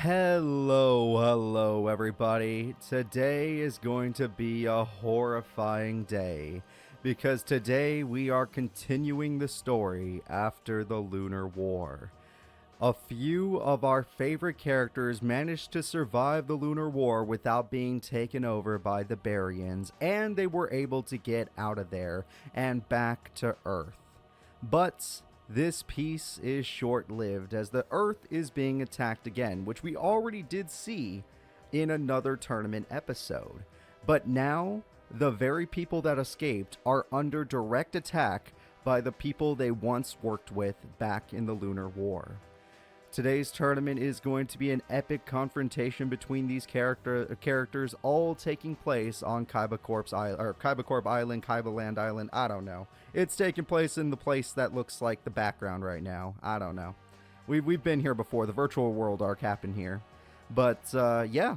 Hello, everybody. Today is going to be a horrifying day because today we are continuing the story after the Lunar War. A few of our favorite characters managed to survive the Lunar War without being taken over by the Barians, and they were able to get out of there and back to Earth. But this peace is short-lived as the Earth is being attacked again, which we already did see in another tournament episode. But now, the very people that escaped are under direct attack by the people they once worked with back in the Lunar War. Today's tournament is going to be an epic confrontation between these characters, all taking place on Kaiba Corp Island, Kaiba Land Island, I don't know. It's taking place in the place that looks like the background right now. I don't know. We've been here before. The virtual world arc happened here. But, yeah.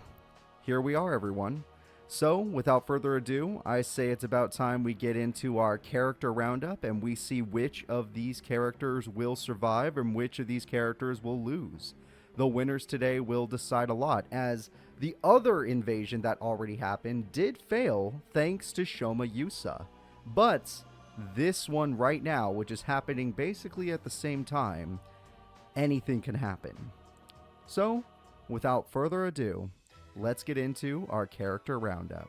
Here we are, everyone. So, without further ado, I say it's about time we get into our character roundup and we see which of these characters will survive and which of these characters will lose. The winners today will decide a lot, as the other invasion that already happened did fail thanks to Shoma Yusa. But this one right now, which is happening basically at the same time, anything can happen. So, without further ado, let's get into our character roundup.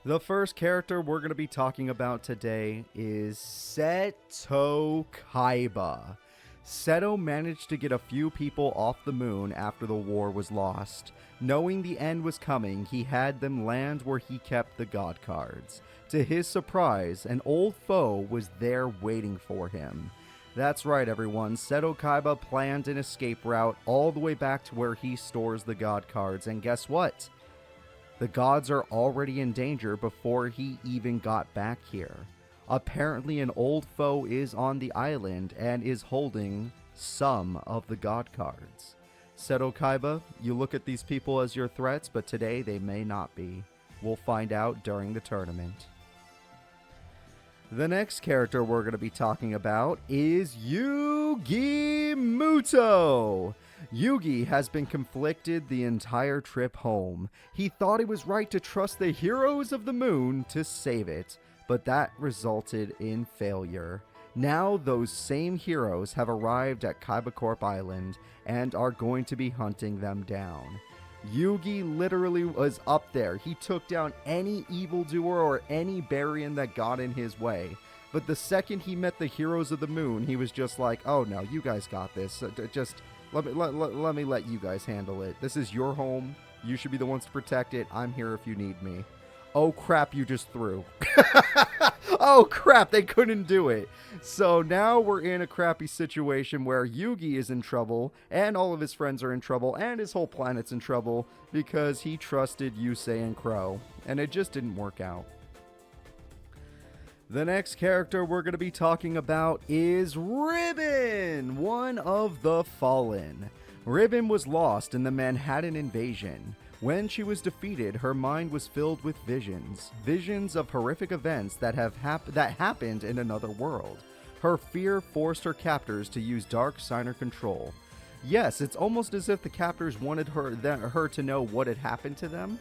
The first character we're going to be talking about today is Seto Kaiba. Seto managed to get a few people off the moon after the war was lost. Knowing the end was coming, he had them land where he kept the god cards. To his surprise, an old foe was there waiting for him. That's right, everyone. Seto Kaiba planned an escape route all the way back to where he stores the god cards, and guess what? The gods are already in danger before he even got back here. Apparently, an old foe is on the island and is holding some of the god cards. Seto Kaiba, you look at these people as your threats, but today they may not be. We'll find out during the tournament. The next character we're going to be talking about is Yugi Muto. Yugi has been conflicted the entire trip home. He thought it was right to trust the heroes of the moon to save it, but that resulted in failure. Now those same heroes have arrived at Kaiba Corp Island and are going to be hunting them down. Yugi literally was up there. He took down any evildoer or any Barian that got in his way. But the second he met the heroes of the moon, he was just like, oh no, you guys got this. Just let me let you guys handle it. This is your home. You should be the ones to protect it. I'm here if you need me. Oh crap, you just threw. Oh crap, they couldn't do it. So now we're in a crappy situation where Yugi is in trouble, and all of his friends are in trouble, and his whole planet's in trouble because he trusted Yusei and Crow, and it just didn't work out. The next character we're going to be talking about is Ribbon, one of the Fallen. Ribbon was lost in the Manhattan invasion. When she was defeated, her mind was filled with visions of horrific events that happened in another world. Her fear forced her captors to use dark signer control. Yes, it's almost as if the captors wanted her to know what had happened to them,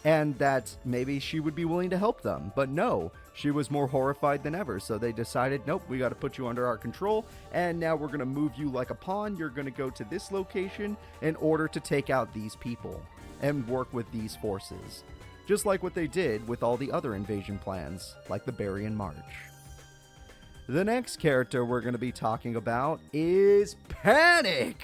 and that maybe she would be willing to help them. But no, she was more horrified than ever, so they decided, nope, we got to put you under our control, and now we're going to move you like a pawn. You're going to go to this location in order to take out these people and work with these forces, just like what they did with all the other invasion plans, like the Barian March. The next character we're going to be talking about is Panic!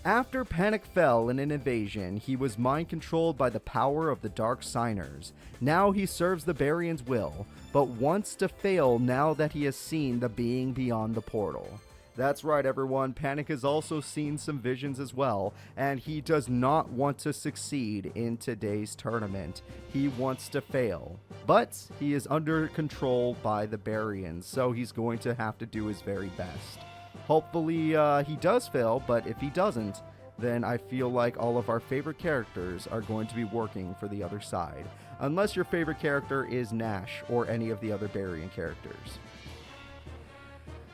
After Panic fell in an invasion, he was mind-controlled by the power of the Dark Signers. Now he serves the Barians' will, but wants to fail now that he has seen the being beyond the portal. That's right, everyone. Panic has also seen some visions as well, and he does not want to succeed in today's tournament. He wants to fail, but he is under control by the Barians, so he's going to have to do his very best. Hopefully, he does fail, but if he doesn't, then I feel like all of our favorite characters are going to be working for the other side, unless your favorite character is Nash or any of the other Barian characters.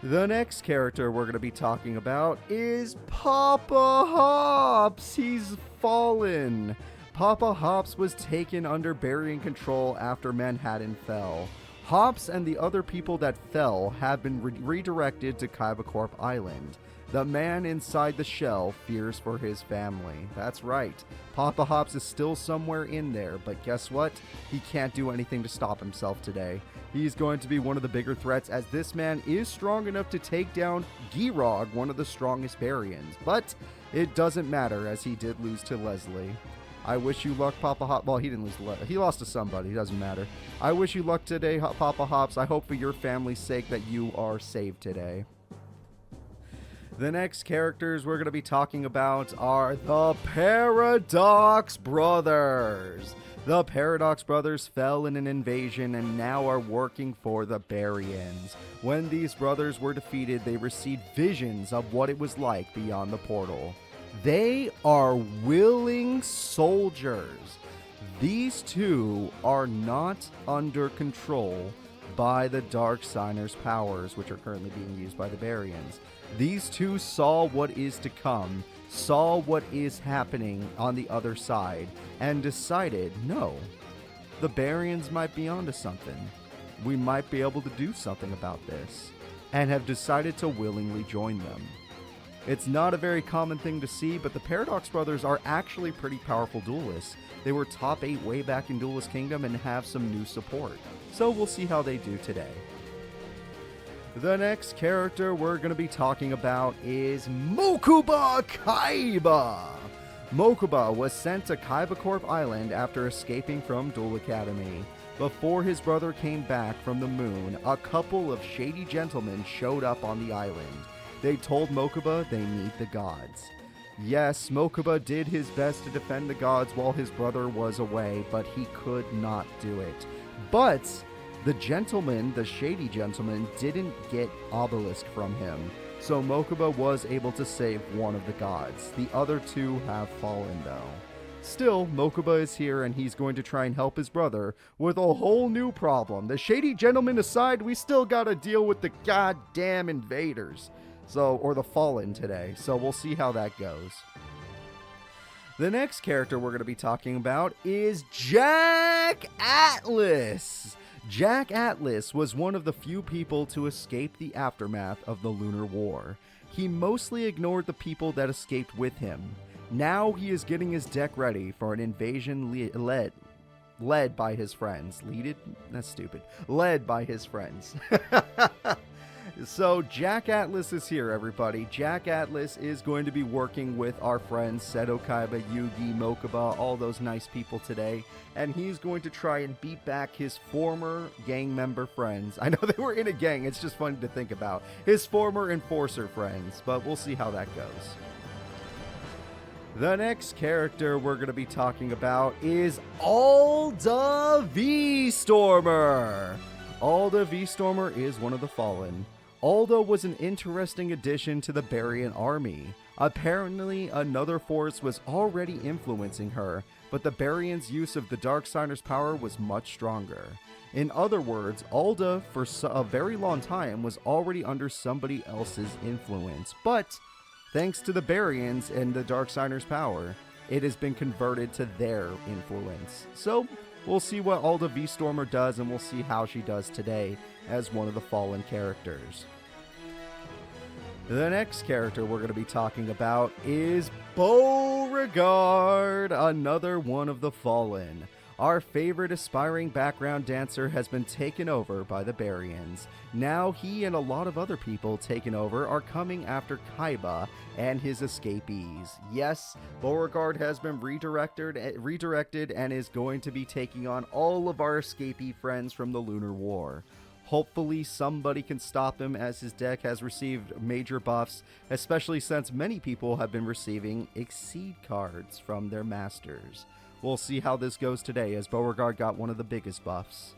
The next character we're going to be talking about is Papa Hops. He's fallen. Papa Hops was taken under Barian control after Manhattan fell. Hops and the other people that fell have been redirected to Kaiba Corp Island. The man inside the shell fears for his family. That's right. Papa Hops is still somewhere in there, but guess what? He can't do anything to stop himself today. He's going to be one of the bigger threats, as this man is strong enough to take down Girog, one of the strongest Barians. But it doesn't matter, as he did lose to Leslie. I wish you luck, Papa Hops. Well, he didn't lose. He lost to somebody. It doesn't matter. I wish you luck today, Papa Hops. I hope for your family's sake that you are saved today. The next characters we're going to be talking about are the Paradox Brothers. The Paradox Brothers fell in an invasion and now are working for the Barians. When these brothers were defeated, they received visions of what it was like beyond the portal. They are willing soldiers. These two are not under control by the Dark Signer's powers, which are currently being used by the Barians. These two saw what is to come, saw what is happening on the other side, and decided, no, the Barians might be onto something. We might be able to do something about this, and have decided to willingly join them. It's not a very common thing to see, but the Paradox Brothers are actually pretty powerful duelists. They were top 8 way back in Duelist Kingdom and have some new support. So we'll see how they do today. The next character we're going to be talking about is Mokuba Kaiba. Mokuba was sent to Kaiba Corp Island after escaping from Duel Academy. Before his brother came back from the moon, a couple of shady gentlemen showed up on the island. They told Mokuba they need the gods. Yes, Mokuba did his best to defend the gods while his brother was away, but he could not do it. But the gentleman, the shady gentleman, didn't get obelisk from him, so Mokuba was able to save one of the gods. The other two have fallen, though. Still, Mokuba is here, and he's going to try and help his brother with a whole new problem. The shady gentleman aside, we still gotta deal with the goddamn invaders. Or the fallen today, so we'll see how that goes. The next character we're going to be talking about is Jack Atlas. Jack Atlas was one of the few people to escape the aftermath of the Lunar War. He mostly ignored the people that escaped with him. Now he is getting his deck ready for an invasion led by his friends. That's stupid. Led by his friends. So Jack Atlas is here, everybody. Jack Atlas is going to be working with our friends Seto Kaiba, Yugi, Mokuba, all those nice people today. And he's going to try and beat back his former gang member friends. I know they were in a gang, it's just funny to think about. His former enforcer friends, but we'll see how that goes. The next character we're going to be talking about is Alda V-Stormer. Alda V-Stormer is one of the fallen. Alda was an interesting addition to the Barian army. Apparently, another force was already influencing her, but the Barians' use of the Dark Signer's power was much stronger. In other words, Alda, for a very long time, was already under somebody else's influence, but thanks to the Barians and the Dark Signer's power, it has been converted to their influence. So, we'll see what Alda V-Stormer does, and we'll see how she does today as one of the fallen characters. The next character we're going to be talking about is Borgard, another one of the fallen. Our favorite aspiring background dancer has been taken over by the Barians. Now he and a lot of other people taken over are coming after Kaiba and his escapees. Yes, Beauregard has been redirected and is going to be taking on all of our escapee friends from the Lunar War. Hopefully somebody can stop him, as his deck has received major buffs, especially since many people have been receiving Exceed cards from their masters. We'll see how this goes today, as Beauregard got one of the biggest buffs.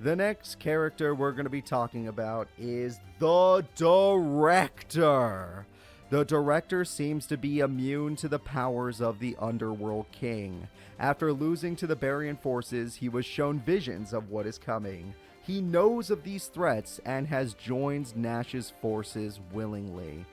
The next character we're going to be talking about is the Director. The director seems to be immune to the powers of the Underworld King. After losing to the Barian forces, he was shown visions of what is coming. He knows of these threats and has joined Nash's forces willingly.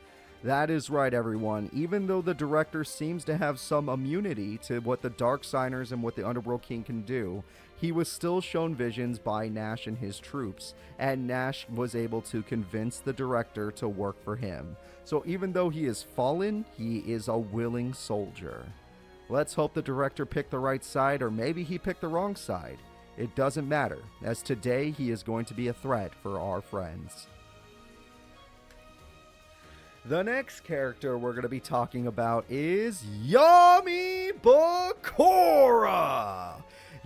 That is right, everyone. Even though the director seems to have some immunity to what the Darksigners and what the Underworld King can do, he was still shown visions by Nash and his troops, and Nash was able to convince the director to work for him. So even though he is fallen, he is a willing soldier. Let's hope the director picked the right side, or maybe he picked the wrong side. It doesn't matter, as today he is going to be a threat for our friends. The next character we're going to be talking about is Yami Bakura!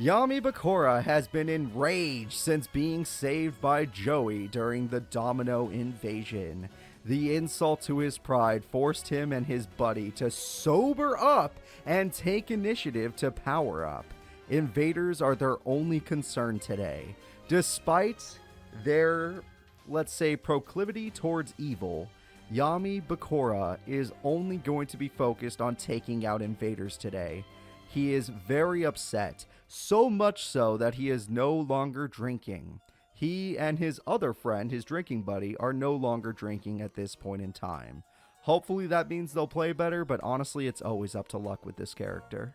Yami Bakura has been enraged since being saved by Joey during the Domino invasion. The insult to his pride forced him and his buddy to sober up and take initiative to power up. Invaders are their only concern today. Despite their, let's say, proclivity towards evil, Yami Bakura is only going to be focused on taking out invaders today. He is very upset, so much so that he is no longer drinking. He and his other friend, his drinking buddy, are no longer drinking at this point in time. Hopefully that means they'll play better, but honestly it's always up to luck with this character.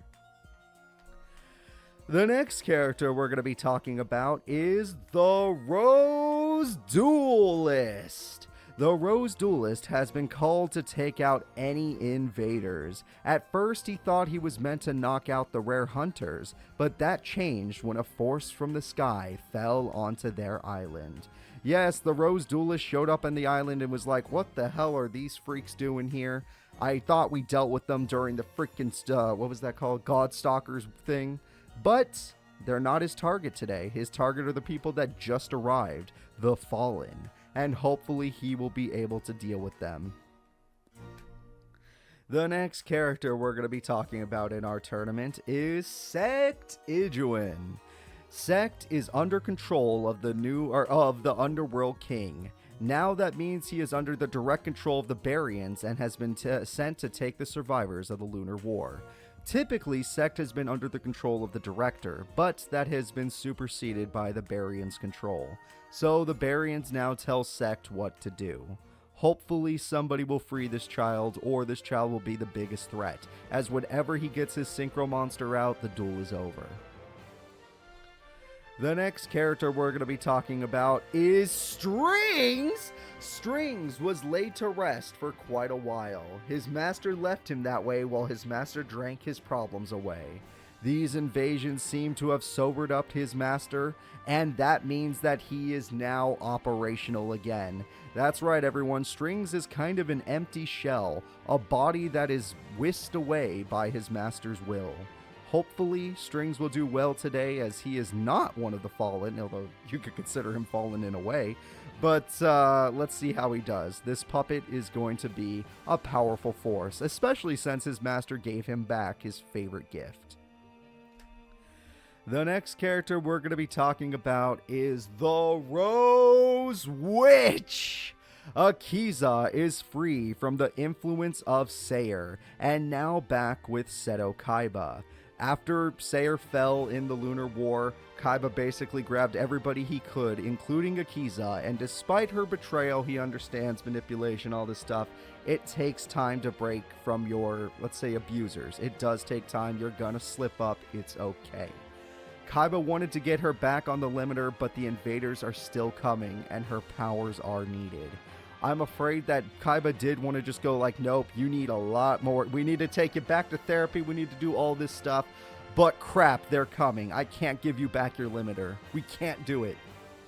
The next character we're going to be talking about is the Rose Duelist. The Rose Duelist has been called to take out any invaders. At first he thought he was meant to knock out the rare hunters, but that changed when a force from the sky fell onto their island. Yes, the Rose Duelist showed up on the island and was like, what the hell are these freaks doing here? I thought we dealt with them during the freaking, what was that called? Godstalkers thing. But they're not his target today. His target are the people that just arrived, the Fallen. And hopefully he will be able to deal with them. The next character we're going to be talking about in our tournament is Sect Ijuin. Sect is under control of the Underworld King. Now that means he is under the direct control of the Barians and has been sent to take the survivors of the Lunar War. Typically, Sect has been under the control of the director, but that has been superseded by the Barians' control. So the Barians now tell Sect what to do. Hopefully somebody will free this child, or this child will be the biggest threat, as whenever he gets his Synchro Monster out, the duel is over. The next character we're going to be talking about is Strings! Strings was laid to rest for quite a while. His master left him that way while his master drank his problems away. These invasions seem to have sobered up his master, and that means that he is now operational again. That's right, everyone. Strings is kind of an empty shell, a body that is whisked away by his master's will. Hopefully, Strings will do well today, as he is not one of the Fallen, although you could consider him fallen in a way. But let's see how he does. This puppet is going to be a powerful force, especially since his master gave him back his favorite gift. The next character we're going to be talking about is the Rose Witch! Akiza is free from the influence of Sayer, and now back with Seto Kaiba. After Sayer fell in the Lunar War, Kaiba basically grabbed everybody he could, including Akiza, and despite her betrayal, he understands manipulation, all this stuff. It takes time to break from your, let's say, abusers. It does take time. You're gonna slip up. It's okay. Kaiba wanted to get her back on the limiter, but the invaders are still coming, and her powers are needed. I'm afraid that Kaiba did want to just go like, nope, you need a lot more. We need to take you back to therapy. We need to do all this stuff. But crap, they're coming. I can't give you back your limiter. We can't do it.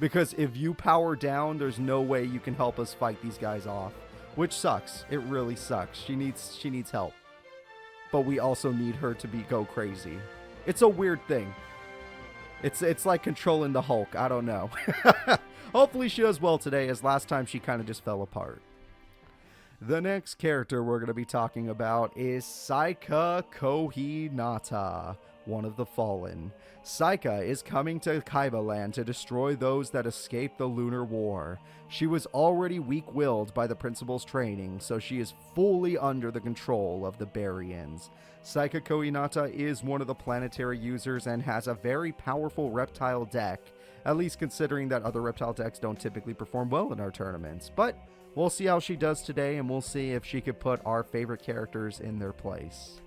Because if you power down, there's no way you can help us fight these guys off. Which sucks. It really sucks. She needs help. But we also need her to go crazy. It's a weird thing. It's like controlling the Hulk. I don't know. Hopefully she does well today, as last time she kind of just fell apart. The next character we're going to be talking about is Psycho Kohinata. one of the fallen. Psycho is coming to Kaiba Land to destroy those that escaped the Lunar War. She was already weak-willed by the principal's training, so she is fully under the control of the Barians. Psycho Kohinata is one of the planetary users and has a very powerful reptile deck, at least considering that other reptile decks don't typically perform well in our tournaments. But we'll see how she does today, and we'll see if she could put our favorite characters in their place.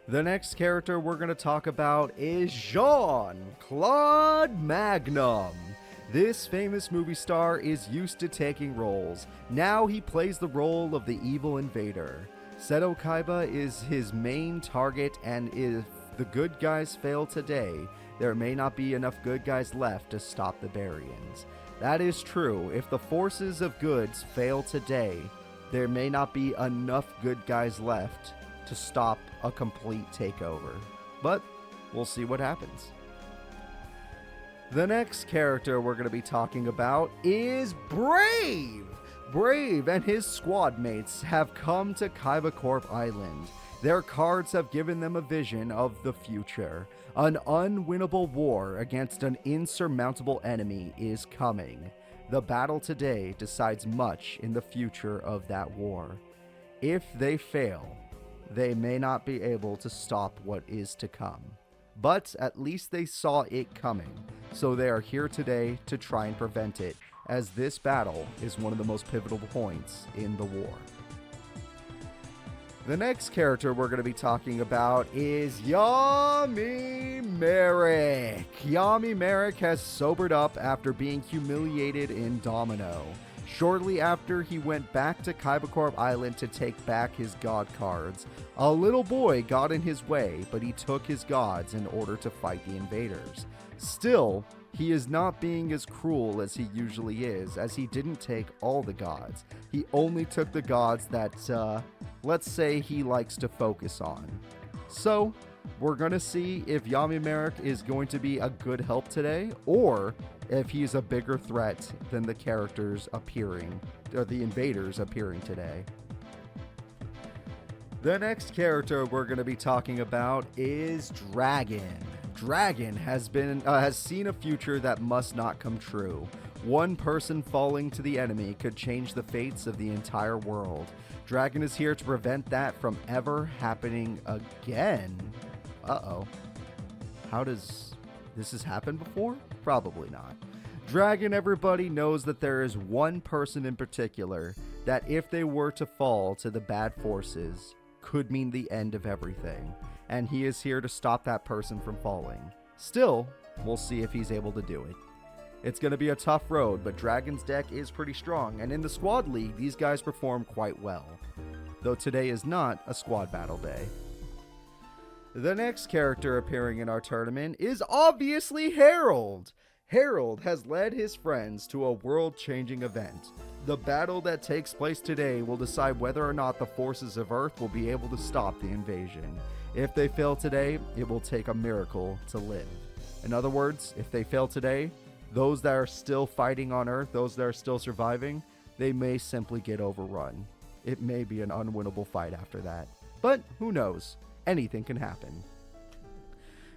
The next character we're going to talk about is Jean-Claude Magnum. This famous movie star is used to taking roles. Now he plays the role of the evil invader. Seto Kaiba is his main target, and if the good guys fail today, there may not be enough good guys left to stop the Barians. That is true. If the forces of goods fail today, there may not be enough good guys left to stop a complete takeover. But we'll see what happens. The next character we're going to be talking about is Brave! Brave and his squad mates have come to Kaiba Corp Island. Their cards have given them a vision of the future. An unwinnable war against an insurmountable enemy is coming. The battle today decides much in the future of that war. If they fail, they may not be able to stop what is to come. But at least they saw it coming, so they are here today to try and prevent it, as this battle is one of the most pivotal points in the war. The next character we're going to be talking about is Yami Marik. Yami Marik has sobered up after being humiliated in Domino. Shortly after he went back to Kaiba Corp Island to take back his god cards, a little boy got in his way, but he took his gods in order to fight the invaders. Still, he is not being as cruel as he usually is, as he didn't take all the gods. He only took the gods that, let's say he likes to focus on. So, we're going to see if Yami Marik is going to be a good help today, or if he's a bigger threat than the characters appearing, or the invaders appearing today. The next character we're going to be talking about is Dragan. Dragan has seen a future that must not come true. One person falling to the enemy could change the fates of the entire world. Dragan is here to prevent that from ever happening again. Uh-oh. How does this has happened before? Probably not. Dragan, everybody knows that there is one person in particular that if they were to fall to the bad forces could mean the end of everything. And he is here to stop that person from falling. Still, we'll see if he's able to do it. It's going to be a tough road, but Dragan's deck is pretty strong, and in the squad league, these guys perform quite well. Though today is not a squad battle day. The next character appearing in our tournament is obviously Harold. Harold has led his friends to a world-changing event. The battle that takes place today will decide whether or not the forces of Earth will be able to stop the invasion. If they fail today, it will take a miracle to live. In other words, if they fail today, those that are still fighting on Earth, those that are still surviving, they may simply get overrun. It may be an unwinnable fight after that. But who knows? Anything can happen.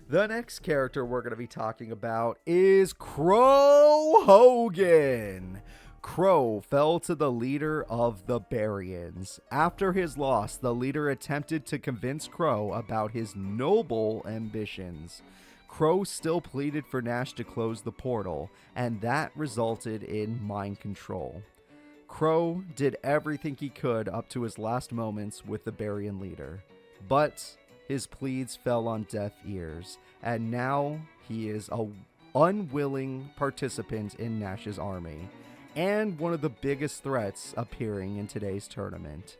The next character we're going to be talking about is Crow Hogan. Crow fell to the leader of the Barians. After his loss, the leader attempted to convince Crow about his noble ambitions. Crow still pleaded for Nash to close the portal, and that resulted in mind control. Crow did everything he could up to his last moments with the Barian leader, but his pleas fell on deaf ears, and now he is an unwilling participant in Nash's army, and one of the biggest threats appearing in today's tournament.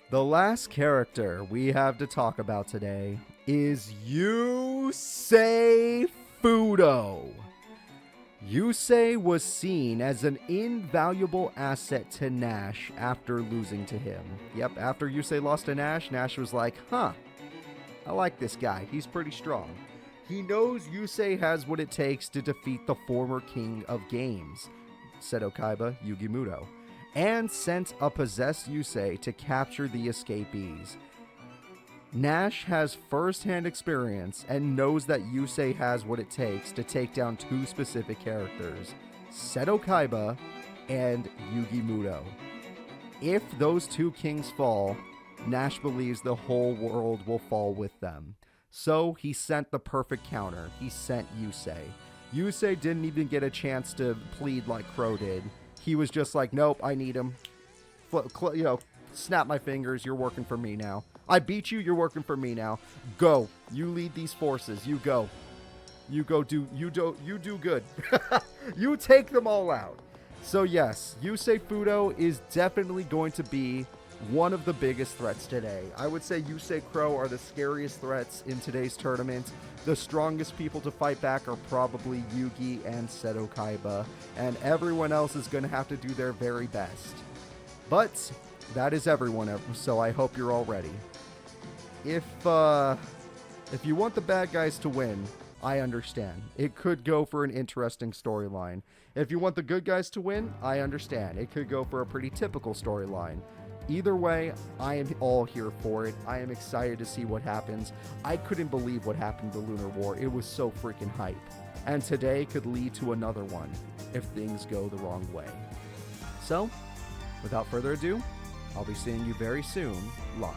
The last character we have to talk about today is Yusei Fudo. Yusei was seen as an invaluable asset to Nash after losing to him. Yep, after Yusei lost to Nash, Nash was like, I like this guy. He's pretty strong. He knows Yusei has what it takes to defeat the former king of games, Seto Kaiba, Yugi Muto, and sent a possessed Yusei to capture the escapees. Nash has first-hand experience and knows that Yusei has what it takes to take down two specific characters, Seto Kaiba and Yugi Muto. If those two kings fall, Nash believes the whole world will fall with them. So he sent the perfect counter. He sent Yusei. Yusei didn't even get a chance to plead like Crow did. He was just like, nope, I need him. Snap my fingers, you're working for me now. I beat you, you're working for me now. Go. You lead these forces. You go. You do good. You take them all out. So yes, Yusei Fudo is definitely going to be one of the biggest threats today. I would say Yusei Crow are the scariest threats in today's tournament. The strongest people to fight back are probably Yugi and Seto Kaiba, and everyone else is going to have to do their very best. But that is everyone, so I hope you're all ready. If you want the bad guys to win, I understand. It could go for an interesting storyline. If you want the good guys to win, I understand. It could go for a pretty typical storyline. Either way, I am all here for it. I am excited to see what happens. I couldn't believe what happened to Lunar War. It was so freaking hype. And today could lead to another one if things go the wrong way. So, without further ado, I'll be seeing you very soon, live.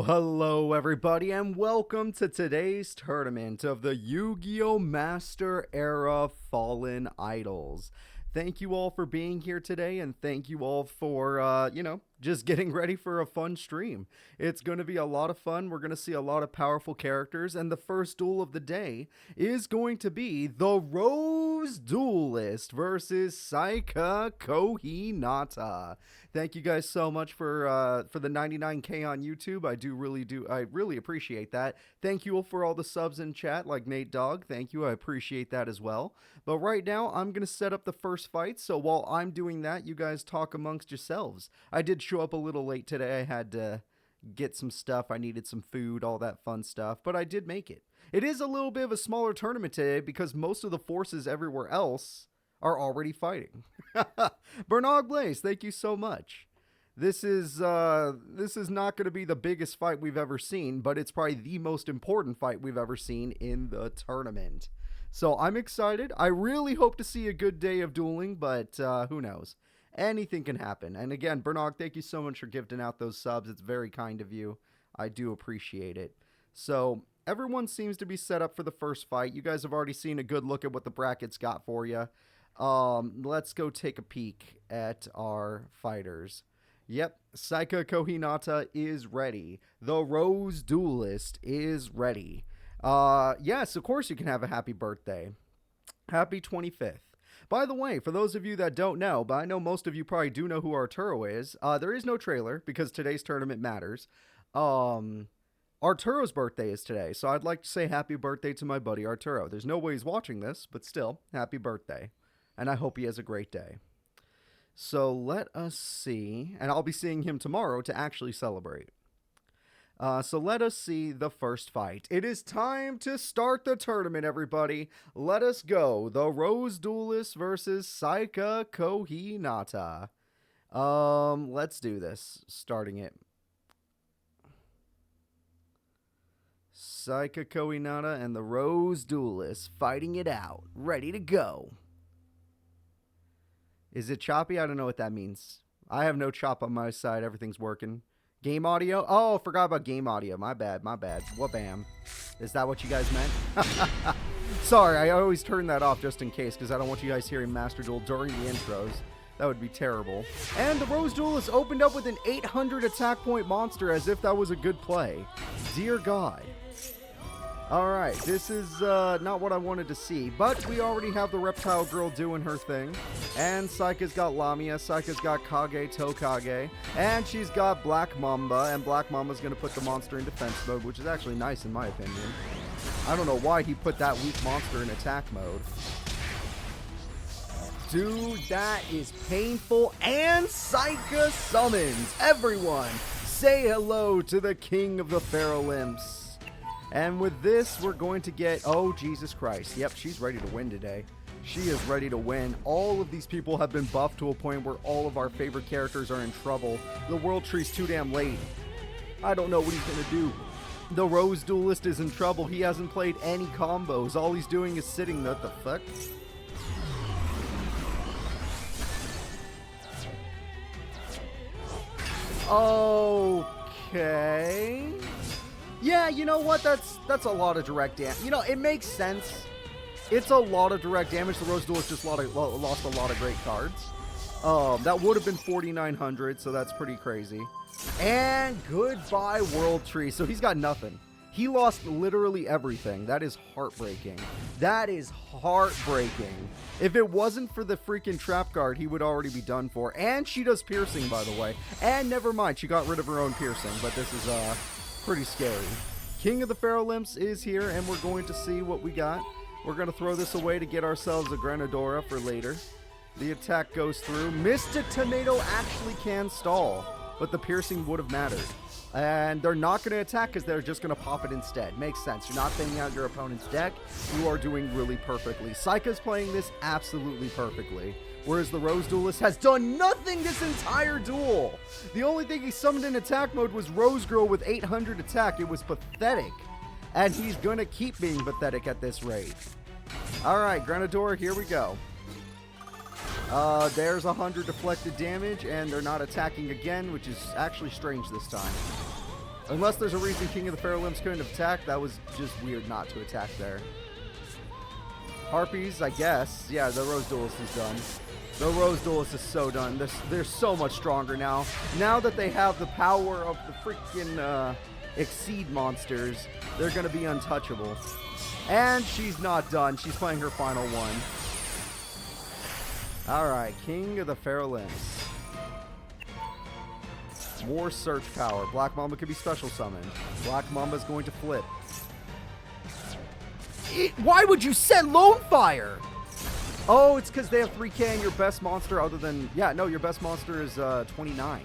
Hello everybody, and welcome to today's tournament of the Yu-Gi-Oh! Master Era Fallen Idols. Thank you all for being here today, and thank you all for, just getting ready for a fun stream. It's going to be a lot of fun. We're going to see a lot of powerful characters, and the first duel of the day is going to be the Rose Duelist versus Psycho Kohinata. Thank you guys so much for the 99K on YouTube. I really appreciate that. Thank you all for all the subs in chat, like Nate Dogg. Thank you. I appreciate that as well. But right now, I'm going to set up the first fight. So while I'm doing that, you guys talk amongst yourselves. I did show up a little late today. I had to get some stuff. I needed some food, all that fun stuff. But I did make it. It is a little bit of a smaller tournament today because most of the forces everywhere else are already fighting. Bernard Blaze, thank you so much. This is not going to be the biggest fight we've ever seen, but it's probably the most important fight we've ever seen in the tournament. So I'm excited. I really hope to see a good day of dueling, but who knows? Anything can happen. And again, Bernard, thank you so much for gifting out those subs. It's very kind of you. I do appreciate it. So everyone seems to be set up for the first fight. You guys have already seen a good look at what the brackets got for you. Let's go take a peek at our fighters. Yep, Psycho Kohinata is ready. The Rose Duelist is ready. Yes, of course you can have a happy birthday. Happy 25th. By the way, for those of you that don't know, but I know most of you probably do know who Arturo is, there is no trailer because today's tournament matters. Arturo's birthday is today, so I'd like to say happy birthday to my buddy Arturo. There's no way he's watching this, but still, happy birthday. And I hope he has a great day. So let us see, and I'll be seeing him tomorrow to actually celebrate. So let us see the first fight. It is time to start the tournament, everybody. Let us go. The Rose Duelist versus Psycho Kohinata. Let's do this. Starting it. Psycho Kohinata and the Rose Duelist fighting it out. Ready to go. Is it choppy? I don't know what that means. I have no chop on my side. Everything's working. Game audio? Oh, forgot about game audio. My bad, my bad. Wha-bam. Is that what you guys meant? Sorry, I always turn that off just in case because I don't want you guys hearing Master Duel during the intros. That would be terrible. And the Rose Duelist opened up with an 800 attack point monster as if that was a good play. Dear God. Alright, this is not what I wanted to see, but we already have the Reptile Girl doing her thing. And Saika's got Lamia, Saika's got Kage Tokage, and she's got Black Mamba, and Black Mamba's going to put the monster in defense mode, which is actually nice in my opinion. I don't know why he put that weak monster in attack mode. Dude, that is painful, and Saika summons. Everyone, say hello to the King of the Feral Imps. And with this, we're going to get... Oh, Jesus Christ. Yep, she's ready to win today. She is ready to win. All of these people have been buffed to a point where all of our favorite characters are in trouble. The World Tree's too damn late. I don't know what he's going to do. The Rose Duelist is in trouble. He hasn't played any combos. All he's doing is sitting. What the fuck? Okay... Yeah, you know what? That's a lot of direct damage. You know, it makes sense. It's a lot of direct damage. The Rose Duelist just lost a lot of great cards. That would have been 4,900, so that's pretty crazy. And goodbye, World Tree. So he's got nothing. He lost literally everything. That is heartbreaking. That is heartbreaking. If it wasn't for the freaking trap guard, he would already be done for. And she does piercing, by the way. And never mind, she got rid of her own piercing, but this is, pretty scary. King of the Feral Imps is here, and we're going to see what we got. We're going to throw this away to get ourselves a Granadora for later. The attack goes through. Mystic Tomato actually can stall, but the piercing would have mattered. And they're not going to attack because they're just going to pop it instead. Makes sense. You're not thinning out your opponent's deck. You are doing really perfectly. Saika's playing this absolutely perfectly. Whereas the Rose Duelist has done nothing this entire duel. The only thing he summoned in attack mode was Rose Girl with 800 attack. It was pathetic. And he's going to keep being pathetic at this rate. Alright, Granadora, here we go. There's 100 deflected damage, and they're not attacking again, which is actually strange this time. Unless there's a reason King of the Feral Imps couldn't have attacked, that was just weird not to attack there. Harpies, I guess. Yeah, the Rose Duelist is done. The Rose Duelist is so done. They're so much stronger now. Now that they have the power of the freaking Exceed monsters, they're going to be untouchable. And she's not done. She's playing her final one. Alright, King of the Feral Imps. More search power. Black Mamba could be special summoned. Black Mamba's going to flip. Why would you send Lone Fire? Oh, it's because they have 3K and your best monster other than... Yeah, no, your best monster is 29.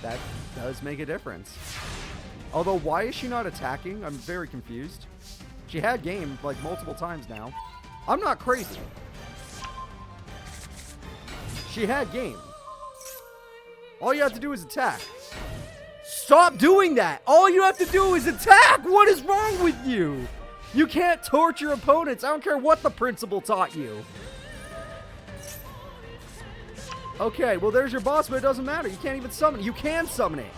That does make a difference. Although, why is she not attacking? I'm very confused. She had game, like, multiple times now. I'm not crazy. She had game. All you have to do is attack. Stop doing that! All you have to do is attack! What is wrong with you? You can't torture opponents. I don't care what the principal taught you. Okay, well, there's your boss, but it doesn't matter. You can't even summon it. You can summon it.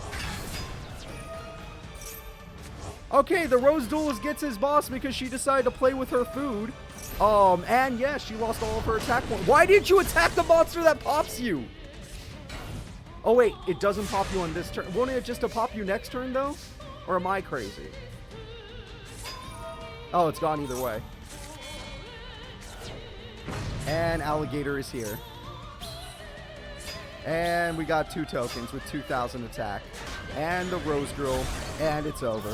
Okay, the Rose Duelist gets his boss because she decided to play with her food. And yeah, she lost all of her attack points. Why didn't you attack the monster that pops you? Oh, wait, it doesn't pop you on this turn. Won't it just pop you next turn, though? Or am I crazy? Oh, it's gone either way. And Alligator is here. And we got 2 tokens with 2,000 attack. And the Rose Girl. And it's over.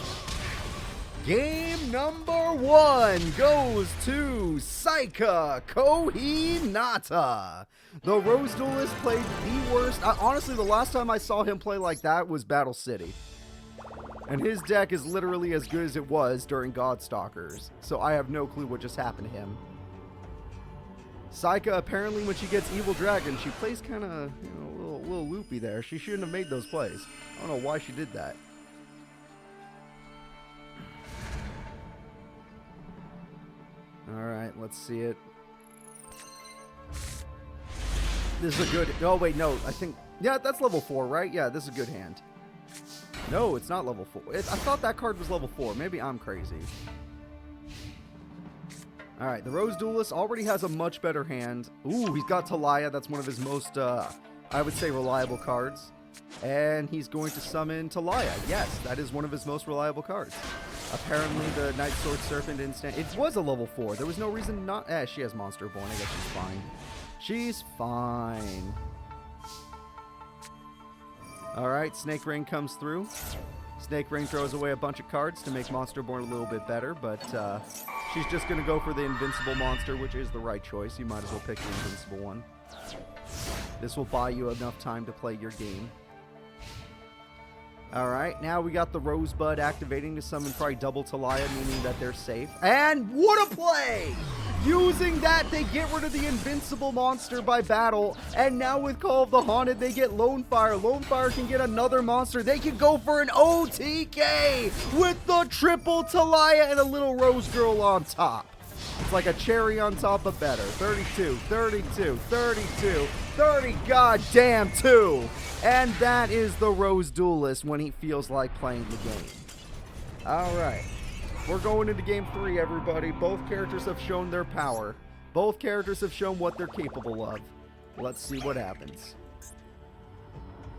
Game number 1 goes to Psycho Kohinata. The Rose Duelist played the worst. Honestly, the last time I saw him play like that was Battle City. And his deck is literally as good as it was during Godstalkers. So I have no clue what just happened to him. Psycho, apparently when she gets Evil Dragon, she plays kind of, you know, a little loopy there. She shouldn't have made those plays. I don't know why she did that. Alright, let's see it. This is a good... Oh, wait, no. I think... Yeah, that's level 4, right? Yeah, this is a good hand. No, it's not level 4. I thought that card was level 4. Maybe I'm crazy. Alright, the Rose Duelist already has a much better hand. Ooh, he's got Talia. That's one of his most, I would say, reliable cards. And he's going to summon Talia. Yes, that is one of his most reliable cards. Apparently, the Night Sword Serpent instant... It was a level 4. There was no reason not... she has Monster Born. I guess she's fine. She's fine. Alright, Snake Rain comes through. Snake Rain throws away a bunch of cards to make Monster Born a little bit better, but she's just going to go for the Invincible Monster, which is the right choice. You might as well pick the Invincible one. This will buy you enough time to play your game. Alright, now we got the Rosebud activating to summon probably double Talia, meaning that they're safe. And what a play! Using that, they get rid of the Invincible Monster by battle. And now with Call of the Haunted, they get Lone Fire. Lone Fire can get another monster. They can go for an OTK with the triple Talia and a little Rose Girl on top. It's like a cherry on top of better. 32, 32, 32, 30, goddamn 2. And that is the Rose Duelist when he feels like playing the game. Alright. We're going into game 3, everybody. Both characters have shown their power. Both characters have shown what they're capable of. Let's see what happens.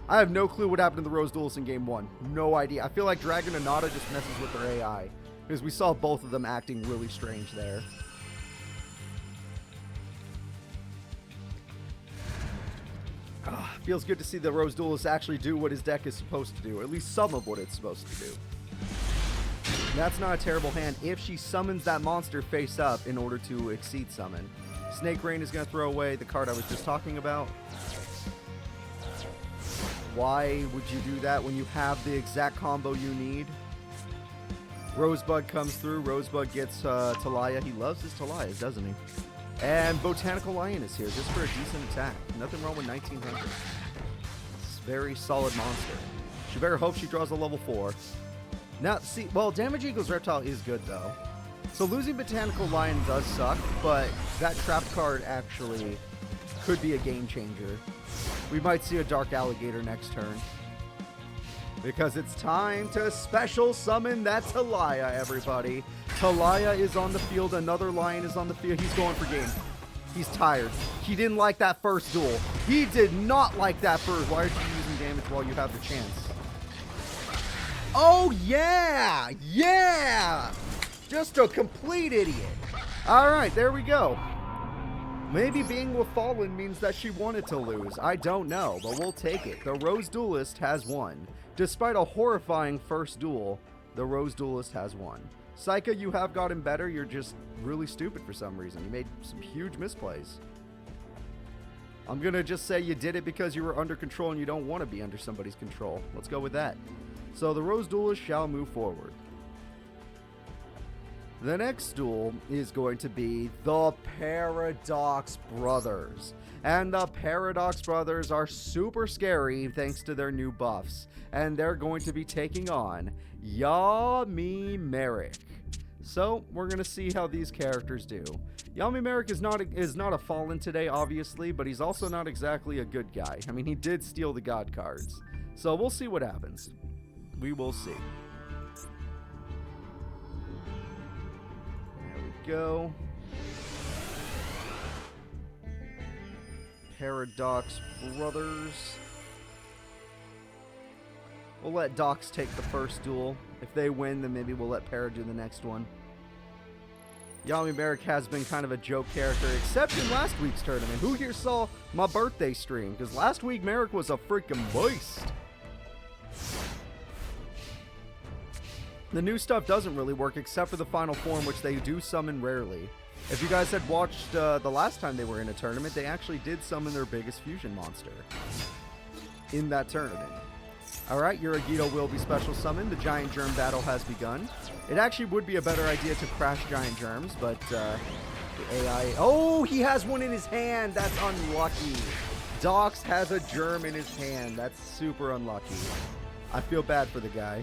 I have no clue what happened to the Rose Duelist in game 1. No idea. I feel like Dragan and Nada just messes with their AI. Because we saw both of them acting really strange there. Feels good to see the Rose Duelist actually do what his deck is supposed to do. At least some of what it's supposed to do. That's not a terrible hand if she summons that monster face up in order to exceed summon. Snake Rain is going to throw away the card I was just talking about. Why would you do that when you have the exact combo you need? Rosebud comes through. Rosebud gets Talia. He loves his Talia, doesn't he? And Botanical Lion is here just for a decent attack. Nothing wrong with 1900. It's a very solid monster. She better hope she draws a level 4. Now, see, well, Damage Eagle's Reptile is good, though. So losing Botanical Lion does suck, but that trap card actually could be a game changer. We might see a Dark Alligator next turn. Because it's time to special summon that Talia, everybody. Talia is on the field. Another lion is on the field. He's going for game. He's tired. He didn't like that first duel. He did not like that first. Why are you using damage while you have the chance? Oh, yeah! Yeah! Just a complete idiot. Alright, there we go. Maybe being with Fallen means that she wanted to lose. I don't know, but we'll take it. The Rose Duelist has won. Despite a horrifying first duel, the Rose Duelist has won. Psycho, you have gotten better. You're just really stupid for some reason. You made some huge misplays. I'm going to just say you did it because you were under control and you don't want to be under somebody's control. Let's go with that. So the Rose Duelist shall move forward. The next duel is going to be the Paradox Brothers. And the Paradox Brothers are super scary thanks to their new buffs. And they're going to be taking on Yami Marik. So we're going to see how these characters do. Yami Marik is not a Fallen today, obviously, but he's also not exactly a good guy. I mean, he did steal the God cards. So we'll see what happens. We will see. There we go. Paradox Brothers. We'll let Dox take the first duel. If they win, then maybe we'll let Para do the next one. Yami Marik has been kind of a joke character, except in last week's tournament. Who here saw my birthday stream? Because last week, Marik was a freaking beast. The new stuff doesn't really work, except for the final form, which they do summon rarely. If you guys had watched the last time they were in a tournament, they actually did summon their biggest fusion monster in that tournament. Alright, Yuragito will be special summoned. The Giant Germ battle has begun. It actually would be a better idea to crash Giant Germs, but the AI... Oh, he has one in his hand! That's unlucky. Dox has a germ in his hand. That's super unlucky. I feel bad for the guy.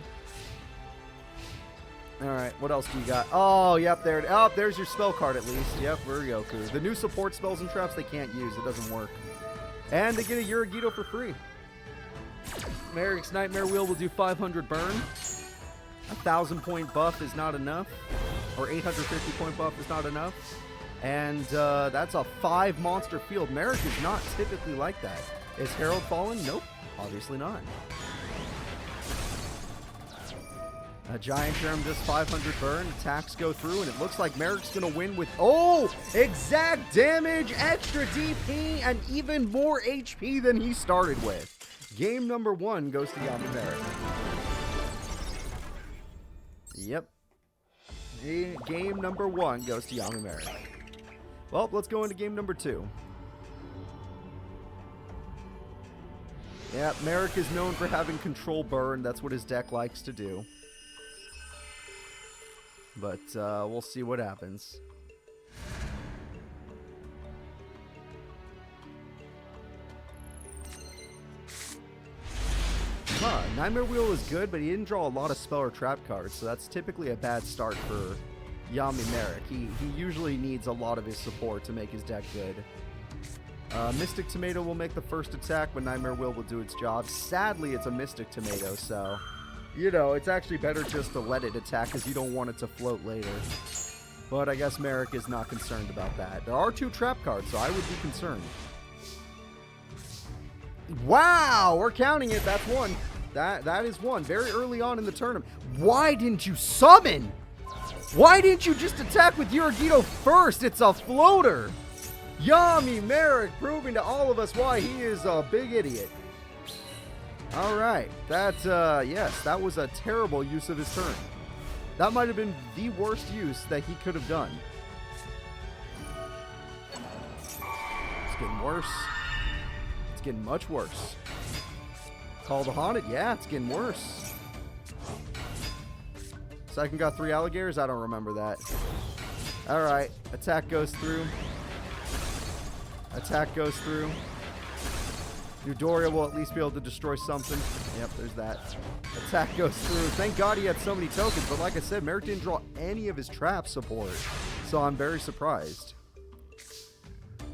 Alright, what else do you got? Oh, yep, there. Oh, there's your spell card at least. Yep, Ryoku. The new support spells and traps they can't use. It doesn't work. And they get a Yurigito for free. Marik's Nightmare Wheel will do 500 burn. 1,000 point buff is not enough. Or 850 point buff is not enough. And that's a 5 monster field. Marik is not typically like that. Is Herald fallen? Nope. Obviously not. A Giant Germ does 500 burn. Attacks go through, and it looks like Marik's going to win with... Oh! Exact damage, extra DP, and even more HP than he started with. Game number 1 goes to Yami Marik. Yep. Game number 1 goes to Yami Marik. Well, let's go into game number 2. Yeah, Marik is known for having control burn. That's what his deck likes to do. But we'll see what happens. Nightmare Wheel is good, but he didn't draw a lot of spell or trap cards, so that's typically a bad start for Yami Marik. He usually needs a lot of his support to make his deck good. Mystic Tomato will make the first attack, but Nightmare Wheel will do its job. Sadly, it's a Mystic Tomato, so... You know, it's actually better just to let it attack because you don't want it to float later. But I guess Marik is not concerned about that. There are 2 trap cards, so I would be concerned. Wow! We're counting it. That's 1. That is 1. Very early on in the tournament. Why didn't you summon? Why didn't you just attack with Yurigito first? It's a floater. Yami Marik proving to all of us why he is a big idiot. Alright, yes, that was a terrible use of his turn. That might have been the worst use that he could have done. It's getting worse. It's getting much worse. Call the Haunted? Yeah, it's getting worse. Second got 3 alligators? I don't remember that. Alright, attack goes through. Attack goes through. Eudoria will at least be able to destroy something. Yep, there's that. Attack goes through. Thank God he had so many tokens, but like I said, Marik didn't draw any of his trap support, so I'm very surprised.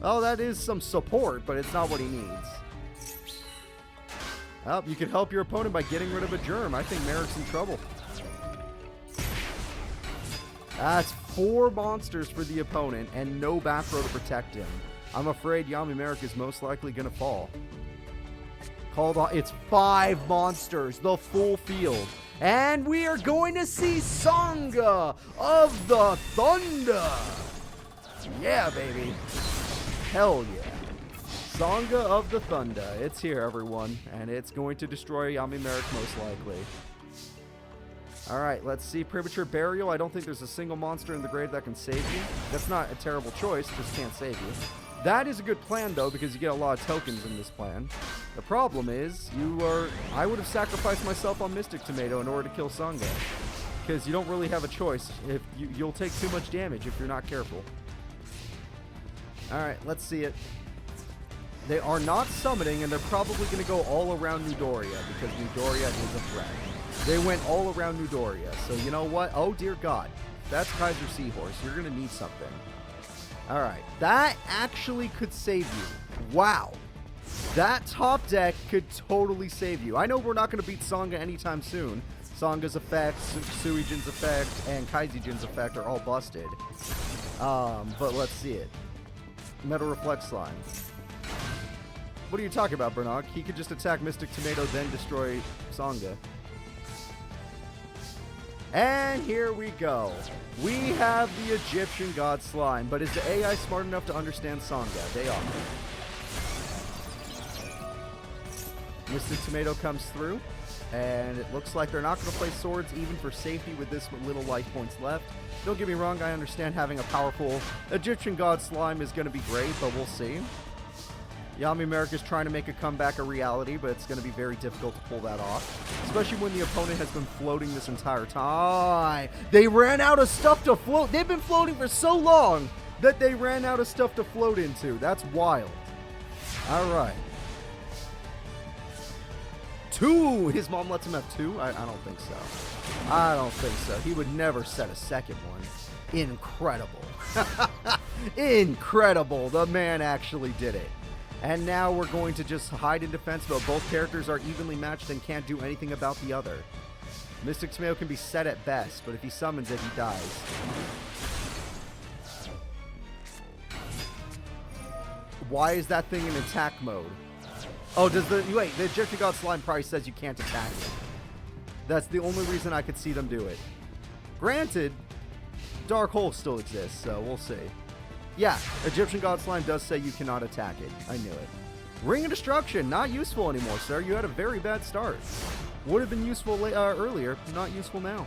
Oh, that is some support, but it's not what he needs. Well, you can help your opponent by getting rid of a germ. I think Marik's in trouble. That's 4 monsters for the opponent and no back row to protect him. I'm afraid Yami Marik is most likely going to fall. It's 5 monsters, the full field. And we are going to see Sangha of the Thunder. Yeah, baby. Hell yeah. Sangha of the Thunder. It's here, everyone. And it's going to destroy Yami Marik most likely. Alright, let's see. Premature Burial. I don't think there's a single monster in the grave that can save you. That's not a terrible choice, just can't save you. That is a good plan, though, because you get a lot of tokens in this plan. The problem is, I would have sacrificed myself on Mystic Tomato in order to kill Sangha. Because you don't really have a choice. If you'll take too much damage if you're not careful. Alright, let's see it. They are not summoning, and they're probably going to go all around Eudoria, because Eudoria is a threat. They went all around Eudoria, so you know what? Oh, dear God. That's Kaiser Seahorse. You're going to need something. Alright, that actually could save you. Wow. That top deck could totally save you. I know we're not going to beat Sangha anytime soon. Sanga's effect, Suijin's effect, and Kaizijin's effect are all busted. But let's see it. Metal Reflect Slime. What are you talking about, Bernard? He could just attack Mystic Tomato, then destroy Sangha. And here we go. We have the Egyptian God Slime, but is the AI smart enough to understand Sangha? They are. Mystic Tomato comes through, and it looks like they're not going to play swords even for safety with this little life points left. Don't get me wrong, I understand having a powerful Egyptian God Slime is going to be great, but we'll see. Yami Marik is trying to make a comeback a reality, but it's going to be very difficult to pull that off. Especially when the opponent has been floating this entire time. They ran out of stuff to float. They've been floating for so long that they ran out of stuff to float into. That's wild. All right. 2. His mom lets him have 2? I don't think so. I don't think so. He would never set a second one. Incredible. Incredible. The man actually did it. And now we're going to just hide in defense mode. Both characters are evenly matched and can't do anything about the other. Mystic Tomato can be set at best, but if he summons it, he dies. Why is that thing in attack mode? Oh, does the Egyptian God Slime probably says you can't attack it. That's the only reason I could see them do it. Granted, Dark Hole still exists, so we'll see. Yeah, Egyptian God Slime does say you cannot attack it. I knew it. Ring of Destruction, not useful anymore, sir. You had a very bad start. Would have been useful earlier, not useful now.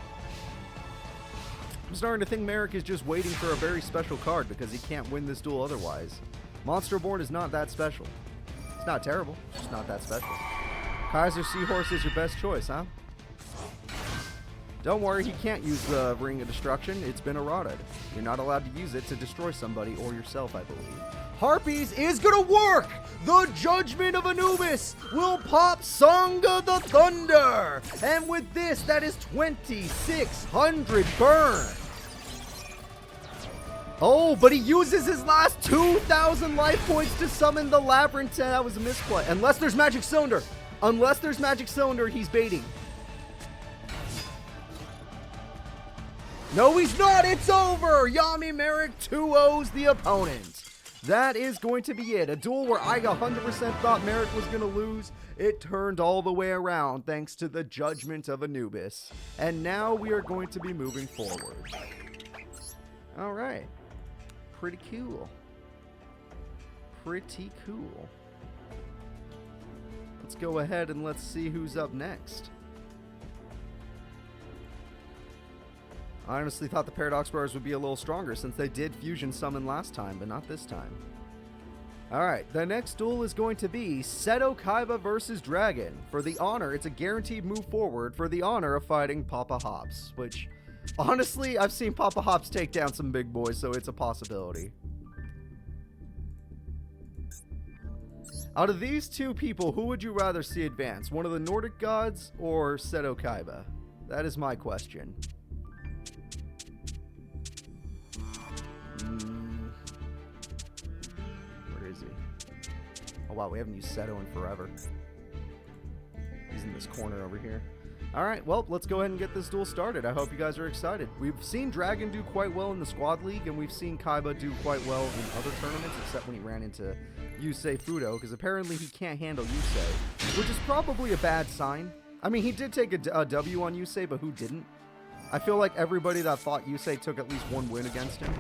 I'm starting to think Marik is just waiting for a very special card because he can't win this duel otherwise. Monster Born is not that special. It's not terrible, it's just not that special. Kaiser Seahorse is your best choice, huh? Don't worry, he can't use the Ring of Destruction. It's been eroded. You're not allowed to use it to destroy somebody or yourself, I believe. Harpies is gonna work! The Judgment of Anubis will pop Sangha the Thunder! And with this, that is 2,600 burn! Oh, but he uses his last 2,000 life points to summon the Labyrinth. That was a misplay. Unless there's Magic Cylinder. Unless there's Magic Cylinder, he's baiting. No, he's not. It's over. Yami Marik 2-0s the opponent. That is going to be it. A duel where I 100% thought Marik was going to lose. It turned all the way around thanks to the Judgment of Anubis. And now we are going to be moving forward. All right. Pretty cool. Pretty cool. Let's go ahead and let's see who's up next. I honestly thought the Paradox Brothers would be a little stronger since they did fusion summon last time, but not this time. Alright, the next duel is going to be Seto Kaiba versus Dragan. For the honor, it's a guaranteed move forward for the honor of fighting Papa Hops, which, honestly, I've seen Papa Hops take down some big boys, so it's a possibility. Out of these two people, who would you rather see advance? One of the Nordic gods or Seto Kaiba? That is my question. Where is he? Oh wow, we haven't used Seto in forever. He's in this corner over here. Alright, well, let's go ahead and get this duel started. I hope you guys are excited. We've seen Dragan do quite well in the Squad League, and we've seen Kaiba do quite well in other tournaments, except when he ran into Yusei Fudo, because apparently he can't handle Yusei, which is probably a bad sign. I mean, he did take a W on Yusei, but who didn't? I feel like everybody that fought Yusei took at least one win against him.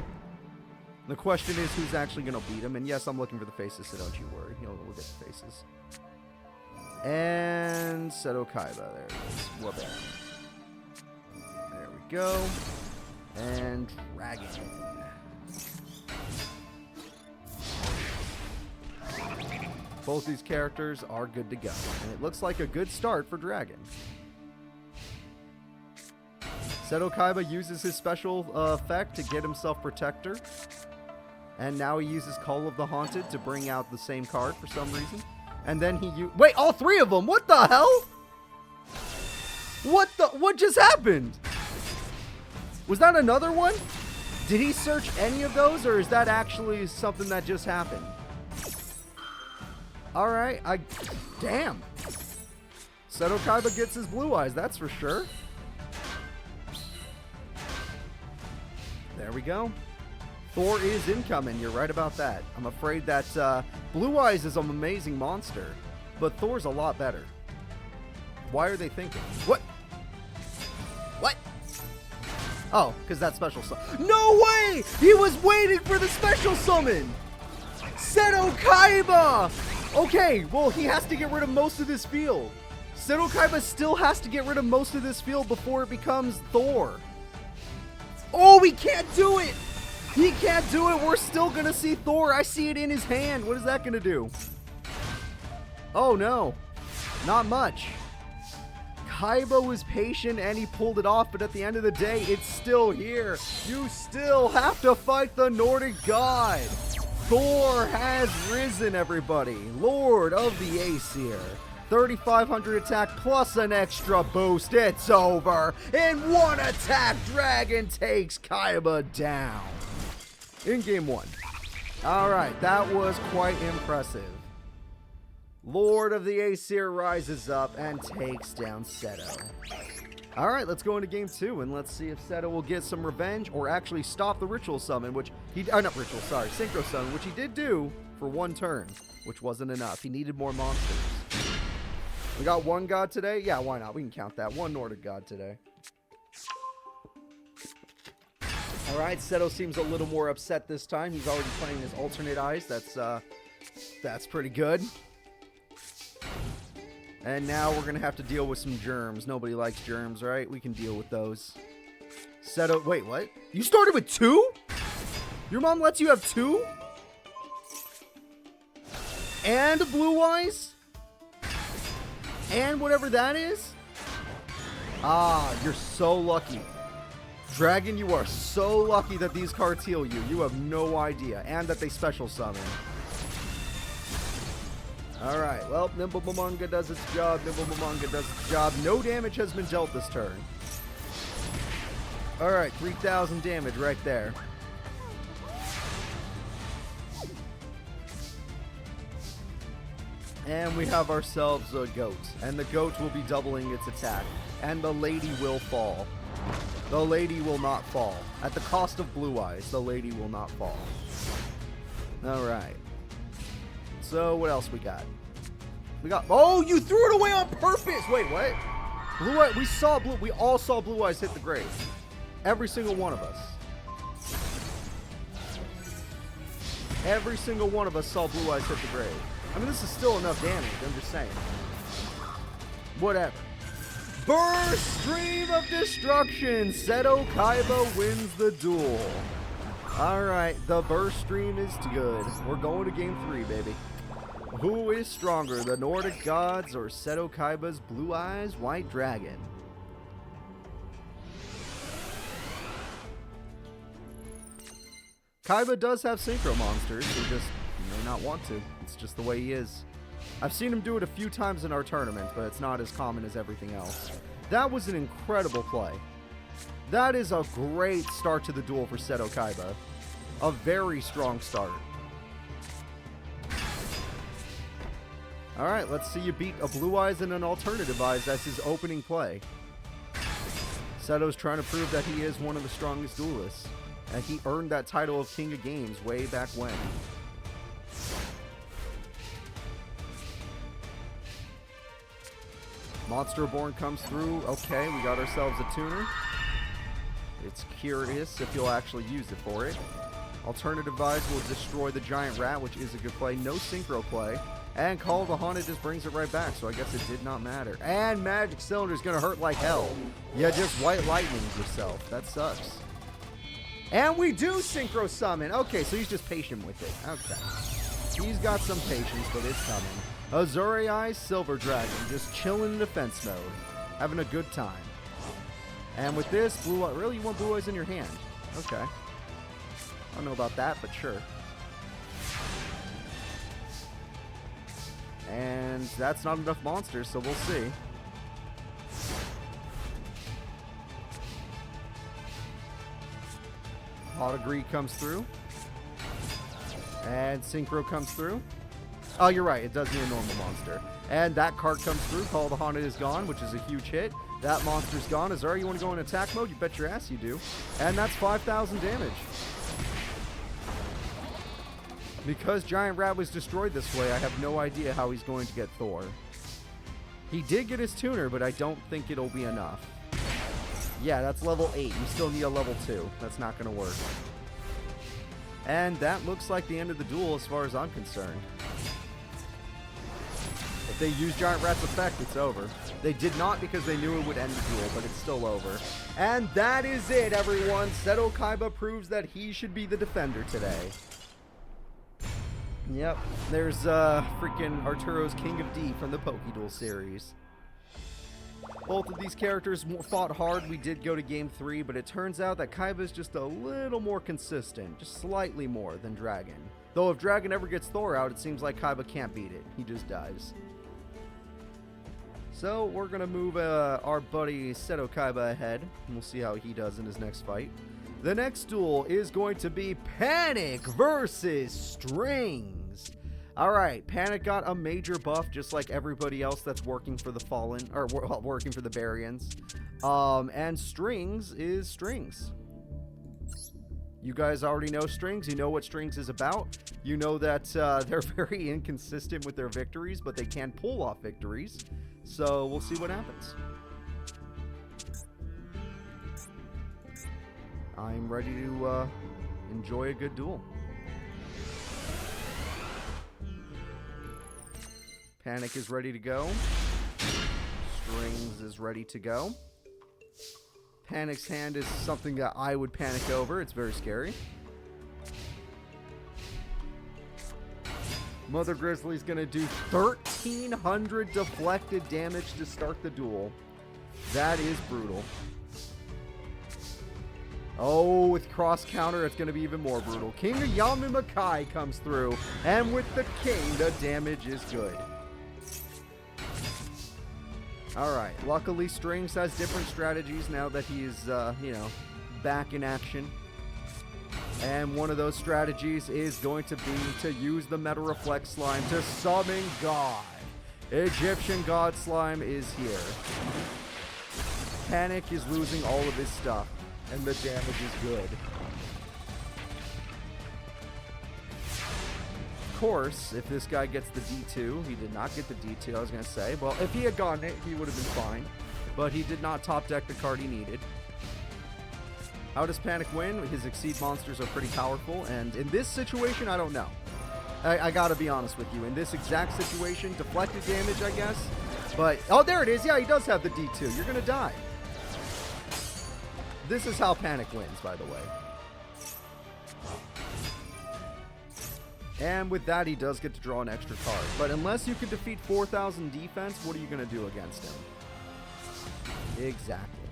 The question is who's actually going to beat him. And yes, I'm looking for the faces, so don't you worry. We'll get the faces. And Seto Kaiba. There it is. Whoop it. There we go. And Dragan. Both these characters are good to go. And it looks like a good start for Dragan. Seto Kaiba uses his special effect to get himself Protector. And now he uses Call of the Haunted to bring out the same card for some reason. And then he wait, all three of them? What the hell? What just happened? Was that another one? Did he search any of those, or is that actually something that just happened? Alright, damn. Seto Kaiba gets his blue eyes, that's for sure. There we go. Thor is incoming. You're right about that. I'm afraid that Blue Eyes is an amazing monster, but Thor's a lot better. Why are they thinking? What? What? Oh, because that special summon. No way! He was waiting for the special summon! Seto Kaiba! Okay, well, he has to get rid of most of this field. Seto Kaiba still has to get rid of most of this field before it becomes Thor. Oh, he can't do it! He can't do it. We're still going to see Thor. I see it in his hand. What is that going to do? Oh, no. Not much. Kaiba was patient and he pulled it off, but at the end of the day, it's still here. You still have to fight the Nordic god. Thor has risen, everybody. Lord of the Aesir. 3,500 attack plus an extra boost. It's over. In one attack, Dragan takes Kaiba down. In game 1. Alright, that was quite impressive. Lord of the Aesir rises up and takes down Seto. Alright, let's go into game 2 and let's see if Seto will get some revenge or actually stop the ritual summon, which he, not ritual, sorry, synchro summon, which he did do for 1 turn, which wasn't enough. He needed more monsters. We got 1 god today? Yeah, why not? We can count that. 1 Nordic god today. Alright, Seto seems a little more upset this time. He's already playing his alternate eyes. That's pretty good. And now we're going to have to deal with some germs. Nobody likes germs, right? We can deal with those. Seto, wait, what? You started with 2? Your mom lets you have 2? And blue eyes? And whatever that is? Ah, you're so lucky. Dragan, you are so lucky that these cards heal you. You have no idea. And that they special summon. Alright, well, Nimble Momonga does its job. Nimble Momonga does its job. No damage has been dealt this turn. Alright, 3,000 damage right there. And we have ourselves a goat. And the goat will be doubling its attack. And the lady will fall. The lady will not fall. At the cost of blue eyes, the lady will not fall. Alright. So, what else we got? We got... Oh, you threw it away on purpose! Wait, what? Blue eye... We all saw blue eyes hit the grave. Every single one of us. Every single one of us saw blue eyes hit the grave. I mean, this is still enough damage. I'm just saying. Whatever. Burst Stream of Destruction! Seto Kaiba wins the duel. Alright, the Burst Stream is good. We're going to game 3, baby. Who is stronger, the Nordic Gods or Seto Kaiba's Blue Eyes White Dragon? Kaiba does have synchro monsters, he just may not want to. It's just the way he is. I've seen him do it a few times in our tournament, but it's not as common as everything else. That was an incredible play. That is a great start to the duel for Seto Kaiba. A very strong start. Alright, let's see you beat a Blue Eyes and an Alternative Eyes as his opening play. Seto's trying to prove that he is one of the strongest duelists. And he earned that title of King of Games way back when. Monster Born comes through. Okay, we got ourselves a tuner. It's curious if you'll actually use it for it. Alternative Eyes will destroy the Giant Rat, which is a good play. No synchro play. And Call of the Haunted just brings it right back, so I guess it did not matter. And Magic Cylinder is going to hurt like hell. Yeah, just White Lightnings yourself. That sucks. And we do synchro summon. Okay, so he's just patient with it. Okay. He's got some patience, but it's coming. Azure Eyes, Silver Dragon, just chilling in defense mode. Having a good time. And with this, Blue Eye, really, you want Blue Eyes in your hand? Okay. I don't know about that, but sure. And that's not enough monsters, so we'll see. Pot of Greed comes through. And Synchro comes through. Oh, you're right. It does need a normal monster. And that card comes through. Call of the Haunted is gone, which is a huge hit. That monster's gone. Azura, you want to go in attack mode? You bet your ass you do. And that's 5,000 damage. Because Giant Rat was destroyed this way, I have no idea how he's going to get Thor. He did get his tuner, but I don't think it'll be enough. Yeah, that's level 8. You still need a level 2. That's not going to work. And that looks like the end of the duel as far as I'm concerned. If they use Giant Rat's effect, it's over. They did not because they knew it would end the duel, but it's still over. And that is it, everyone. Seto Kaiba proves that he should be the defender today. Yep, there's freaking Arturo's King of D from the Pokéduel series. Both of these characters fought hard. We did go to game 3, but it turns out that Kaiba's just a little more consistent, just slightly more than Dragan. Though if Dragan ever gets Thor out, it seems like Kaiba can't beat it. He just dies. So we're going to move our buddy Seto Kaiba ahead, and we'll see how he does in his next fight. The next duel is going to be Panic versus Strings. Alright, Panic got a major buff just like everybody else that's working for the Fallen, or working for the Baryons. And Strings is Strings. You guys already know Strings. You know what Strings is about. You know that they're very inconsistent with their victories, but they can pull off victories. So we'll see what happens. I'm ready to enjoy a good duel. Panic is ready to go. Strings is ready to go. Panic's hand is something that I would panic over. It's very scary. Mother Grizzly's going to do 1,300 deflected damage to start the duel. That is brutal. Oh, with cross counter, it's going to be even more brutal. King of Yami Marik comes through. And with the king, the damage is good. Alright, luckily Strings has different strategies now that he's, back in action. And one of those strategies is going to be to use the Meta Reflect Slime to summon God. Egyptian God Slime is here. Panic is losing all of his stuff, and the damage is good. Of course, if this guy gets the D2, he did not get the D2, I was going to say. Well, if he had gotten it, he would have been fine. But he did not top deck the card he needed. How does Panic win? His Exceed monsters are pretty powerful, and in this situation, I don't know. I gotta be honest with you. In this exact situation, deflected damage, I guess. But, oh, there it is. Yeah, he does have the D2. You're going to die. This is how Panic wins, by the way. And with that, he does get to draw an extra card. But unless you can defeat 4,000 defense, what are you going to do against him? Exactly.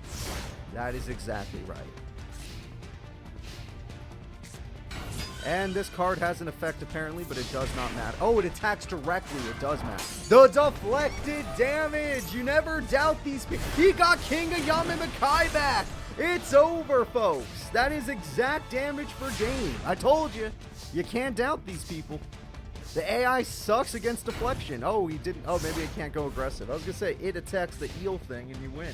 That is exactly right. And this card has an effect, apparently, but it does not matter. Oh, it attacks directly. It does matter. The deflected damage. You never doubt these people. He got King of Yami Marik back. It's over, folks. That is exact damage per game. I told you. You can't doubt these people. The AI sucks against deflection. Oh, he didn't. Oh, maybe it can't go aggressive. I was going to say, it attacks the eel thing and you win.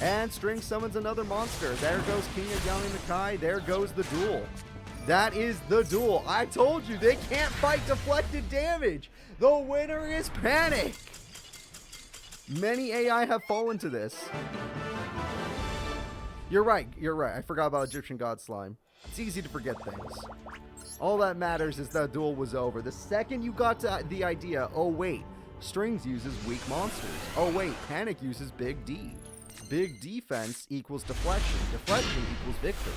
And String summons another monster. There goes King of Yami Marik. There goes the duel. That is the duel. I told you, they can't fight deflected damage. The winner is Panic. Many AI have fallen to this. You're right. You're right. I forgot about Egyptian God Slime. It's easy to forget things. All that matters is that duel was over. The second you got to the idea, oh wait, Strings uses weak monsters. Oh wait, Panic uses Big D. Big defense equals deflection. Deflection equals victory.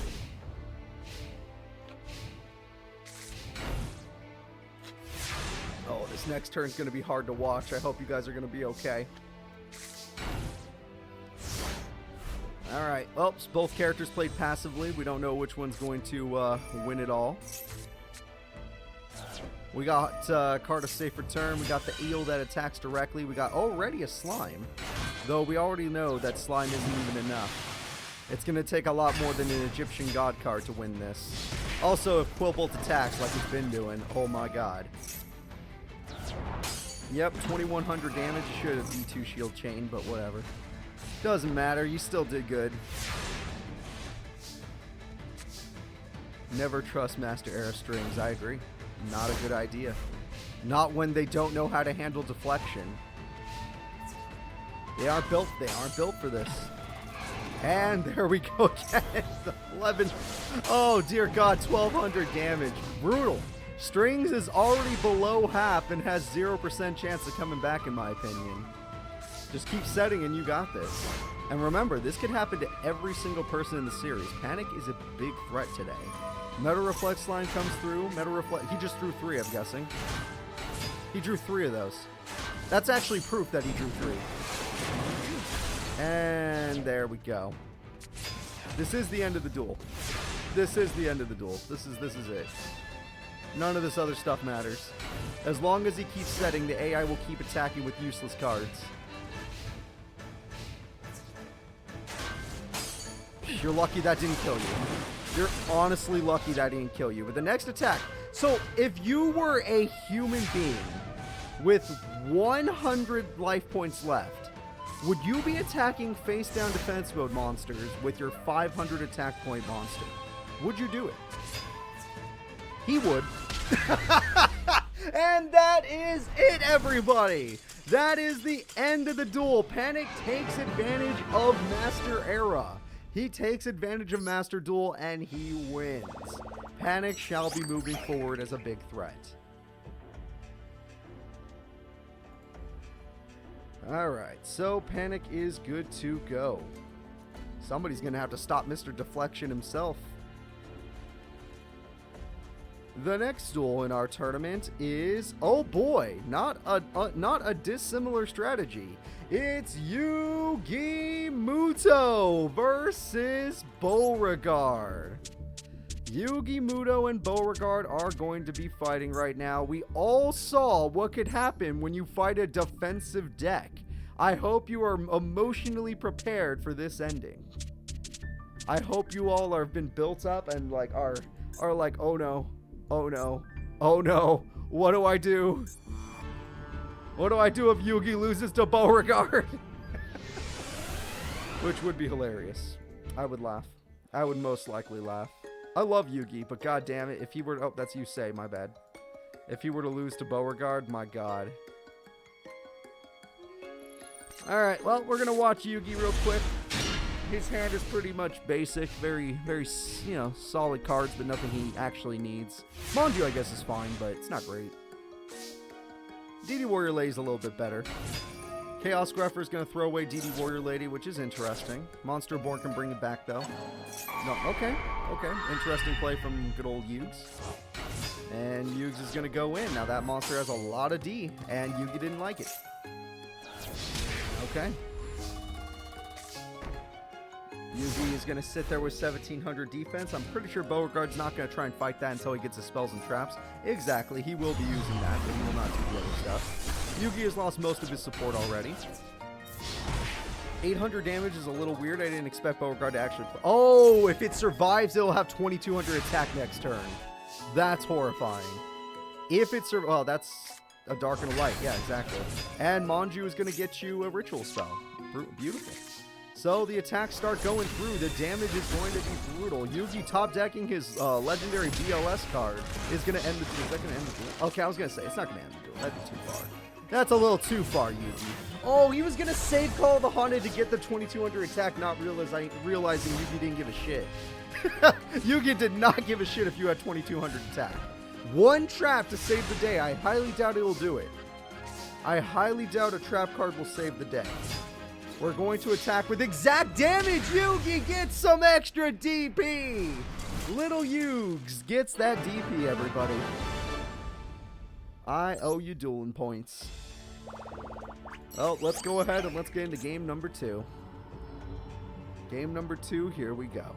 Oh, this next turn is going to be hard to watch. I hope you guys are going to be okay. Alright, well, both characters played passively. We don't know which one's going to win it all. We got card of safe return. We got the eel that attacks directly. We got already a slime. Though we already know that slime isn't even enough. It's going to take a lot more than an Egyptian God card to win this. Also, if Quillbolt attacks like it's been doing, oh my god. Yep, 2,100 damage. You should have D2 shield chain, but whatever. Doesn't matter, you still did good. Never trust Master Era Strings, I agree. Not a good idea. Not when they don't know how to handle deflection. They aren't built for this. And there we go again. 11. Oh dear god, 1,200 damage. Brutal. Strings is already below half and has 0% chance of coming back in my opinion. Just keep setting and you got this. And remember, this could happen to every single person in the series. Panic is a big threat today. Meta Reflect Slime comes through. He just drew 3, I'm guessing. He drew 3 of those. That's actually proof that he drew 3. And there we go. This is the end of the duel. This is the end of the duel. This is it. None of this other stuff matters. As long as he keeps setting, the AI will keep attacking with useless cards. You're lucky that didn't kill you. You're honestly lucky that didn't kill you. But the next attack. So if you were a human being with 100 life points left, would you be attacking face down defense mode monsters with your 500 attack point monster? Would you do it? He would. And that is it, everybody. That is the end of the duel. Panic takes advantage of Master Era. He takes advantage of Master Duel and he wins. Panic shall be moving forward as a big threat. Alright, so Panic is good to go. Somebody's going to have to stop Mr. Deflection himself. The next duel in our tournament is, oh boy, not a dissimilar strategy. It's Yugi Muto versus Borgard. Yugi Muto and Borgard are going to be fighting right now. We all saw what could happen when you fight a defensive deck. I hope you are emotionally prepared for this ending. I hope you all have been built up and like are like, oh no. Oh no. Oh no. What do I do? What do I do if Yugi loses to Borgard? Which would be hilarious. I would laugh. I would most likely laugh. I love Yugi, but god damn it, if he were to, oh, that's Yusei, my bad. If he were to lose to Borgard, my god. Alright, well, we're gonna watch Yugi real quick. His hand is pretty much basic, very, you know, solid cards, but nothing he actually needs. Manju, I guess, is fine, but it's not great. DD Warrior Lady's a little bit better. Chaos Greffer is going to throw away DD Warrior Lady, which is interesting. Monster Born can bring it back, though. No, okay. Interesting play from good old Yugs. And Yugs is going to go in. Now, that monster has a lot of D, and Yugi didn't like it. Okay. Yugi is going to sit there with 1700 defense. I'm pretty sure Beauregard's not going to try and fight that until he gets his spells and traps. Exactly, he will be using that, but he will not do the other stuff. Yugi has lost most of his support already. 800 damage is a little weird. I didn't expect Beauregard to actually play. Oh, if it survives, it'll have 2200 attack next turn. That's horrifying. If it survives, oh, that's a dark and a light. Yeah, exactly. And Manju is going to get you a ritual spell. Beautiful. So the attacks start going through. The damage is going to be brutal. Yugi top decking his legendary BLS card is going to end the duel. Is that going to end the duel? Okay, I was going to say, it's not going to end the duel. That'd be too far. That's a little too far, Yugi. Oh, he was going to save Call of the Haunted to get the 2200 attack, not realizing Yugi didn't give a shit. Yugi did not give a shit if you had 2200 attack. One trap to save the day. I highly doubt it will do it. I highly doubt a trap card will save the day. We're going to attack with exact damage. Yugi gets some extra DP. Little Yugs gets that DP, everybody. I owe you dueling points. Well, let's go ahead and let's get into game number 2. Game number 2, here we go.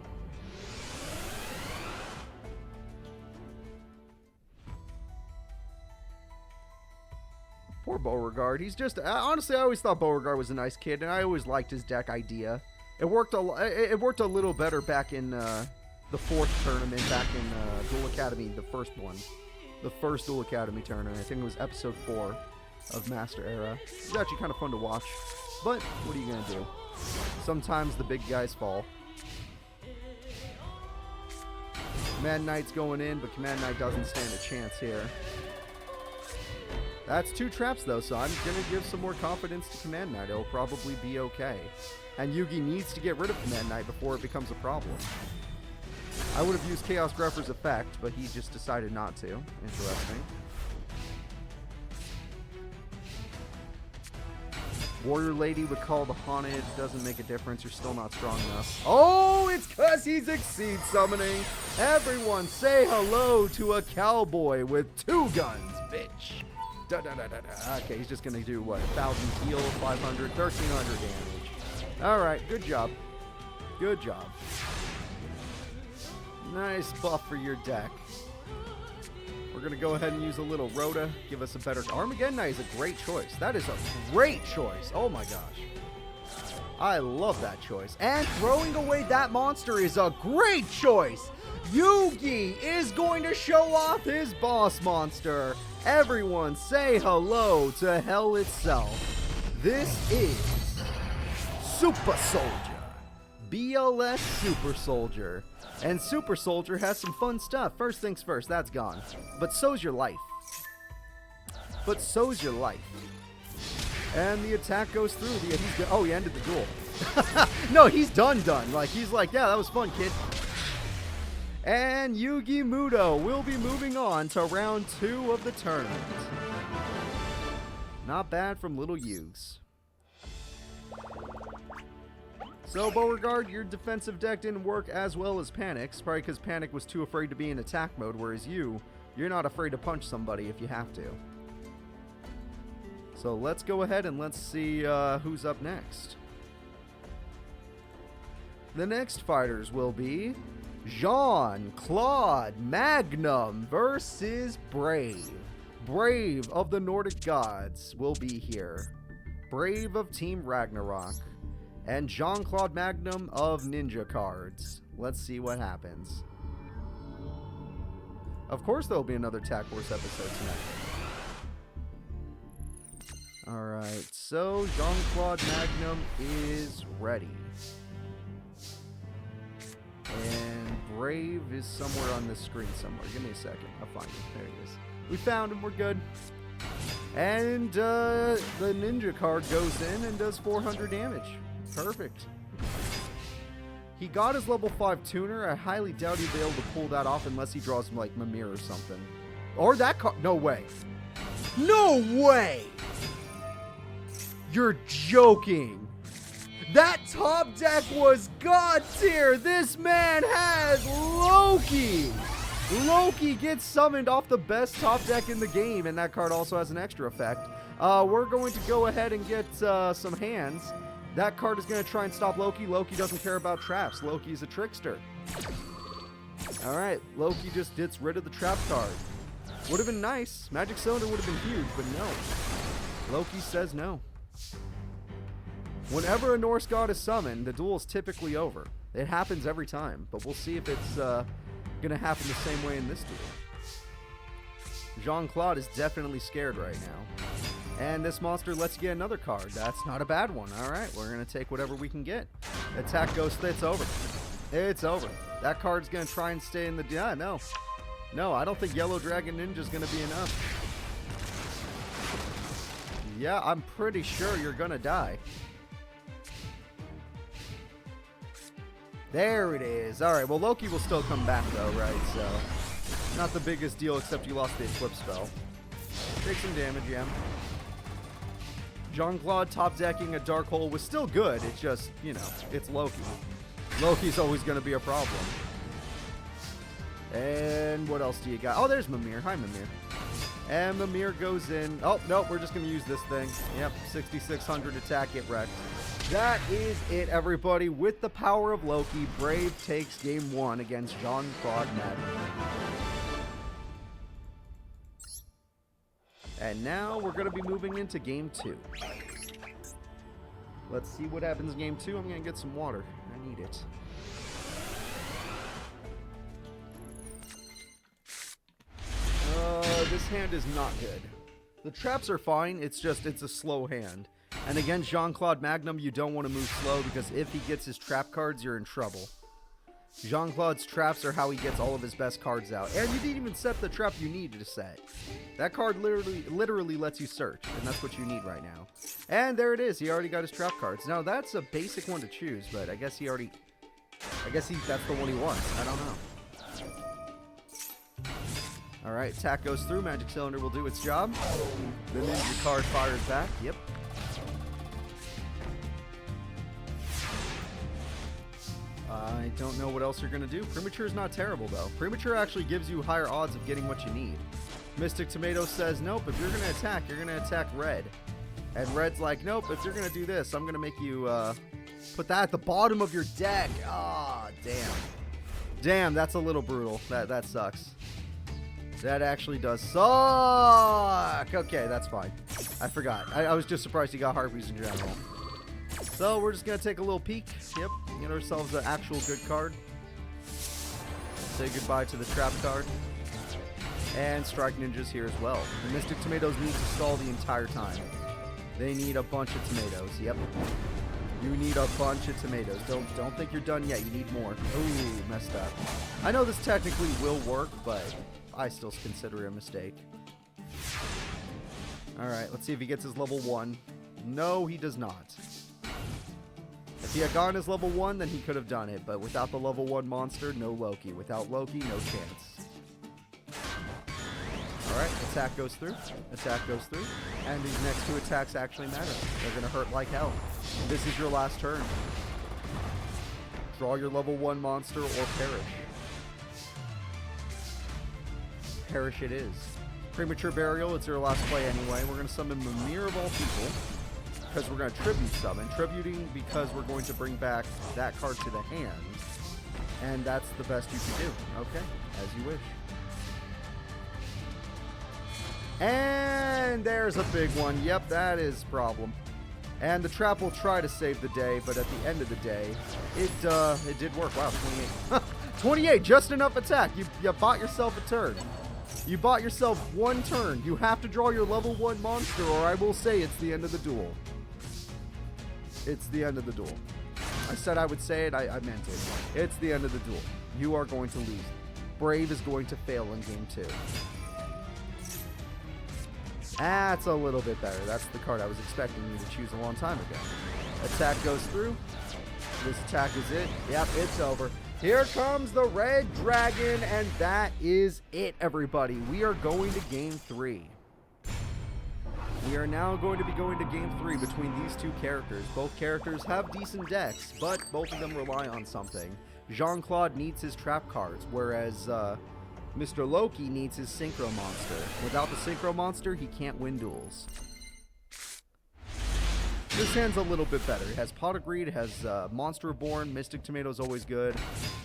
Poor Beauregard. He's just, honestly, I always thought Beauregard was a nice kid, and I always liked his deck idea. It worked a little better back in the 4th tournament, back in Duel Academy, the first one. The first Duel Academy tournament. I think it was episode 4 of Master Era. It was actually kind of fun to watch, but what are you going to do? Sometimes the big guys fall. Command Knight's going in, but Command Knight doesn't stand a chance here. That's 2 traps, though, so I'm going to give some more confidence to Command Knight. It'll probably be okay. And Yugi needs to get rid of Command Knight before it becomes a problem. I would have used Chaos Greffer's effect, but he just decided not to. Interesting. Warrior Lady would Call the Haunted. Doesn't make a difference. You're still not strong enough. Oh, it's because he's Exceed summoning. Everyone say hello to a cowboy with 2 guns, bitch. Okay, he's just going to do, what, 1,000 heal, 500, 1,300 damage. All right, good job. Good job. Nice buff for your deck. We're going to go ahead and use a little Rhoda. Give us a better... Armageddon Knight is a great choice. That is a great choice. Oh my gosh. I love that choice. And throwing away that monster is a great choice. Yugi is going to show off his boss monster. Everyone say hello to hell itself. This is Super Soldier. BLS Super Soldier. And Super Soldier has some fun stuff. First things first, that's gone. But so's your life. And the attack goes through. He ended the duel. No, he's done. Like, he's like, yeah, that was fun, kid. And Yugi Muto will be moving on to round 2 of the tournament. Not bad from little Yugs. So, Borgard, your defensive deck didn't work as well as Panic's, probably because Panic was too afraid to be in attack mode, whereas you're not afraid to punch somebody if you have to. So let's go ahead and let's see who's up next. The next fighters will be Jean-Claude Magnum versus Brave. Brave of the Nordic Gods will be here. Brave of Team Ragnarok. And Jean-Claude Magnum of Ninja Cards. Let's see what happens. Of course there'll be another Tag Force episode tonight. Alright, so Jean-Claude Magnum is ready. And Brave is somewhere on this screen somewhere. Give me a second. I'll find him. There he is. We found him. We're good. And the ninja card goes in and does 400 damage. Perfect. He got his level 5 tuner. I highly doubt he'll be able to pull that off unless he draws like Mimir or something. Or that card. No way. No way! You're joking. That top deck was god tier. This man has Loki. Loki gets summoned off the best top deck in the game, and that card also has an extra effect. We're going to go ahead and get some hands. That card is going to try and stop Loki. Loki doesn't care about traps. Loki's a trickster. Alright, Loki just gets rid of the trap card. Would have been nice. Magic Cylinder would have been huge, but no. Loki says no. Whenever a Norse god is summoned, the duel is typically over. It happens every time, but we'll see if it's going to happen the same way in this duel. Jean-Claude is definitely scared right now. And this monster lets you get another card. That's not a bad one. Alright, we're going to take whatever we can get. Attack Ghost, it's over. It's over. That card's going to try and stay in the... Yeah, no. No, I don't think Yellow Dragon Ninja's going to be enough. Yeah, I'm pretty sure you're going to die. There it is. Alright, well, Loki will still come back, though, right? So, not the biggest deal, except you lost the Eclipse spell. Take some damage, yeah. Jean-Claude top decking a Dark Hole was still good. It's just, you know, it's Loki. Loki's always going to be a problem. And what else do you got? Oh, there's Mimir. Hi, Mimir. And Mimir goes in. Oh, no, we're just going to use this thing. Yep, 6,600 attack, get wrecked. That is it, everybody. With the power of Loki, Brave takes game 1 against Jean-Claude Magnum. And now we're going to be moving into game 2. Let's see what happens in game 2. I'm going to get some water. I need it. This hand is not good. The traps are fine. It's just, it's a slow hand. And again, Jean-Claude Magnum, you don't want to move slow because if he gets his trap cards, you're in trouble. Jean-Claude's traps are how he gets all of his best cards out. And you didn't even set the trap you needed to set. That card literally lets you search, and that's what you need right now. And there it is. He already got his trap cards. Now, that's a basic one to choose, but I guess that's the one he wants. I don't know. Alright, attack goes through. Magic Cylinder will do its job. The ninja card fires back. Yep. I don't know what else you're going to do. Premature is not terrible, though. Premature actually gives you higher odds of getting what you need. Mystic Tomato says, nope, if you're going to attack, you're going to attack red. And red's like, nope, if you're going to do this, I'm going to make you put that at the bottom of your deck. Ah, damn. Damn, that's a little brutal. That sucks. That actually does suck. Okay, that's fine. I forgot. I was just surprised he got harpies in general. So we're just going to take a little peek. Yep, get ourselves an actual good card. Say goodbye to the trap card. And Strike Ninjas here as well. The Mystic Tomatoes need to stall the entire time. They need a bunch of tomatoes. Yep. You need a bunch of tomatoes. Don't think you're done yet. You need more. Ooh, messed up. I know this technically will work, but I still consider it a mistake. Alright, let's see if he gets his level 1. No, he does not. If he had gotten his level 1, then he could have done it. But without the level 1 monster, no Loki. Without Loki, no chance. Alright, attack goes through. Attack goes through. And these next 2 attacks actually matter. They're going to hurt like hell. This is your last turn. Draw your level 1 monster or perish. Perish it is. Premature Burial, it's your last play anyway. We're going to summon Mimir of all people. Because we're going to tribute summon. Tributing because we're going to bring back that card to the hand. And that's the best you can do. Okay, as you wish. And there's a big one. Yep, that is a problem. And the trap will try to save the day, but at the end of the day, it did work. Wow, 28. 28, just enough attack. You bought yourself a turn. You bought yourself 1 turn. You have to draw your level 1 monster, or I will say it's the end of the duel. It's the end of the duel. I said I would say it. I meant it. It's the end of the duel. You are going to lose. Brave is going to fail in game 2. That's a little bit better. That's the card I was expecting you to choose a long time ago. Attack goes through. This attack is it. Yep, it's over. Here comes the Red Dragon, and that is it, everybody. We are going to game 3. We are now going to be going to game 3 between these 2 characters. Both characters have decent decks, but both of them rely on something. Jean-Claude needs his trap cards, whereas Mr. Loki needs his Synchro Monster. Without the Synchro Monster, he can't win duels. This hand's a little bit better. It has Pot of Greed, it has Monster Reborn, Mystic Tomato's always good.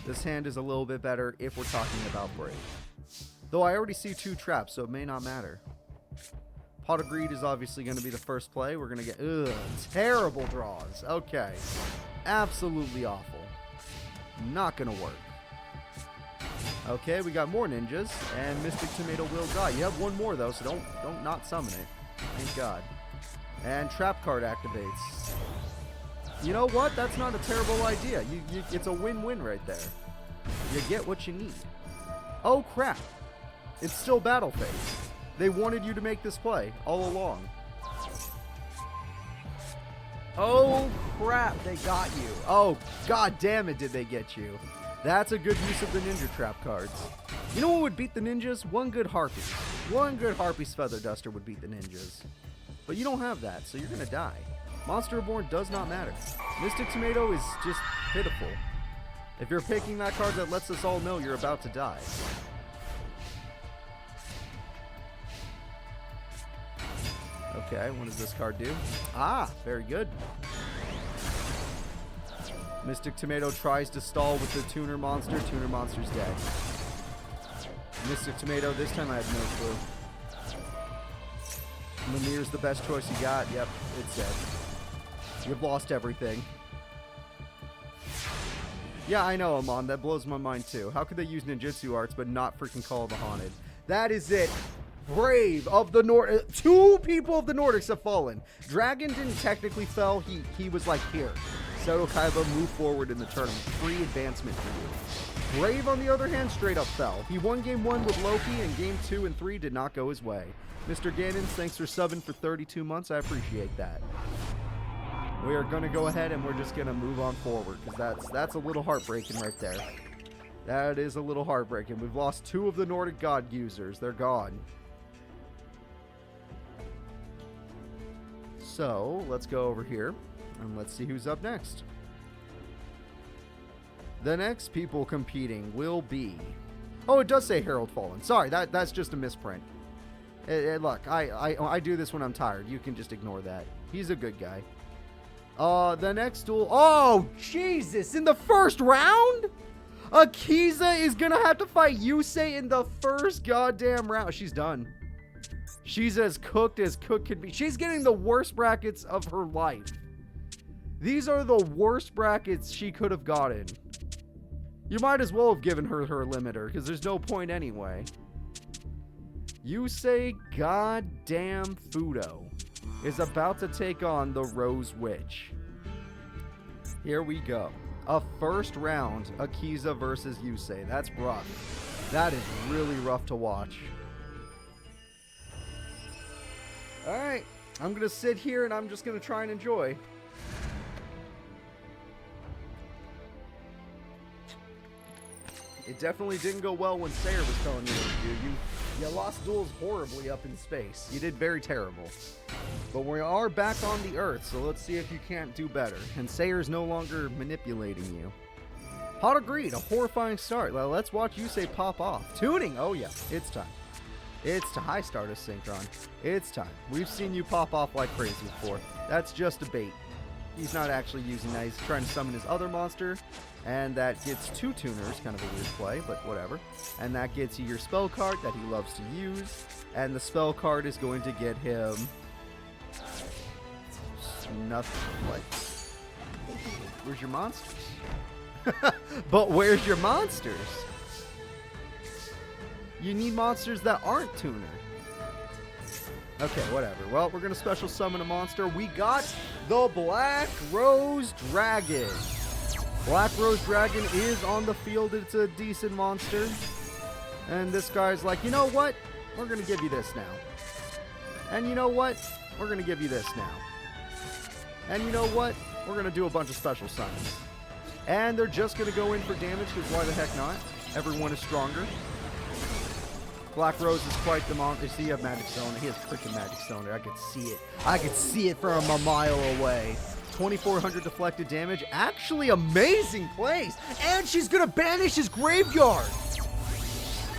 This hand is a little bit better if we're talking about Brave. Though I already see 2 traps, so it may not matter. Pot of Greed is obviously going to be the first play. We're going to get terrible draws. Okay. Absolutely awful. Not going to work. Okay, we got more ninjas, and Mystic Tomato will die. You have 1 more, though, so don't not summon it. Thank God. And Trap card activates. You know what? That's not a terrible idea. It's a win-win right there. You get what you need. Oh, crap. It's still battle phase. They wanted you to make this play all along. Oh, crap. They got you. Oh, God damn it, did they get you. That's a good use of the ninja trap cards. You know what would beat the ninjas? 1 good harpy. 1 good harpy's feather duster would beat the ninjas. But you don't have that, so you're going to die. Monster Reborn does not matter. Mystic Tomato is just pitiful. If you're picking that card that lets us all know you're about to die. Okay, what does this card do? Ah, very good. Mystic Tomato tries to stall with the Tuner Monster. Tuner Monster's dead. Mystic Tomato, this time I have no clue. Mimir's the best choice you got. Yep, it's dead. You've lost everything. Yeah, I know, Amon. That blows my mind, too. How could they use ninjutsu arts but not freaking Call of the Haunted? That is it. Brave of the Nordics. 2 people of the Nordics have fallen. Dragan didn't technically fell. He was like, here. Seto Kaiba, move forward in the tournament. Free advancement for you. Brave, on the other hand, straight up fell. He won game 1 with Loki, and game 2 and 3 did not go his way. Mr. Gannon, thanks for subbing for 32 months. I appreciate that. We are going to go ahead and we're just going to move on forward, because that's a little heartbreaking right there. That is a little heartbreaking. We've lost 2 of the Nordic God users. They're gone. So, let's go over here, and let's see who's up next. The next people competing will be... Oh, it does say Herald Fallen. Sorry, that's just a misprint. Look, I do this when I'm tired. You can just ignore that. He's a good guy. The next duel... Oh, Jesus! In the first round? Akiza is gonna have to fight Yusei in the first goddamn round. She's done. She's as cooked can be. She's getting the worst brackets of her life. These are the worst brackets she could have gotten. You might as well have given her her limiter, because there's no point anyway. Yusei goddamn Fudo is about to take on the Rose Witch. Here we go. A first round Akiza versus Yusei. That's rough. That is really rough to watch. Alright, I'm going to sit here and I'm just going to try and enjoy. It definitely didn't go well when Sayer was telling you what to do. You lost duels horribly up in space. You did very terrible. But we are back on the Earth, so let's see if you can't do better. And Sayer's no longer manipulating you. Hot agreed, a horrifying start. Well, let's watch Yusei pop off. Tuning! Oh yeah, it's time. It's to high Stardust Synchron. It's time. We've seen you pop off like crazy before. That's just a bait. He's not actually using that. He's trying to summon his other monster. And that gets 2 tuners, kind of a weird play, but whatever. And that gets you your spell card that he loves to use. And the spell card is going to get him nothing. Like, where's your monsters? But where's your monsters? You need monsters that aren't tuner. Okay, whatever. Well, we're gonna special summon a monster. We got the Black Rose Dragon. Black Rose Dragon is on the field. It's a decent monster. And this guy's like, you know what? We're going to give you this now. And you know what? We're going to give you this now. And you know what? We're going to do a bunch of special summons. And they're just going to go in for damage, because why the heck not? Everyone is stronger. Black Rose is quite the monster. See, you have Magic Cylinder. He has freaking Magic Cylinder. I could see it. I could see it from a mile away. 2,400 deflected damage. Actually, amazing plays. And she's going to banish his graveyard.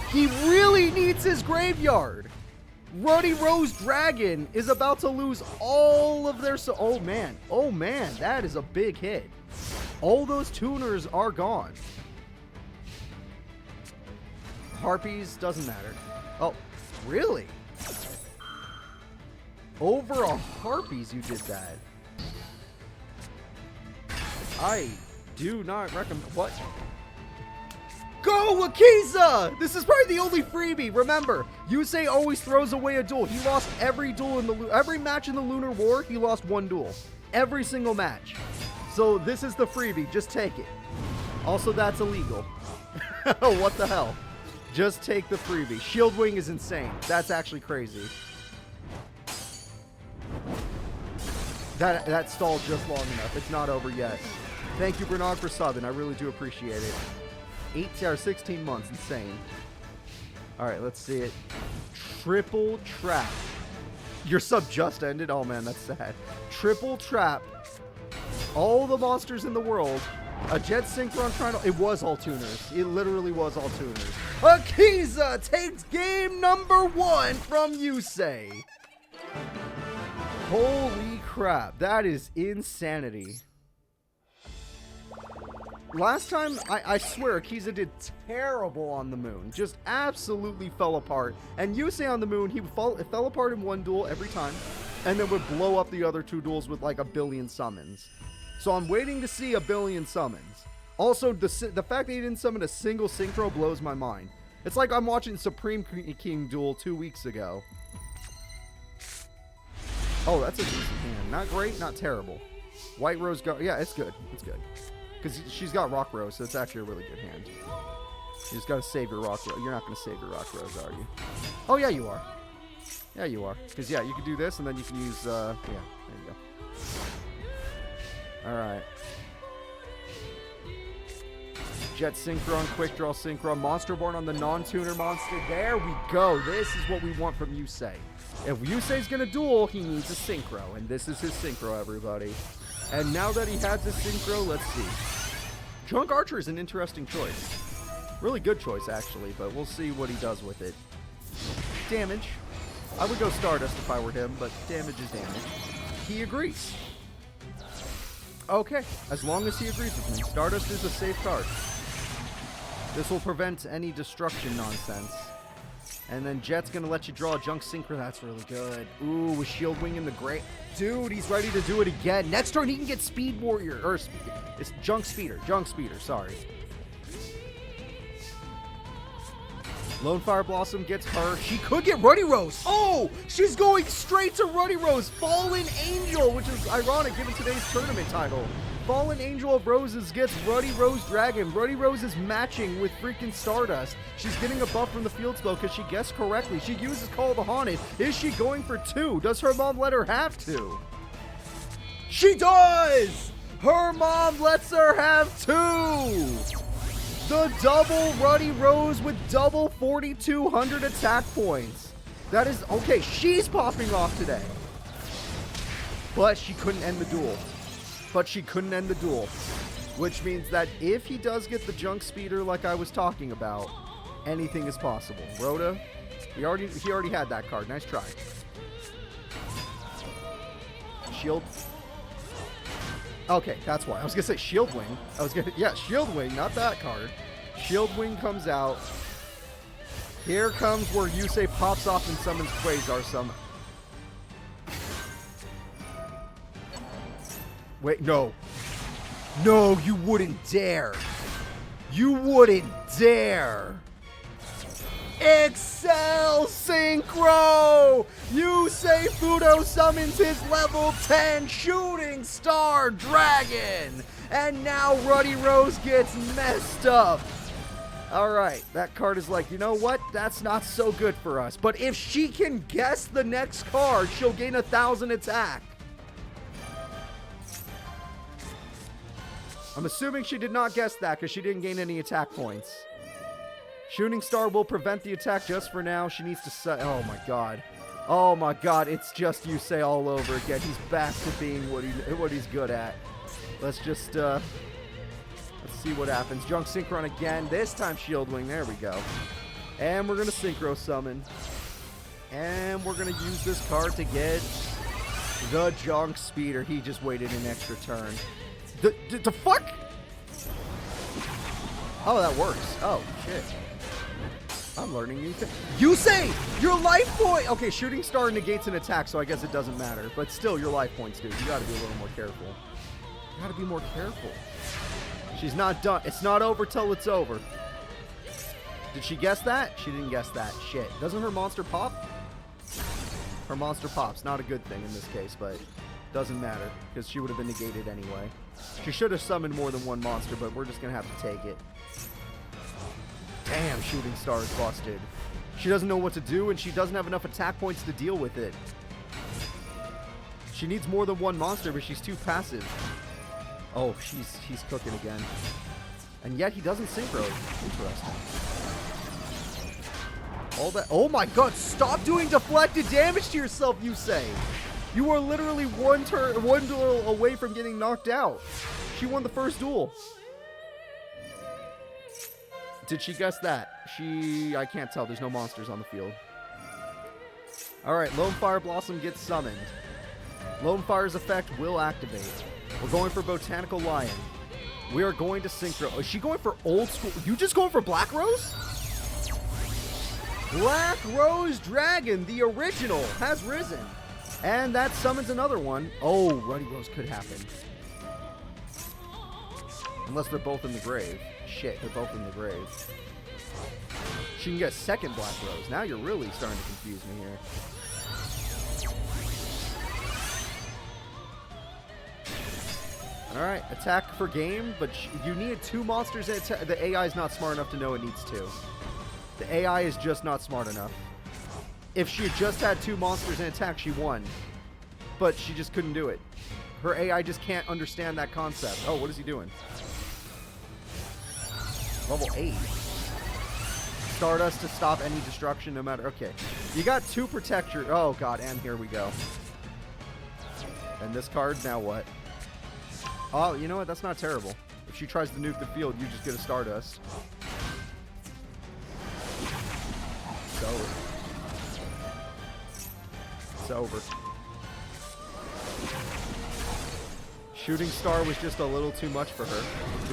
He really needs his graveyard. Ruddy Rose Dragon is about to lose all of their... Oh, man. Oh, man. That is a big hit. All those tuners are gone. Harpies, doesn't matter. Oh, really? Over a Harpies you did that. I do not recommend... What? Go, Akiza! This is probably the only freebie. Remember, Yusei always throws away a duel. He lost every duel in every match in the Lunar War. He lost 1 duel. Every single match. So this is the freebie. Just take it. Also, that's illegal. What the hell? Just take the freebie. Shield Wing is insane. That's actually crazy. That stalled just long enough. It's not over yet. Thank you, Bernard, for subbing. I really do appreciate it. 16 months. Insane. Alright, let's see it. Triple Trap. Your sub just ended? Oh, man, that's sad. Triple Trap. All the monsters in the world. A Jet Synchron trying to... It was all tuners. It literally was all tuners. Akiza takes game number 1 from Yusei. Holy crap. That is insanity. Last time, I swear, Akiza did terrible on the moon. Just absolutely fell apart. And Yusei on the moon, it fell apart in 1 duel every time. And then would blow up the other 2 duels with like 1 billion summons. So I'm waiting to see 1 billion summons. Also, the fact that he didn't summon a single synchro blows my mind. It's like I'm watching Supreme King Duel 2 weeks ago. Oh, that's a decent hand. Not great, not terrible. White Rose Guard. Yeah, it's good. It's good. Because she's got Rock Rose, so it's actually a really good hand. You just got to save your Rock Rose. You're not going to save your Rock Rose, are you? Oh, yeah, you are. Yeah, you are. Because, yeah, you can do this, and then you can use, yeah, there you go. Alright. Jet Synchron, Quick Draw Synchron, Monster Born on the non-tuner monster. There we go. This is what we want from Yusei. If Yusei's going to duel, he needs a Synchro, and this is his Synchro, everybody. And now that he has his Synchro, let's see. Drunk Archer is an interesting choice. Really good choice, actually, but we'll see what he does with it. Damage. I would go Stardust if I were him, but damage is damage. He agrees. Okay, as long as he agrees with me. Stardust is a safe card. This will prevent any destruction nonsense. And then Jet's going to let you draw a Junk Synchro. That's really good. Ooh, with Shield Wing in the gray. Dude, he's ready to do it again. Next turn, he can get Speed Warrior. Or, it's Junk Speeder. Junk Speeder, sorry. Lone Fire Blossom gets her. She could get Ruddy Rose. Oh, she's going straight to Ruddy Rose. Fallen Angel, which is ironic given today's tournament title. Fallen Angel of Roses gets Ruddy Rose Dragon. Ruddy Rose is matching with freaking Stardust. She's getting a buff from the field spell because she guessed correctly. She uses Call of the Haunted. Is she going for 2? Does her mom let her have 2? She does! Her mom lets her have 2! The double Ruddy Rose with double 4,200 attack points. That is, okay, she's popping off today. But she couldn't end the duel. Which means that if he does get the Junk Speeder like I was talking about, anything is possible. Rhoda, he already had that card. Nice try. Shield. Okay, that's why. I was going to say Shield Wing. Yeah, Shield Wing, not that card. Shield Wing comes out. Here comes where Yusei pops off and summons Quasar Summon. Wait, no. No, you wouldn't dare. You wouldn't dare. Excel Synchro! Yusei Fudo summons his level 10 Shooting Star Dragon! And now Ruddy Rose gets messed up. Alright, that card is like, you know what? That's not so good for us. But if she can guess the next card, she'll gain 1,000 attack. I'm assuming she did not guess that because she didn't gain any attack points. Shooting Star will prevent the attack just for now. She needs to set. Oh my god. Oh my god. It's just Yusei all over again. He's back to being what he's good at. Let's just let's see what happens. Junk Synchron again. This time Shield Wing. There we go. And we're gonna Synchro Summon. And we're gonna use this card to get the Junk Speeder. He just waited an extra turn. The fuck? Oh, that works. Oh, shit. I'm learning new things. Yusei, your life point. Okay, Shooting Star negates an attack, so I guess it doesn't matter. But still, your life points, dude. You gotta be a little more careful. You gotta be more careful. She's not done. It's not over till it's over. Did she guess that? She didn't guess that. Shit. Doesn't her monster pop? Her monster pops. Not a good thing in this case, but doesn't matter because she would have been negated anyway. She should have summoned more than one monster, but we're just gonna have to take it. Damn, Shooting Star is busted. She doesn't know what to do, and she doesn't have enough attack points to deal with it. She needs more than one monster, but she's too passive. Oh, he's cooking again. And yet he doesn't synchro. Interesting. All that. Oh my god, stop doing deflected damage to yourself, Yusei. You are literally one duel away from getting knocked out. She won the first duel. Did she guess that? I can't tell. There's no monsters on the field. Alright, Lone Fire Blossom gets summoned. Lone Fire's effect will activate. We're going for Botanical Lion. We are going to Synchro. Is she going for old school? You just going for Black Rose? Black Rose Dragon, the original, has risen. And that summons another one. Oh, Ruddy Rose could happen. Unless they're both in the grave. Shit, they're both in the grave. She can get a second Black Rose. Now you're really starting to confuse me here. Alright, attack for game, but you need 2 monsters. The AI is not smart enough to know it needs 2. The AI is just not smart enough. If she just had 2 monsters in attack, she won. But she just couldn't do it. Her AI just can't understand that concept. Oh, what is he doing? Level 8. Stardust to stop any destruction no matter. Okay. You got 2 protector. Oh, God. And here we go. And this card, now what? Oh, you know what? That's not terrible. If she tries to nuke the field, you just get a Stardust. It's over. It's over. Shooting Star was just a little too much for her.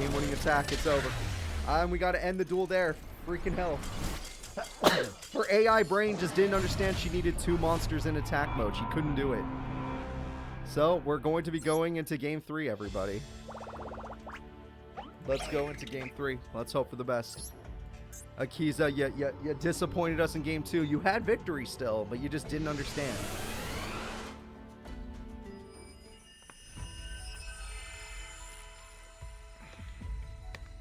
Game-winning attack, it's over. And we got to end the duel there. Freaking hell. Her AI brain just didn't understand she needed 2 monsters in attack mode. She couldn't do it. So, we're going to be going into Game 3, everybody. Let's go into Game 3. Let's hope for the best. Akiza, you disappointed us in Game 2. You had victory still, but you just didn't understand.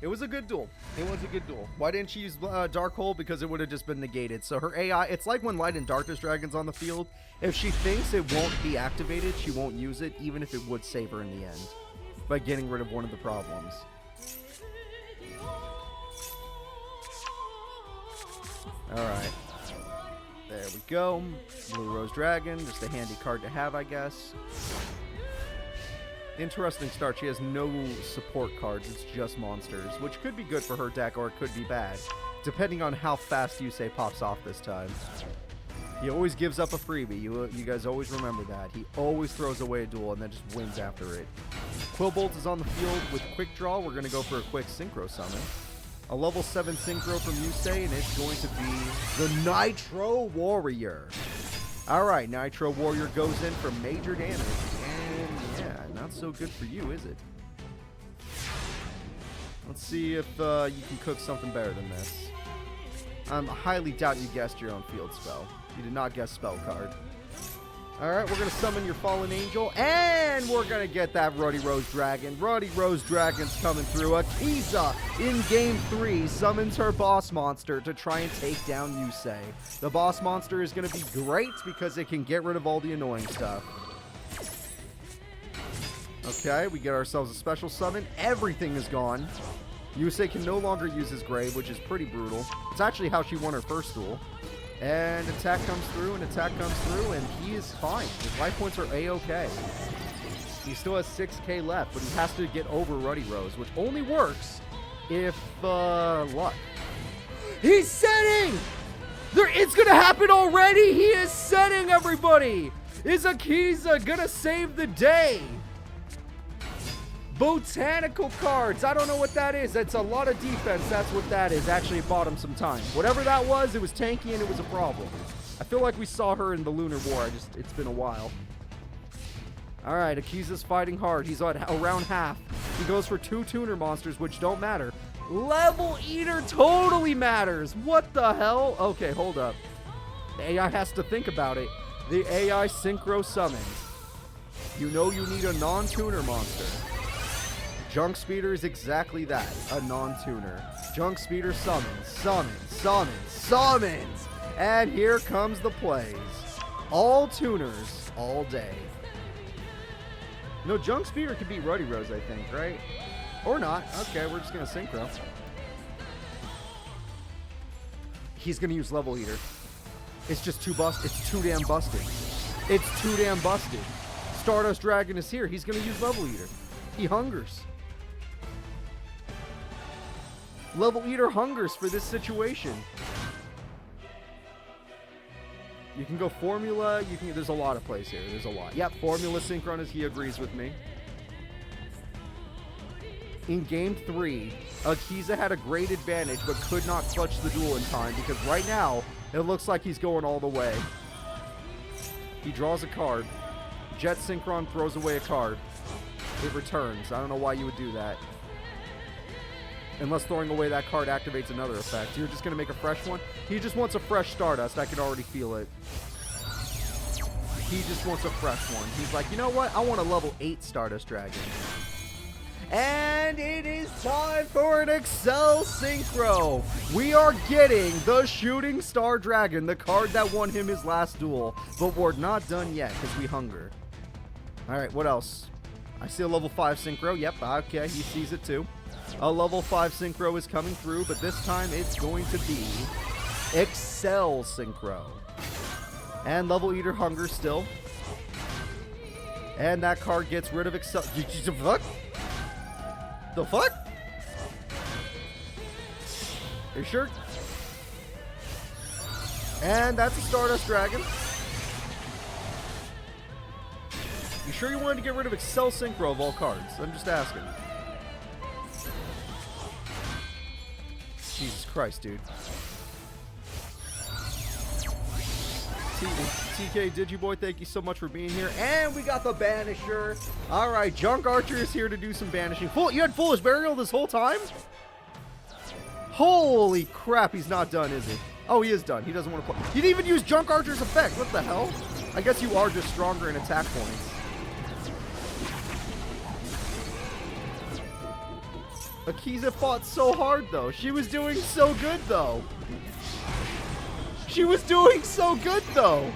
It was a good duel. It was a good duel. Why didn't she use Dark Hole? Because it would have just been negated. So her AI, it's like when Light and Darkness Dragon's on the field. If she thinks it won't be activated, she won't use it, even if it would save her in the end. By getting rid of one of the problems. Alright. There we go. Blue Rose Dragon. Just a handy card to have, I guess. Interesting start. She has no support cards. It's just monsters, which could be good for her deck or it could be bad, depending on how fast Yusei pops off this time. He always gives up a freebie. You guys always remember that. He always throws away a duel and then just wins after it. Quillbolt is on the field with Quick Draw. We're going to go for a quick Synchro Summon. A level 7 Synchro from Yusei, and it's going to be the Nitro Warrior. Alright, Nitro Warrior goes in for major damage. Not so good for you, is it? Let's see if you can cook something better than this. I highly doubt you guessed your own field spell. You did not guess spell card. Alright, we're going to summon your Fallen Angel, and we're going to get that Ruddy Rose Dragon. Ruddy Rose Dragon's coming through. Akiza in Game 3 summons her boss monster to try and take down Yusei. The boss monster is going to be great because it can get rid of all the annoying stuff. Okay, we get ourselves a special summon. Everything is gone. Yusei can no longer use his grave, which is pretty brutal. It's actually how she won her first duel. And attack comes through, and attack comes through, and he is fine. His life points are A-okay. He still has 6k left, but he has to get over Ruddy Rose, which only works if, luck. He's setting! It's gonna happen already! He is setting, everybody! Is Akiza gonna save the day? Botanical cards. I don't know what that is. That's a lot of defense. That's what that is. Actually, it bought him some time. Whatever that was, it was tanky and it was a problem. I feel like we saw her in the Lunar War. It's been a while. All right, Akiza's fighting hard. He's at around half. He goes for 2 tuner monsters, which don't matter. Level Eater totally matters. What the hell? Okay, hold up. The AI has to think about it. The AI Synchro Summon. You know you need a non-tuner monster. Junk Speeder is exactly that, a non-tuner. Junk Speeder summons, summons, and here comes the plays. All tuners, all day. No, Junk Speeder could beat Ruddy Rose, I think, right? Or not. Okay, we're just going to Synchro. He's going to use Level Eater. It's just too busted. It's too damn busted. It's too damn busted. Stardust Dragon is here. He's going to use Level Eater. He hungers. Level Eater hungers for this situation. You can go Formula. There's a lot of plays here. There's a lot. Yep, Formula Synchron, he agrees with me. In Game 3, Akiza had a great advantage, but could not clutch the duel in time, because right now, it looks like he's going all the way. He draws a card. Jet Synchron throws away a card. It returns. I don't know why you would do that. Unless throwing away that card activates another effect. You're just going to make a fresh one? He just wants a fresh Stardust. I can already feel it. He just wants a fresh one. He's like, you know what? I want a level 8 Stardust Dragon. And it is time for an Excel Synchro. We are getting the Shooting Star Dragon, the card that won him his last duel. But we're not done yet because we hunger. Alright, what else? I see a level 5 Synchro. Yep, okay, he sees it too. A level 5 Synchro is coming through, but this time it's going to be Excel Synchro. And Level Eater Hunger still. And that card gets rid of Excel. The fuck? The fuck? Are you sure? And that's a Stardust Dragon. You sure you wanted to get rid of Excel Synchro of all cards? I'm just asking. Christ, dude. TK Digiboy, thank you so much for being here. And we got the Banisher. Alright, Junk Archer is here to do some banishing. You had Foolish Burial this whole time? Holy crap, he's not done, is he? Oh, he is done. He doesn't want to play. You didn't even use Junk Archer's effect. What the hell? I guess you are just stronger in attack points. Akiza fought so hard, though. She was doing so good, though. She was doing so good, though.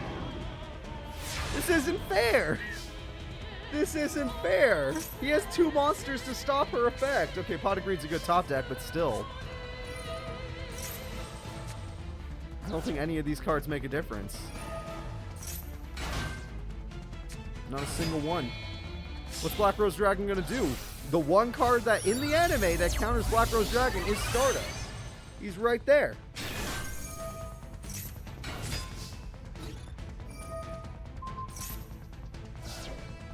This isn't fair. This isn't fair. He has 2 monsters to stop her effect. Okay, Pot of Greed's a good top deck, but still. I don't think any of these cards make a difference. Not a single one. What's Black Rose Dragon gonna do? The one card that in the anime that counters Black Rose Dragon is Stardust. He's right there.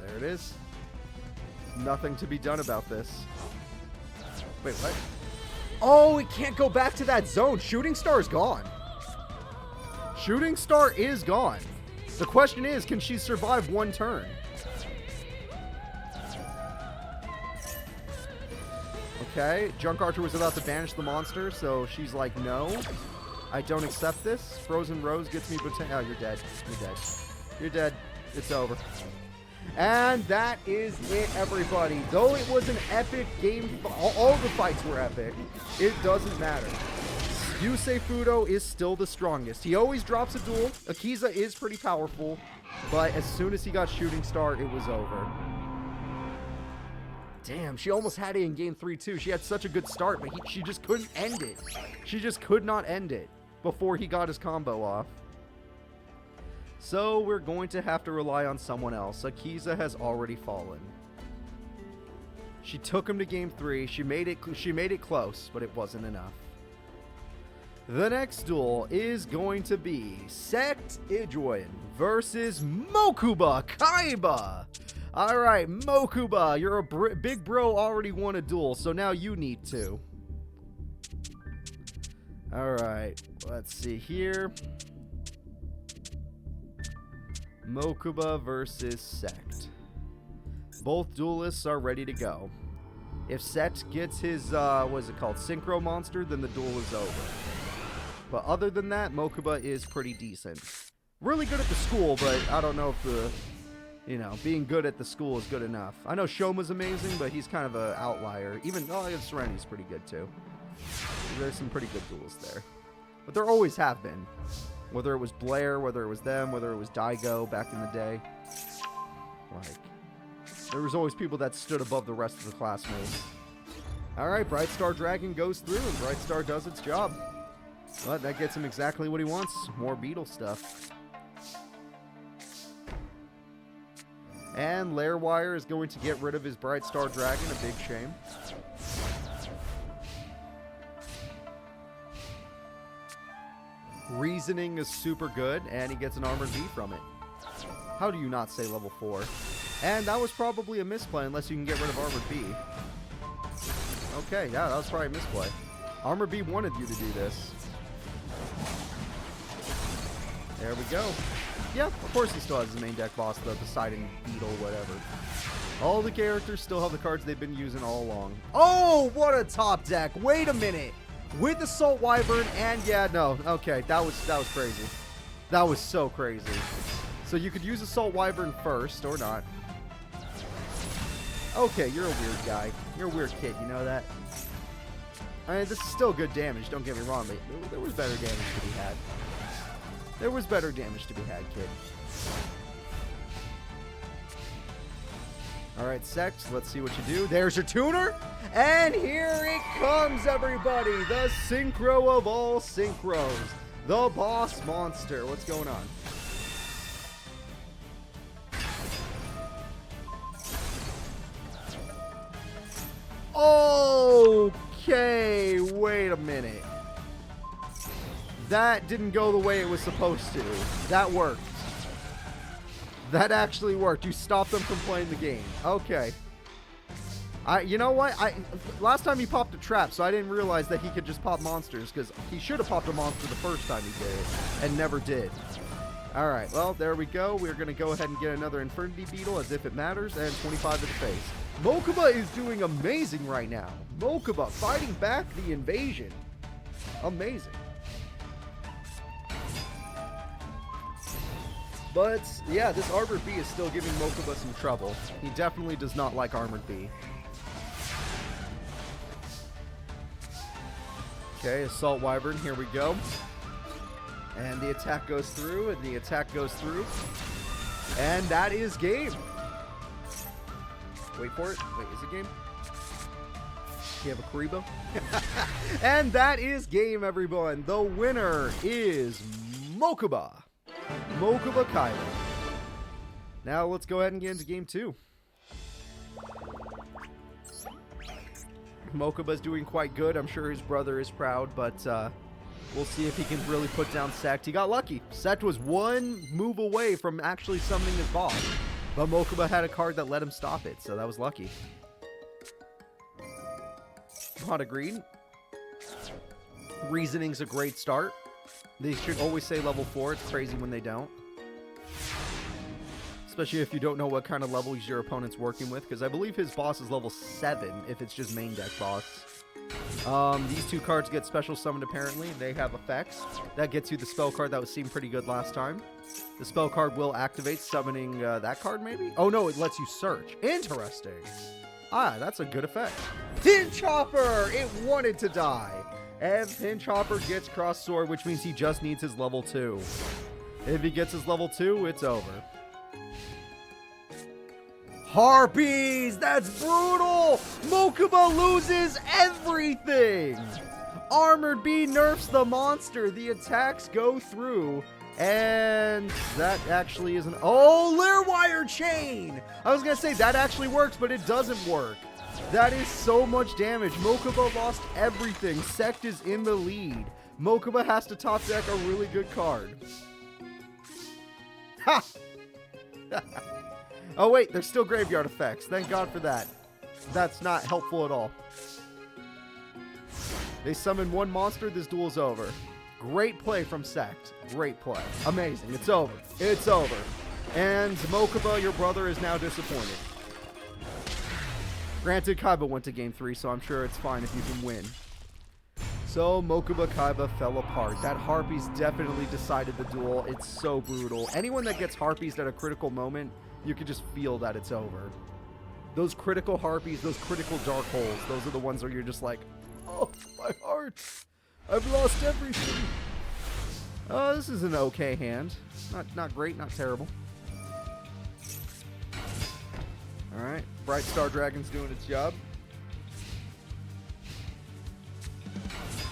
There it is. Nothing to be done about this. Wait, what? Oh, it can't go back to that zone. Shooting Star is gone. Shooting Star is gone. The question is, can she survive 1 turn? Okay, Junk Archer was about to banish the monster, so she's like, no, I don't accept this. Frozen Rose gets me, oh, you're dead. You're dead. You're dead. It's over. And that is it, everybody. Though it was an epic game, all the fights were epic, it doesn't matter. Yusei Fudo is still the strongest. He always drops a duel. Akiza is pretty powerful, but as soon as he got Shooting Star, it was over. Damn, she almost had it in game 3 too. She had such a good start, but she just couldn't end it. She just could not end it before he got his combo off. So we're going to have to rely on someone else. Akiza has already fallen. She took him to game 3. She made it close, but it wasn't enough. The next duel is going to be Sect Ijuin versus Mokuba Kaiba. Alright, Mokuba, you're a big bro, already won a duel, so now you need to. Alright, let's see here. Mokuba versus Sect. Both duelists are ready to go. If Sect gets his, what is it called, Synchro Monster, then the duel is over. But other than that, Mokuba is pretty decent. Really good at the school, but I don't know if the, you know, being good at the school is good enough. I know Shoma's amazing, but he's kind of an outlier. Even, oh, Serenity's pretty good too. There's some pretty good duels there. But there always have been. Whether it was Blair, whether it was them, whether it was Daigo back in the day. Like, there was always people that stood above the rest of the classmates. Alright, Bright Star Dragon goes through, and Bright Star does its job. But that gets him exactly what he wants. More Beetle stuff. And Lairwire is going to get rid of his Bright Star Dragon. A big shame. Reasoning is super good, and he gets an Armored B from it. How do you not say level 4? And that was probably a misplay unless you can get rid of Armored B. Okay, yeah, that was probably a misplay. Armored B wanted you to do this. There we go. Yeah, of course he still has his main deck boss, the Poseidon Beetle, whatever. All the characters still have the cards they've been using all along. Oh, what a top deck. Wait a minute. With Assault Wyvern and, yeah, no. Okay, that was crazy. That was so crazy. So you could use Assault Wyvern first, or not. Okay, you're a weird guy. You're a weird kid, you know that? I mean, this is still good damage, don't get me wrong, but there was better damage to be had. There was better damage to be had, kid. Alright, Sect, let's see what you do. There's your tuner! And here it comes, everybody! The synchro of all synchros. The boss monster. What's going on? Okay, wait a minute. That didn't go the way it was supposed to. That worked. That actually worked. You stopped them from playing the game. Okay. You know what? Last time he popped a trap, so I didn't realize that he could just pop monsters, because he should have popped a monster the first time he did it, and never did. All right, well, there we go. We're going to go ahead and get another Infinity Beetle, as if it matters, and 25 to the face. Mokuba is doing amazing right now. Mokuba fighting back the invasion. Amazing. But, yeah, this Armored Bee is still giving Mokuba some trouble. He definitely does not like Armored Bee. Okay, Assault Wyvern, here we go. And the attack goes through, and the attack goes through. And that is game. Wait for it. Wait, is it game? Do you have a Karibo? And that is game, everyone. The winner is Mokuba. Mokuba Kaiba. Now let's go ahead and get into game 2. Mokuba's doing quite good. I'm sure his brother is proud, but we'll see if he can really put down Sect. He got lucky. Sect was one move away from actually summoning his boss, but Mokuba had a card that let him stop it, so that was lucky. Not agreed. Reasoning's a great start. They should always say level 4. It's crazy when they don't. Especially if you don't know what kind of levels your opponent's working with, because I believe his boss is level 7 if it's just main deck boss. These two cards get special summoned apparently. They have effects. That gets you the spell card that was seen pretty good last time. The spell card will activate, summoning that card maybe? Oh no, it lets you search. Interesting. Ah, that's a good effect. Pinchhopper! It wanted to die. And Pinchhopper gets Cross Sword, which means he just needs his level 2. If he gets his level 2, it's over. Harpies! That's brutal! Mokuba loses everything! Armored Bee nerfs the monster. The attacks go through. And that actually isn't... Oh, Leerwire Chain! I was going to say, that actually works, but it doesn't work. That is so much damage. Mokuba lost everything. Sect is in the lead. Mokuba has to top deck a really good card. Ha! Oh wait, there's still graveyard effects. Thank God for that. That's not helpful at all. They summon one monster, this duel's over. Great play from Sect. Great play. Amazing. It's over. It's over. And Mokuba, your brother, is now disappointed. Granted, Kaiba went to game 3, so I'm sure it's fine if you can win. So, Mokuba Kaiba fell apart. That Harpies definitely decided the duel. It's so brutal. Anyone that gets Harpies at a critical moment, you can just feel that it's over. Those critical Harpies, those critical dark holes, those are the ones where you're just like, oh, my heart. I've lost everything. Oh, this is an okay hand. Not great, not terrible. Alright, Bright Star Dragon's doing its job.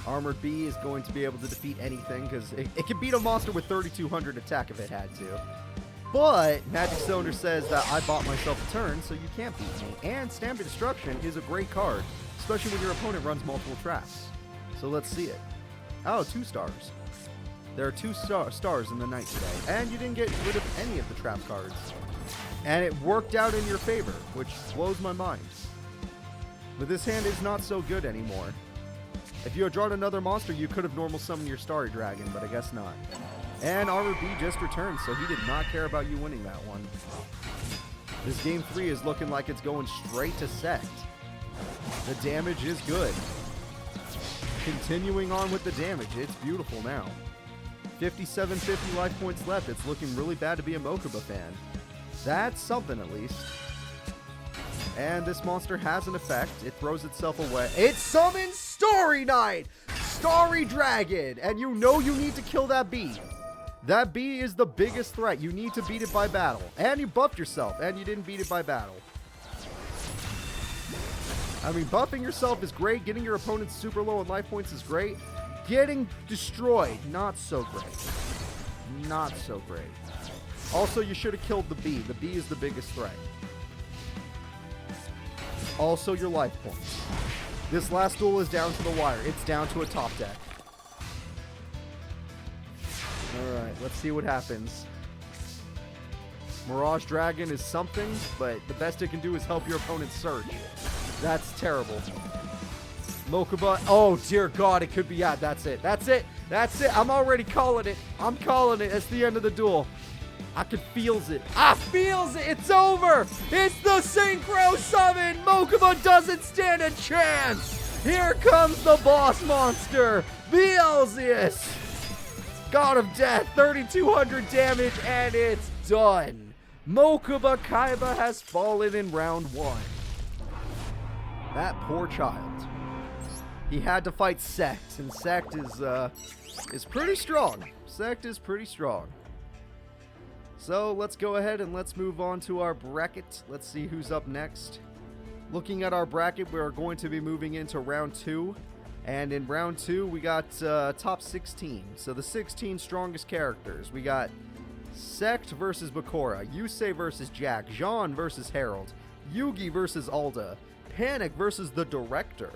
Armored Bee is going to be able to defeat anything, because it can beat a monster with 3,200 attack if it had to. But Magic Cylinder says that I bought myself a turn, so you can't beat me. And Stampede Destruction is a great card, especially when your opponent runs multiple traps. So let's see it. Oh, 2 stars. There are 2 stars in the night today. And you didn't get rid of any of the trap cards. And it worked out in your favor, which blows my mind. But this hand is not so good anymore. If you had drawn another monster, you could have normal summoned your Starry Dragon, but I guess not. And Armored Bee just returned, so he did not care about you winning that one. This game 3 is looking like it's going straight to Sect. The damage is good. Continuing on with the damage, it's beautiful now. 5750 life points left. It's looking really bad to be a Mokuba fan. That's something at least. And this monster has an effect. It throws itself away. It summons Starry Knight! Starry Dragon! And you know you need to kill that bee. That bee is the biggest threat. You need to beat it by battle. And you buffed yourself, and you didn't beat it by battle. I mean, buffing yourself is great. Getting your opponent super low on life points is great. Getting destroyed, not so great. Not so great. Also, you should have killed the bee. The bee is the biggest threat. Also, your life points. This last duel is down to the wire. It's down to a top deck. Alright, let's see what happens. Mirage Dragon is something, but the best it can do is help your opponent search. That's terrible. Mokuba. Oh, dear God. It could be. Yeah, that's it. That's it. That's it. I'm already calling it. I'm calling it. It's the end of the duel. I can feels it. I feels it. It's over. It's the Synchro Summon. Mokuba doesn't stand a chance. Here comes the boss monster, Beelzeus. God of Death, 3,200 damage, and it's done. Mokuba Kaiba has fallen in round 1. That poor child. He had to fight Sect, and Sect is pretty strong. Sect is pretty strong. So let's go ahead and let's move on to our bracket. Let's see who's up next. Looking at our bracket, we are going to be moving into round 2. And in round 2, we got top 16. So the 16 strongest characters. We got Sect versus Bakura, Yusei versus Jack, Jean versus Harold, Yugi versus Alda, Panic versus the Director,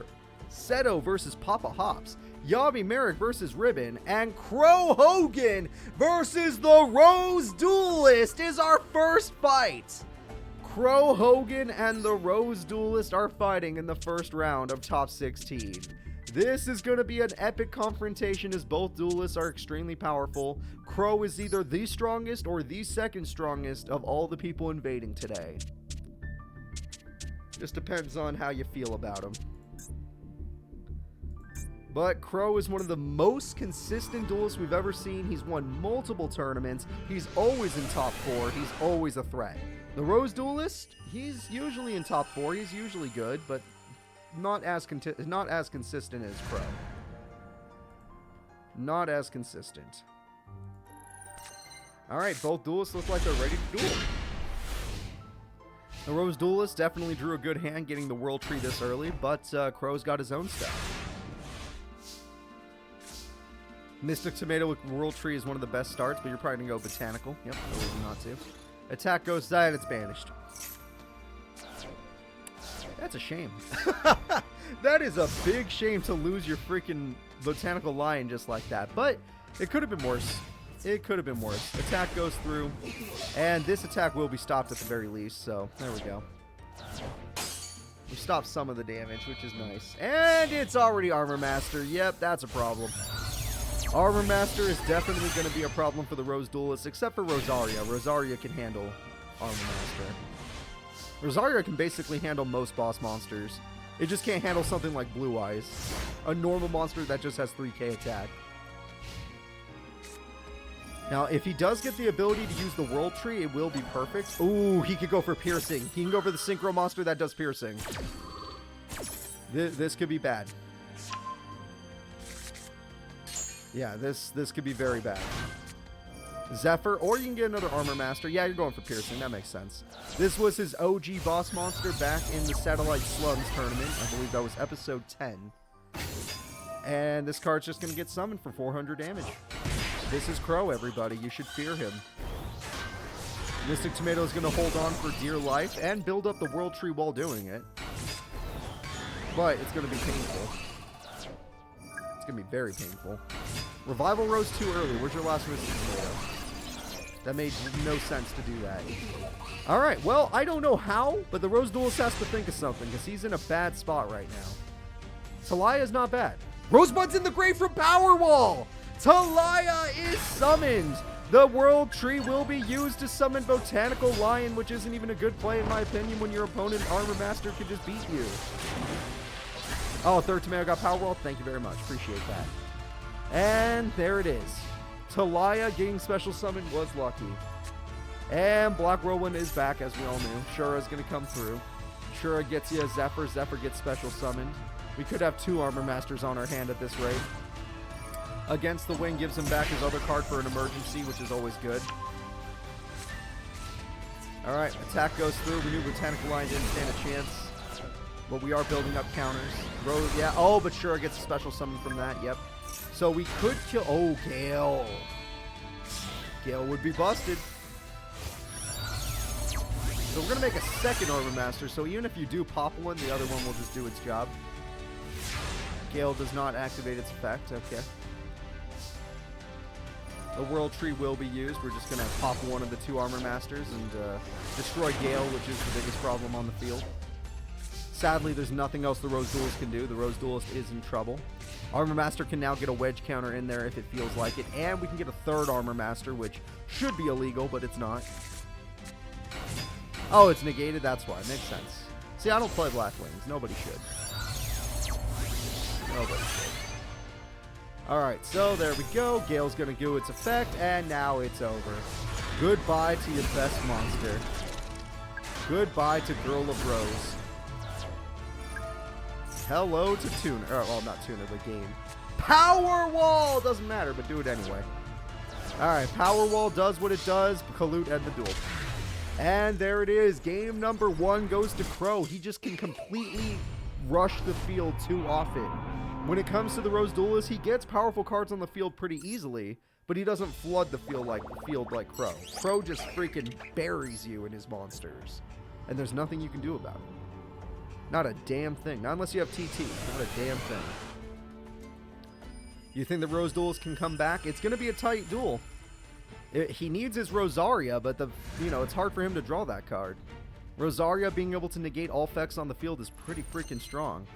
Seto versus Papa Hops, Yami Marik versus Ribbon, and Crow Hogan versus the Rose Duelist is our first fight. Crow Hogan and the Rose Duelist are fighting in the first round of top 16. This is going to be an epic confrontation as both duelists are extremely powerful. Crow is either the strongest or the second strongest of all the people invading today. Just depends on how you feel about him. But Crow is one of the most consistent duelists we've ever seen. He's won multiple tournaments. He's always in top 4. He's always a threat. The Rose Duelist, he's usually in top 4. He's usually good, but not as consistent as Crow. Not as consistent. Alright, both duelists look like they're ready to duel. The Rose Duelist definitely drew a good hand getting the World Tree this early, but Crow's got his own stuff. Mystic Tomato with World Tree is one of the best starts, but you're probably going to go Botanical. Yep, no reason not to. Attack goes die and it's banished. That's a shame. That is a big shame to lose your freaking Botanical Lion just like that. But it could have been worse. It could have been worse. Attack goes through. And this attack will be stopped at the very least. So there we go. We stopped some of the damage, which is nice. And it's already Armor Master. Yep, that's a problem. Armor Master is definitely going to be a problem for the Rose Duelist, except for Rosaria. Rosaria can handle Armor Master. Rosaria can basically handle most boss monsters. It just can't handle something like Blue Eyes, a normal monster that just has 3k attack. Now, if he does get the ability to use the World Tree, it will be perfect. Ooh, he could go for Piercing. He can go for the Synchro monster that does Piercing. This could be bad. Yeah, this could be very bad. Zephyr, or you can get another Armor Master. Yeah, you're going for Piercing. That makes sense. This was his OG boss monster back in the Satellite Slums tournament. I believe that was episode 10. And this card's just going to get summoned for 400 damage. This is Crow, everybody. You should fear him. Mystic Tomato is going to hold on for dear life and build up the World Tree while doing it. But it's going to be painful. It's going to be very painful. Revival rose too early. Where's your last Mystic Tomato? That made no sense to do that. Alright, well, I don't know how, but the Rose Duelist has to think of something, because he's in a bad spot right now. Talaya's not bad. Rosebud's in the grave from Powerwall! Talaya is summoned! The World Tree will be used to summon Botanical Lion, which isn't even a good play in my opinion when your opponent Armor Master could just beat you. Oh, third tomato got Powerwall. Thank you very much. Appreciate that. And there it is. Talaya getting special summon was lucky. And Black Whirlwind is back, as we all knew. Shura's going to come through. Shura gets you a Zephyr. Zephyr gets special summoned. We could have 2 Armor Masters on our hand at this rate. Against the Wing gives him back his other card for an emergency, which is always good. Alright, attack goes through. We knew Botanical Lion didn't stand a chance. But we are building up counters. Rose, yeah. Oh, but Shura gets a special summon from that. Yep. So we could kill... Oh, Gale. Gale would be busted. So we're going to make a second Armor Master. So even if you do pop one, the other one will just do its job. Gale does not activate its effect. Okay. The World Tree will be used. We're just going to pop one of the 2 Armor Masters and destroy Gale, which is the biggest problem on the field. Sadly, there's nothing else the Rose Duelist can do. The Rose Duelist is in trouble. Armor Master can now get a wedge counter in there if it feels like it, and we can get a third Armor Master, which should be illegal, but it's not. Oh, it's negated? That's why. Makes sense. See, I don't play Black Wings. Nobody should. Nobody should. Alright, so there we go. Gale's going to do its effect, and now it's over. Goodbye to your best monster. Goodbye to Girl of Rose. Hello to Tuner. Well, not Tuner, but game. Power Wall! Doesn't matter, but do it anyway. Alright, Power Wall does what it does. Kalut end the duel. And there it is. Game number 1 goes to Crow. He just can completely rush the field too often. When it comes to the Rose Duelist, he gets powerful cards on the field pretty easily, but he doesn't flood the field like Crow. Crow just freaking buries you in his monsters. And there's nothing you can do about it. Not a damn thing. Not unless you have TT. Not a damn thing. You think the Rose Duelist can come back? It's going to be a tight duel. He needs his Rosaria, but it's hard for him to draw that card. Rosaria being able to negate all effects on the field is pretty freaking strong.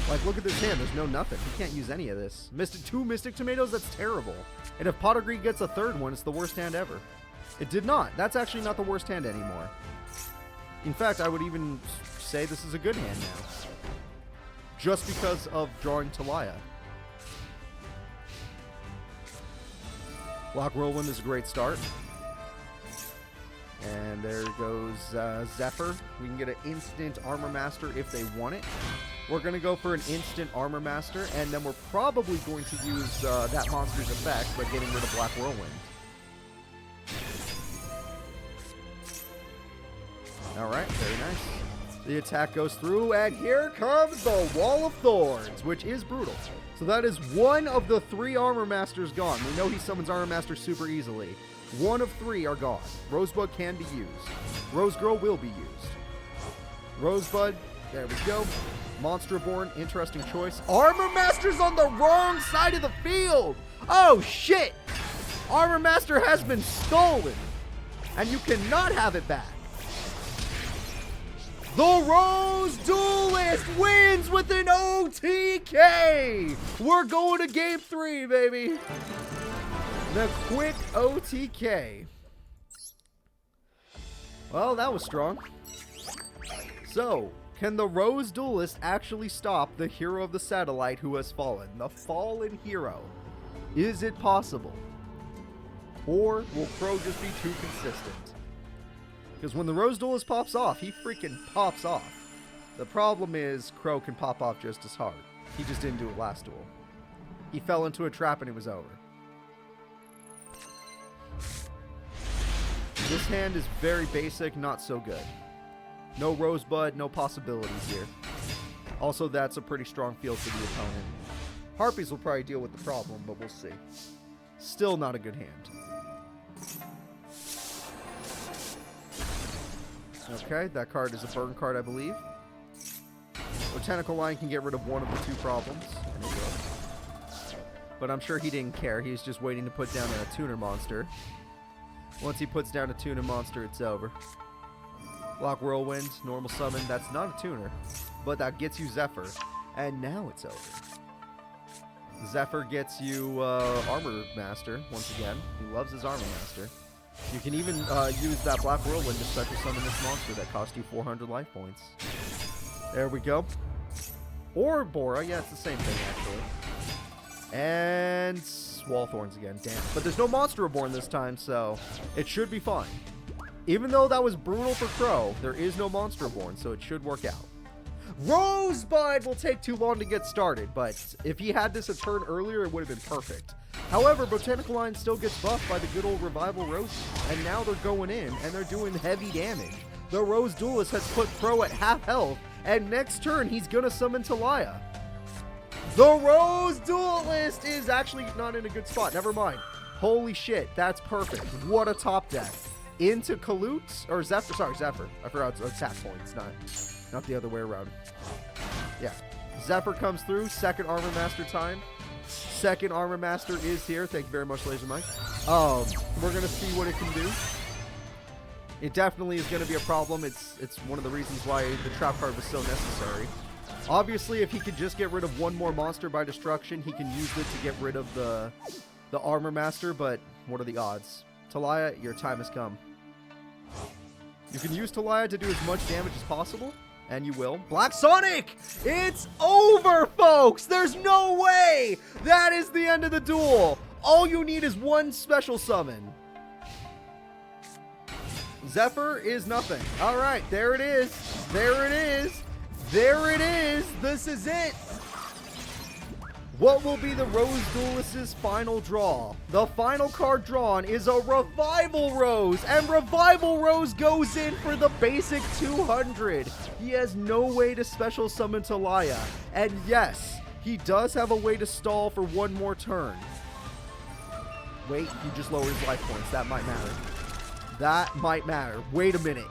Like, look at this hand. There's no nothing. He can't use any of this. Two Mystic Tomatoes? That's terrible. And if Pot of Greed gets a third one, it's the worst hand ever. It did not. That's actually not the worst hand anymore. In fact, I would even say this is a good hand now. Just because of drawing Talia. Block Whirlwind is a great start. And there goes Zephyr. We can get an instant Armor Master if they want it. We're going to go for an instant Armor Master, and then we're probably going to use that monster's effect by getting rid of Black Whirlwind. Alright, very nice. The attack goes through, and here comes the Wall of Thorns, which is brutal. So that is one of the 3 Armor Masters gone. We know he summons Armor Master super easily. 1 of 3 are gone. Rosebud can be used. Rose Girl will be used. Rosebud, there we go. Monsterborn, interesting choice. Armor Master's on the wrong side of the field! Oh shit! Armor Master has been stolen! And you cannot have it back. The Rose Duelist wins with an OTK! We're going to game 3, baby! The quick OTK. Well, that was strong. So, can the Rose Duelist actually stop the hero of the satellite who has fallen? The fallen hero. Is it possible? Or will Crow just be too consistent? Because when the Rose Duelist pops off, he freaking pops off. The problem is, Crow can pop off just as hard. He just didn't do it last duel. He fell into a trap and it was over. This hand is very basic, not so good. No Rosebud, no possibilities here. Also, that's a pretty strong field for the opponent. Harpies will probably deal with the problem, but we'll see. Still not a good hand. Okay, that card is a burn card, I believe. Botanical Line can get rid of one of the 2 problems. And it will. But I'm sure he didn't care. He's just waiting to put down a tuner monster. Once he puts down a tuner monster, it's over. Block Whirlwind, normal summon. That's not a tuner, but that gets you Zephyr. And now it's over. Zephyr gets you Armor Master, once again. He loves his Armor Master. You can even use that Black Whirlwind to special summon this monster that cost you 400 life points. There we go. Or Bora. Yeah, it's the same thing, actually. And Wallthorns again. Damn. But there's no Monster Reborn this time, so it should be fine. Even though that was brutal for Crow, there is no Monster Reborn, so it should work out. Rosebud will take too long to get started, but if he had this a turn earlier, it would have been perfect. However, Botanical Line still gets buffed by the good old Revival Roses, and now they're going in, and they're doing heavy damage. The Rose Duelist has put Crow at half health, and next turn, he's gonna summon Talia. The Rose Duelist is actually not in a good spot. Never mind. Holy shit, that's perfect. What a top deck. Into Kalut, or Zephyr, sorry, Zephyr. I forgot it's attack points, not the other way around. Yeah. Zephyr comes through, second Armor Master time. Second Armor Master is here. Thank you very much, Laser Mike. We're going to see what it can do. It definitely is going to be a problem. It's one of the reasons why the trap card was so necessary. Obviously, if he could just get rid of one more monster by destruction, he can use it to get rid of the Armor Master, but what are the odds? Talia, your time has come. You can use Talia to do as much damage as possible, and you will. Black Sonic! It's over, folks! There's no way! That is the end of the duel! All you need is one special summon. Zephyr is nothing. Alright, there it is. There it is. There it is. This is it. What will be the Rose Duelist's final draw? The final card drawn is a Revival Rose, and Revival Rose goes in for the basic 200. He has no way to special summon Talia, and yes, he does have a way to stall for one more turn. Wait, he just lowered his life points. That might matter. That might matter. Wait a minute.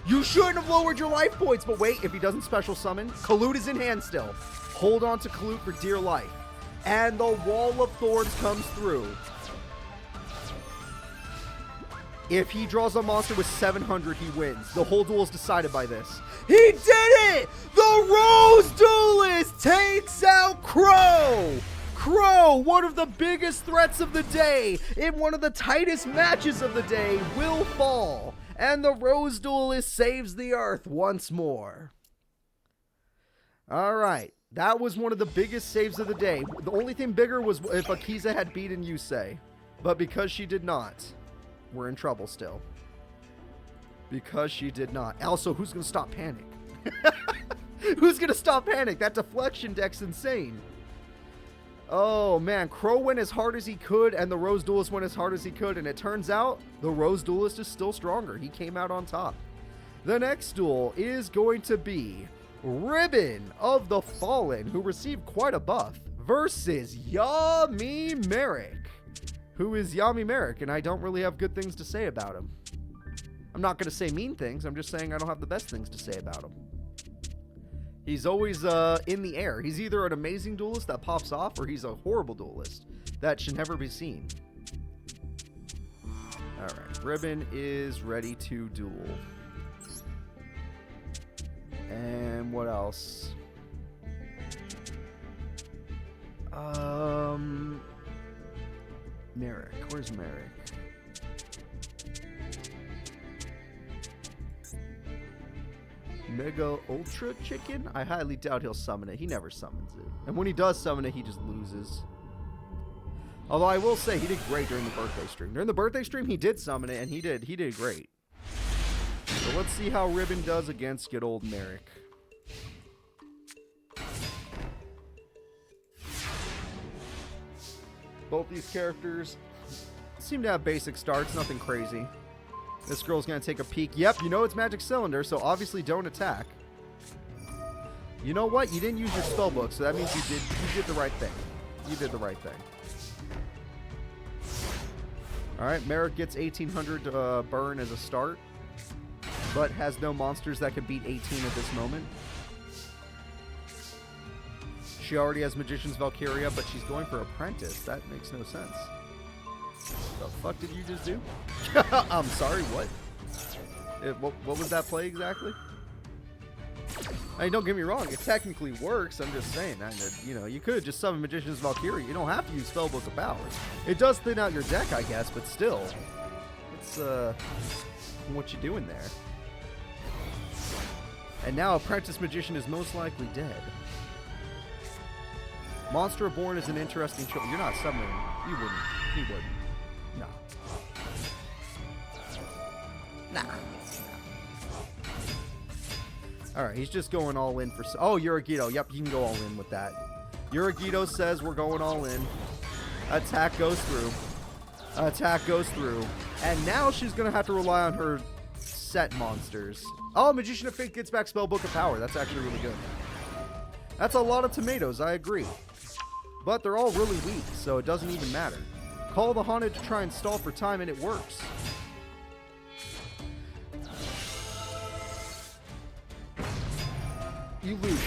You shouldn't have lowered your life points, but wait, if he doesn't special summon, Kalut is in hand still. Hold on to Kalut for dear life. And the Wall of Thorns comes through. If he draws a monster with 700, he wins. The whole duel is decided by this. He did it! The Rose Duelist takes out Crow! Crow, one of the biggest threats of the day, in one of the tightest matches of the day, will fall. And the Rose Duelist saves the Earth once more. Alright. That was one of the biggest saves of the day. The only thing bigger was if Akiza had beaten Yusei. But because she did not, we're in trouble still. Because she did not. Also, who's going to stop Panic? Who's going to stop Panic? That deflection deck's insane. Oh, man. Crow went as hard as he could, and the Rose Duelist went as hard as he could. And it turns out the Rose Duelist is still stronger. He came out on top. The next duel is going to be Ribbon of the Fallen, who received quite a buff, versus Yami Marik, who is Yami Marik, and I don't really have good things to say about him. I'm not going to say mean things, I'm just saying I don't have the best things to say about him. He's always in the air. He's either an amazing duelist that pops off, or he's a horrible duelist that should never be seen. Alright, Ribbon is ready to duel. And what else? Marik. Where's Marik? Mega Ultra Chicken? I highly doubt he'll summon it. He never summons it. And when he does summon it, he just loses. Although I will say he did great during the birthday stream. During the birthday stream, he did summon it, and he did great. So let's see how Ribbon does against good old Marik. Both these characters seem to have basic starts, nothing crazy. This girl's going to take a peek. Yep, you know it's Magic Cylinder, so obviously don't attack. You know what? You didn't use your spellbook, so that means you did the right thing. You did the right thing. Alright, Marik gets 1800 burn as a start, but has no monsters that can beat 18 at this moment. She already has Magician's Valkyria, but she's going for Apprentice. That makes no sense. The fuck did you just do? I'm sorry, what? What was that play exactly? I mean, don't get me wrong, it technically works. I'm just saying, you know, you could have just summoned Magician's Valkyria. You don't have to use Spellbook of Powers. It does thin out your deck, I guess, but still. It's, what you doing there? And now Apprentice Magician is most likely dead. Monster Reborn is an interesting choice. You're not summoning. You wouldn't. He wouldn't. No. Nah. Alright, he's just going all in for... Oh, Yuragito. Yep, you can go all in with that. Yuragito says we're going all in. Attack goes through. Attack goes through. And now she's going to have to rely on her set monsters. Oh, Magician of Fate gets back Spellbook of Power. That's actually really good. That's a lot of tomatoes, I agree. But they're all really weak, so it doesn't even matter. Call the Haunted to try and stall for time, and it works. You lose.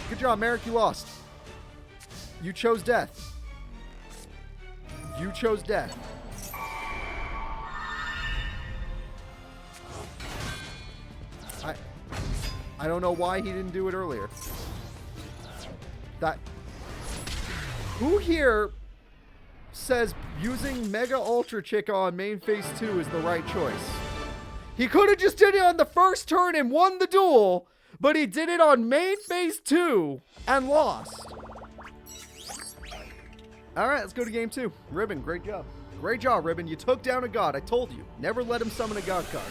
Good job, Marik, you lost. You chose death. You chose death. I don't know why he didn't do it earlier. Who here says using Mega Ultra Chica on main phase 2 is the right choice? He could have just did it on the first turn and won the duel, but he did it on main phase 2 and lost. Alright, let's go to game 2. Ribbon, great job. Great job, Ribbon. You took down a god. I told you. Never let him summon a god card.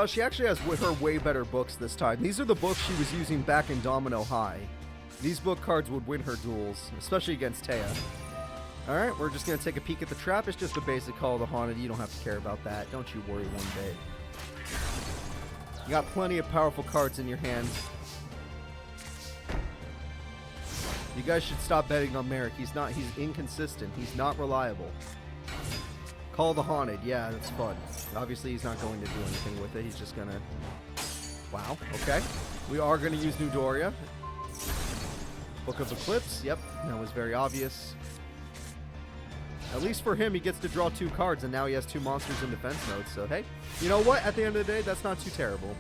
She actually has her way better books this time. These are the books she was using back in Domino High. These book cards would win her duels, especially against Taya. Alright, we're just going to take a peek at the trap. It's just a basic Call of the Haunted. You don't have to care about that. Don't you worry one bit. You got plenty of powerful cards in your hands. You guys should stop betting on Marik. He's inconsistent. He's not reliable. Call the Haunted. Yeah, that's fun. Obviously, he's not going to do anything with it. He's just going to... Wow. Okay. We are going to use New Doria. Book of Eclipse. Yep. That was very obvious. At least for him, he gets to draw 2 cards, and now he has 2 monsters in defense mode. So, hey, you know what? At the end of the day, that's not too terrible.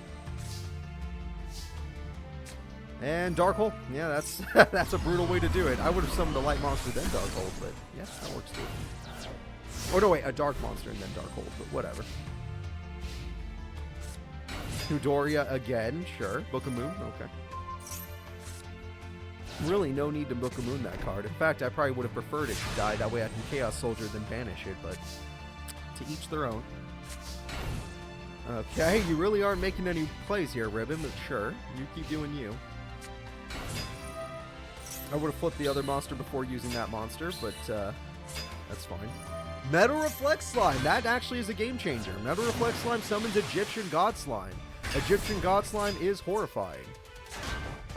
And Dark Hole. Yeah, that's that's a brutal way to do it. I would have summoned a light monster, then Dark Hole, but yeah, that works too. Or no, wait, a dark monster and then Dark Hole, but whatever. Hudoria again, sure. Book of Moon, okay. Really, no need to Book of Moon that card. In fact, I probably would have preferred it to die. That way I can Chaos Soldier than banish it, but to each their own. Okay, you really aren't making any plays here, Ribbon, but sure. You keep doing you. I would have flipped the other monster before using that monster, but that's fine. Metal Reflex Slime. That actually is a game changer. Metal Reflex Slime summons Egyptian God Slime. Egyptian God Slime is horrifying.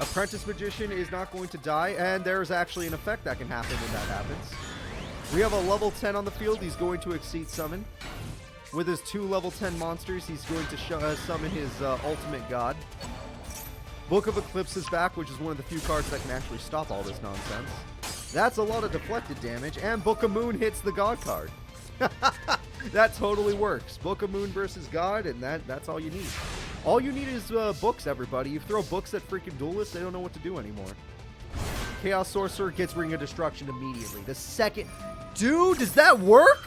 Apprentice Magician is not going to die, and there's actually an effect that can happen when that happens. We have a level 10 on the field. He's going to Exceed Summon. With his 2 level 10 monsters, he's going to summon his ultimate god. Book of Eclipse is back, which is one of the few cards that can actually stop all this nonsense. That's a lot of deflected damage, and Book of Moon hits the god card. That totally works. Book of Moon versus God, and that's all you need. All you need is books, everybody. You throw books at freaking duelists, they don't know what to do anymore. Chaos Sorcerer gets Ring of Destruction immediately. The second... Dude, does that work?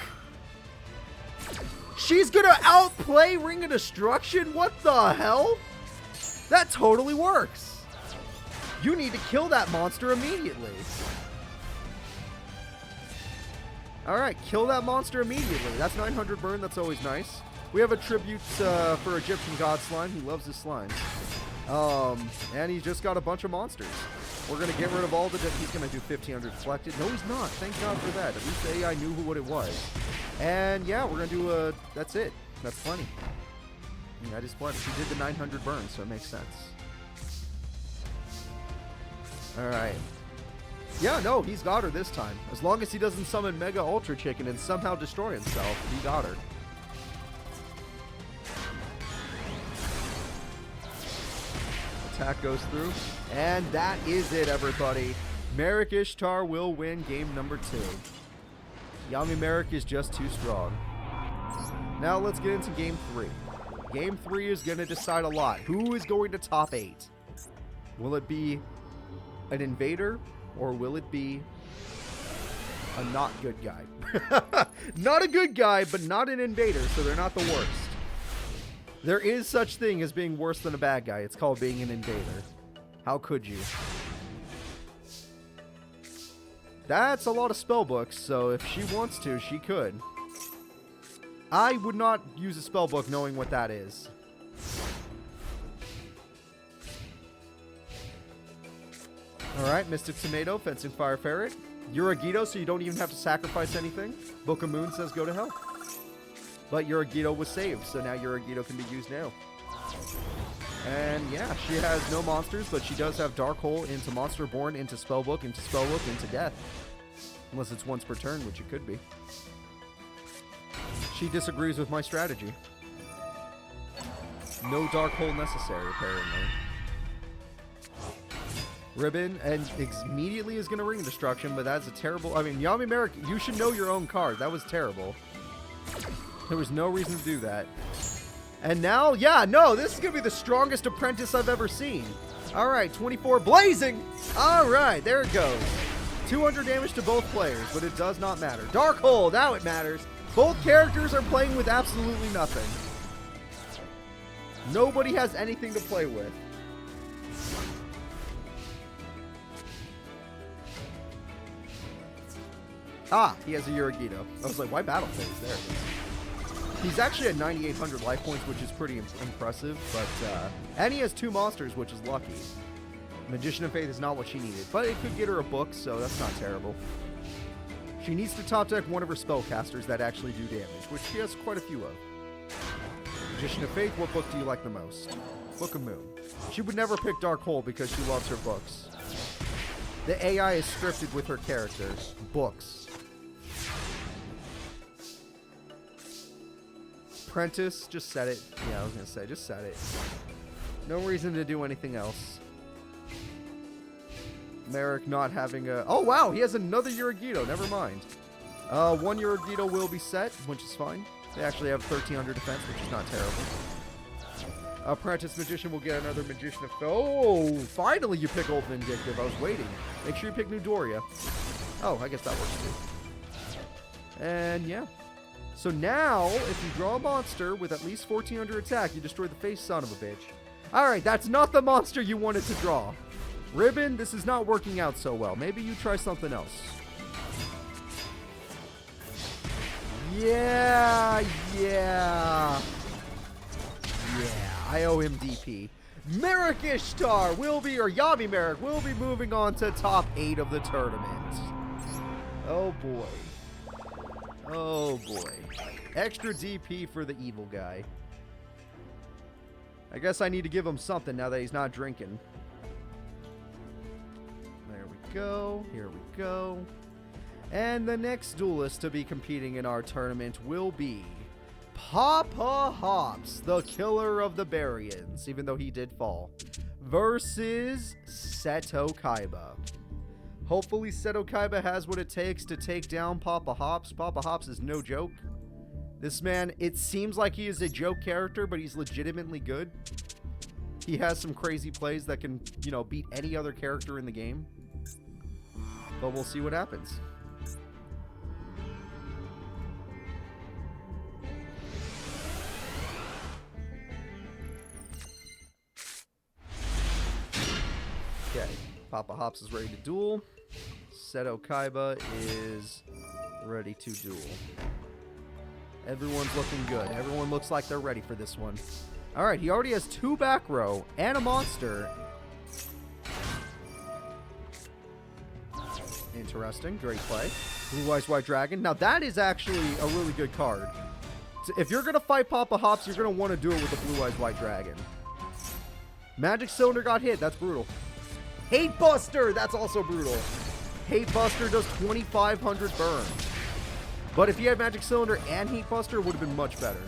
She's gonna outplay Ring of Destruction? What the hell? That totally works. You need to kill that monster immediately. Alright, kill that monster immediately. That's 900 burn, that's always nice. We have a tribute for Egyptian God Slime. He loves his slimes. And he's just got a bunch of monsters. We're going to get rid of all the... He's going to do 1500 deflected. No, he's not. Thank God for that. At least AI knew what it was. And yeah, we're going to do a... That's it. That's plenty. Yeah, I just plenty. He did the 900 burn, so it makes sense. Alright. Yeah, no, he's got her this time. As long as he doesn't summon Mega Ultra Chicken and somehow destroy himself, he got her. Attack goes through. And that is it, everybody. Marik Ishtar will win game number 2. Yami Marik is just too strong. Now let's get into game 3. Game 3 is going to decide a lot. Who is going to top 8? Will it be an invader, or will it be a not good guy? Not a good guy, but not an invader, so they're not the worst. There is such thing as being worse than a bad guy. It's called being an invader. How could you? That's a lot of spell books, so if she wants to, she could. I would not use a spell book knowing what that is. Alright, Mystic Tomato, Fencing Fire Ferret. You're a Gito, so you don't even have to sacrifice anything. Book of Moon says go to hell. But Yuragito was saved, so now Yuragito can be used now. And yeah, she has no monsters, but she does have Dark Hole into Monster Born, into Spellbook, into Death. Unless it's once per turn, which it could be. She disagrees with my strategy. No Dark Hole necessary, apparently. Ribbon, and immediately is going to Ring Destruction, but that's a terrible... I mean, Yami Marik, you should know your own card. That was terrible. There was no reason to do that. And now, yeah, no, this is going to be the strongest apprentice I've ever seen. All right, 24 Blazing. All right, there it goes. 200 damage to both players, but it does not matter. Dark Hole, now it matters. Both characters are playing with absolutely nothing. Nobody has anything to play with. Ah, he has a Yurigito. I was like, why Battle Phase? There it is. He's actually at 9,800 life points, which is pretty impressive. But and he has 2 monsters, which is lucky. Magician of Faith is not what she needed, but it could get her a book, so that's not terrible. She needs to top deck one of her spellcasters that actually do damage, which she has quite a few of. Magician of Faith, what book do you like the most? Book of Moon. She would never pick Dark Hole because she loves her books. The AI is scripted with her characters. Books. Apprentice, just set it. Yeah, I was going to say, just set it. No reason to do anything else. Marik not having a... Oh, wow, he has another Yurigito. Never mind. 1 Yurigito will be set, which is fine. They actually have 1,300 defense, which is not terrible. Apprentice Magician will get another Magician of... Oh, finally you pick Old Vindictive. I was waiting. Make sure you pick New Doria. Oh, I guess that works too. And yeah. So now, if you draw a monster with at least 1,400 attack, you destroy the face, son of a bitch. Alright, that's not the monster you wanted to draw. Ribbon, this is not working out so well. Maybe you try something else. Yeah. I owe him DP. Marik Ishtar will be, or Yami Marik will be moving on to top 8 of the tournament. Oh boy. Oh boy. Extra DP for the evil guy. I guess I need to give him something now that he's not drinking. There we go. Here we go. And the next duelist to be competing in our tournament will be Papa Hops, the killer of the Barians, even though he did fall, versus Seto Kaiba. Hopefully Seto Kaiba has what it takes to take down Papa Hops. Papa Hops is no joke. This man, it seems like he is a joke character, but he's legitimately good. He has some crazy plays that can, you know, beat any other character in the game. But we'll see what happens. Okay, Papa Hops is ready to duel. Seto Kaiba is ready to duel. Everyone's looking good. Everyone looks like they're ready for this one. Alright, he already has 2 back row and a monster. Interesting. Great play. Blue Eyes White Dragon. Now that is actually a really good card. So if you're going to fight Papa Hops, you're going to want to do it with the Blue Eyes White Dragon. Magic Cylinder got hit. That's brutal. Hate Buster! That's also brutal. Hate Buster does 2,500 burn. But if he had Magic Cylinder and Heat Buster, it would have been much better.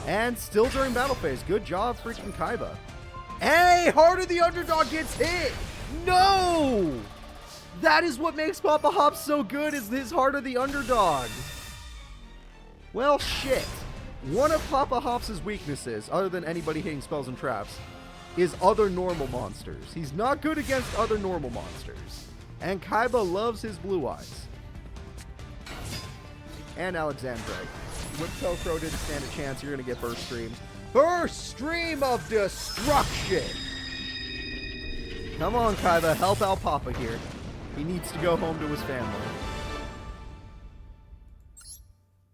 And still during battle phase. Good job, freaking Kaiba. Hey! Heart of the Underdog gets hit! No! That is what makes Papa Hops so good, is his Heart of the Underdog. Well, shit. One of Papa Hops' weaknesses, other than anybody hitting spells and traps, is other normal monsters. He's not good against other normal monsters. And Kaiba loves his blue eyes. And Alexandre. With Tokro didn't stand a chance. You're going to get burst streams. Burst stream of destruction! Come on, Kaiba. Help out Papa here. He needs to go home to his family.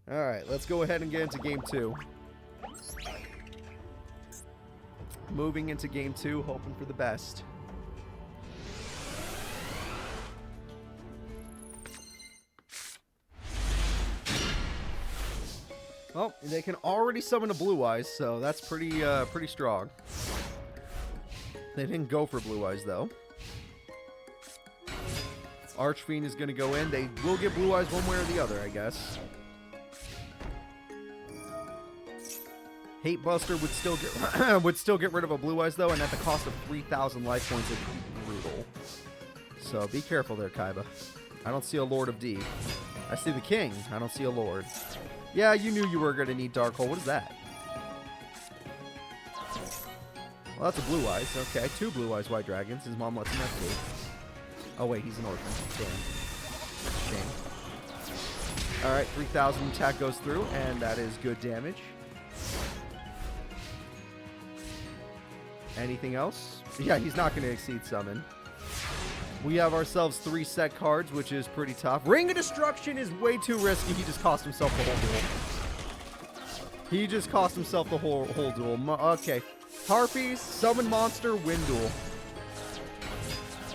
Alright, let's go ahead and get into game 2. Moving into game 2, hoping for the best. Well, they can already summon a Blue Eyes, so that's pretty strong. They didn't go for Blue Eyes, though. Archfiend is going to go in. They will get Blue Eyes one way or the other, I guess. Hate Buster would still get rid of a Blue Eyes, though, and at the cost of 3,000 life points, it'd be brutal. so be careful there, Kaiba. I don't see a Lord of D. I see the king. I don't see a Lord. Yeah, you knew you were going to need Dark Hole. What is that? Well, that's a Blue Eyes. Okay, 2 Blue Eyes White Dragons. His mom lets him have 2. Oh, wait, he's an orphan. Damn. Shame. Alright, 3,000 attack goes through, and that is good damage. Anything else? Yeah, he's not going to exceed summon. We have ourselves 3 set cards, which is pretty tough. Ring of Destruction is way too risky. He just cost himself the whole duel. He just cost himself the whole duel. Okay. Harpies, Summon Monster, win duel.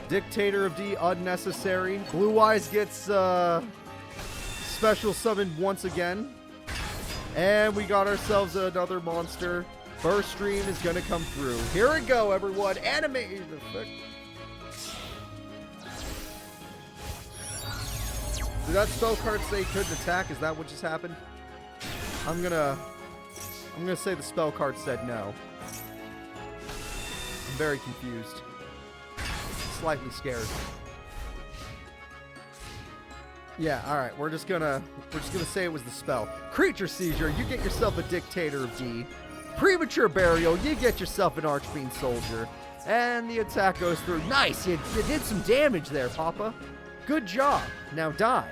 Dictator of D, unnecessary. Blue Eyes gets special summoned once again. And we got ourselves another monster. Burst Stream is going to come through. Here we go, everyone. Animate effect. Did that spell card say he couldn't attack? Is that what just happened? I'm gonna say the spell card said no. I'm very confused. Slightly scared. Yeah, alright, we're just gonna say it was the spell. Creature Seizure, you get yourself a Dictator of D. Premature Burial, you get yourself an Archfiend Soldier. And the attack goes through. Nice! You did some damage there, Papa. Good job. Now die.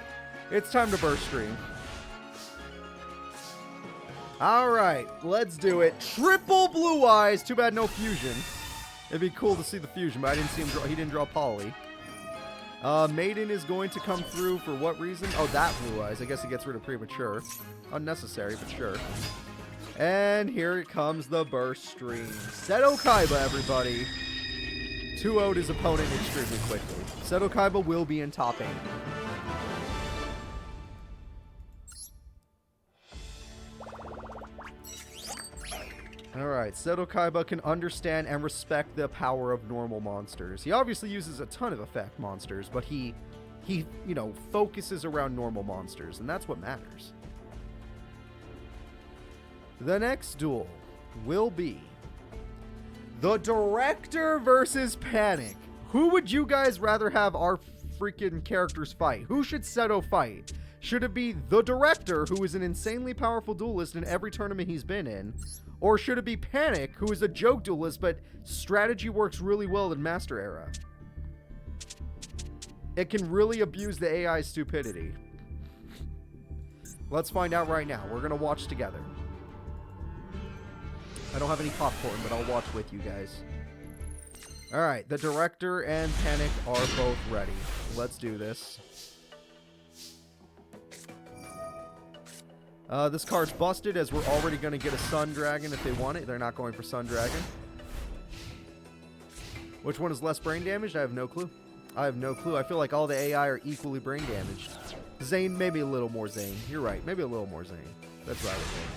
It's time to Burst Stream. Alright, let's do it. Triple Blue Eyes. Too bad no fusion. It'd be cool to see the fusion, but I didn't see him draw. He didn't draw Poly. Maiden is going to come through for what reason? Oh, that Blue Eyes. I guess it gets rid of Premature. Unnecessary, but sure. And here it comes, the Burst Stream. Seto Kaiba, everybody. 2-0'd his opponent extremely quickly. Seto Kaiba will be in top 8. Alright, Seto Kaiba can understand and respect the power of normal monsters. He obviously uses a ton of effect monsters, but he you know, focuses around normal monsters, and that's what matters. The next duel will be the Director versus Panic. Who would you guys rather have our freaking characters fight? Who should Seto fight? Should it be the Director, who is an insanely powerful duelist in every tournament he's been in? Or should it be Panic, who is a joke duelist, but strategy works really well in Master Era? It can really abuse the AI's stupidity. Let's find out right now. We're going to watch together. I don't have any popcorn, but I'll watch with you guys. Alright, the Director and Panic are both ready. Let's do this. This card's busted, as we're already going to get a Sun Dragon if they want it. They're not going for Sun Dragon. Which one is less brain damaged? I have no clue. I have no clue. I feel like all the AI are equally brain damaged. Zane, maybe a little more Zane. You're right. Maybe a little more Zane. That's what I would think.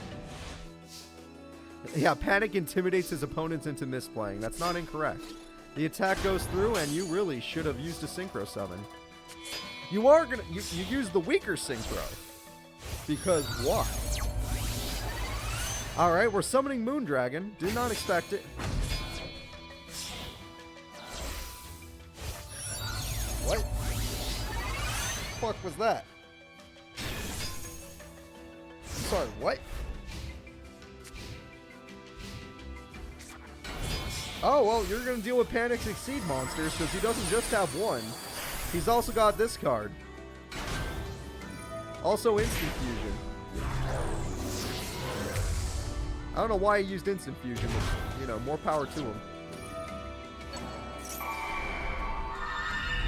Yeah, Panic intimidates his opponents into misplaying. That's not incorrect. The attack goes through, and you really should have used a Synchro Summon. You are gonna... You use the weaker Synchro. Because why? Alright, we're summoning Moon Dragon. Did not expect it. What? The fuck was that? I'm sorry, what? Oh, well, you're going to deal with Panic's Exceed monsters, because he doesn't just have one. He's also got this card. Also Instant Fusion. I don't know why he used Instant Fusion, but, you know, more power to him.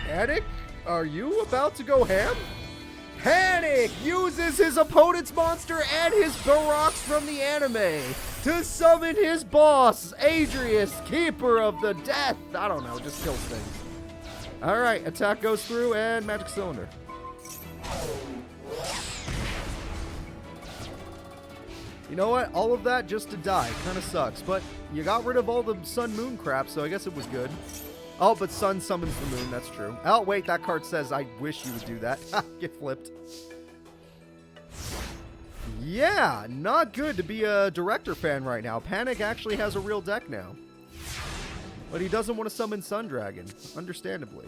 Panic? Are you about to go ham? Panic uses his opponent's monster and his Barox from the anime to summon his boss, Adrius, Keeper of the Death. I don't know, just kills things. Alright, attack goes through and Magic Cylinder. You know what? All of that just to die. Kind of sucks. But you got rid of all the Sun Moon crap, so I guess it was good. Oh, but Sun summons the Moon. That's true. Oh, wait. That card says, I wish you would do that. Get flipped. Yeah, not good to be a Director fan right now. Panic actually has a real deck now. But he doesn't want to summon Sun Dragon. Understandably.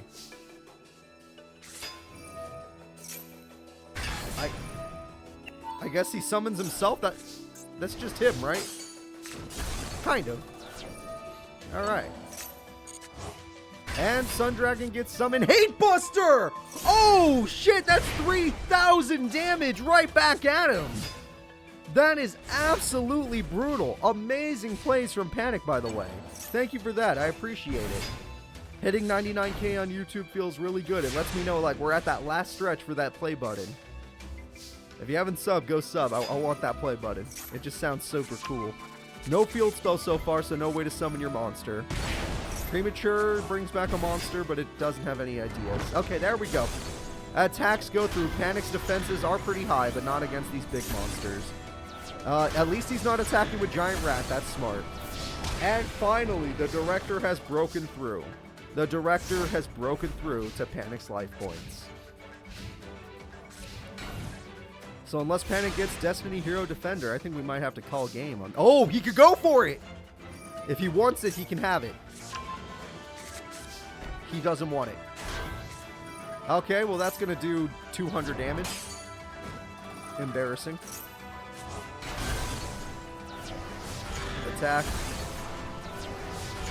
I guess he summons himself. That's just him, right? Kind of. Alright. And Sun Dragon gets summoned. Hate Buster! Oh, shit, that's 3,000 damage right back at him. That is absolutely brutal. Amazing plays from Panic, by the way. Thank you for that. I appreciate it. Hitting 99K on YouTube feels really good. It lets me know, like, we're at that last stretch for that play button. If you haven't subbed, go sub. I want that play button. It just sounds super cool. No field spell so far, so no way to summon your monster. Premature brings back a monster, but it doesn't have any ideas. Okay, there we go. Attacks go through. Panic's defenses are pretty high, but not against these big monsters. At least he's not attacking with Giant Rat. That's smart. And finally, the Director has broken through. The Director has broken through to Panic's life points. So unless Panic gets Destiny Hero Defender, I think we might have to call game on... Oh, he could go for it! If he wants it, he can have it. He doesn't want it. Okay, well that's going to do 200 damage. Embarrassing. Attack.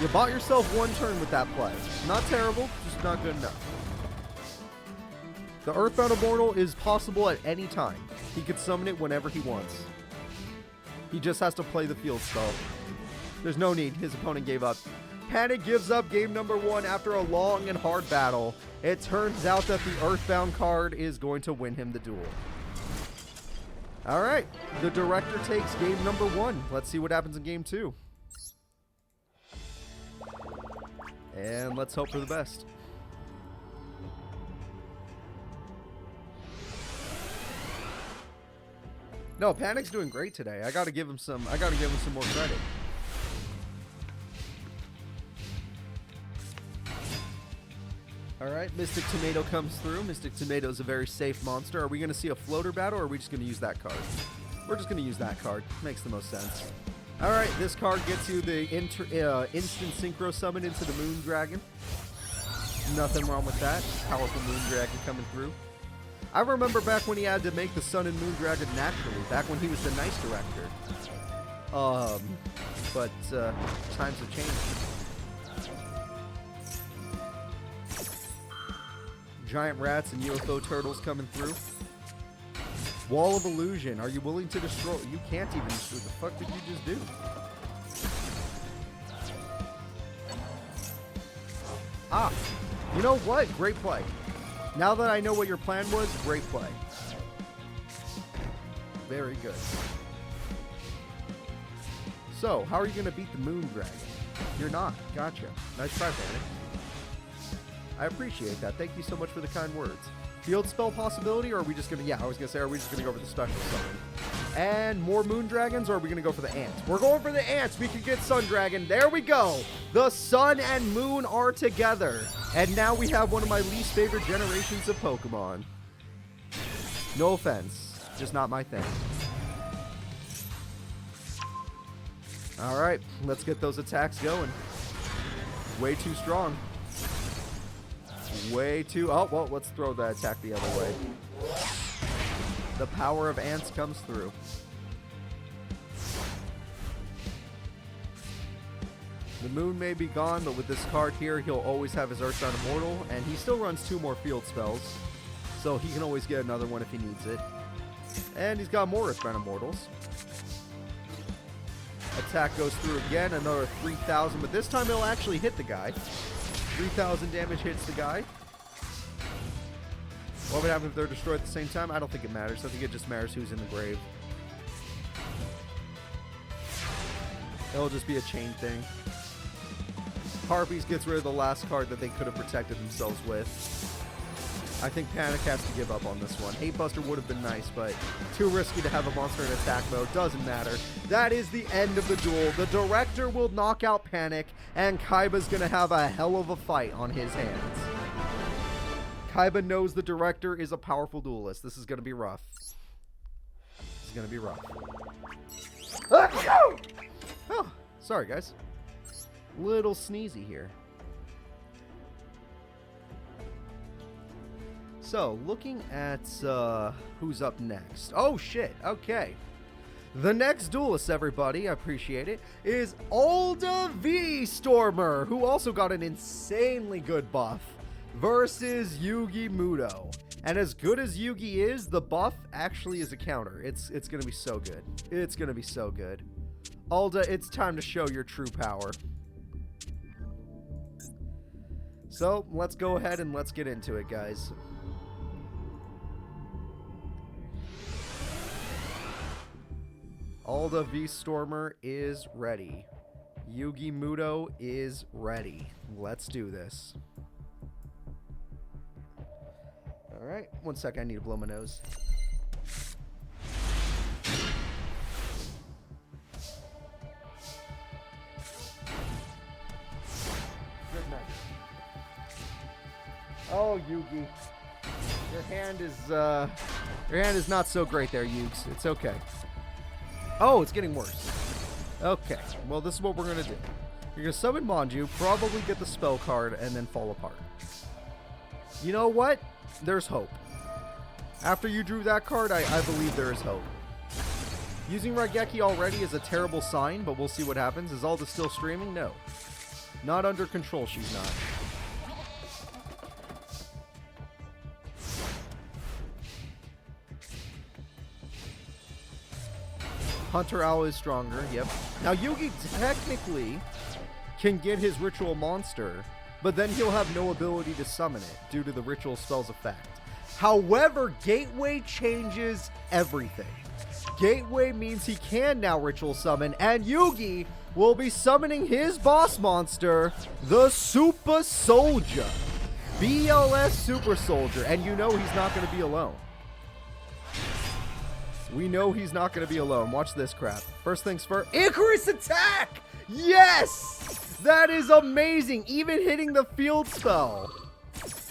You bought yourself one turn with that play. Not terrible, just not good enough. The Earthbound Immortal is possible at any time. He could summon it whenever he wants. He just has to play the field spell. There's no need. His opponent gave up. Panic gives up game number 1 after a long and hard battle. It turns out that the Earthbound card is going to win him the duel. Alright, the Director takes game number 1. Let's see what happens in game 2. And let's hope for the best. No, Panic's doing great today. I gotta give him some more credit. Alright, Mystic Tomato comes through. Mystic Tomato is a very safe monster. Are we gonna see a floater battle, or are we just gonna use that card? We're just gonna use that card. Makes the most sense. Alright, this card gets you the instant synchro summon into the Moon Dragon. Nothing wrong with that. Powerful Moon Dragon coming through. I remember back when he had to make the Sun and Moon Dragon naturally, back when he was the Nice Director. But times have changed. Giant rats and UFO turtles coming through. Wall of Illusion. Are you willing to destroy? You can't even destroy. The fuck did you just do? Ah, you know what? Great play. Now that I know what your plan was, great play. Very good. So, how are you going to beat the Moon Dragon? You're not. Gotcha. Nice try, Panic. I appreciate that. Thank you so much for the kind words. Field spell possibility, or are we just going to... Yeah, I was going to say, are we just going to go for the special summon? And more Moon Dragons, or are we going to go for the Ants? We're going for the Ants. We can get Sun Dragon. There we go. The Sun and Moon are together. And now we have one of my least favorite generations of Pokemon. No offense. Just not my thing. Alright, let's get those attacks going. Way too strong. Way too... Oh, well, let's throw that attack the other way. The power of Ants comes through. The Moon may be gone, but with this card here, he'll always have his Earthbound Immortal, and he still runs 2 more field spells, so he can always get another one if he needs it. And he's got more Earthbound Immortals. Attack goes through again, another 3,000, but this time it'll actually hit the guy. 3,000 damage hits the guy. What would happen if they're destroyed at the same time? I don't think it matters. I think it just matters who's in the grave. It'll just be a chain thing. Harpies gets rid of the last card that they could have protected themselves with. I think Panic has to give up on this one. Hate Buster would have been nice, but too risky to have a monster in attack mode. Doesn't matter. That is the end of the duel. The Director will knock out Panic, and Kaiba's going to have a hell of a fight on his hands. Kaiba knows the Director is a powerful duelist. This is going to be rough. This is going to be rough. Oh, sorry, guys. Little sneezy here. So, looking at who's up next. Oh, shit. Okay. The next duelist, everybody, I appreciate it, is Alda V Stormer, who also got an insanely good buff, versus Yugi Muto. And as good as Yugi is, the buff actually is a counter. It's going to be so good. It's going to be so good. Alda, it's time to show your true power. So, let's go ahead and let's get into it, guys. Alda V Stormer is ready. Yugi Muto is ready. Let's do this. Alright, 1 sec, I need to blow my nose. Good night. Oh, Yugi. Your hand is not so great there, Yugs. It's okay. Oh, it's getting worse. Okay, well, this is what we're going to do. You're going to summon Manju, probably get the spell card, and then fall apart. You know what? There's hope. After you drew that card, I believe there is hope. Using Raigeki already is a terrible sign, but we'll see what happens. Is Alda still streaming? No. Not under control, she's not. Hunter Owl is stronger, yep. Now, Yugi technically can get his ritual monster, but then he'll have no ability to summon it due to the ritual spell's effect. However, Gateway changes everything. Gateway means he can now ritual summon, and Yugi will be summoning his boss monster, the Super Soldier. BLS Super Soldier, and you know he's not going to be alone. We know he's not going to be alone. Watch this crap. First things first. Icarus attack! Yes! That is amazing. Even hitting the field spell.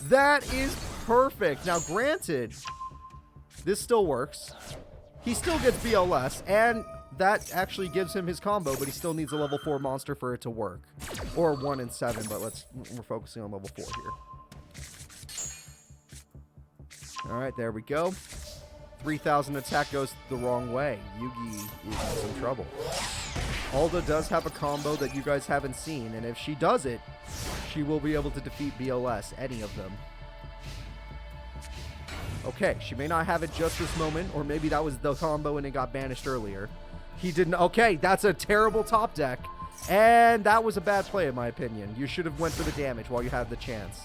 That is perfect. Now, granted, this still works. He still gets BLS, and that actually gives him his combo, but he still needs a level 4 monster for it to work. Or 1 and 7, but we're focusing on level 4 here. Alright, there we go. 3,000 attack goes the wrong way. Yugi is in some trouble. Alda does have a combo that you guys haven't seen, and if she does it, she will be able to defeat BLS, any of them. Okay, she may not have it just this moment, or maybe that was the combo and it got banished earlier. He didn't. Okay, that's a terrible top deck, and that was a bad play in my opinion. You should have went for the damage while you had the chance.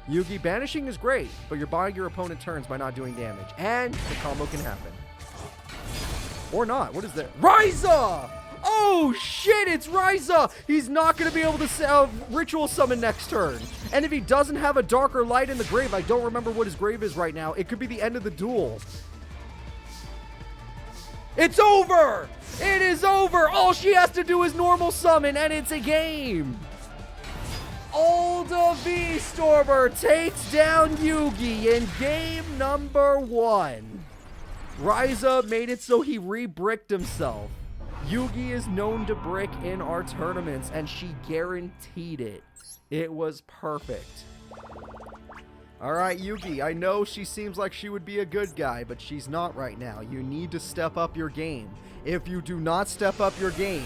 Yugi, banishing is great, but you're buying your opponent turns by not doing damage. And the combo can happen. Or not. What is that? Ryza! Oh, shit, it's Ryza! He's not going to be able to ritual summon next turn. And if he doesn't have a darker light in the grave, I don't remember what his grave is right now. It could be the end of the duel. It's over! It is over! All she has to do is normal summon, and it's a game! Alda V Stormer takes down Yugi in game number 1. Ryza made it so he re-bricked himself. Yugi is known to brick in our tournaments, and she guaranteed it. It was perfect. Alright, Yugi, I know she seems like she would be a good guy, but she's not right now. You need to step up your game. If you do not step up your game,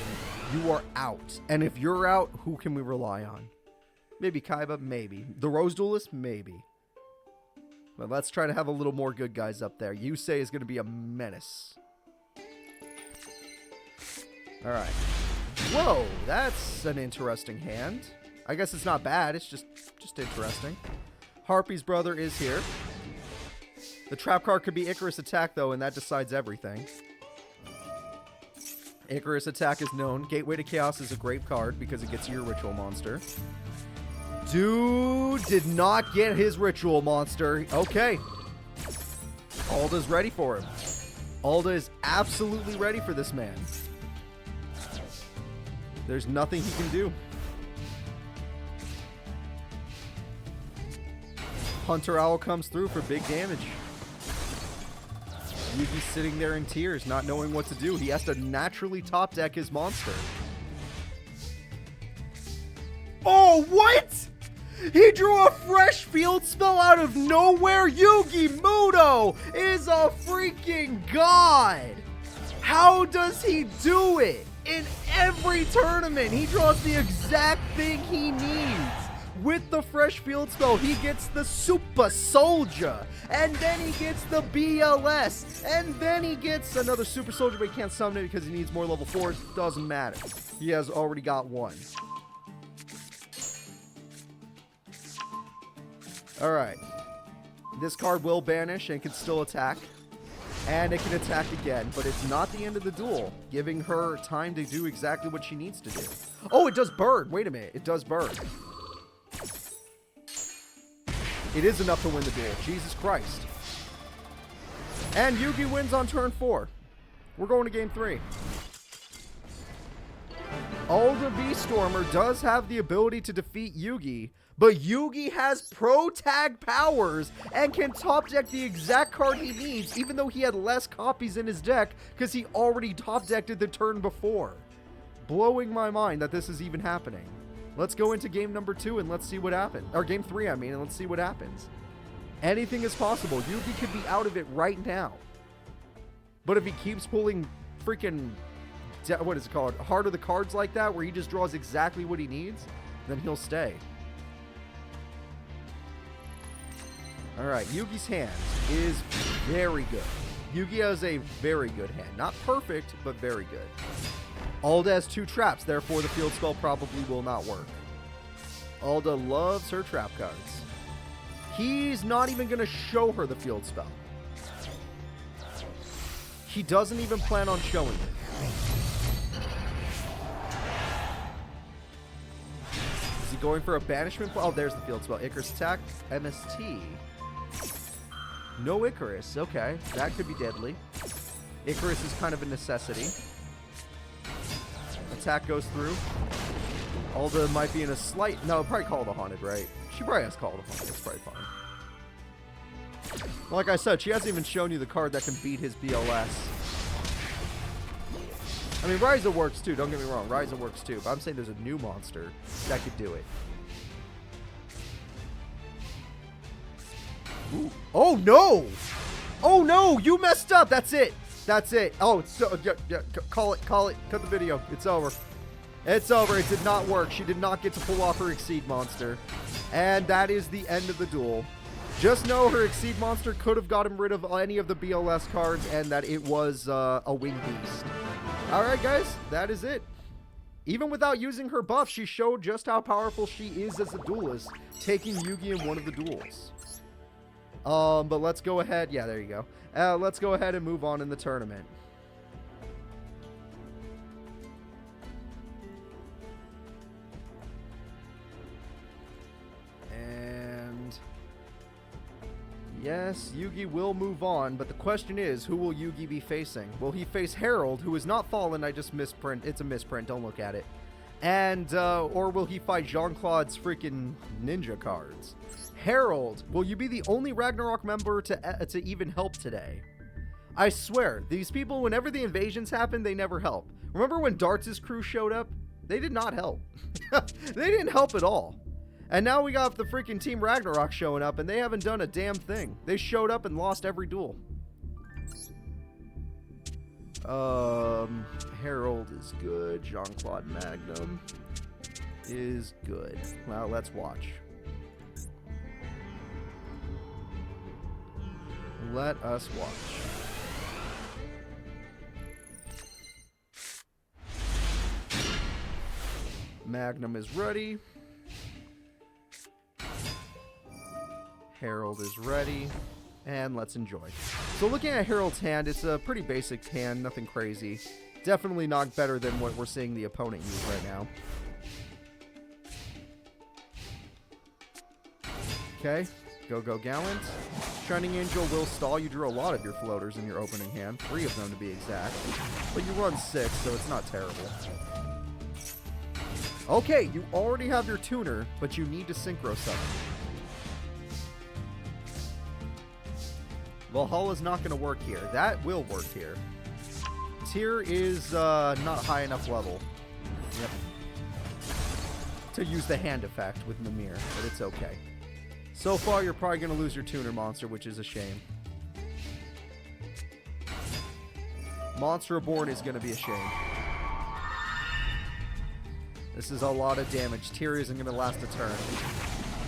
you are out. And if you're out, who can we rely on? Maybe Kaiba, maybe. The Rose Duelist, maybe. But let's try to have a little more good guys up there. Yusei is going to be a menace. Alright. Whoa, that's an interesting hand. I guess it's not bad, it's just interesting. Harpy's brother is here. The trap card could be Icarus Attack, though, and that decides everything. Icarus Attack is known. Gateway to Chaos is a great card because it gets your ritual monster. Dude did not get his ritual monster. Okay. Alda's ready for him. Alda is absolutely ready for this man. There's nothing he can do. Hunter Owl comes through for big damage. Yugi's sitting there in tears, not knowing what to do. He has to naturally top deck his monster. Oh, what? He drew a fresh field spell out of nowhere. Yugi Muto is a freaking god. How does he do it? In every tournament, he draws the exact thing he needs. With the fresh field spell, he gets the Super Soldier, and then he gets the BLS, and then he gets another Super Soldier, but he can't summon it because he needs more level 4s. Doesn't matter. He has already got one. Alright. This card will banish and can still attack. And it can attack again, but it's not the end of the duel, giving her time to do exactly what she needs to do. Oh, it does burn. Wait a minute. It does burn. It is enough to win the duel. Jesus Christ. And Yugi wins on turn 4. We're going to game 3. Alda Beaststormer does have the ability to defeat Yugi, but Yugi has pro tag powers and can top deck the exact card he needs, even though he had less copies in his deck because he already top decked it the turn before. Blowing my mind that this is even happening. Let's go into game number 2 and let's see what happens. Or game 3, I mean, and let's see what happens. Anything is possible. Yugi could be out of it right now. But if he keeps pulling freaking, what is it called? Heart of the Cards like that, where he just draws exactly what he needs, then he'll stay. Alright, Yugi's hand is very good. Yugi has a very good hand. Not perfect, but very good. Alda has 2 traps, therefore the field spell probably will not work. Alda loves her trap cards. He's not even going to show her the field spell. He doesn't even plan on showing it. Is he going for a banishment? Oh, there's the field spell. Icarus attack, MST. No Icarus. Okay, that could be deadly. Icarus is kind of a necessity. Attack goes through. Alda might be in a slight... No, probably Call the Haunted, right? She probably has Call the Haunted. It's probably fine. Like I said, she hasn't even shown you the card that can beat his BLS. I mean, Ryza works too. Don't get me wrong. Ryza works too. But I'm saying there's a new monster that could do it. Ooh. Oh, no! Oh, no! You messed up! That's it! That's it. Oh, it's so... Yeah, call it. Cut the video. It's over. It's over. It did not work. She did not get to pull off her Exceed monster. And that is the end of the duel. Just know her Exceed monster could have gotten rid of any of the BLS cards, and that it was a Wing Beast. Alright, guys. That is it. Even without using her buff, she showed just how powerful she is as a duelist, taking Yugi in one of the duels. But let's go ahead. Yeah, there you go. Let's go ahead and move on in the tournament. And yes, Yugi will move on, but the question is, who will Yugi be facing? Will he face Harold, who is not fallen? I just misprint. It's a misprint. Don't look at it. And, or will he fight Jean-Claude's freaking ninja cards? Harold, will you be the only Ragnarok member to even help today? I swear, these people, whenever the invasions happen, they never help. Remember when Darts' crew showed up? They did not help. They didn't help at all. And now we got the freaking Team Ragnarok showing up, and they haven't done a damn thing. They showed up and lost every duel. Harold is good. Jean-Claude Magnum is good. Well, let's watch. Let us watch. Magnum is ready. Harold is ready. And let's enjoy. So looking at Harold's hand, it's a pretty basic hand, nothing crazy. Definitely not better than what we're seeing the opponent use right now. Okay. Go Gallant. Shining Angel will stall. You drew a lot of your floaters in your opening hand. 3 of them to be exact. But you run 6, so it's not terrible. Okay, you already have your tuner, but you need to synchro summon. Valhalla's not going to work here. That will work here. Tyr is not high enough level. Yep. to use the hand effect with Mimir, but it's okay. So far, you're probably going to lose your tuner monster, which is a shame. Monster Reborn is going to be a shame. This is a lot of damage. Tear isn't going to last a turn.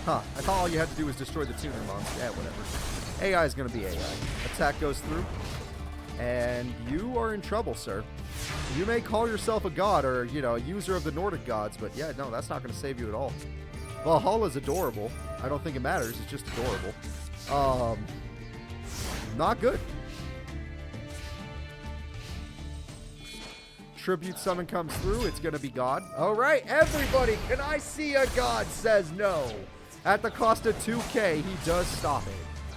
Huh. I thought all you had to do was destroy the tuner monster. Yeah, whatever. AI is going to be AI. Attack goes through. And you are in trouble, sir. You may call yourself a god or, you know, a user of the Nordic gods, but yeah, no, that's not going to save you at all. Valhalla's adorable. I don't think it matters. It's just adorable. Not good. Tribute summon comes through. It's going to be God. All right, everybody, can I see a god? Says no. At the cost of 2K, he does stop it.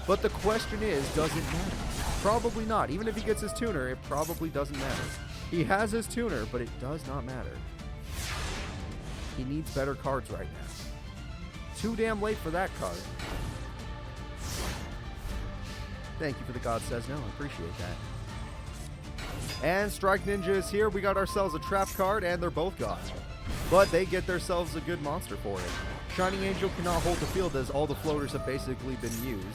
But the question is, does it matter? Probably not. Even if he gets his tuner, it probably doesn't matter. He has his tuner, but it does not matter. He needs better cards right now. Too damn late for that card. Thank you for the God Says No. I appreciate that. And Strike Ninja is here. We got ourselves a trap card, and they're both gods. But they get themselves a good monster for it. Shining Angel cannot hold the field as all the floaters have basically been used.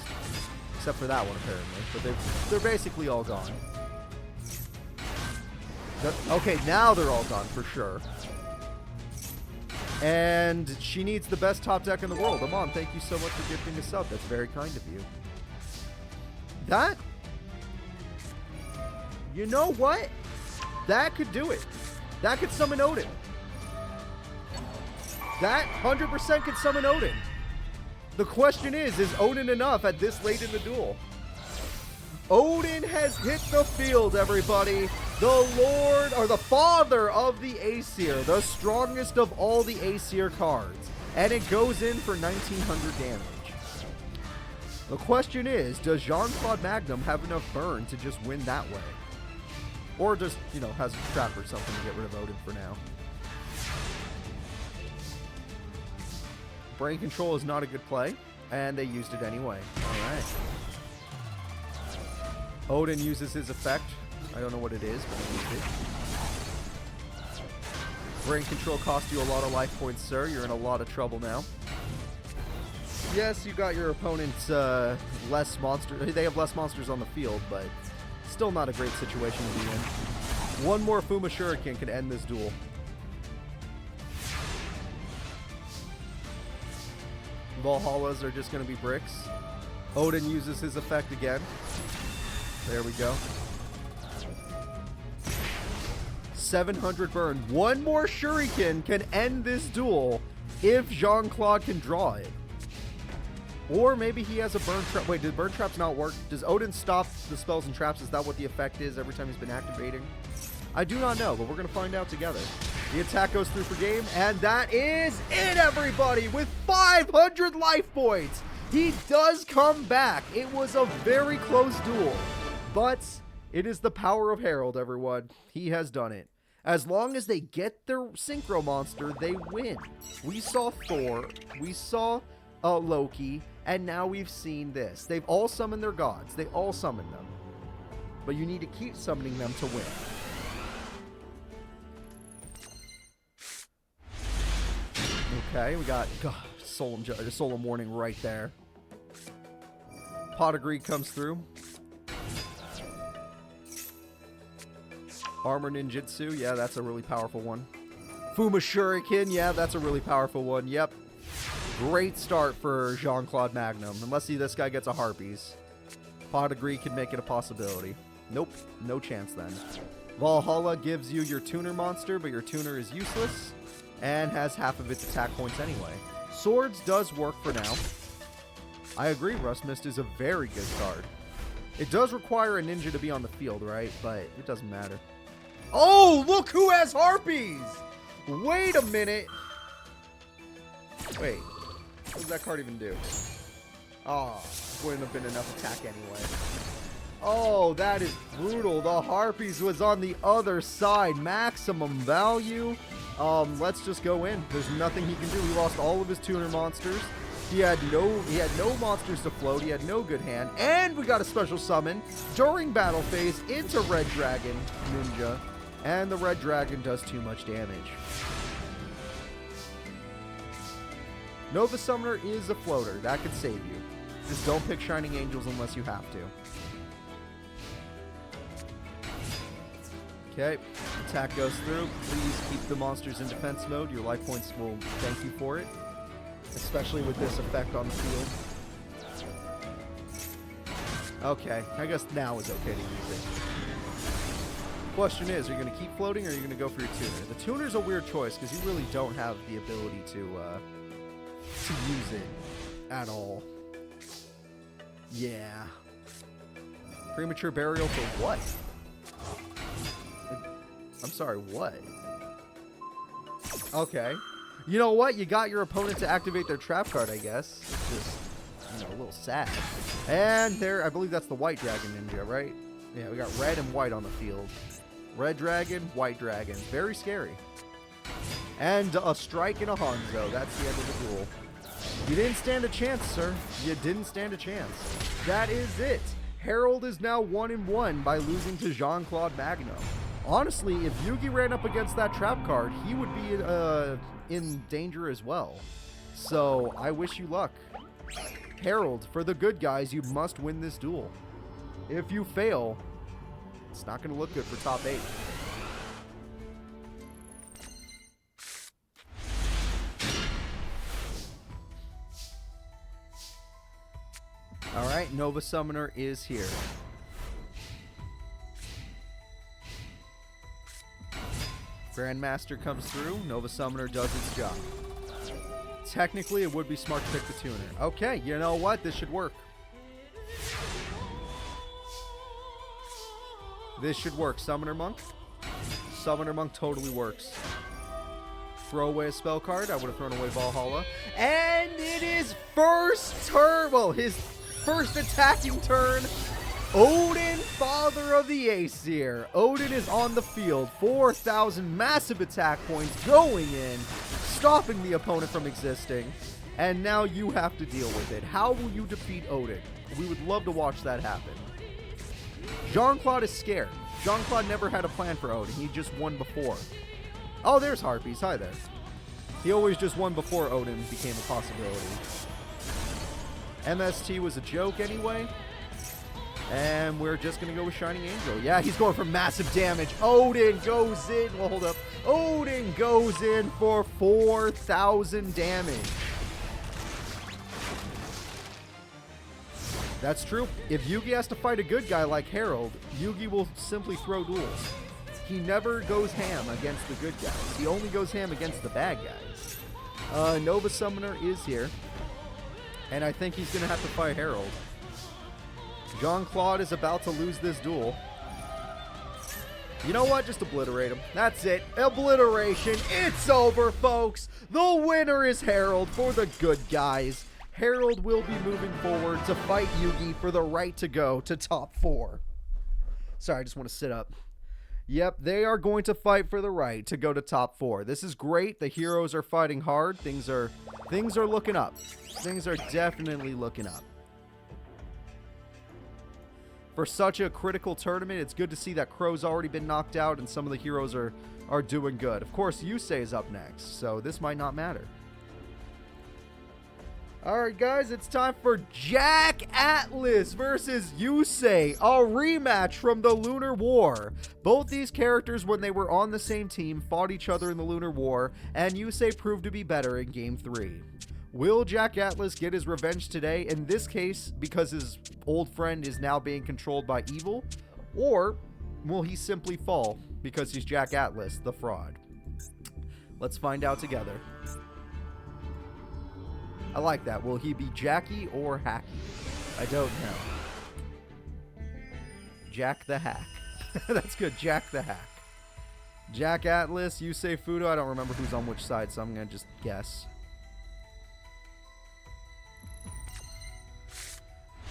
Except for that one, apparently. But they're basically all gone. Okay, now they're all gone, for sure. And she needs the best top deck in the world. Amon, thank you so much for gifting a sub. That's very kind of you. That... You know what? That could do it. That could summon Odin. That 100% could summon Odin. The question is Odin enough at this late in the duel? Odin has hit the field, everybody. The Lord, or the father of the Aesir, the strongest of all the Aesir cards. And it goes in for 1900 damage. The question is, does Jean-Claude Magnum have enough burn to just win that way? Or just, you know, has a trap or something to get rid of Odin for now. Brain Control is not a good play, and they used it anyway. Alright. Odin uses his effect. I don't know what it is, but he used it. Brain Control cost you a lot of life points, sir. You're in a lot of trouble now. Yes, you got your opponent's less monsters. They have less monsters on the field, but still not a great situation to be in. One more Fuma Shuriken can end this duel. Valhallas are just going to be bricks. Odin uses his effect again. There we go. 700 burn. One more Shuriken can end this duel if Jean-Claude can draw it. Or maybe he has a burn trap. Wait, did burn traps not work? Does Odin stop the spells and traps? Is that what the effect is every time he's been activating? I do not know, but we're going to find out together. The attack goes through for game, and that is it, everybody, with 500 life points. He does come back. It was a very close duel, but it is the power of Herald, everyone. He has done it. As long as they get their synchro monster, they win. We saw Thor. We saw Loki. And now we've seen this. They've all summoned their gods. They all summoned them. But you need to keep summoning them to win. Okay, we got Solemn Warning right there. Pot of Greed comes through. Armor Ninjutsu, yeah, that's a really powerful one. Fuma Shuriken, yeah, that's a really powerful one. Yep. Great start for Jean-Claude Magnum. Unless this guy gets a Harpies. Pot of Greed can make it a possibility. Nope, no chance then. Valhalla gives you your tuner monster, but your tuner is useless and has half of its attack points anyway. Swords does work for now. I agree, Rust Mist is a very good card. It does require a ninja to be on the field, right? But it doesn't matter. Oh, look who has Harpies! Wait a minute. Wait. What does that card even do? Oh, wouldn't have been enough attack anyway. Oh, that is brutal. The Harpies was on the other side. Maximum value. Let's just go in. There's nothing he can do. He lost all of his tuner monsters. He had no monsters to float. He had no good hand. And we got a special summon during battle phase into Red Dragon Ninja. And the Red Dragon does too much damage. Nova Summoner is a floater. That could save you. Just don't pick Shining Angels unless you have to. Okay, attack goes through. Please keep the monsters in defense mode. Your life points will thank you for it, especially with this effect on the field. Okay, I guess now is okay to use it. Question is, are you going to keep floating or are you going to go for your tuner? The tuner's a weird choice because you really don't have the ability to use it at all. Yeah. Premature burial for what? I'm sorry, what? Okay. You know what? You got your opponent to activate their trap card, I guess. Just, you know, a little sad. And there, I believe that's the white dragon ninja, right? Yeah, we got red and white on the field. Red dragon, white dragon. Very scary. And a strike and a Hanzo. That's the end of the duel. You didn't stand a chance, sir. You didn't stand a chance. That is it. Harold is now 1-1 by losing to Jean-Claude Magnum. Honestly, if Yugi ran up against that trap card, he would be in danger as well. So, I wish you luck. Harold, for the good guys, you must win this duel. If you fail, it's not going to look good for top 8. Alright, Nova Summoner is here. Grandmaster comes through. Nova Summoner does its job. Technically, it would be smart to pick the tuner. Okay, you know what? This should work. This should work. Summoner Monk. Summoner Monk totally works. Throw away a spell card. I would have thrown away Valhalla. And it is first turn. Well, his first attacking turn. Odin, father of the Aesir. Odin is on the field. 4,000 massive attack points going in, stopping the opponent from existing. And now you have to deal with it. How will you defeat Odin? We would love to watch that happen. Jean-Claude is scared. Jean-Claude never had a plan for Odin. He just won before. Oh, there's Harpies. Hi there. He always just won before Odin became a possibility. MST was a joke anyway. And we're just going to go with Shining Angel. Yeah, he's going for massive damage. Odin goes in. Well, hold up. Odin goes in for 4,000 damage. That's true. If Yugi has to fight a good guy like Harold, Yugi will simply throw duels. He never goes ham against the good guys. He only goes ham against the bad guys. Nova Summoner is here. And I think he's going to have to fight Harold. Jean-Claude is about to lose this duel. You know what? Just obliterate him. That's it. Obliteration. It's over, folks. The winner is Harold for the good guys. Harold will be moving forward to fight Yugi for the right to go to top 4. Sorry, I just want to sit up. Yep, they are going to fight for the right to go to top 4. This is great. The heroes are fighting hard. Things are looking up. Things are definitely looking up. For such a critical tournament, it's good to see that Crow's already been knocked out and some of the heroes are doing good. Of course, Yusei is up next, so this might not matter. Alright guys, it's time for Jack Atlas versus Yusei, a rematch from the Lunar War. Both these characters, when they were on the same team, fought each other in the Lunar War, and Yusei proved to be better in Game 3. Will Jack Atlas get his revenge today, in this case, because his old friend is now being controlled by evil? Or will he simply fall because he's Jack Atlas, the fraud? Let's find out together. I like that. Will he be Jackie or Hacky? I don't know. Jack the Hack. That's good. Jack the Hack. Jack Atlas, Yusei Fudo. I don't remember who's on which side, so I'm going to just guess.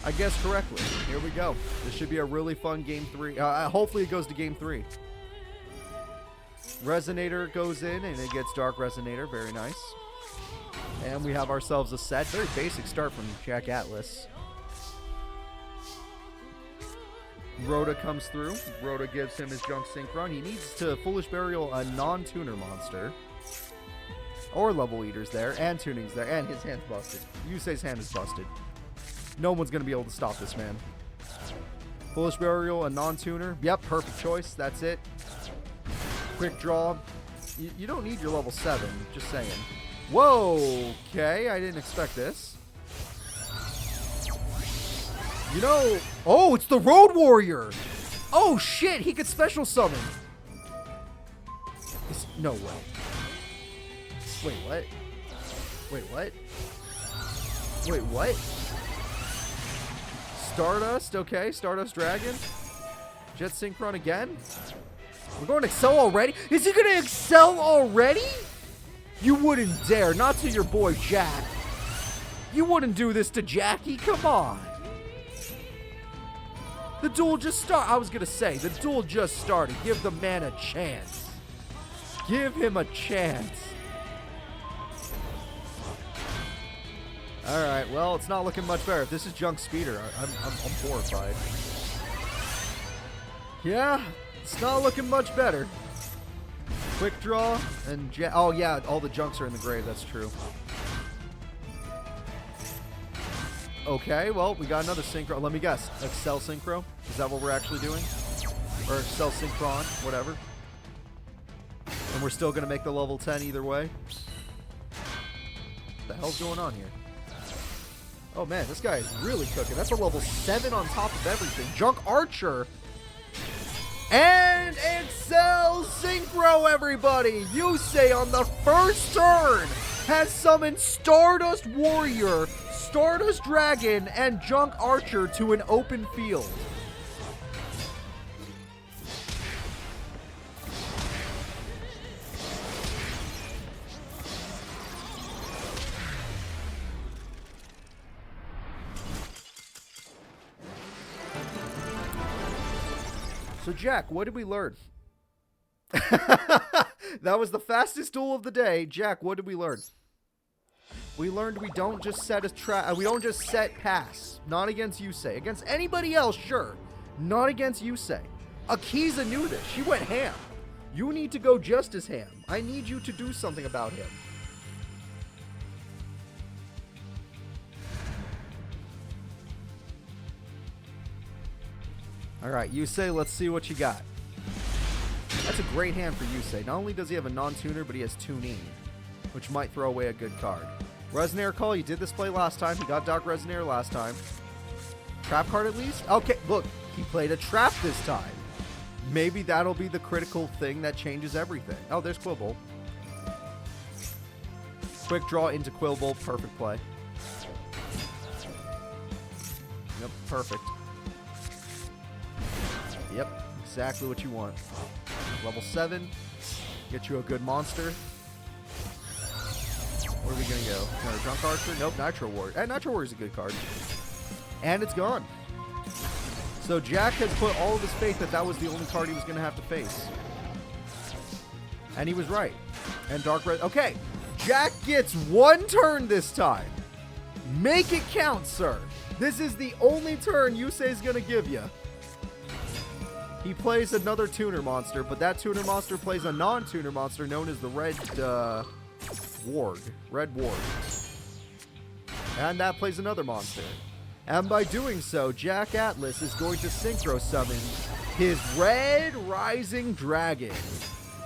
I guessed correctly. Here we go. This should be a really fun Game 3. Hopefully it goes to Game 3. Resonator goes in, and it gets Dark Resonator. Very nice. And we have ourselves a set. Very basic start from Jack Atlas. Rhoda comes through. Rhoda gives him his Junk Synchron. He needs to Foolish Burial a non-tuner monster. Or level eaters there. And tuning's there. And his hand's busted. Yusei's hand is busted. No one's going to be able to stop this man. Foolish Burial, a non-tuner. Yep, perfect choice. That's it. Quick draw. You don't need your level 7. Just saying. Whoa. Okay, I didn't expect this. You know... Oh, it's the Road Warrior. Oh, shit. He could special summon. No way. Wait, what? Wait, what? Wait, what? Stardust, okay. Stardust Dragon. Jet Synchron again. We're going to Excel already? Is he going to Excel already? You wouldn't dare. Not to your boy, Jack. You wouldn't do this to Jackie. Come on. The duel just started. I was going to say, the duel just started. Give the man a chance. Give him a chance. Alright, well, it's not looking much better. If this is Junk Speeder, I'm horrified. Yeah, it's not looking much better. Quick draw and... oh, yeah, all the junks are in the grave. That's true. Okay, well, we got another Synchro. Let me guess. Excel Synchro? Is that what we're actually doing? Or Excel Synchron, whatever. And we're still going to make the level 10 either way. What the hell's going on here? Oh, man, this guy is really cooking. That's a level 7 on top of everything. Junk Archer. And Excel Synchro, everybody. Yusei on the first turn has summoned Stardust Warrior, Stardust Dragon, and Junk Archer to an open field. So, Jack, what did we learn? That was the fastest duel of the day. Jack, what did we learn? We learned we don't just set a trap. We don't just set pass. Not against Yusei. Against anybody else, sure. Not against Yusei. Akiza knew this. She went ham. You need to go just as ham. I need you to do something about him. Alright, Yusei, let's see what you got. That's a great hand for Yusei. Not only does he have a non-tuner, but he has tuning, which might throw away a good card. Resonator Call, you did this play last time. He got Dark Resonator last time. Trap card at least? Okay, look, he played a trap this time. Maybe that'll be the critical thing that changes everything. Oh, there's Quibble. Quick draw into Quibble, perfect play. Yep, perfect. Yep, exactly what you want. Level 7. Get you a good monster. Where are we going to go? Another Junk Archer? Nope, Nitro Warrior. And Nitro Warrior is a good card. And it's gone. So Jack has put all of his faith that that was the only card he was going to have to face. And he was right. And Dark Red. Okay, Jack gets one turn this time. Make it count, sir. This is the only turn Yusei's going to give you. He plays another tuner monster, but that tuner monster plays a non-tuner monster known as the Red Warg. Red Warg. And that plays another monster. And by doing so, Jack Atlas is going to Synchro Summon his Red Rising Dragon.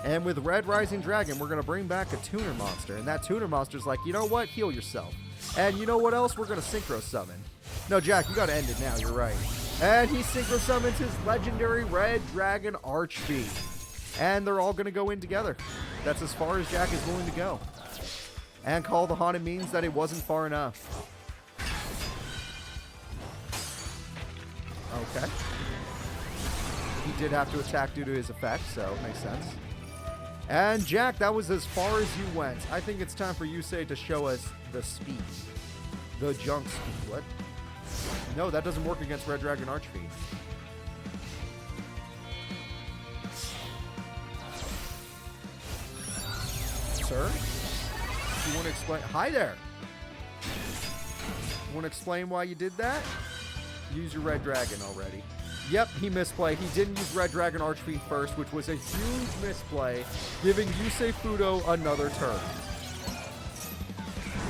And with Red Rising Dragon, we're going to bring back a tuner monster. And that tuner monster's like, you know what? Heal yourself. And you know what else? We're going to Synchro Summon. No, Jack, you got to end it now. You're right. And he Synchro Summons his legendary Red Dragon Archfiend. And they're all going to go in together. That's as far as Jack is willing to go. And Call the Haunted means that it wasn't far enough. Okay. He did have to attack due to his effect, so makes sense. And Jack, that was as far as you went. I think it's time for Yusei to show us the speed. The junk speed. What? No, that doesn't work against Red Dragon Archfiend. Sir? You want to explain? Hi there. You want to explain why you did that? Use your Red Dragon already. Yep, he misplayed. He didn't use Red Dragon Archfiend first, which was a huge misplay, giving Yusei Fudo another turn.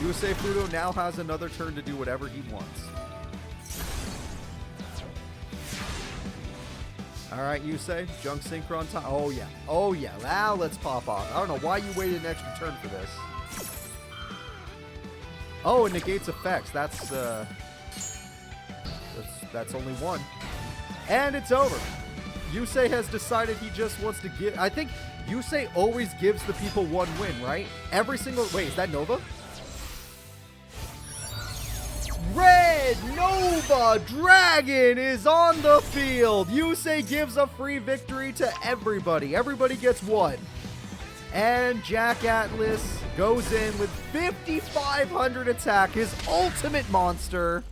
Yusei Fudo now has another turn to do whatever he wants. All right, Yusei, junk synchron time. Oh, yeah. Oh, yeah. Now let's pop off. I don't know why you waited an extra turn for this. Oh, it negates effects. That's only one. And it's over. Yusei has decided he just wants to give... I think Yusei always gives the people one win, right? Every single... Wait, is that Nova? Red Nova Dragon is on the field. Yusei gives a free victory to everybody. Everybody gets one. And Jack Atlas goes in with 5,500 attack, his ultimate monster.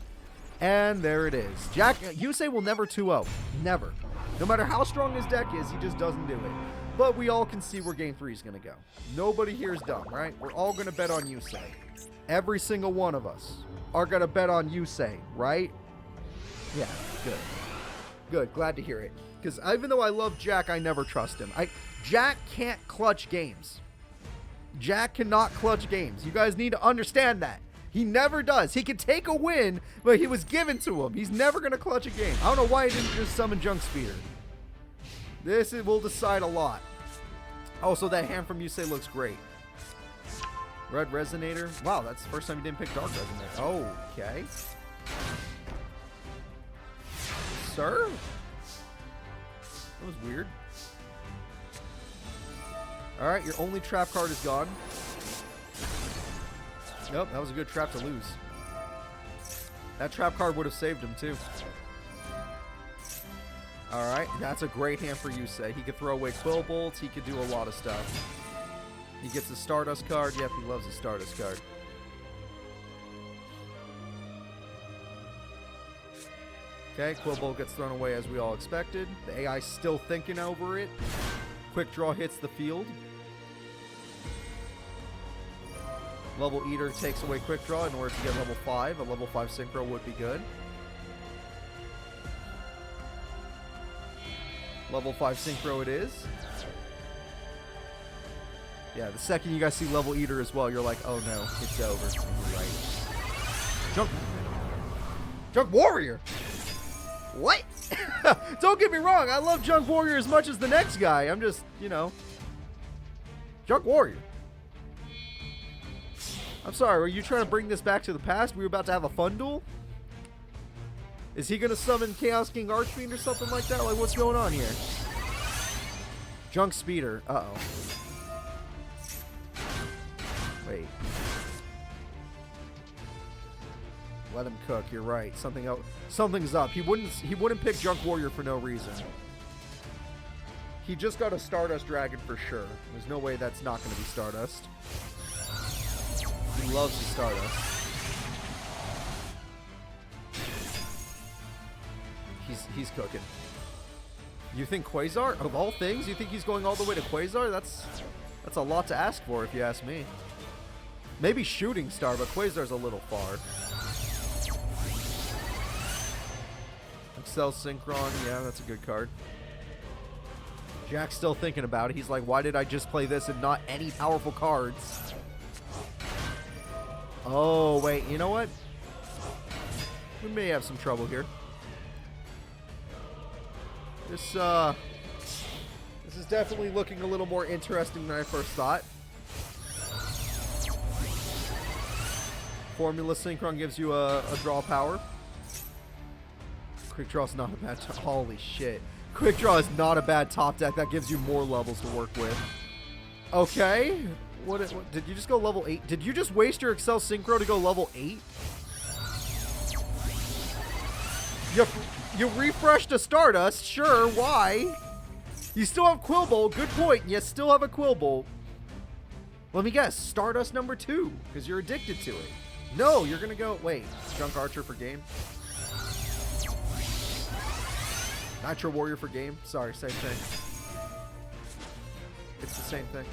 And there it is. Yusei will never 2-0. Never. No matter how strong his deck is, he just doesn't do it. But we all can see where Game 3 is going to go. Nobody here is dumb, right? We're all going to bet on Yusei. Every single one of us are going to bet on Yusei, right? Yeah, good. Good, glad to hear it. Because even though I love Jack, I never trust him. Jack can't clutch games. Jack cannot clutch games. You guys need to understand that. He never does. He can take a win, but he was given to him. He's never going to clutch a game. I don't know why he didn't just summon Junk Speeder. This will decide a lot. Oh, so that hand from Yusei looks great. Red Resonator. Wow, that's the first time you didn't pick Dark Resonator. Okay. Sir? That was weird. Alright, your only trap card is gone. Nope, that was a good trap to lose. That trap card would have saved him, too. Alright, that's a great hand for Yusei. He could throw away Quill Bolts. He could do a lot of stuff. He gets a Stardust card. Yep, he loves a Stardust card. Okay, Quill Bolt gets thrown away as we all expected. The AI's still thinking over it. Quick Draw hits the field. Level Eater takes away Quick Draw in order to get level 5. A level 5 Synchro would be good. Level 5 Synchro it is. Yeah, the second you guys see Level Eater as well, you're like, oh no, it's over. You're right. Junk Warrior! What? Don't get me wrong, I love Junk Warrior as much as the next guy. I'm just, you know. Junk Warrior. I'm sorry, were you trying to bring this back to the past? We were about to have a fun duel? Is he going to summon Chaos King Archfiend or something like that? Like, what's going on here? Junk Speeder. Uh-oh. Wait. Let him cook. You're right. Something else. Something's up. He wouldn't pick Junk Warrior for no reason. He just got a Stardust Dragon for sure. There's no way that's not going to be Stardust. He loves the Stardust. He's cooking. You think Quasar? Of all things, you think he's going all the way to Quasar? That's a lot to ask for, if you ask me. Maybe Shooting Star, but Quasar's a little far. Excel Synchron, yeah, that's a good card. Jack's still thinking about it. He's like, why did I just play this and not any powerful cards? Oh, wait, you know what? We may have some trouble here. This is definitely looking a little more interesting than I first thought. Formula Synchron gives you a draw power. Quick Draw is not a bad top. Holy shit. Quick Draw is not a bad top deck. That gives you more levels to work with. Okay. What did you just go level 8? Did you just waste your Excel Synchro to go level 8? You refreshed a Stardust. Sure, why? You still have Quill Bolt. Good point. You still have a Quill Bolt. Let me guess. Stardust number 2. Because you're addicted to it. No, you're going to go... Wait. Junk Archer for game? Nitro Warrior for game? Sorry, same thing. It's the same thing.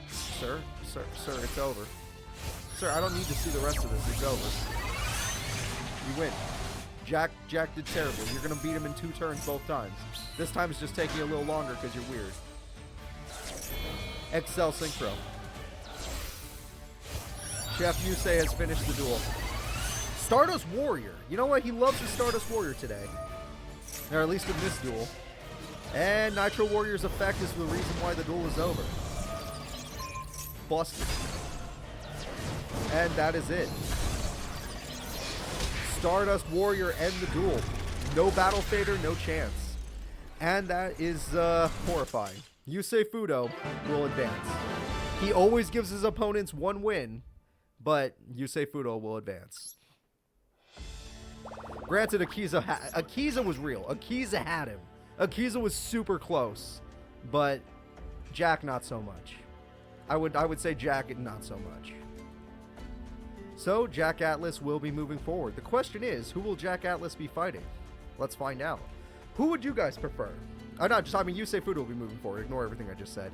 Sir, it's over. Sir, I don't need to see the rest of this. It's over. You win. Jack did terribly. You're going to beat him in 2 turns both times. This time it's just taking a little longer because you're weird. Excel Synchro. Chef Yusei has finished the duel. Stardust Warrior. You know what? He loves his Stardust Warrior today. Or at least in this duel. And Nitro Warrior's effect is the reason why the duel is over. Busted. And that is it. Stardust Warrior end the duel. No Battle Fader, no chance. And that is horrifying. Yusei Fudo will advance. He always gives his opponents one win, but Yusei Fudo will advance. Granted, Akiza was real. Akiza had him. Akiza was super close, but Jack not so much. I would say Jack not so much. So Jack Atlas will be moving forward. The question is, who will Jack Atlas be fighting? Let's find out. Who would you guys prefer? Yusei Fudo will be moving forward. Ignore everything I just said.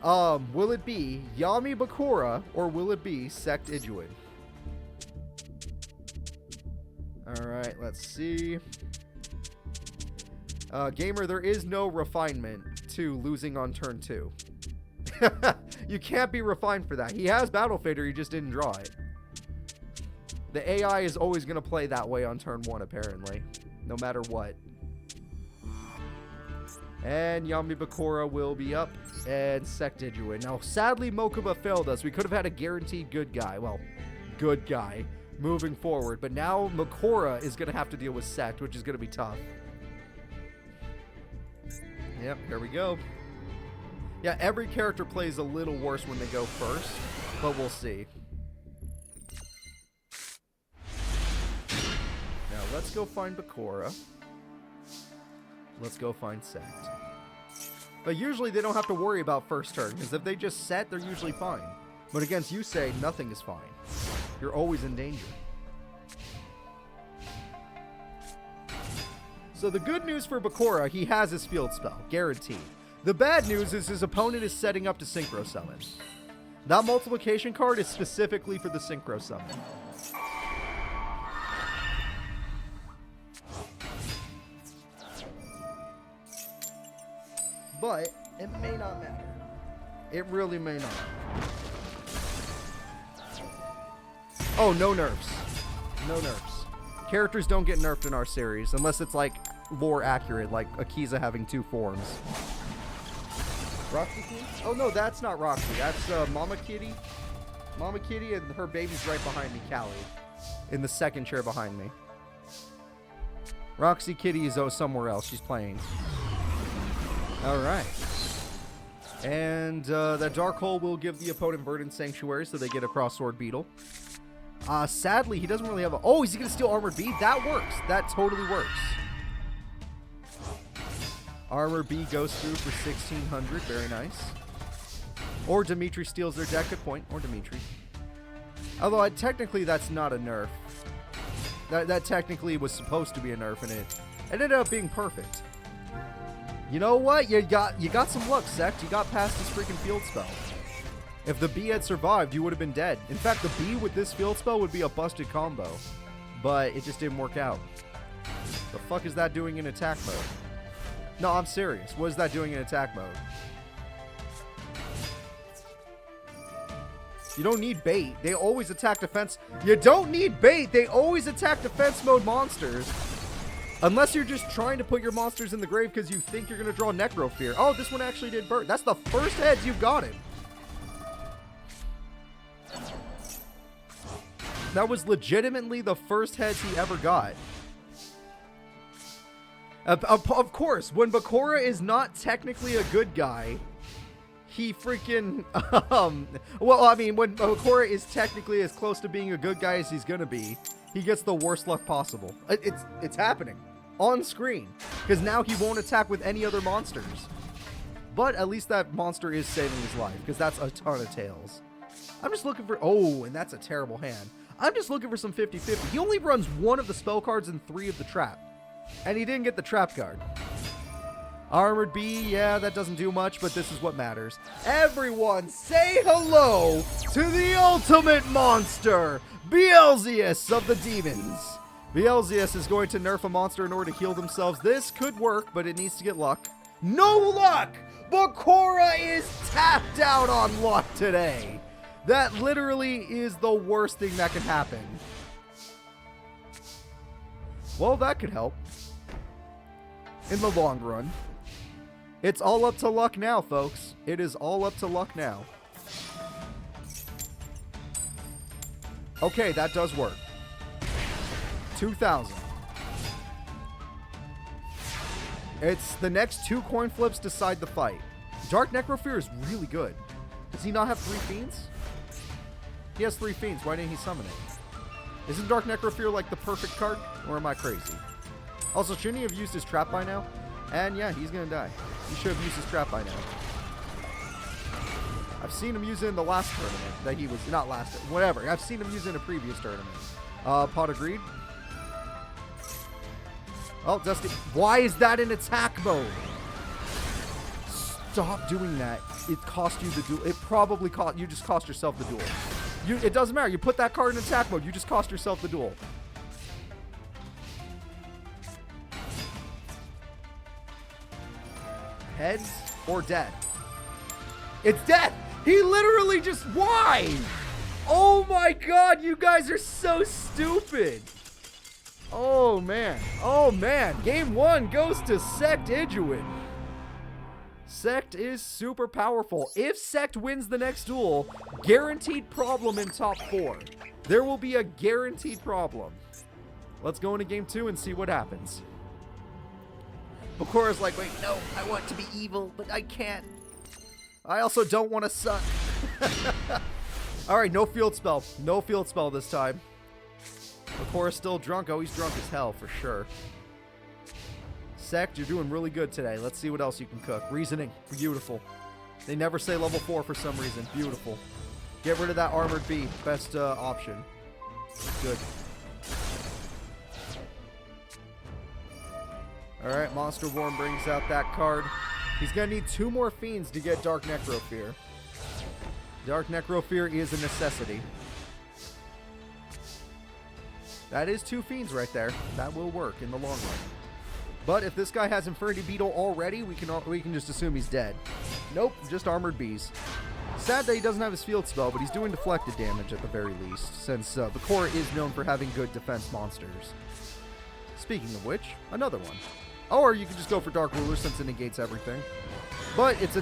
Will it be Yami Bakura or will it be Sect Ijuin? Alright, let's see. Gamer, there is no refinement to losing on turn 2. You can't be refined for that. He has Battle Fader, he just didn't draw it. The AI is always going to play that way on turn 1, apparently. No matter what. And Yami Bakura will be up. And Sect Ijuin. Now, sadly, Mokuba failed us. We could have had a guaranteed good guy. Well, good guy. Moving forward. But now, Bakura is going to have to deal with Sect, which is going to be tough. Yep, here we go. Yeah, every character plays a little worse when they go first. But we'll see. Now, let's go find Bakura. Let's go find Sect. But usually they don't have to worry about first turn, because if they just set, they're usually fine. But against Yusei, nothing is fine. You're always in danger. So the good news for Bakura, he has his field spell, guaranteed. The bad news is his opponent is setting up to Synchro Summon. That multiplication card is specifically for the Synchro Summon. But it may not matter. It really may not. Oh, no nerfs. No nerfs. Characters don't get nerfed in our series unless it's like lore accurate, like Akiza having 2 forms. Roxy Kitty? Oh no, that's not Roxy. That's Mama Kitty. Mama Kitty and her baby's right behind me, Callie. In the second chair behind me. Roxy Kitty is somewhere else. She's playing. Alright. And that Dark Hole will give the opponent Verdant Sanctuary so they get a Cross-Sword Beetle. Sadly, he doesn't really have a... Oh, is he going to steal Armored B? That works. That totally works. Armored B goes through for 1,600. Very nice. Or Dimitri steals their deck. Good point. Or Dimitri. Although, technically, that's not a nerf. That technically was supposed to be a nerf, and it ended up being perfect. You know what? You got some luck, Sect. You got past this freaking field spell. If the B had survived, you would have been dead. In fact, the B with this field spell would be a busted combo. But it just didn't work out. The fuck is that doing in attack mode? No, I'm serious. What is that doing in attack mode? You don't need bait. They always attack defense. You don't need bait. They always attack defense mode monsters. Unless you're just trying to put your monsters in the grave because you think you're going to draw Necrofear. Oh, this one actually did burn. That's the first heads you've got him. That was legitimately the first heads he ever got. Of course, when Bakura is not technically a good guy, he freaking... well, I mean, when Bakura is technically as close to being a good guy as he's going to be, he gets the worst luck possible. It's happening on screen because now he won't attack with any other monsters. But at least that monster is saving his life because that's a ton of tails. I'm just looking for... Oh, and that's a terrible hand. I'm just looking for some 50-50. He only runs 1 of the spell cards and 3 of the trap. And he didn't get the trap card. Armored B, yeah, that doesn't do much, but this is what matters. Everyone, say hello to the ultimate monster, Beelzeus of the Demons. Beelzeus is going to nerf a monster in order to heal themselves. This could work, but it needs to get luck. No luck! Bakura is tapped out on luck today. That literally is the worst thing that can happen. Well, that could help. In the long run. It's all up to luck now, folks. It is all up to luck now. Okay, that does work. 2,000. It's the next 2 coin flips decide the fight. Dark Necrofear is really good. Does he not have 3 fiends? He has 3 fiends. Why didn't he summon it? Isn't Dark Necrofear like the perfect card? Or am I crazy? Also, shouldn't he have used his trap by now? And yeah, he's gonna die. He should have used his trap by now. I've seen him use it in the last tournament. That he was, not last, whatever. I've seen him use it in a previous tournament. Pot of Greed. Oh, Dusty. Why is that in attack mode? Stop doing that. It cost you the duel. It probably cost, you just cost yourself the duel. It doesn't matter. You put that card in attack mode. You just cost yourself the duel. Heads or death? It's death! He literally just... Why? Oh my god, you guys are so stupid. Oh man. Oh man. Game 1 goes to Sect Ijuin. Sect is super powerful. If Sect wins the next duel, guaranteed problem in top 4. There will be a guaranteed problem. Let's go into game 2 and see what happens. Bakura's like, wait, no, I want to be evil, but I can't. I also don't want to suck. Alright, no field spell. No field spell this time. Bakura's still drunk. Oh, he's drunk as hell, for sure. Sect, you're doing really good today. Let's see what else you can cook. Reasoning. Beautiful. They never say level 4 for some reason. Beautiful. Get rid of that armored B. Best option. Good. Alright, Monster Worm brings out that card. He's going to need 2 more fiends to get Dark Necrofear. Dark Necrofear is a necessity. That is 2 fiends right there. That will work in the long run. But if this guy has Infinity Beetle already, we can just assume he's dead. Nope, just Armored Bees. Sad that he doesn't have his field spell, but he's doing deflected damage at the very least, since Bakura is known for having good defense monsters. Speaking of which, another one. Or you can just go for Dark Ruler since it negates everything. But it's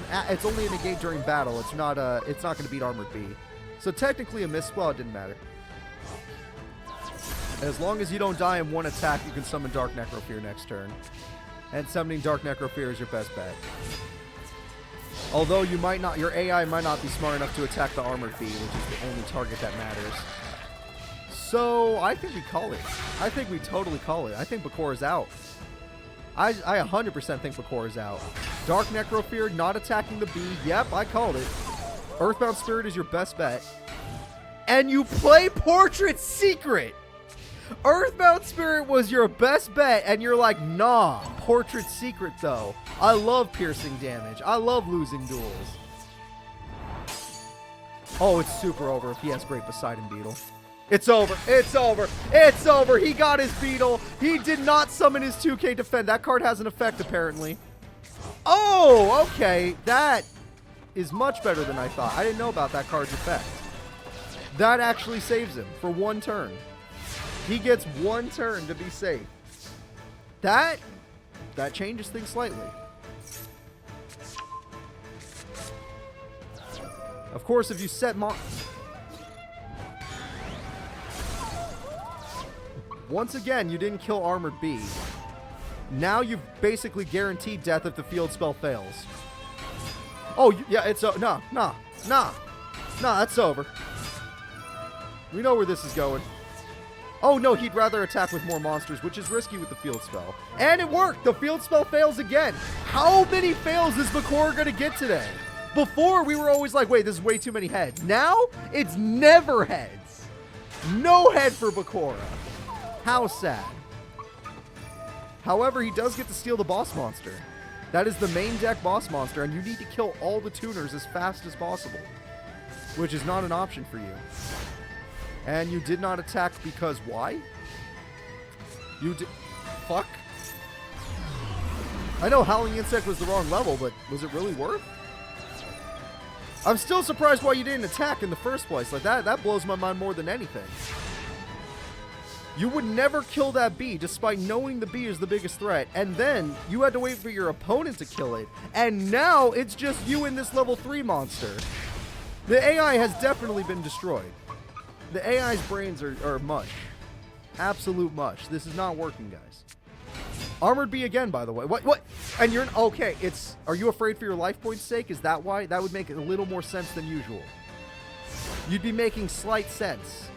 only a negate during battle. It's not going to beat Armored Bee. So technically a misspell, it didn't matter. As long as you don't die in 1 attack, you can summon Dark Necrofear next turn. And summoning Dark Necrofear is your best bet. Although you might not, your AI might not be smart enough to attack the Armored Bee, which is the only target that matters. So I think we call it. I think we totally call it. I think Bakura's out. I 100% think Bakura's out. Dark Necrofear not attacking the bee. Yep, I called it. Earthbound Spirit is your best bet. And you play Portrait Secret. Earthbound Spirit was your best bet, and you're like, nah, Portrait Secret though. I love piercing damage. I love losing duels. Oh, it's super over if he has Great Poseidon Beetle. It's over. It's over. It's over. He got his Beetle. He did not summon his 2K Defend. That card has an effect, apparently. Oh, okay. That is much better than I thought. I didn't know about that card's effect. That actually saves him for 1 turn. He gets 1 turn to be safe. That changes things slightly. Of course, if you set once again, you didn't kill Armored Bee. Now you've basically guaranteed death if the field spell fails. Oh, yeah, it's... Nah, that's over. We know where this is going. Oh, no, he'd rather attack with more monsters, which is risky with the field spell. And it worked! The field spell fails again! How many fails is Bakura going to get today? Before, we were always like, wait, this is way too many heads. Now, it's never heads. No head for Bakura. How sad. However, he does get to steal the boss monster. That is the main deck boss monster, and you need to kill all the tuners as fast as possible, which is not an option for you. And you did not attack because why? You did... Fuck. I know Howling Insect was the wrong level, but was it really worth? I'm still surprised why you didn't attack in the first place. Like, that blows my mind more than anything. You would never kill that bee despite knowing the bee is the biggest threat. And then you had to wait for your opponent to kill it. And now it's just you and this level 3 monster. The AI has definitely been destroyed. The AI's brains are mush. Absolute mush. This is not working, guys. Armored bee again, by the way. What? And you're... Okay, it's... Are you afraid for your life point's sake? Is that why? That would make a little more sense than usual. You'd be making slight sense.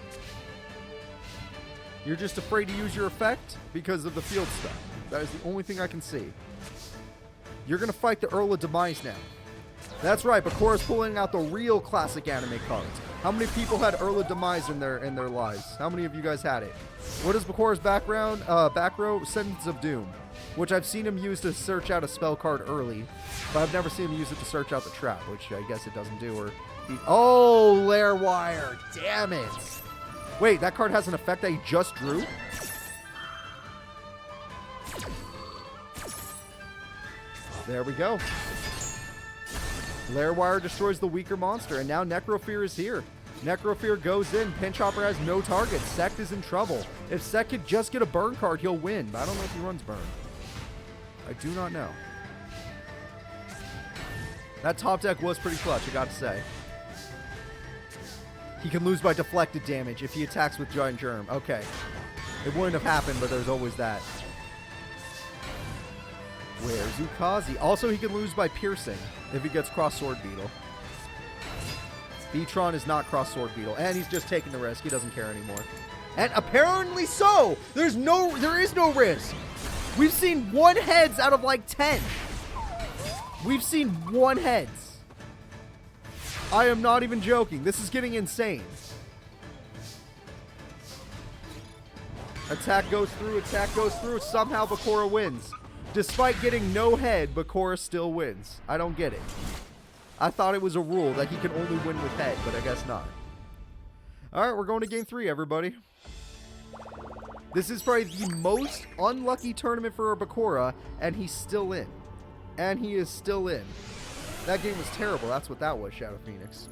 You're just afraid to use your effect because of the field stuff. That is the only thing I can see. You're going to fight the Earl of Demise now. That's right, Bakura's pulling out the real classic anime cards. How many people had Earl of Demise in their lives? How many of you guys had it? What is Bakura's back row? Sentence of Doom, which I've seen him use to search out a spell card early, but I've never seen him use it to search out the trap, which I guess it doesn't do. Oh, Lair Wire. Damn it. Wait, that card has an effect that he just drew? There we go. Lair Wire destroys the weaker monster, and now Necrofear is here. Necrofear goes in. Pinchhopper has no target. Sect is in trouble. If Sect could just get a burn card, he'll win. But I don't know if he runs burn. I do not know. That top deck was pretty clutch, I got to say. He can lose by deflected damage if he attacks with Giant Germ. Okay. It wouldn't have happened, but there's always that. Where's Ukazi? Also, he can lose by piercing if he gets Cross Sword Beetle. Beatron is not Cross Sword Beetle, and he's just taking the risk. He doesn't care anymore. And apparently so! There is no risk! We've seen 1 heads out of like 10. We've seen 1 heads. I am not even joking. This is getting insane. Attack goes through, attack goes through. Somehow Bakura wins. Despite getting no head, Bakura still wins. I don't get it. I thought it was a rule that he can only win with head, but I guess not. Alright, we're going to game 3, everybody. This is probably the most unlucky tournament for Bakura, and he's still in. And he is still in. That game was terrible. That's what that was, Shadow Phoenix.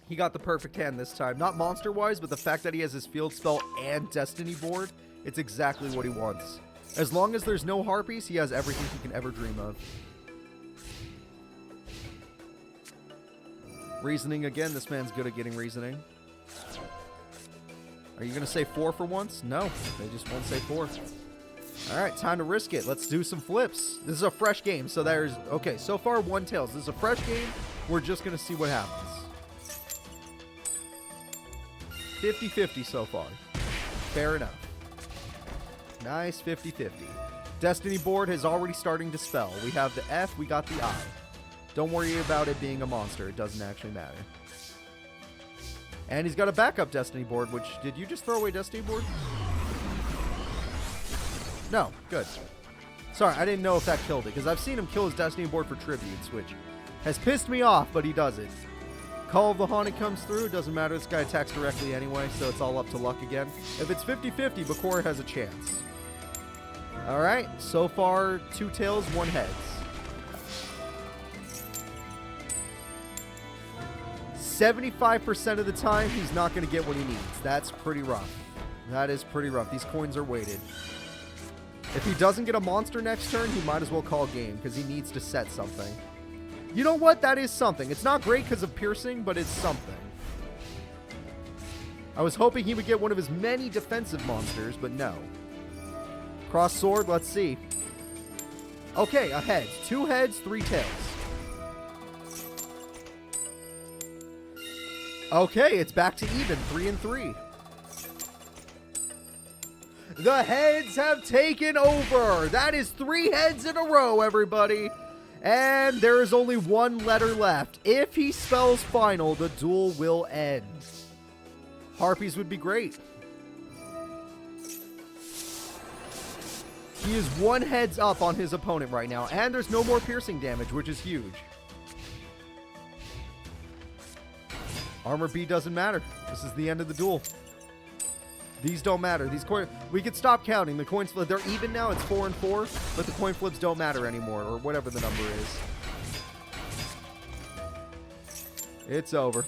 He got the perfect hand this time. Not monster-wise, but the fact that he has his field spell and destiny board, it's exactly what he wants. As long as there's no harpies, he has everything he can ever dream of. Reasoning again. This man's good at getting reasoning. Are you going to say 4 for once? No, they just won't say 4. All right, time to risk it. Let's do some flips. This is a fresh game, so there's... Okay, so far 1 tails. This is a fresh game. We're just going to see what happens. 50-50 so far. Fair enough. Nice 50-50. Destiny board is already starting to spell. We have the F, we got the I. Don't worry about it being a monster. It doesn't actually matter. And he's got a backup Destiny board, which... Did you just throw away Destiny board? No. Good. Sorry, I didn't know if that killed it, because I've seen him kill his Destiny board for tributes, which has pissed me off, but he does it. Call of the Haunted comes through. Doesn't matter. This guy attacks directly anyway, so it's all up to luck again. If it's 50-50, Bakura has a chance. All right. So far, 2 tails, 1 heads. 75% of the time, he's not going to get what he needs. That's pretty rough. That is pretty rough. These coins are weighted. If he doesn't get a monster next turn, he might as well call game, because he needs to set something. You know what? That is something. It's not great because of piercing, but it's something. I was hoping he would get one of his many defensive monsters, but no. Cross sword, let's see. Okay, a head. 2 heads, 3 tails. Okay, it's back to even. 3 and 3. The heads have taken over. That is 3 heads in a row, everybody. And there is only 1 letter left. If he spells final, the duel will end. Harpies would be great. He is 1 heads up on his opponent right now. And there's no more piercing damage, which is huge. Armor B doesn't matter. This is the end of the duel. These don't matter. These coin, we could stop counting. The coins flip, they're even now. It's 4 and 4, but the coin flips don't matter anymore, or whatever the number is. It's over.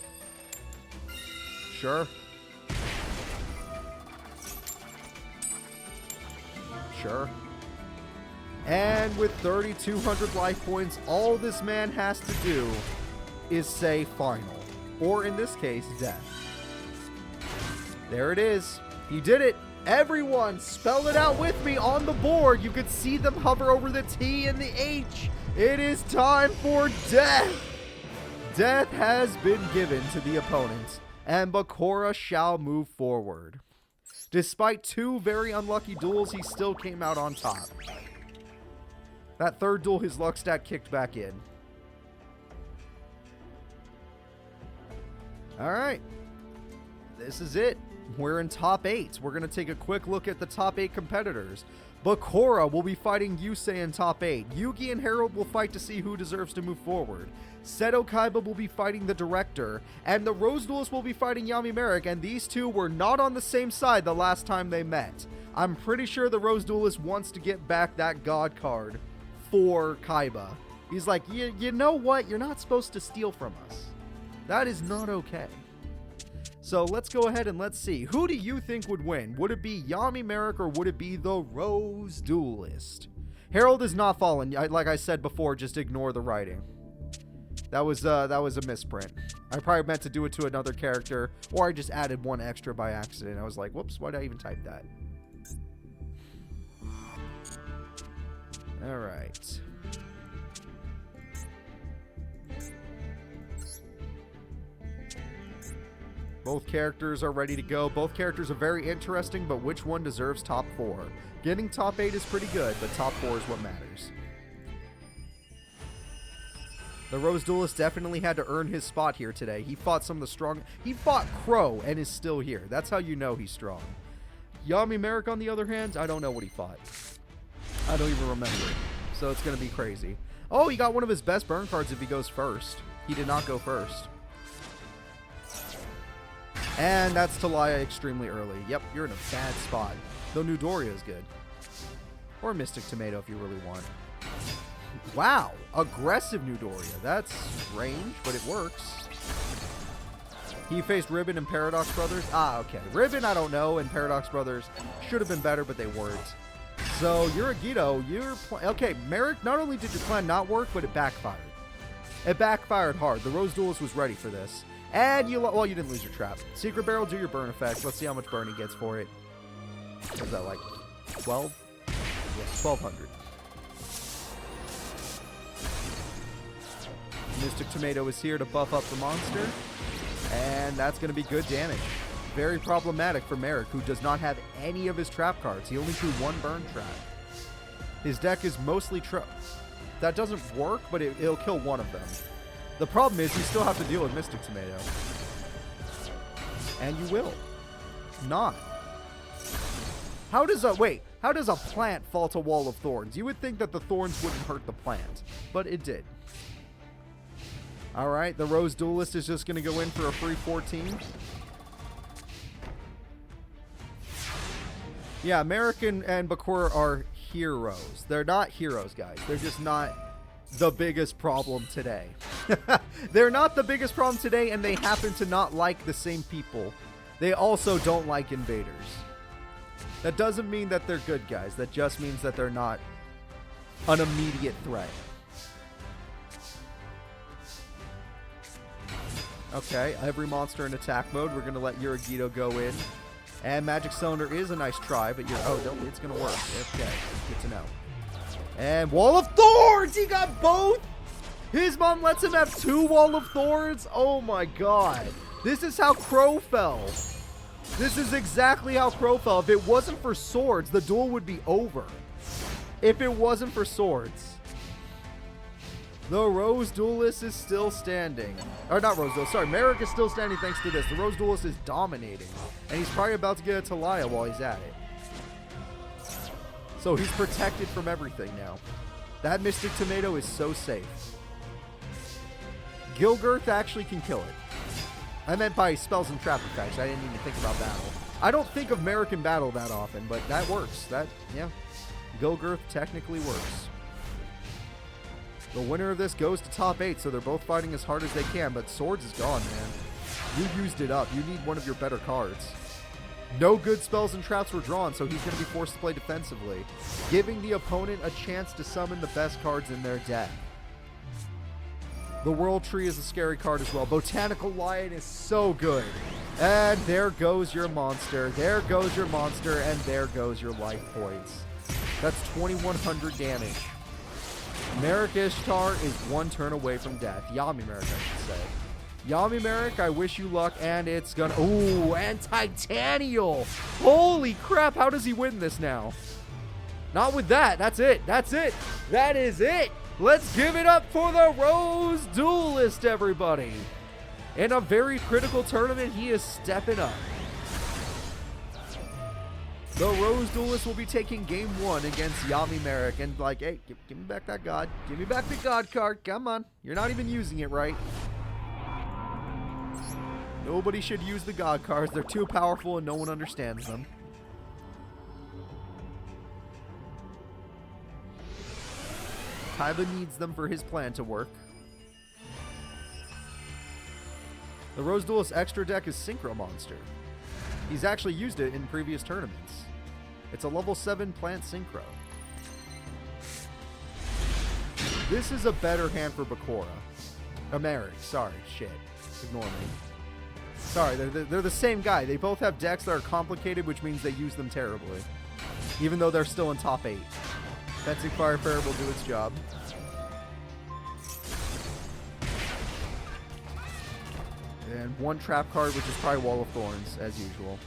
Sure. Sure. And with 3,200 life points, all this man has to do is say final. Or in this case, death. There it is. He did it. Everyone, spell it out with me on the board. You could see them hover over the T and the H. It is time for death. Death has been given to the opponent, and Bakura shall move forward. Despite 2 very unlucky duels, he still came out on top. That third duel, his luck stat kicked back in. All right. This is it. We're in top 8. We're going to take a quick look at the top 8 competitors. Bakura will be fighting Yusei in top 8. Yugi and Harold will fight to see who deserves to move forward. Seto Kaiba will be fighting the director. And the Rose Duelist will be fighting Yami Marik. And these two were not on the same side the last time they met. I'm pretty sure the Rose Duelist wants to get back that God card for Kaiba. He's like, you know what? You're not supposed to steal from us. That is not okay. So let's go ahead and let's see. Who do you think would win? Would it be Yami Marik or would it be the Rose Duelist? Harold is not fallen. Like I said before, just ignore the writing. That was a misprint. I probably meant to do it to another character, or I just added one extra by accident. I was like, whoops, why did I even type that? All right. Both characters are ready to go. Both characters are very interesting, but which one deserves top 4? Getting top 8 is pretty good, but top 4 is what matters. The Rose Duelist definitely had to earn his spot here today. He fought some of the strong... He fought Crow and is still here. That's how you know he's strong. Yami Marik, on the other hand, I don't know what he fought. I don't even remember. So it's going to be crazy. Oh, he got one of his best burn cards if he goes first. He did not go first. And that's Talia extremely early. Yep, you're in a bad spot. Though Newdoria is good. Or Mystic Tomato if you really want. Wow, aggressive Newdoria. That's strange, but it works. He faced Ribbon and Paradox Brothers. Ah, okay. Ribbon, I don't know, and Paradox Brothers should have been better, but they weren't. So, you're a Guido. Okay, Marik, not only did your plan not work, but it backfired. It backfired hard. The Rose Duelist was ready for this. And you didn't lose your trap. Secret Barrel, do your burn effect. Let's see how much burn he gets for it. What is that, like 12? Yeah, 1,200. Mystic Tomato is here to buff up the monster. And that's going to be good damage. Very problematic for Marik, who does not have any of his trap cards. He only drew 1 burn trap. His deck is mostly trap. That doesn't work, but it'll kill one of them. The problem is you still have to deal with Mystic Tomato. And you will. Not. How does a plant fall to Wall of Thorns? You would think that the thorns wouldn't hurt the plant, but it did. Alright, the Rose Duelist is just going to go in for a free 14. Yeah, Marik and Bakura are heroes. They're not heroes, guys. They're just not the biggest problem today. They're not the biggest problem today, and they happen to not like the same people. They also don't like invaders. That doesn't mean that they're good guys. That just means that they're not an immediate threat. Okay, every monster in attack mode. We're going to let Yuragido go in. And Magic Cylinder is a nice try, but it's going to work. Okay, good to know. And Wall of Thorns! He got both! His mom lets him have 2 Wall of Thorns? Oh my god. This is how Crow fell. This is exactly how Crow fell. If it wasn't for swords, the duel would be over. If it wasn't for swords. The Rose Duelist is still standing. Or not Rose Duelist, sorry. Marik is still standing thanks to this. The Rose Duelist is dominating. And he's probably about to get a Talia while he's at it. So he's protected from everything now. That Mystic Tomato is so safe. Gilgirth actually can kill it. I meant by spells and trap effects. I didn't even think about battle. I don't think of Marik in battle that often, but that works. That, yeah. Gilgirth technically works. The winner of this goes to top 8, so they're both fighting as hard as they can, but Swords is gone, man. You used it up. You need one of your better cards. No good spells and traps were drawn, so he's going to be forced to play defensively, giving the opponent a chance to summon the best cards in their deck. The World Tree is a scary card as well. Botanical Lion is so good. And there goes your monster. There goes your monster, and there goes your life points. That's 2,100 damage. Marik Ishtar is one turn away from death. Yami Marik, I should say. Yami Marik, I wish you luck, and it's gonna... Ooh, and Titanial! Holy crap, how does he win this now? Not with that. That's it. That's it. That is it. Let's give it up for the Rose Duelist, everybody. In a very critical tournament, he is stepping up. The Rose Duelist will be taking game 1 against Yami Marik. And like, hey, give me back that God. Give me back the God card. Come on. You're not even using it right. Nobody should use the God cards. They're too powerful and no one understands them. Kaiba needs them for his plan to work. The Rose Duelist extra deck is Synchro Monster. He's actually used it in previous tournaments. It's a level 7 plant Synchro. This is a better hand for Bakura. Marik, sorry, shit. Ignore me. Sorry, they're the same guy. They both have decks that are complicated, which means they use them terribly. Even though they're still in top 8. Fencing Fire Fairy will do its job. And one trap card, which is probably Wall of Thorns, as usual.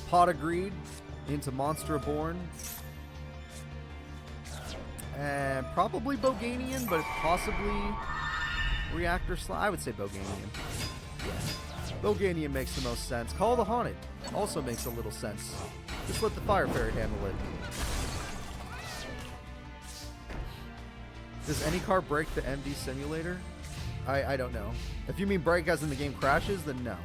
Pot of Greed into Monster Born. And probably Boganian, but possibly Reactor Slime. I would say Boganian. Yeah. Boganian makes the most sense. Call the Haunted also makes a little sense. Just let the Fire Fairy handle it. Does any card break the MD simulator? I don't know. If you mean break as in the game crashes, then no.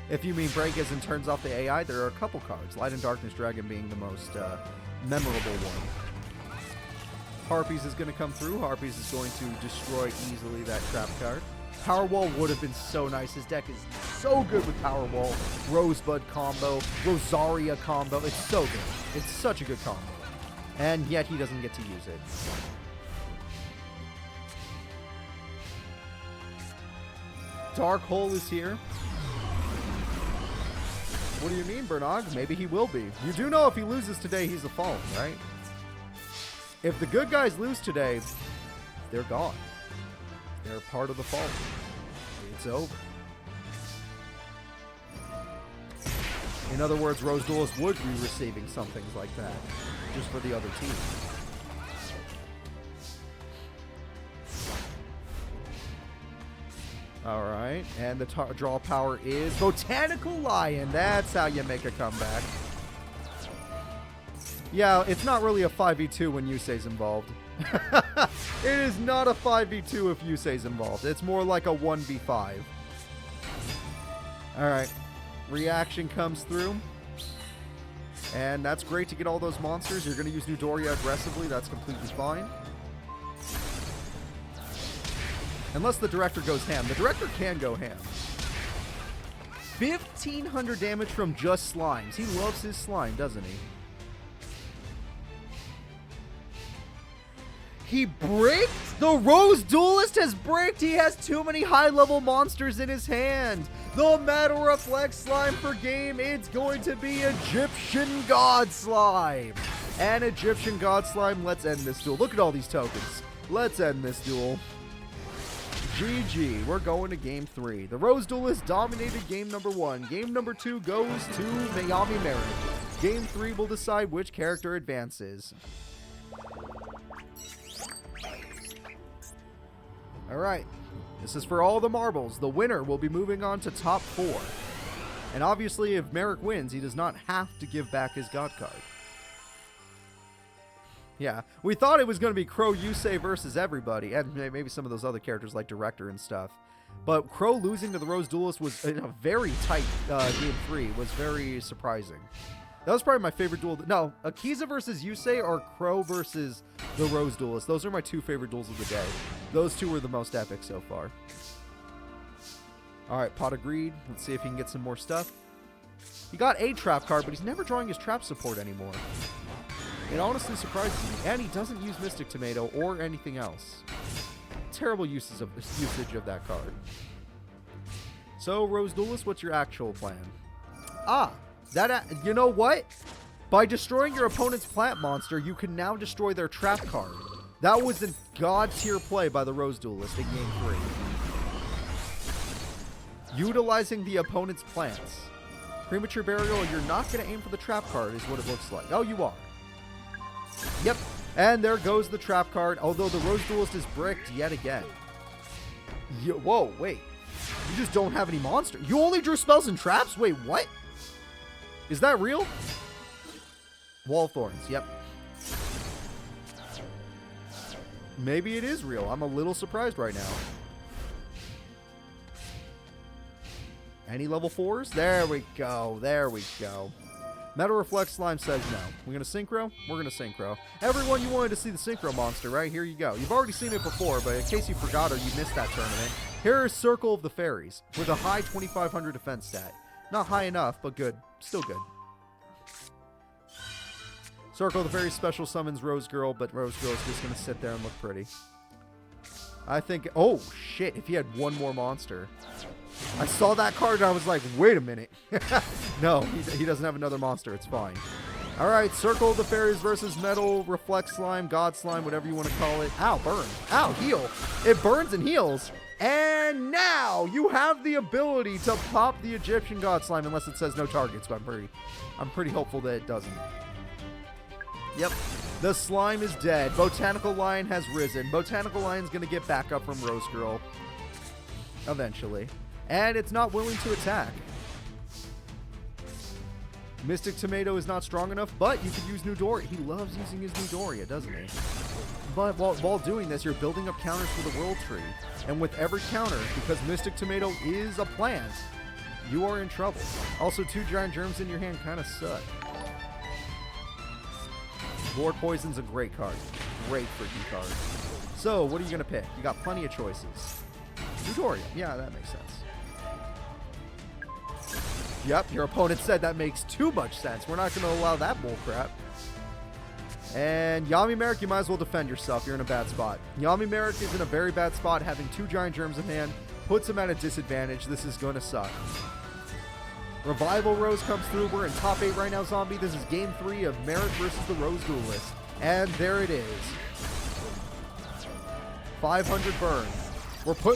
If you mean break as in turns off the AI, there are a couple cards. Light and Darkness Dragon being the most memorable one. Harpies is going to come through. Harpies is going to destroy easily that trap card. Powerwall would have been so nice. His deck is so good with Powerwall. Rosebud combo, Rosaria combo. It's so good. It's such a good combo. And yet he doesn't get to use it. Dark Hole is here. What do you mean, Bernog? Maybe he will be. You do know if he loses today, he's a fallen, right? If the good guys lose today, they're gone. They're part of the fallen. It's over. In other words, Rose Duelist would be receiving some things like that, just for the other team. Alright, and the draw power is Botanical Lion. That's how you make a comeback. Yeah, it's not really a 5v2 when Yusei's involved. It is not a 5v2 if Yusei's involved. It's more like a 1v5. Alright, reaction comes through. And that's great to get all those monsters. You're going to use Newdoria aggressively. That's completely fine. Unless the director goes ham. The director can go ham. 1,500 damage from just slimes. He loves his slime, doesn't he? He bricked? The Rose Duelist has bricked. He has too many high-level monsters in his hand. The Metal Reflex slime for game. It's going to be Egyptian God Slime. And Egyptian God Slime, let's end this duel. Look at all these tokens. Let's end this duel. GG. We're going to game 3. The Rose Duelist dominated game number 1. Game number 2 goes to Yami Marik. Game 3 will decide which character advances. Alright. This is for all the marbles. The winner will be moving on to top 4. And obviously, if Marik wins, he does not have to give back his God card. Yeah, we thought it was going to be Crow Yusei versus everybody, and maybe some of those other characters like Director and stuff. But Crow losing to the Rose Duelist was in a very tight game 3. Was very surprising. That was probably my favorite duel. No, Akiza versus Yusei or Crow versus the Rose Duelist. Those are my 2 favorite duels of the day. Those 2 were the most epic so far. All right, Pot of Greed. Let's see if he can get some more stuff. He got a trap card, but he's never drawing his trap support anymore. It honestly surprises me. And he doesn't use Mystic Tomato or anything else. Terrible usage of that card. So, Rose Duelist, what's your actual plan? You know what? By destroying your opponent's plant monster, you can now destroy their trap card. That was a god tier play by the Rose Duelist in game 3. Utilizing the opponent's plants. Premature Burial, you're not going to aim for the trap card is what it looks like. Oh, you are. Yep. And there goes the trap card, although the Rose Duelist is bricked yet again. Whoa, wait. You just don't have any monster. You only drew spells and traps? Wait, what? Is that real? Wall of Thorns, yep. Maybe it is real. I'm a little surprised right now. Any level 4s? There we go. There we go. Metal Reflect Slime says no. We're going to Synchro? We're going to Synchro. Everyone, you wanted to see the Synchro monster, right? Here you go. You've already seen it before, but in case you forgot or you missed that tournament, here is Circle of the Fairies with a high 2500 defense stat. Not high enough, but good. Still good. Circle of the Fairies special summons Rose Girl, but Rose Girl is just going to sit there and look pretty. I think... Oh, shit. If he had one more monster... I saw that card and I was like, wait a minute. No, he doesn't have another monster. It's fine. All right, Circle of the Fairies versus Metal Reflect Slime, God Slime, whatever you want to call it. Ow, burn. Ow, heal. It burns and heals. And now you have the ability to pop the Egyptian God Slime, unless it says no targets, but I'm pretty hopeful that it doesn't. Yep. The slime is dead. Botanical Lion has risen. Botanical Lion's going to get back up from Rose Girl. Eventually. And it's not willing to attack. Mystic Tomato is not strong enough, but you could use Newdoria. He loves using his Newdoria, doesn't he? But while doing this, you're building up counters for the World Tree. And with every counter, because Mystic Tomato is a plant, you are in trouble. Also, 2 Giant Germs in your hand kind of suck. Lord Poison's a great card. Great freaking card. So, what are you going to pick? You got plenty of choices. Newdoria. Yeah, that makes sense. Yep, your opponent said that makes too much sense. We're not going to allow that bullcrap. And Yami Marik, you might as well defend yourself. You're in a bad spot. Yami Marik is in a very bad spot. Having 2 Giant Germs in hand puts him at a disadvantage. This is going to suck. Revival Rose comes through. We're in top 8 right now, Zombie. This is game 3 of Marik versus the Rose Duelist. And there it is. 500 burn.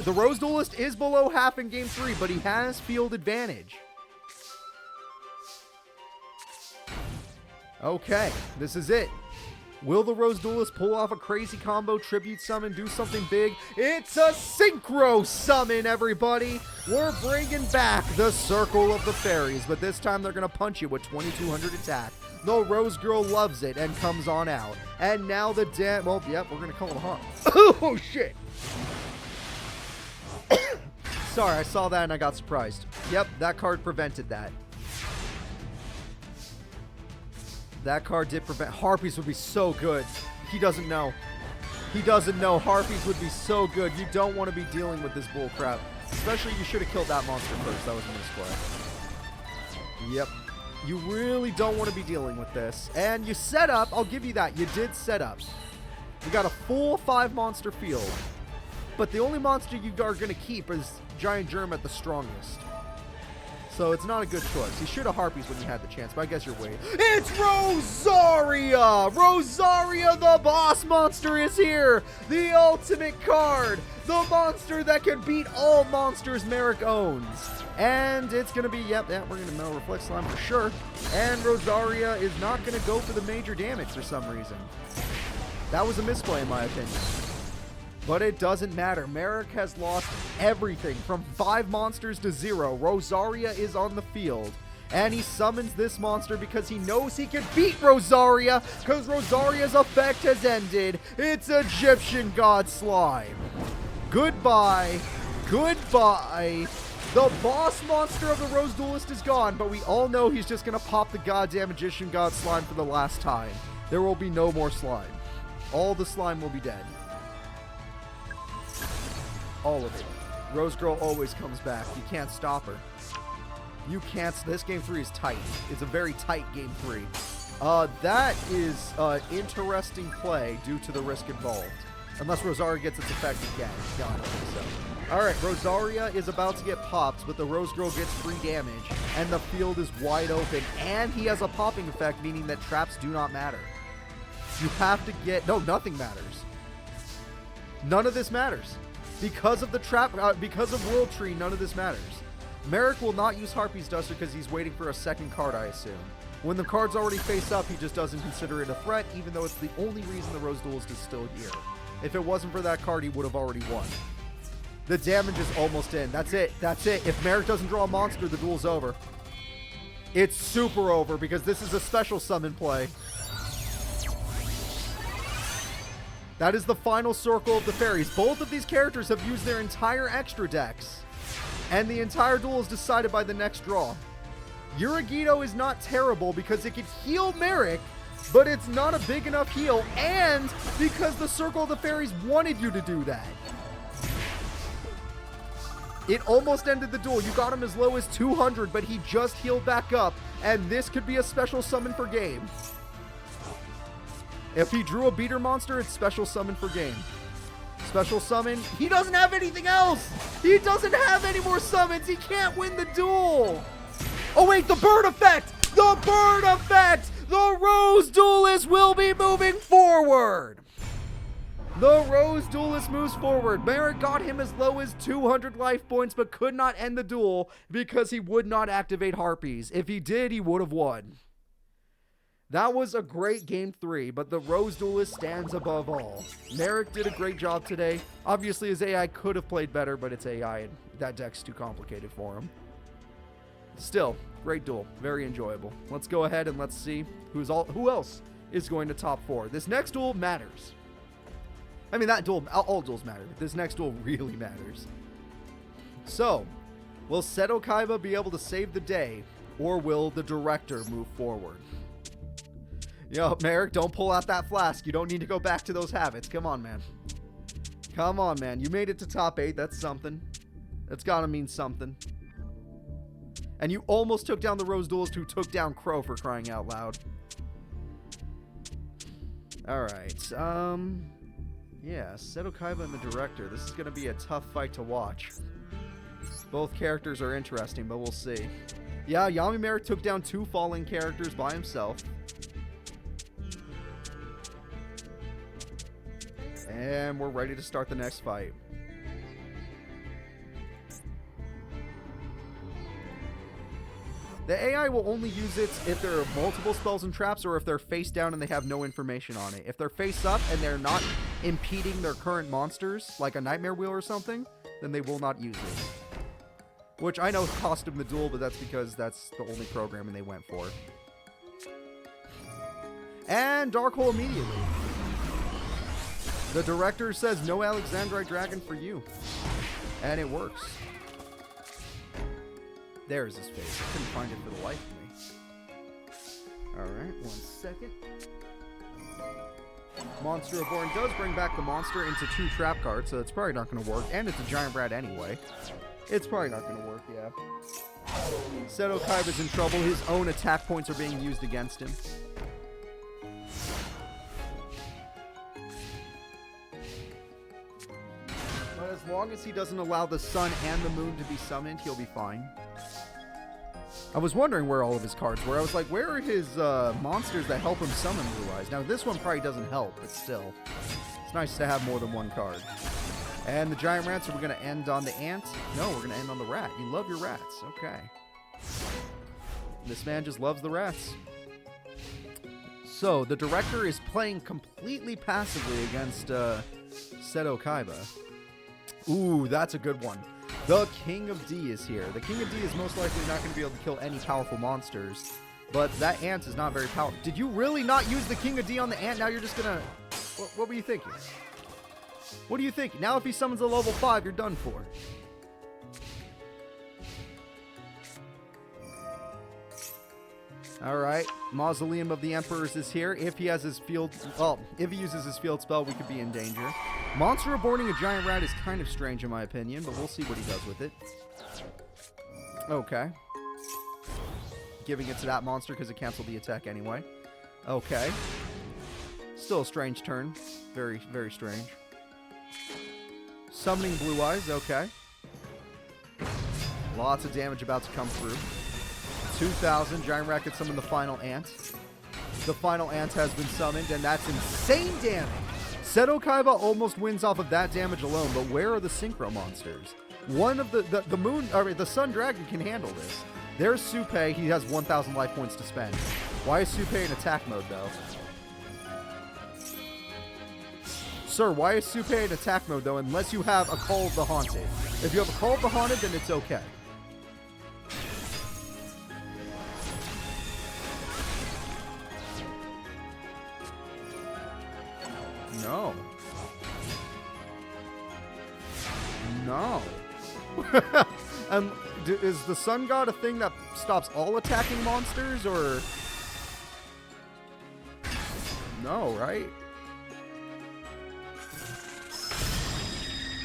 The Rose Duelist is below half in game 3, but he has field advantage. Okay, this is it. Will the Rose Duelist pull off a crazy combo, tribute summon, do something big? It's a synchro summon, everybody! We're bringing back the Circle of the Fairies, but this time they're going to punch you with 2200 attack. The Rose Girl loves it and comes on out. And now the well, yep, we're going to call it a harm. Oh, shit! Sorry, I saw that and I got surprised. Yep, that card prevented that. That card did prevent... Harpies would be so good. He doesn't know. He doesn't know. Harpies would be so good. You don't want to be dealing with this bull crap. Especially, you should have killed that monster first. That was a misplay. Yep. You really don't want to be dealing with this. And you set up. I'll give you that. You did set up. You got a full 5 monster field. But the only monster you are going to keep is Giant Germ at the strongest. So it's not a good choice. You should have Harpies when you had the chance, but I guess you're waiting. It's Rosaria! Rosaria, the boss monster, is here! The ultimate card! The monster that can beat all monsters Marik owns. And it's going to be, yep, we're going to Metal Reflect Slime for sure. And Rosaria is not going to go for the major damage for some reason. That was a misplay in my opinion. But it doesn't matter. Marik has lost everything from 5 monsters to 0. Rosaria is on the field. And he summons this monster because he knows he can beat Rosaria because Rosaria's effect has ended. It's Egyptian God Slime. Goodbye, Goodbye. The boss monster of the Rose Duelist is gone, but we all know he's just going to pop the goddamn Magician God slime for the last time. There will be no more slime. All the slime will be dead. All of it. Rose Girl always comes back. You can't stop her. You can't. This game 3 is tight. It's a very tight game 3. That is interesting play due to the risk involved. Unless Rosaria gets its effect again. God, so. Alright, Rosaria is about to get popped, but the Rose Girl gets free damage, and the field is wide open, and he has a popping effect, meaning that traps do not matter. You have to get... No, nothing matters. None of this matters. Because of the trap... because of World Tree, none of this matters. Marik will not use Harpy's Duster because he's waiting for a second card, I assume. When the card's already face up, he just doesn't consider it a threat, even though it's the only reason the Rose Duelist is still here. If it wasn't for that card, he would have already won. The damage is almost in. That's it. That's it. If Marik doesn't draw a monster, the duel's over. It's super over because this is a special summon play. That is the final circle of the fairies. Both of these characters have used their entire extra decks. And the entire duel is decided by the next draw. Yurigito is not terrible because it can heal Marik, but it's not a big enough heal, and because the Circle of the Fairies wanted you to do that. It almost ended the duel. You got him as low as 200, but he just healed back up, and this could be a special summon for game. If he drew a beater monster, it's special summon for game. Special summon. He doesn't have anything else. He doesn't have any more summons. He can't win the duel. Oh, wait, the bird effect. The bird effect. The Rose Duelist will be moving forward. The Rose Duelist moves forward. Marik got him as low as 200 life points, but could not end the duel because he would not activate Harpies. If he did, he would have won. That was a great game 3, but the Rose Duelist stands above all. Marik did a great job today. Obviously, his AI could have played better, but it's AI, and that deck's too complicated for him. Still, great duel. Very enjoyable. Let's go ahead and let's see who else is going to top 4. This next duel matters. I mean, that duel, all duels matter, but this next duel really matters. So, will Seto Kaiba be able to save the day, or will the director move forward? Yo, Marik, don't pull out that flask. You don't need to go back to those habits. Come on, man. Come on, man. You made it to top 8. That's something. That's gotta mean something. And you almost took down the Rose Duelist who took down Crow, for crying out loud. Alright, yeah, Seto Kaiba and the director. This is gonna be a tough fight to watch. Both characters are interesting, but we'll see. Yeah, Yami Marik took down 2 falling characters by himself. And we're ready to start the next fight. The AI will only use it if there are multiple spells and traps, or if they're face down and they have no information on it. If they're face up and they're not impeding their current monsters, like a Nightmare Wheel or something, then they will not use it. Which I know cost them the duel, but that's because that's the only programming they went for. And Dark Hole immediately. The director says no Alexandrite Dragon for you. And it works. There's his face. I couldn't find it for the life of me. Alright, 1 second. Monster Reborn does bring back the monster into 2 trap cards, so it's probably not going to work. And it's a giant rat anyway. It's probably not going to work, yeah. Seto Kaiba's in trouble. His own attack points are being used against him. But as long as he doesn't allow the sun and the moon to be summoned, he'll be fine. I was wondering where all of his cards were. I was like, where are his monsters that help him summon Blue Eyes? Now, this one probably doesn't help, but still. It's nice to have more than one card. And the giant rats, are we going to end on the ant? No, we're going to end on the rat. You love your rats. Okay. This man just loves the rats. So, the director is playing completely passively against Seto Kaiba. Ooh, that's a good one. The King of D is here. The King of D is most likely not going to be able to kill any powerful monsters. But that ant is not very powerful. Did you really not use the King of D on the ant? Now you're just going to... What were you thinking? What do you think? Now if he summons a level 5, you're done for. Alright, Mausoleum of the Emperors is here. If he has his field... Well, if he uses his field spell, we could be in danger. Monster Reborning a Giant Rat is kind of strange in my opinion, but we'll see what he does with it. Okay. Giving it to that monster because it canceled the attack anyway. Okay. Still a strange turn. Very, very strange. Summoning Blue Eyes, okay. Lots of damage about to come through. 2,000. Giant Rat could summon the final ant. The final ant has been summoned, and that's insane damage. Seto Kaiba almost wins off of that damage alone, but where are the synchro monsters? One of the moon, or the Sun Dragon can handle this. There's Supei. He has 1,000 life points to spend. Why is Supei in attack mode, though? Sir, why is Supei in attack mode, though, unless you have a Call of the Haunted? If you have a Call of the Haunted, then it's okay. No. No. Is the Sun God a thing that stops all attacking monsters, or... No, right?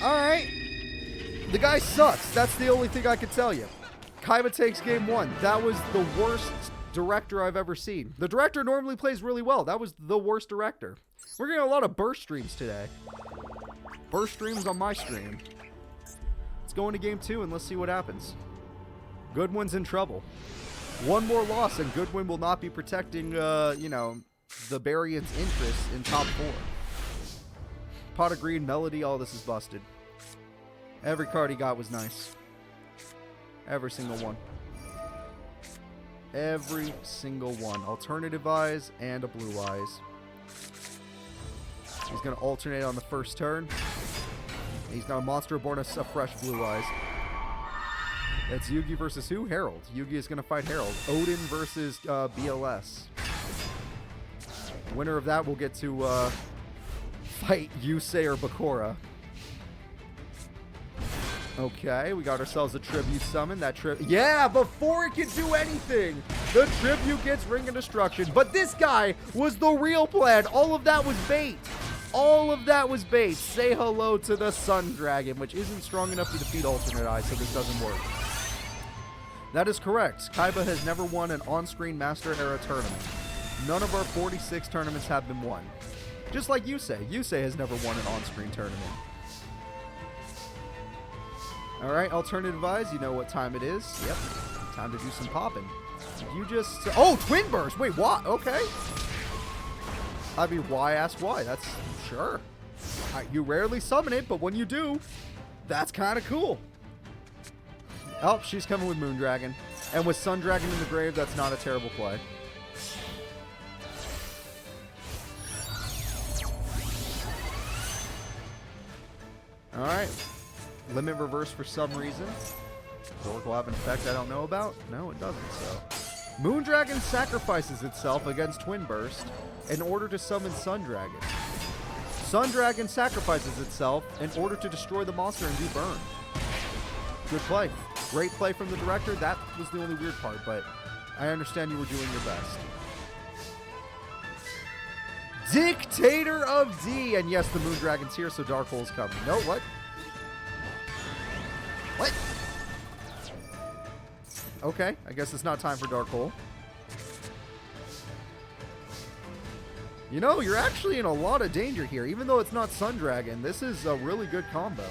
Alright. The guy sucks. That's the only thing I can tell you. Kaiba takes game 1. That was the worst director I've ever seen. The director normally plays really well. That was the worst director. We're getting a lot of burst streams today. Burst streams on my stream. Let's go into game 2 and let's see what happens. Goodwin's in trouble. One more loss and Goodwin will not be protecting, you know, the Barian's interests in top 4. Pot of Green, Melody, all this is busted. Every card he got was nice. Every single one. Every single one. Alternative Eyes and a Blue Eyes. He's going to alternate on the first turn. He's got a Monster Reborn, a fresh Blue Eyes. That's Yugi versus who? Harold. Yugi is going to fight Harold. Odin versus BLS. Winner of that will get to fight Yusei or Bakura. Okay, we got ourselves a tribute summon. That yeah, before it can do anything, the tribute gets Ring of Destruction. But this guy was the real plan. All of that was bait. All of that was bait. Say hello to the Sun Dragon, which isn't strong enough to defeat Alternate Eye, so this doesn't work. That is correct. Kaiba has never won an on-screen Master Era tournament. None of our 46 tournaments have been won. Just like Yusei. Yusei has never won an on-screen tournament. Alright, Alternative Eyes, you know what time it is. Yep, time to do some popping. You just... Oh, Twin Burst! Wait, what? Okay. I mean, why ask why? That's... Sure. You rarely summon it, but when you do, that's kind of cool. Oh, she's coming with Moon Dragon. And with Sun Dragon in the grave, that's not a terrible play. Alright. Limit reverse for some reason. Dork will have an effect I don't know about? No, it doesn't, so. Moon Dragon sacrifices itself against Twin Burst in order to summon Sun Dragon. Sun Dragon sacrifices itself in order to destroy the monster and do burn. Good play. Great play from the director. That was the only weird part, but I understand you were doing your best. Dictator of D! And yes, the Moon Dragon's here, so Dark Hole's coming. No, what? What? Okay, I guess it's not time for Dark Hole. You know, you're actually in a lot of danger here. Even though it's not Sun Dragon, this is a really good combo.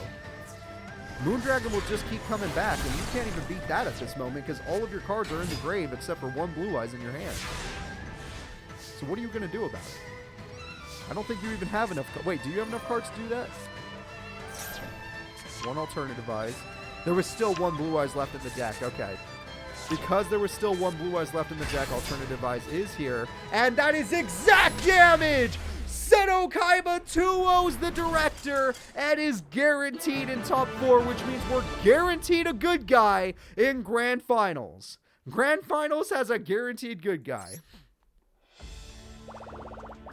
Moon Dragon will just keep coming back, and you can't even beat that at this moment because all of your cards are in the grave except for one Blue Eyes in your hand. So what are you going to do about it? I don't think you even have enough... Wait, do you have enough cards to do that? One Alternative Eyes. There was still one Blue Eyes left in the deck. Okay. Because there was still one Blue Eyes left in the deck, Alternative Eyes is here. And that is exact damage! Seto Kaiba 2-0's the director and is guaranteed in top 4, which means we're guaranteed a good guy in Grand Finals. Grand Finals has a guaranteed good guy.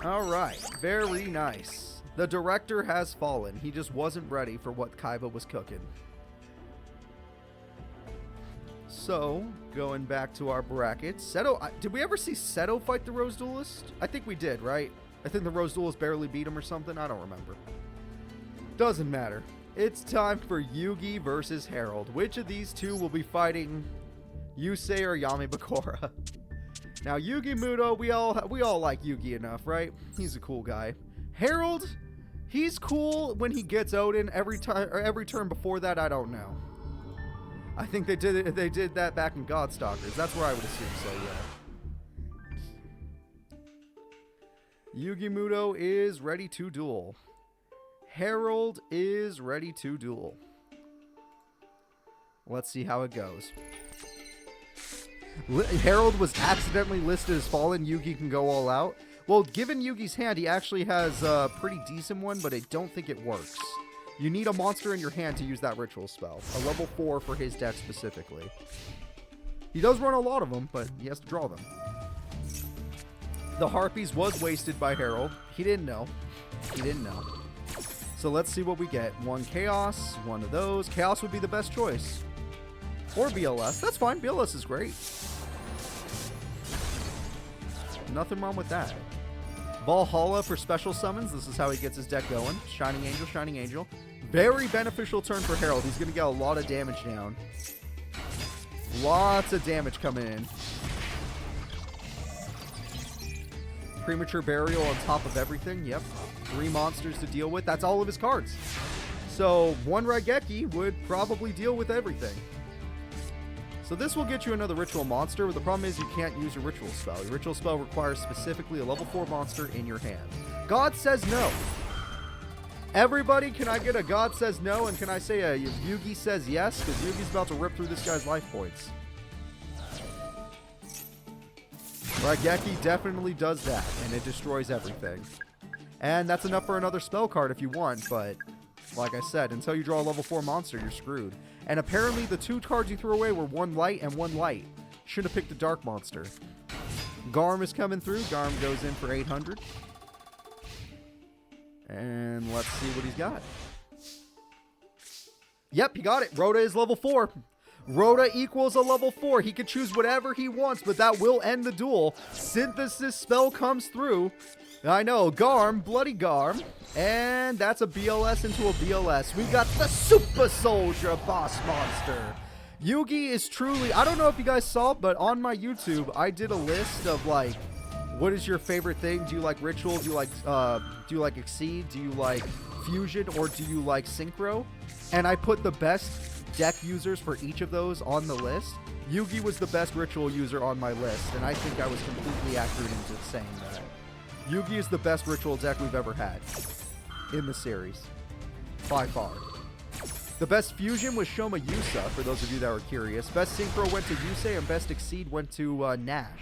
Alright, very nice. The director has fallen. He just wasn't ready for what Kaiba was cooking. So, going back to our brackets, Seto, did we ever see Seto fight the Rose Duelist? I think we did, right? I think the Rose Duelist barely beat him or something. I don't remember. Doesn't matter. It's time for Yugi versus Harold. Which of these two will be fighting Yusei or Yami Bakura? Now, Yugi Muto, we all like Yugi enough, right? He's a cool guy. Harold, he's cool when he gets Odin. Every turn before that, I don't know. I think they did that back in Godstalkers. That's where I would assume so, yeah. Yugi Muto is ready to duel. Harold is ready to duel. Let's see how it goes. Harold was accidentally listed as fallen. Yugi can go all out. Well, given Yugi's hand, he actually has a pretty decent one, but I don't think it works. You need a monster in your hand to use that ritual spell. A level 4 for his deck specifically. He does run a lot of them, but he has to draw them. The Harpies was wasted by Harold. He didn't know. He didn't know. So let's see what we get. One Chaos, one of those. Chaos would be the best choice. Or BLS. That's fine. BLS is great. Nothing wrong with that. Valhalla for special summons. This is how he gets his deck going. Shining Angel, Shining Angel. Very beneficial turn for Harold. He's going to get a lot of damage down. Lots of damage coming in. Premature Burial on top of everything. Yep. 3 monsters to deal with. That's all of his cards. So one Raigeki would probably deal with everything. So this will get you another ritual monster, but the problem is you can't use a ritual spell. Your ritual spell requires specifically a level 4 monster in your hand. God says no. Everybody, can I get a God says no, and can I say a Yugi says yes? Because Yugi's about to rip through this guy's life points. Raigeki definitely does that, and it destroys everything. And that's enough for another spell card if you want, but like I said, until you draw a level 4 monster, you're screwed. And apparently the 2 cards you threw away were 1 light and 1 light. Should have picked a dark monster. Garm is coming through. Garm goes in for 800. And let's see what he's got. Yep, he got it. Rhoda is level 4. Rhoda equals a level 4. He can choose whatever he wants, but that will end the duel. Synthesis spell comes through. I know, Garm, bloody Garm. And that's a BLS into a BLS. We got the Super Soldier boss monster. Yugi is truly, I don't know if you guys saw, but on my YouTube, I did a list of like, what is your favorite thing? Do you like Ritual? Do you like Exceed? Do you like Fusion? Or do you like Synchro? And I put the best deck users for each of those on the list. Yugi was the best Ritual user on my list, and I think I was completely accurate in saying that. Yugi is the best Ritual deck we've ever had in the series, by far. The best Fusion was Shoma Yusa, for those of you that were curious. Best Synchro went to Yusei, and best Exceed went to Nash.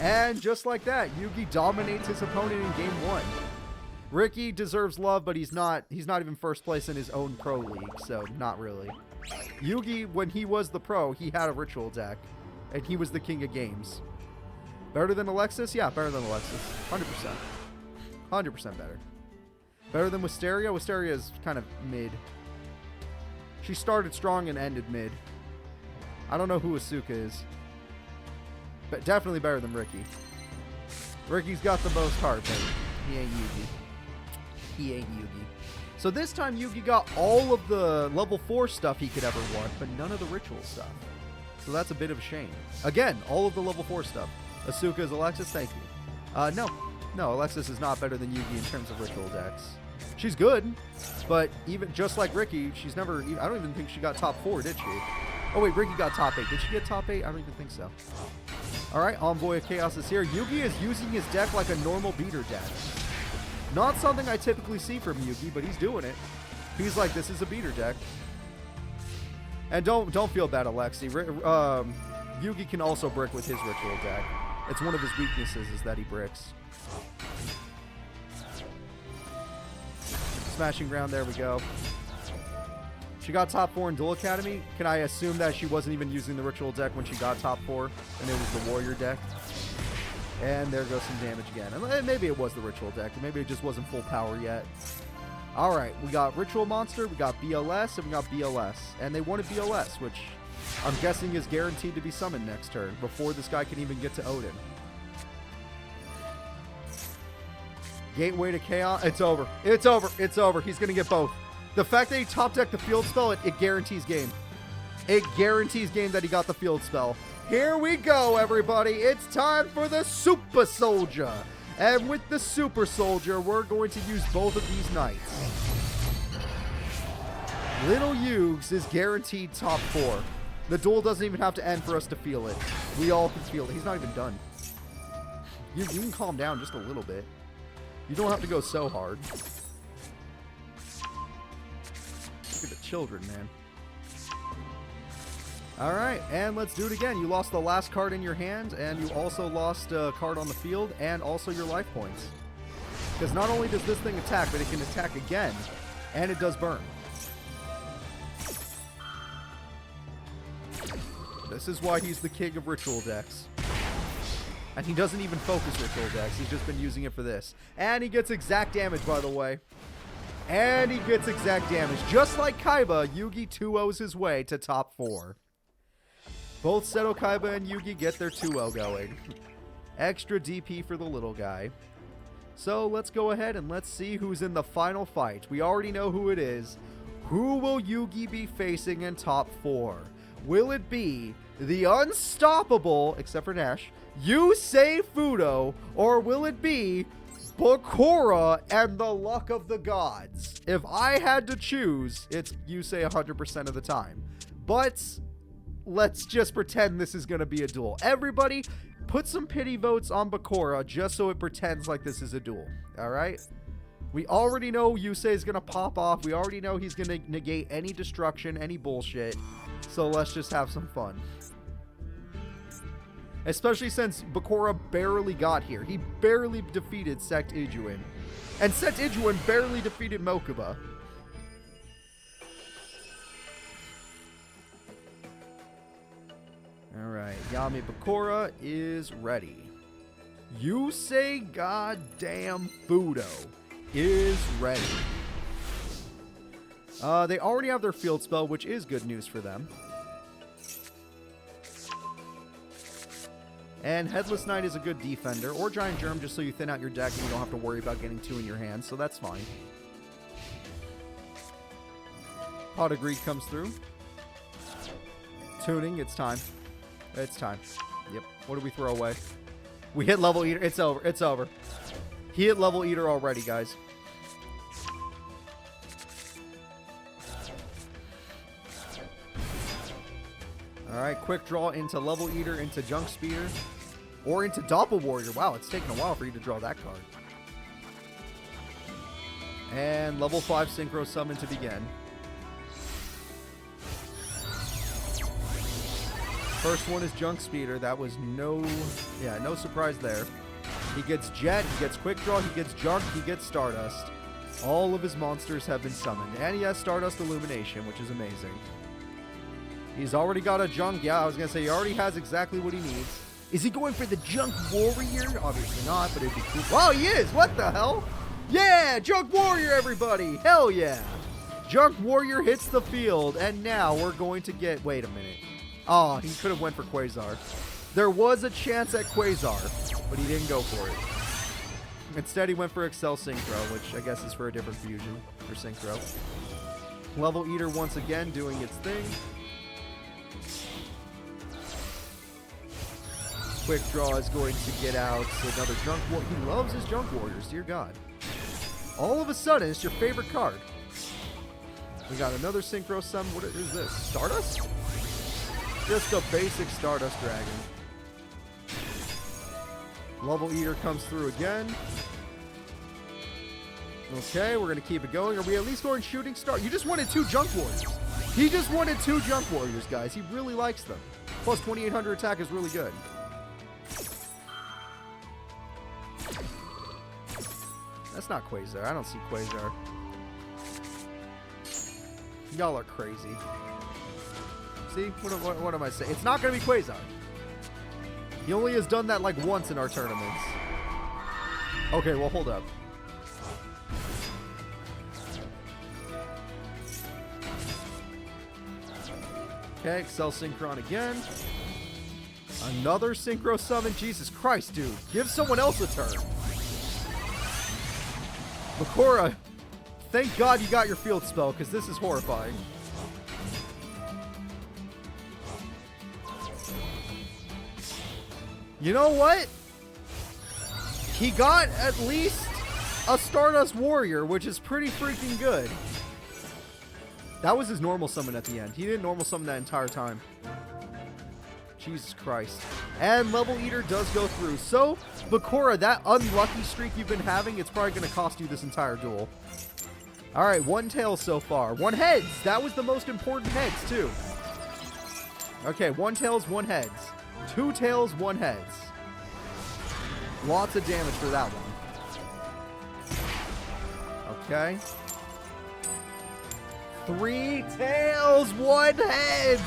And just like that, Yugi dominates his opponent in Game 1. Ricky deserves love, but he's not even first place in his own pro league, so not really. Yugi, when he was the pro, he had a Ritual deck, and he was the king of games. Better than Alexis? Yeah, better than Alexis. 100%. 100% better. Better than Wisteria? Wisteria is kind of mid. She started strong and ended mid. I don't know who Asuka is. But definitely better than Ricky. Ricky's got the most heart, but he ain't Yugi. He ain't Yugi. So this time Yugi got all of the level 4 stuff he could ever want, but none of the ritual stuff. So that's a bit of a shame. Again, all of the level 4 stuff. Asuka is Alexis, thank you. No, Alexis is not better than Yugi in terms of ritual decks. She's good, but even just like Ricky, she's never, I don't even think she got top 4, did she? Oh wait, Ricky got top 8. Did she get top 8? I don't even think so. Alright, Envoy of Chaos is here. Yugi is using his deck like a normal beater deck. Not something I typically see from Yugi, but he's doing it. He's like, this is a beater deck. And don't feel bad, Alexi. Yugi can also brick with his ritual deck. It's one of his weaknesses is that he bricks. Smashing Ground, there we go. She got top 4 in Duel Academy. Can I assume that she wasn't even using the ritual deck when she got top 4 and it was the warrior deck? And there goes some damage again. And maybe it was the ritual deck. Maybe it just wasn't full power yet. Alright, we got Ritual Monster, we got BLS, and we got BLS. And they wanted BLS, which I'm guessing is guaranteed to be summoned next turn before this guy can even get to Odin. Gateway to Chaos. It's over. It's over. It's over. He's going to get both. The fact that he top decked the field spell, it guarantees game. It guarantees game that he got the field spell. Here we go, everybody. It's time for the Super Soldier. And with the Super Soldier, we're going to use both of these knights. Little Yugs is guaranteed top 4. The duel doesn't even have to end for us to feel it. We all can feel it. He's not even done. You can calm down just a little bit. You don't have to go so hard. Look at the children, man. Alright, and let's do it again. You lost the last card in your hand, and you also lost a card on the field, and also your life points. Because not only does this thing attack, but it can attack again, and it does burn. This is why he's the king of ritual decks. And he doesn't even focus ritual decks. He's just been using it for this. And he gets exact damage, by the way. And he gets exact damage. Just like Kaiba, Yugi 2-0s his way to top 4. Both Seto Kaiba and Yugi get their 2-0 going. Extra DP for the little guy. So let's go ahead and let's see who's in the final fight. We already know who it is. Who will Yugi be facing in top 4? Will it be the unstoppable, except for Nash, Yusei Fudo, or will it be Bakura and the luck of the gods? If I had to choose, it's Yusei 100% of the time. But let's just pretend this is going to be a duel. Everybody, put some pity votes on Bakura just so it pretends like this is a duel. All right? We already know Yusei is going to pop off. We already know he's going to negate any destruction, any bullshit. So let's just have some fun. Especially since Bakura barely got here. He barely defeated Sect Ijuin. And Sect Ijuin barely defeated Mokuba. Alright, Yami Bakura is ready. Yusei goddamn Fudo is ready. They already have their field spell, which is good news for them. And Headless Knight is a good defender, or Giant Germ, just so you thin out your deck and you don't have to worry about getting 2 in your hand, so that's fine. Pot of Greed comes through. Tuning, it's time. It's time. Yep. What do we throw away? We hit Level Eater. It's over. It's over. He hit Level Eater already, guys. Alright, quick draw into Level Eater, into Junk Speeder, or into Doppel Warrior. Wow, it's taken a while for you to draw that card. And level 5 Synchro Summon to begin. First one is Junk Speeder. That was no surprise there. He gets Jet, he gets Quick Draw, he gets Junk, he gets Stardust. All of his monsters have been summoned. And he has Stardust Illumination, which is amazing. He's already got a Junk. Yeah, I was going to say he already has exactly what he needs. Is he going for the Junk Warrior? Obviously not, but it'd be cool. Oh, he is! What the hell? Yeah! Junk Warrior, everybody! Hell yeah! Junk Warrior hits the field, and now we're going to get... Wait a minute. Oh, he could have went for Quasar. There was a chance at Quasar, but he didn't go for it. Instead, he went for Excel Synchro, which I guess is for a different fusion for Synchro. Level Eater once again doing its thing. Quick Draw is going to get out another Junk Warrior. He loves his Junk Warriors, dear God. All of a sudden, it's your favorite card. We got another Synchro Summon. What is this? Stardust? Just a basic Stardust Dragon. Level Eater comes through again. Okay, we're going to keep it going. Are we at least going Shooting Star? You just wanted 2 Junk Warriors. He just wanted 2 Junk Warriors, guys. He really likes them. Plus 2800 attack is really good. That's not Quasar. I don't see Quasar. Y'all are crazy. See? What am I saying? It's not going to be Quasar. He only has done that like once in our tournaments. Okay, well, hold up. Okay, Excel Synchron again. Another Synchro Summon. Jesus Christ, dude. Give someone else a turn. Bakura, thank God you got your field spell, because this is horrifying. You know what? He got at least a Stardust Warrior, which is pretty freaking good. That was his normal summon at the end. He didn't normal summon that entire time. Jesus Christ. And Level Eater does go through. So, Bakura, that unlucky streak you've been having, it's probably going to cost you this entire duel. Alright, 1 tails so far. 1 heads. That was the most important heads, too. Okay, 1 tails, 1 heads. 2 tails, 1 heads. Lots of damage for that one. Okay. 3 tails, 1 heads.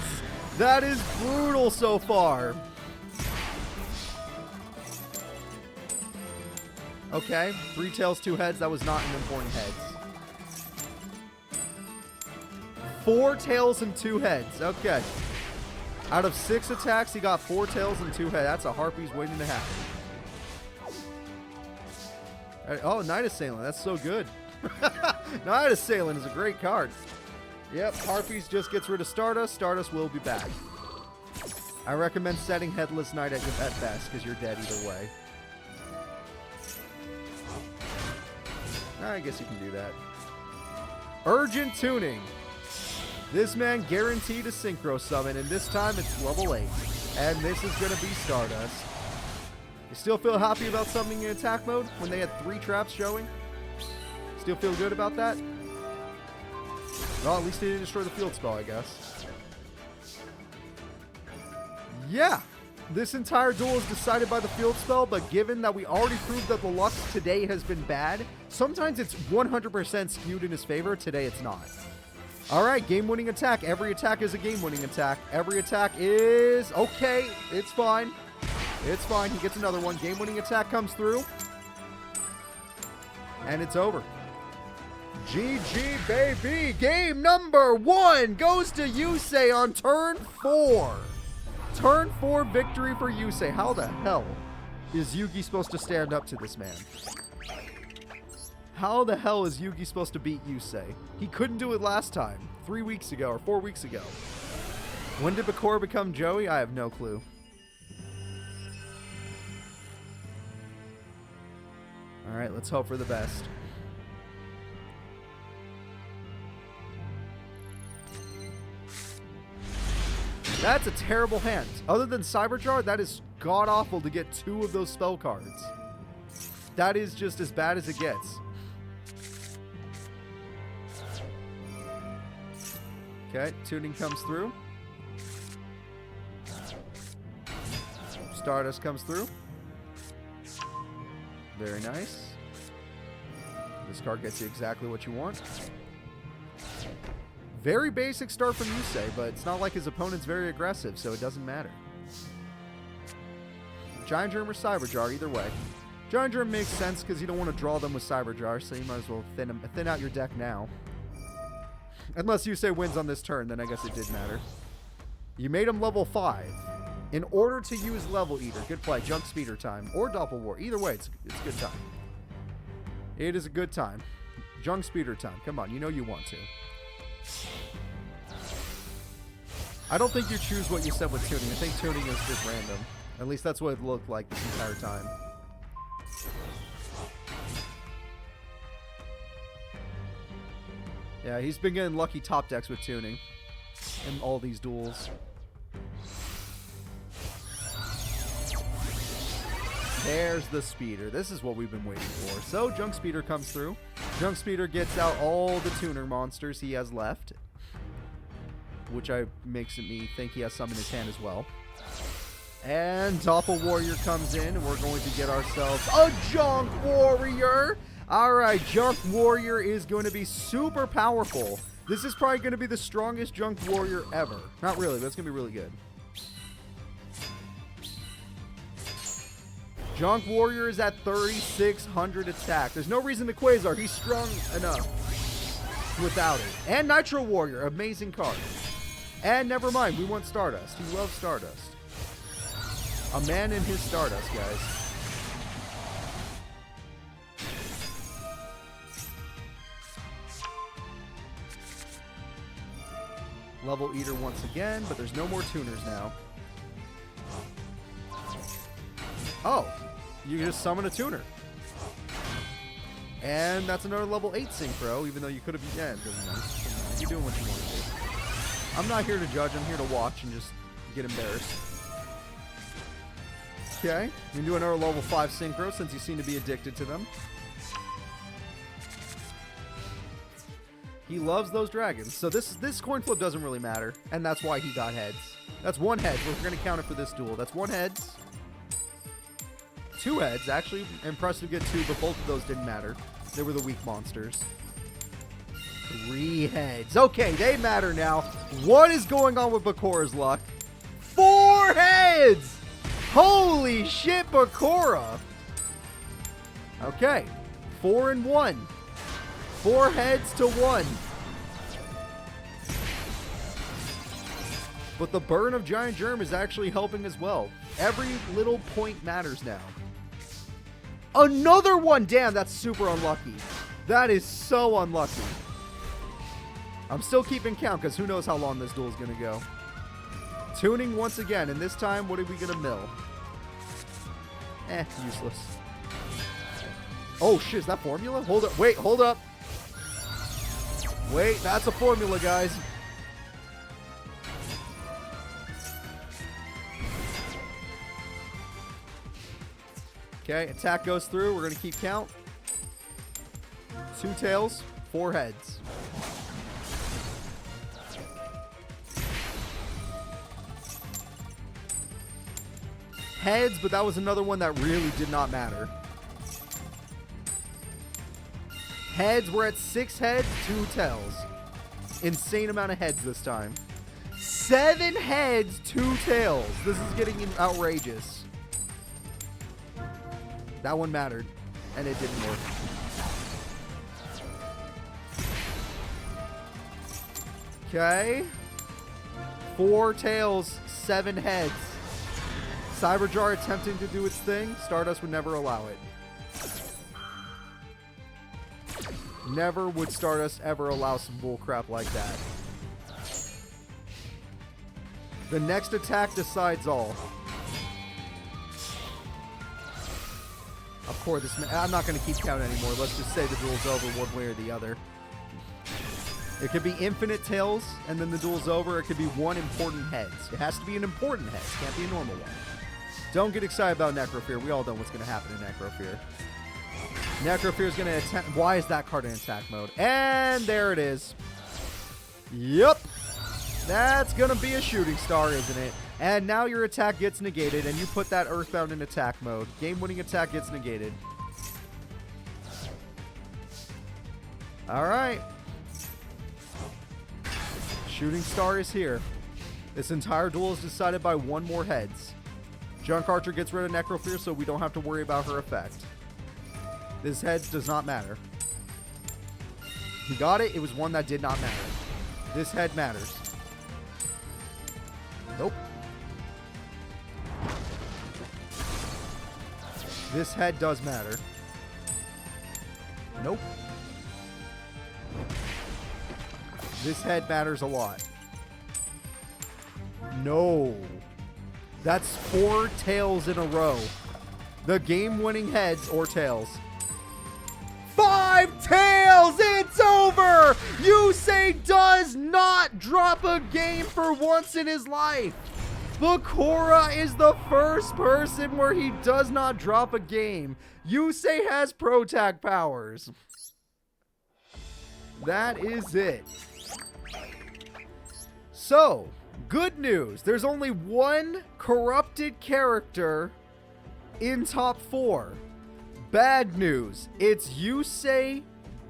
That is brutal so far. Okay, 3 tails, 2 heads. That was not an important heads. 4 tails and 2 heads. Okay. Out of 6 attacks, he got 4 tails and 2 heads. That's a Harpy's waiting to happen. Oh, Night Assailant. That's so good. Night Assailant is a great card. Yep, Harpies just gets rid of Stardust. Stardust will be back. I recommend setting Headless Knight at best, because you're dead either way. I guess you can do that. Urgent Tuning. This man guaranteed a Synchro Summon, and this time it's level 8. And this is going to be Stardust. You still feel happy about summoning in attack mode when they had 3 traps showing? Still feel good about that? Well, at least they didn't destroy the field spell, I guess. Yeah, this entire duel is decided by the field spell, but given that we already proved that the luck today has been bad, sometimes it's 100% skewed in his favor. Today it's not. All right, game-winning attack. Every attack is a game-winning attack. Every attack is... Okay, it's fine. It's fine. He gets another one. Game-winning attack comes through. And it's over. GG, baby. Game number 1 goes to Yusei on turn 4. Turn 4 victory for Yusei. How the hell is Yugi supposed to stand up to this man? How the hell is Yugi supposed to beat Yusei? He couldn't do it last time. 3 weeks ago or 4 weeks ago. When did Bakura become Joey? I have no clue. Alright, let's hope for the best. That's a terrible hand. Other than Cyberjar, that is god-awful to get 2 of those spell cards. That is just as bad as it gets. Okay, tuning comes through. Stardust comes through. Very nice. This card gets you exactly what you want. Very basic start from Yusei, but it's not like his opponent's very aggressive, so it doesn't matter. Giant Germ or Cyberjar, either way. Giant Germ makes sense because you don't want to draw them with Cyberjar, so you might as well thin out your deck now. Unless Yusei wins on this turn, then I guess it did matter. You made him level 5. In order to use Level Eater, good play, Junk Speeder time, or Doppel War. Either way, it's a good time. It is a good time. Junk Speeder time. Come on, you know you want to. I don't think you choose what you set with tuning. I think tuning is just random. At least that's what it looked like this entire time. Yeah, he's been getting lucky top decks with tuning in all these duels. There's the Speeder. This is what we've been waiting for. So, Junk Speeder comes through. Junk Speeder gets out all the tuner monsters he has left, which makes me think he has some in his hand as well. And Doppel Warrior comes in, and we're going to get ourselves a Junk Warrior. Alright, Junk Warrior is going to be super powerful. This is probably going to be the strongest Junk Warrior ever. Not really, but it's going to be really good. Junk Warrior is at 3,600 attack. There's no reason to Quasar. He's strong enough without it. And Nitro Warrior, amazing card. And never mind, we want Stardust. He loves Stardust. A man in his Stardust, guys. Level Eater once again, but there's no more tuners now. Oh, you just summon a tuner. And that's another level 8 synchro, even though you could have... Yeah, it doesn't matter. You're doing what you want to do. I'm not here to judge, I'm here to watch and just get embarrassed. Okay, we can do another level 5 synchro since you seem to be addicted to them. He loves those dragons. So this coin flip doesn't really matter, and that's why he got heads. That's one head. We're going to count it for this duel. That's one heads. 2 heads, actually. Impressive to get 2, but both of those didn't matter. They were the weak monsters. 3 heads. Okay, they matter now. What is going on with Bakura's luck? 4 heads! Holy shit, Bakura! Okay, 4 and 1. 4 heads to 1. But the burn of Giant Germ is actually helping as well. Every little point matters now. Another one! Damn, that's super unlucky. That is so unlucky. I'm still keeping count because who knows how long this duel is going to go. Tuning once again, and this time, what are we going to mill? Useless. Oh shit, is that formula? Hold up, wait, hold up. Wait, that's a formula, guys. Okay, attack goes through. We're going to keep count. 2 tails, 4 heads. Heads, but that was another one that really did not matter. Heads, we're at 6 heads, 2 tails. Insane amount of heads this time. 7 heads, 2 tails. This is getting outrageous. That one mattered, and it didn't work. Okay. 4 tails, 7 heads. Cyberjar attempting to do its thing. Stardust would never allow it. Never would Stardust ever allow some bullcrap like that. The next attack decides all. Of course, I'm not going to keep count anymore. Let's just say the duel's over one way or the other. It could be infinite tails, and then the duel's over. It could be one important heads. It has to be an important head. It can't be a normal one. Don't get excited about Necrofear. We all know what's going to happen in Necrofear. Necrofear is going to attack. Why is that card in attack mode? And there it is. Yep. That's going to be a shooting star, isn't it? And now your attack gets negated, and you put that Earthbound in attack mode. Game-winning attack gets negated. All right. Shooting star is here. This entire duel is decided by 1 more heads. Junk Archer gets rid of Necrofear, so we don't have to worry about her effect. This head does not matter. He got it. It was one that did not matter. This head matters. Nope. This head does matter. Nope. This head matters a lot. No. That's 4 tails in a row. The game-winning heads or tails. 5 tails! It's over! Yusei does not drop a game for once in his life. Bakura is the first person where he does not drop a game. Yusei has Protag powers. That is it. So, good news. There's only 1 corrupted character in top 4. Bad news. It's Yusei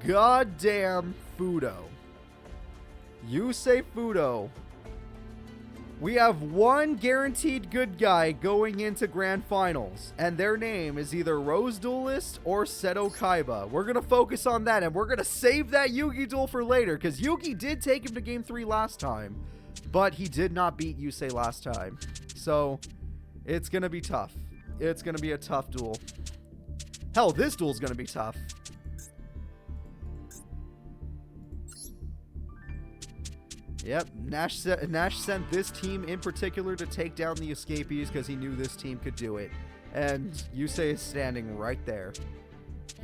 goddamn Fudo. Yusei Fudo. We have 1 guaranteed good guy going into grand finals, and their name is either Rose Duelist or Seto Kaiba. We're going to focus on that, and we're going to save that Yugi duel for later, because Yugi did take him to game 3 last time. But he did not beat Yusei last time. So, it's going to be tough. It's going to be a tough duel. Hell, this duel's going to be tough. Yep, Nash sent this team in particular to take down the escapees because he knew this team could do it. And Yusei is standing right there.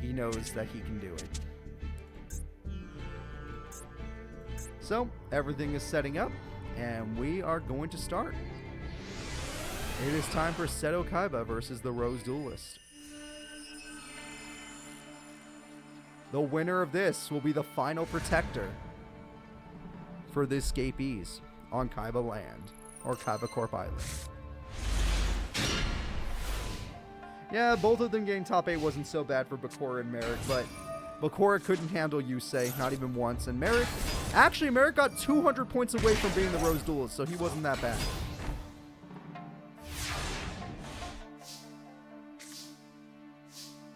He knows that he can do it. So, everything is setting up, and we are going to start. It is time for Seto Kaiba versus the Rose Duelist. The winner of this will be the final protector for the escapees on Kaiba Land, or Kaiba Corp Island. Yeah, both of them getting top 8 wasn't so bad for Bakura and Marik, but Bakura couldn't handle Yusei, not even once, and Marik got 200 points away from being the Rose Duelist, so he wasn't that bad.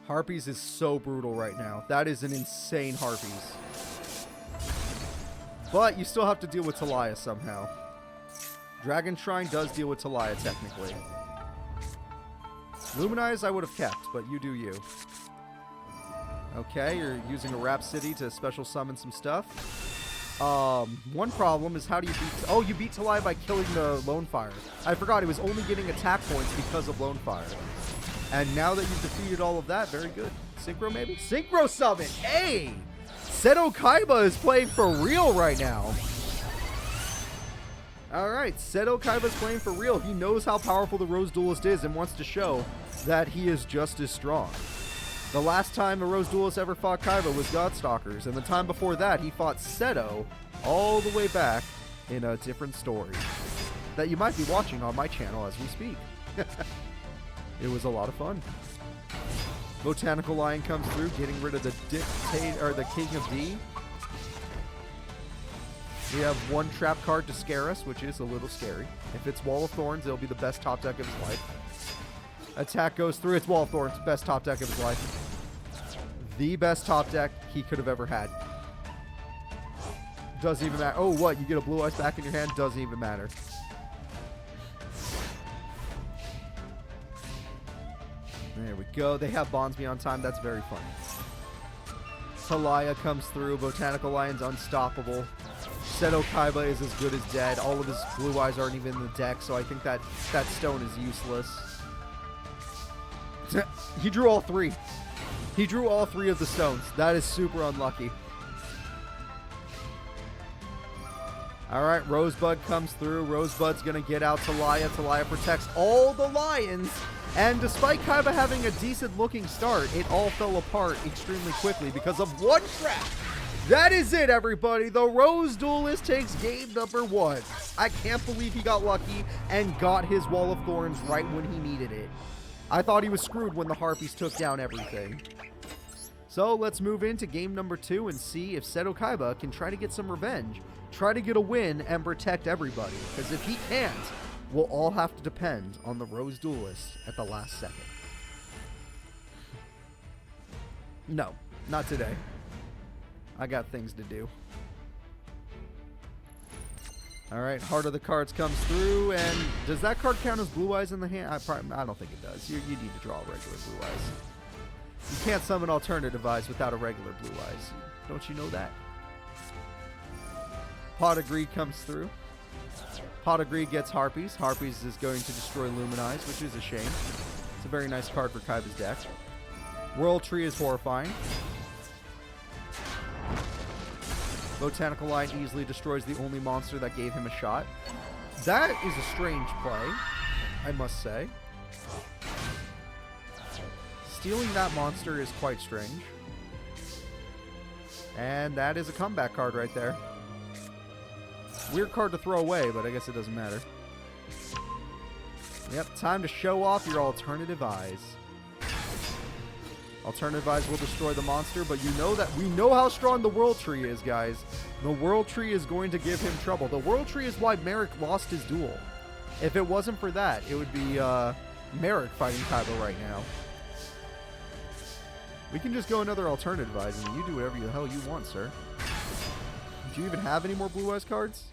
Harpies is so brutal right now. That is an insane Harpies. But you still have to deal with Talia somehow. Dragon Shrine does deal with Talia technically. Luminize I would have kept, but you do you. Okay, you're using a Rhapsody to special summon some stuff. One problem is how do you beat... Oh, you beat Talia by killing the Lone Fire. I forgot, he was only getting attack points because of Lone Fire. And now that you've defeated all of that, very good. Synchro maybe? Synchro Summon! Hey! Seto Kaiba is playing for real right now. Alright, Seto Kaiba is playing for real. He knows how powerful the Rose Duelist is and wants to show that he is just as strong. The last time a Rose Duelist ever fought Kaiba was Godstalkers, and the time before that he fought Seto all the way back in a different story that you might be watching on my channel as we speak. It was a lot of fun. Botanical Lion comes through, getting rid of the King of D. We have one trap card to scare us, which is a little scary. If it's Wall of Thorns, it'll be the best top deck of his life. Attack goes through, it's Wall of Thorns, best top deck of his life. The best top deck he could have ever had. Doesn't even matter. Oh, what? You get a Blue Eyes back in your hand? Doesn't even matter. There we go. They have Bonds Beyond Time. That's very funny. Talia comes through. Botanical Lion's unstoppable. Seto Kaiba is as good as dead. All of his Blue Eyes aren't even in the deck, so I think that stone is useless. He drew all three. He drew all three of the stones. That is super unlucky. Alright, Rosebud comes through. Rosebud's going to get out Talia. Talia protects all the lions. And despite Kaiba having a decent-looking start, it all fell apart extremely quickly because of one trap. That is it, everybody. The Rose Duelist takes game number 1. I can't believe he got lucky and got his Wall of Thorns right when he needed it. I thought he was screwed when the Harpies took down everything. So let's move into game number 2 and see if Seto Kaiba can try to get some revenge, try to get a win, and protect everybody. Because if he can't, we'll all have to depend on the Rose Duelist at the last second. No, not today. I got things to do. Alright, Heart of the Cards comes through, and does that card count as Blue Eyes in the hand? I don't think it does. You need to draw regular Blue Eyes. You can't summon Alternative Eyes without a regular Blue Eyes. Don't you know that? Pot of Greed comes through. Pot of Greed gets Harpies. Harpies is going to destroy Luminize, which is a shame. It's a very nice card for Kaiba's deck. World Tree is horrifying. Botanical Lion easily destroys the only monster that gave him a shot. That is a strange play, I must say. Stealing that monster is quite strange. And that is a comeback card right there. Weird card to throw away, but I guess it doesn't matter. Yep, time to show off your Alternative Eyes. Alternative Eyes will destroy the monster, but you know that we know how strong the World Tree is, guys. The World Tree is going to give him trouble. The World Tree is why Marik lost his duel. If it wasn't for that, it would be Marik fighting Kaiba right now. We can just go another Alternative Eyes, and you do whatever the hell you want, sir. Do you even have any more Blue Eyes cards?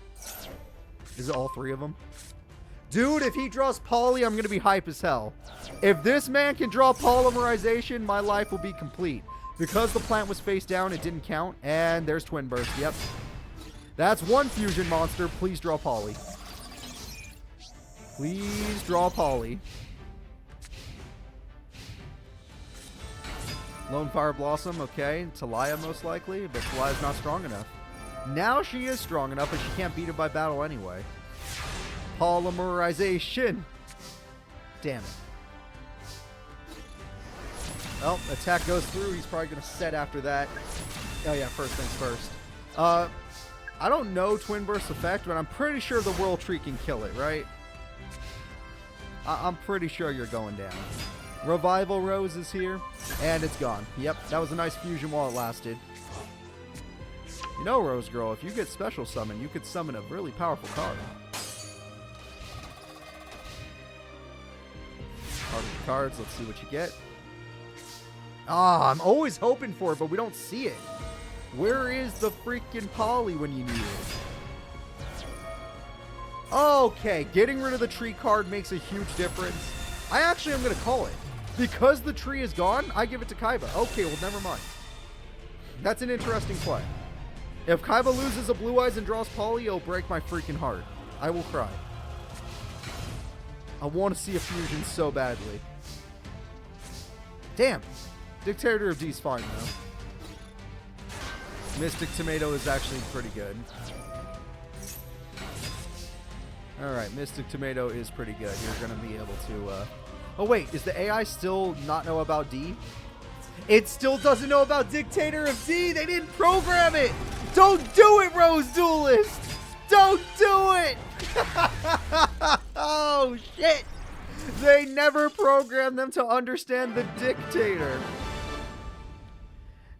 Is it all three of them? Dude, if he draws Poly, I'm going to be hype as hell. If this man can draw Polymerization, my life will be complete. Because the plant was face down, it didn't count. And there's Twin Burst. Yep. That's one fusion monster. Please draw Poly. Please draw Poly. Lone Fire Blossom, okay. Talaya most likely, but Talaya's not strong enough. Now she is strong enough, but she can't beat it by battle anyway. Polymerization. Damn it. Well, attack goes through. He's probably going to set after that. Oh yeah, first things first. I don't know Twin Burst effect, but I'm pretty sure the Whirl Tree can kill it, right? I'm pretty sure you're going down. Revival Rose is here, and it's gone. Yep, that was a nice fusion while it lasted. You know, Rose Girl, if you get special summon, you could summon a really powerful card. Card of the cards, let's see what you get. Ah, I'm always hoping for it, but we don't see it. Where is the freaking Poly when you need it? Okay, getting rid of the tree card makes a huge difference. I actually am going to call it. Because the tree is gone, I give it to Kaiba. Okay, well, never mind. That's an interesting play. If Kaiba loses a Blue Eyes and draws Poly, it'll break my freaking heart. I will cry. I want to see a fusion so badly. Damn. Dictator of D's fine, though. Mystic Tomato is actually pretty good. Alright, Mystic Tomato is pretty good. You're going to be able to... Oh, wait. Is the AI still not know about D? It still doesn't know about Dictator of D. They didn't program it. Don't do it, Rose Duelist. Don't do it. Oh, shit. They never programmed them to understand the Dictator.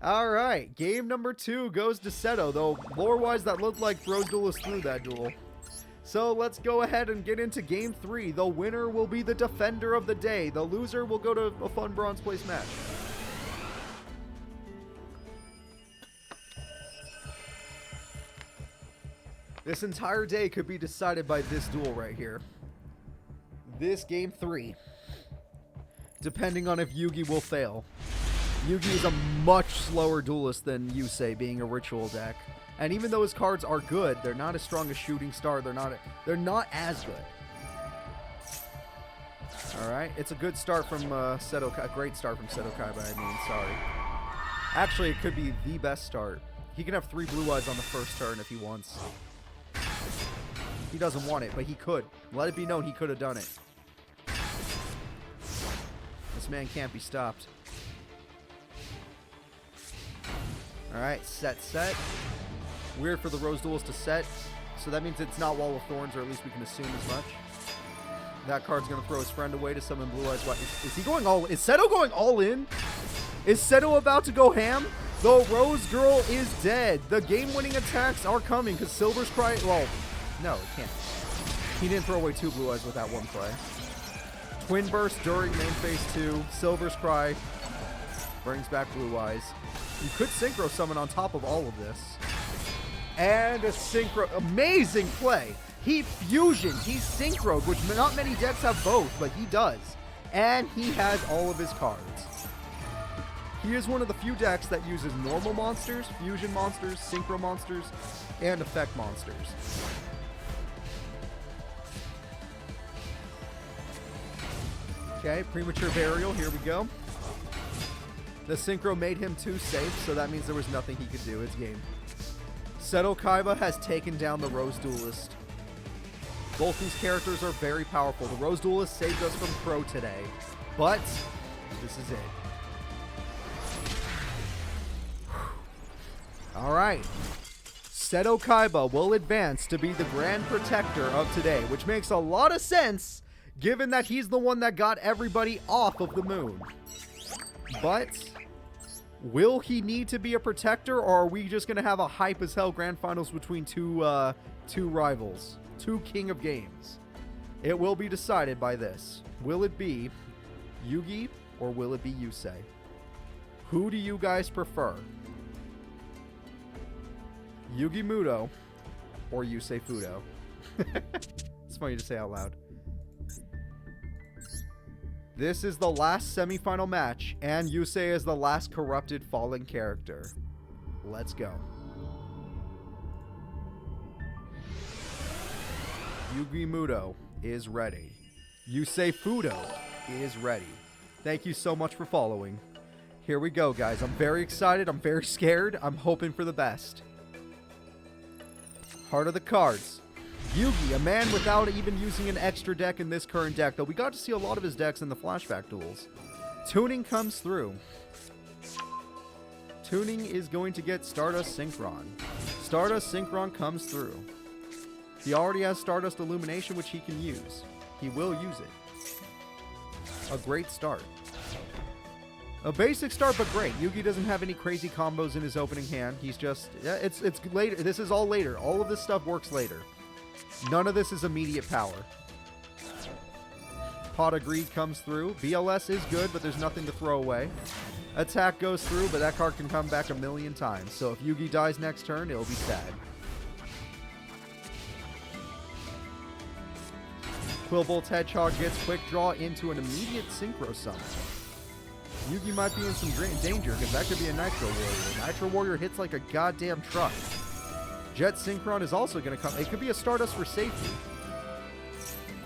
All right. Game number 2 goes to Seto, though lore-wise that looked like Rose Duelist threw that duel. So let's go ahead and get into Game 3. The winner will be the defender of the day. The loser will go to a fun bronze place match. This entire day could be decided by this duel right here. This Game 3. Depending on if Yugi will fail. Yugi is a much slower duelist than Yusei, being a ritual deck. And even though his cards are good, they're not as strong as Shooting Star. They're not as good. All right, it's a good start from Seto. A great start from Seto Kaiba. I mean, sorry. Actually, it could be the best start. He can have 3 Blue Eyes on the first turn if he wants. He doesn't want it, but he could. Let it be known he could have done it. This man can't be stopped. All right, set. Weird for the Rose Duelist to set, so that means it's not Wall of Thorns, or at least we can assume as much. That card's going to throw his friend away to summon Blue Eyes. What, is he going all in? Is Seto going all in? Is Seto about to go ham? The Rose Girl is dead. The game-winning attacks are coming because Silver's Cry... Well, no, it can't. He didn't throw away 2 Blue Eyes with that one play. Twin Burst during main phase 2. Silver's Cry brings back Blue Eyes. You could Synchro Summon on top of all of this. And a Synchro... Amazing play! He fusioned. He's Synchroed, which not many decks have both, but he does. And he has all of his cards. He is one of the few decks that uses normal monsters, fusion monsters, synchro monsters, and effect monsters. Okay, Premature Burial, here we go. The synchro made him too safe, so that means there was nothing he could do. It's game. Seto Kaiba has taken down the Rose Duelist. Both these characters are very powerful. The Rose Duelist saved us from Crow today, but this is it. All right. Seto Kaiba will advance to be the Grand Protector of today, which makes a lot of sense given that he's the one that got everybody off of the moon. But will he need to be a protector, or are we just going to have a hype as hell grand finals between two rivals? 2 King of Games. It will be decided by this. Will it be Yugi or will it be Yusei? Who do you guys prefer? Yugi Muto or Yusei Fudo? It's funny to say out loud. This is the last semifinal match, and Yusei is the last corrupted fallen character. Let's go. Yugi Muto is ready. Yusei Fudo is ready. Thank you so much for following. Here we go, guys. I'm very excited. I'm very scared. I'm hoping for the best. Heart of the cards. Yugi, a man without even using an extra deck in this current deck, though we got to see a lot of his decks in the flashback duels. Tuning comes through. Tuning is going to get Stardust Synchron. Stardust Synchron comes through. He already has Stardust Illumination, which he can use. He will use it. A great start. A basic start, but great. Yugi doesn't have any crazy combos in his opening hand. He's just... Yeah, it's later. This is all later. All of this stuff works later. None of this is immediate power. Pot of Greed comes through. BLS is good, but there's nothing to throw away. Attack goes through, but that card can come back a million times. So if Yugi dies next turn, it'll be sad. Quillbolt's Hedgehog gets Quick Draw into an immediate Synchro Summon. Yugi might be in some danger, because that could be a Nitro Warrior. Nitro Warrior hits like a goddamn truck. Jet Synchron is also going to come. It could be a Stardust for safety.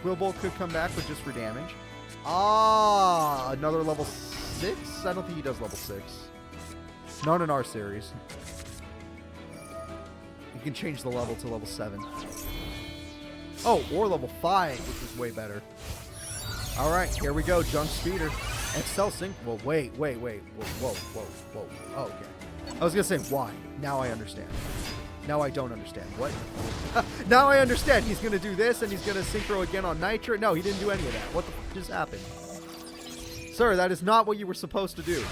Quillbolt could come back, but just for damage. Ah, another level 6? I don't think he does level 6. Not in our series. You can change the level to level 7. Oh, or level 5, which is way better. All right, here we go. Junk Speeder. Excel Sync. Well, wait. Whoa. Oh, okay. I was going to say, why? Now I understand. Now I don't understand. What? Now I understand. He's going to do this, and he's going to Synchro again on Nitro. No, he didn't do any of that. What the fuck just happened? Sir, that is not what you were supposed to do.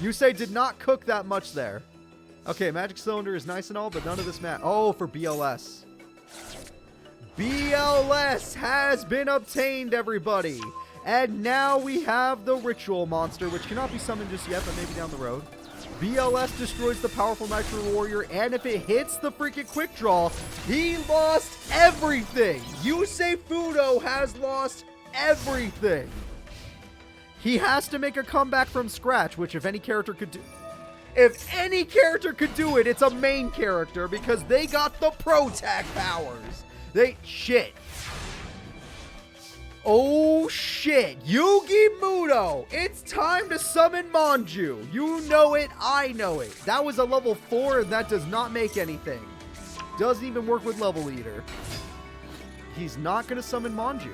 Yusei did not cook that much there. Okay, Magic Cylinder is nice and all, but none of this matters. Oh, for BLS. BLS has been obtained, everybody. And now we have the Ritual Monster, which cannot be summoned just yet, but maybe down the road. BLS destroys the powerful Nitro Warrior, and if it hits the freaking Quick Draw, he lost everything. Yusei Fudo has lost everything. He has to make a comeback from scratch, which if any character could do... If any character could do it, it's a main character, because they got the Pro Tag powers. Shit. Oh shit, Yugi Muto, it's time to summon Manju. You know it, I know it. That was a level 4 and that does not make anything. Doesn't even work with Level Eater. He's not going to summon Manju.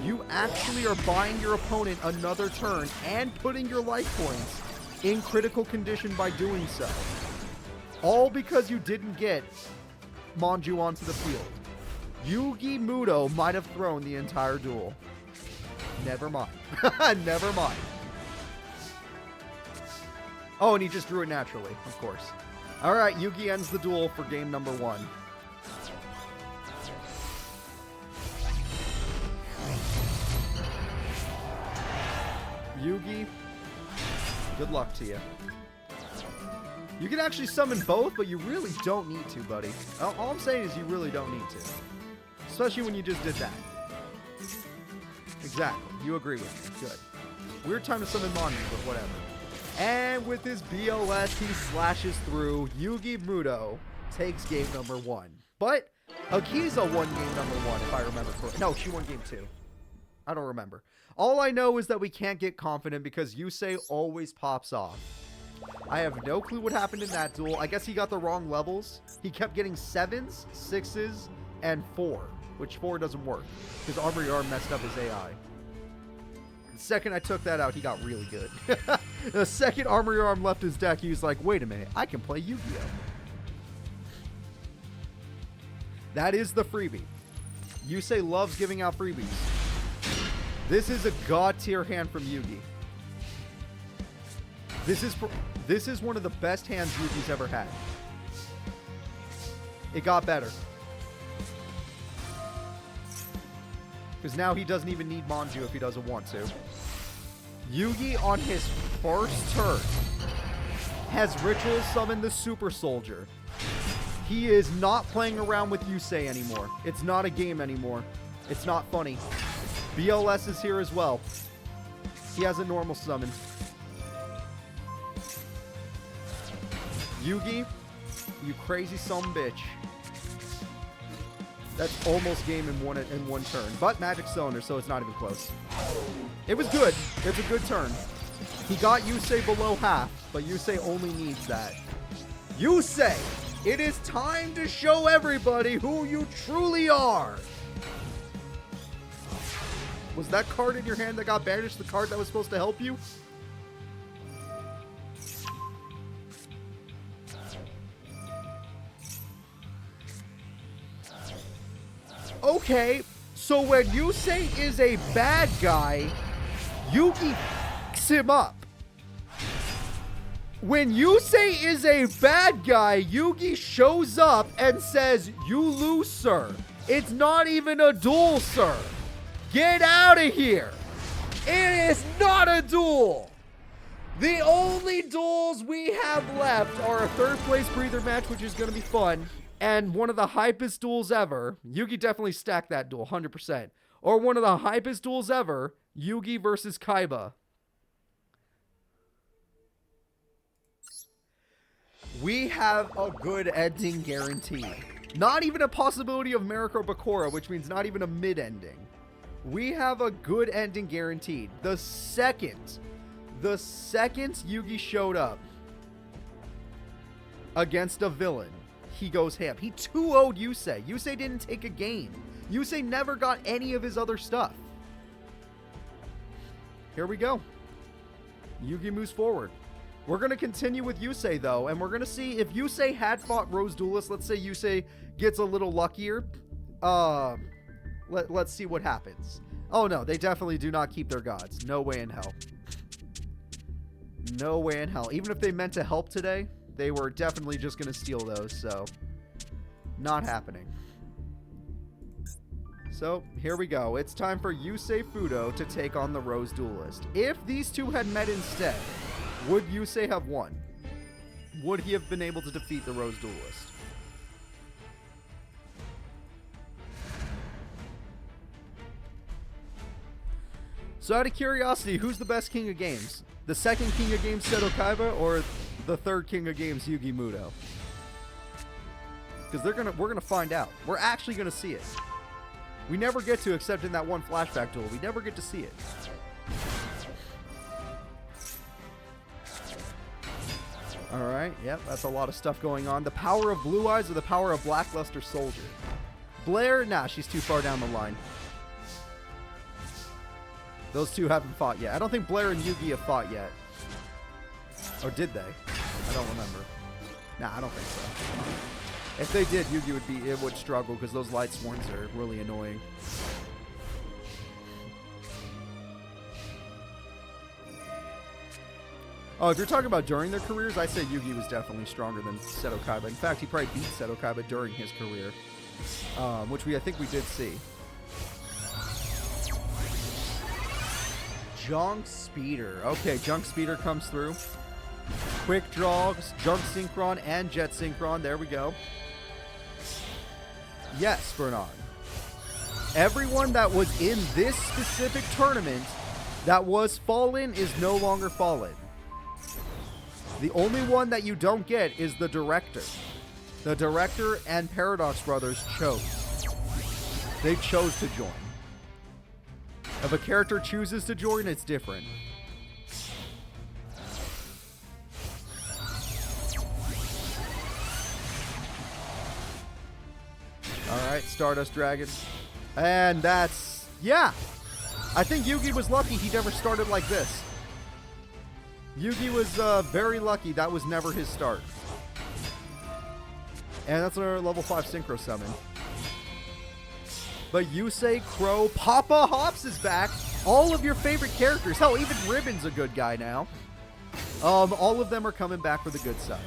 You actually are buying your opponent another turn and putting your life points in critical condition by doing so. All because you didn't get Manju onto the field. Yugi Muto might have thrown the entire duel. Never mind. Never mind. Oh, and he just drew it naturally, of course. All right, Yugi ends the duel for game number 1. Yugi, good luck to you. You can actually summon both, but you really don't need to, buddy. All I'm saying is you really don't need to. Especially when you just did that. Exactly. You agree with me. Good. Weird time to summon Magnum, but whatever. And with his BLS, he slashes through. Yugi Muto takes game number 1. But Akiza won game number 1, if I remember correctly. No, she won game 2. I don't remember. All I know is that we can't get confident because Yusei always pops off. I have no clue what happened in that duel. I guess he got the wrong levels. He kept getting 7s, 6s, and 4. Which 4 doesn't work, because Armory Arm messed up his AI. The second I took that out, he got really good. The second Armory Arm left his deck, he was like, wait a minute, I can play Yu-Gi-Oh! That is the freebie. Yusei loves giving out freebies. This is a god tier hand from Yugi. This is one of the best hands Yugi's ever had. It got better. Because now he doesn't even need Manju if he doesn't want to. Yugi on his first turn has Ritual summoned the Super Soldier. He is not playing around with Yusei anymore. It's not a game anymore. It's not funny. BLS is here as well. He has a normal summon. Yugi, you crazy bitch. That's almost game in one turn. But Magic Cylinder, so it's not even close. It was good. It's a good turn. He got Yusei below half, but Yusei only needs that. Yusei, it is time to show everybody who you truly are. Was that card in your hand that got banished the card that was supposed to help you? Okay, so when Yusei is a bad guy, Yugi picks him up. When Yusei is a bad guy, Yugi shows up and says, "You lose, sir. It's not even a duel, sir. Get out of here. It is not a duel." The only duels we have left are a third place breather match, which is going to be fun, and one of the hypest duels ever. Yugi definitely stacked that duel, 100%. Or one of the hypest duels ever, Yugi versus Kaiba. We have a good ending guaranteed. Not even a possibility of Mokuba Bakura, which means not even a mid-ending. We have a good ending guaranteed. The second Yugi showed up against a villain, he goes ham. He 2-0'd Yusei. Yusei didn't take a game. Yusei never got any of his other stuff. Here we go. Yugi moves forward. We're going to continue with Yusei, though, and we're going to see if Yusei had fought Rose Duelist. Let's say Yusei gets a little luckier. Let's see what happens. Oh, no, they definitely do not keep their gods. No way in hell. No way in hell. Even if they meant to help today, they were definitely just going to steal those, so not happening. So, here we go. It's time for Yusei Fudo to take on the Rose Duelist. If these two had met instead, would Yusei have won? Would he have been able to defeat the Rose Duelist? So out of curiosity, who's the best King of Games? The second King of Games, Seto Kaiba, or the third King of Games, Yugi Muto? Because we're gonna find out. We're actually gonna see it. We never get to, except in that one flashback duel. We never get to see it. Alright, yep, that's a lot of stuff going on. The power of Blue Eyes or the power of Blackluster Soldier? Blair? Nah, she's too far down the line. Those two haven't fought yet. I don't think Blair and Yugi have fought yet. Or did they? I don't remember. Nah, I don't think so. If they did, Yugi would struggle because those light swarms are really annoying. Oh, if you're talking about during their careers, I'd say Yugi was definitely stronger than Seto Kaiba. In fact, he probably beat Seto Kaiba during his career, which I think we did see. Junk Speeder. Okay, Junk Speeder comes through. Quick Draw, Junk Synchron, and Jet Synchron. There we go. Yes, Bernard. Everyone that was in this specific tournament that was Fallen is no longer Fallen. The only one that you don't get is the Director. The Director and Paradox Brothers chose. They chose to join. If a character chooses to join, it's different. Alright, Stardust Dragon. And that's... yeah! I think Yugi was lucky he never started like this. Yugi was very lucky that was never his start. And that's our level 5 Synchro Summon. But Yusei, Crow, Papa Hops is back. All of your favorite characters. Hell, even Ribbon's a good guy now. All of them are coming back for the good side.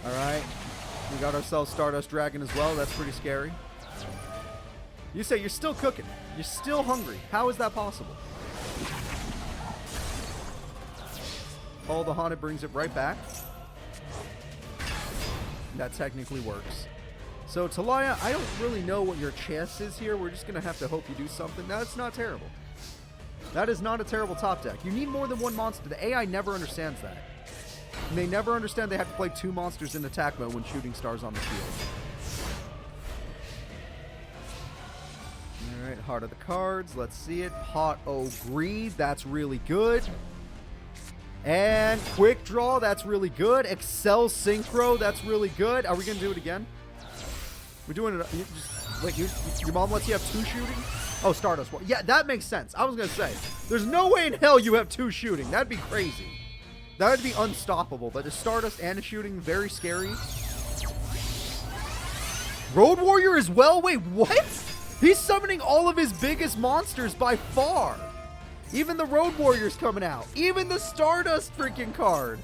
Alright. We got ourselves Stardust Dragon as well. That's pretty scary. Yusei, you're still cooking. You're still hungry. How is that possible? Call the Haunted brings it right back. That technically works. So, Talia, I don't really know what your chance is here. We're just going to have to hope you do something. That's not terrible. That is not a terrible top deck. You need more than one monster. The AI never understands that. And they never understand they have to play 2 monsters in attack mode when shooting stars on the field. Alright, Heart of the Cards. Let's see it. Pot O Greed. That's really good. And Quick Draw. That's really good. Excel Synchro. That's really good. Are we going to do it again? We're doing it. Wait, your mom lets you have 2 shooting? Oh, Stardust. Yeah, that makes sense. I was going to say, there's no way in hell you have 2 shooting. That'd be crazy. That would be unstoppable. But a Stardust and a shooting, very scary. Road Warrior as well? Wait, what? He's summoning all of his biggest monsters by far. Even the Road Warrior's coming out. Even the Stardust freaking card.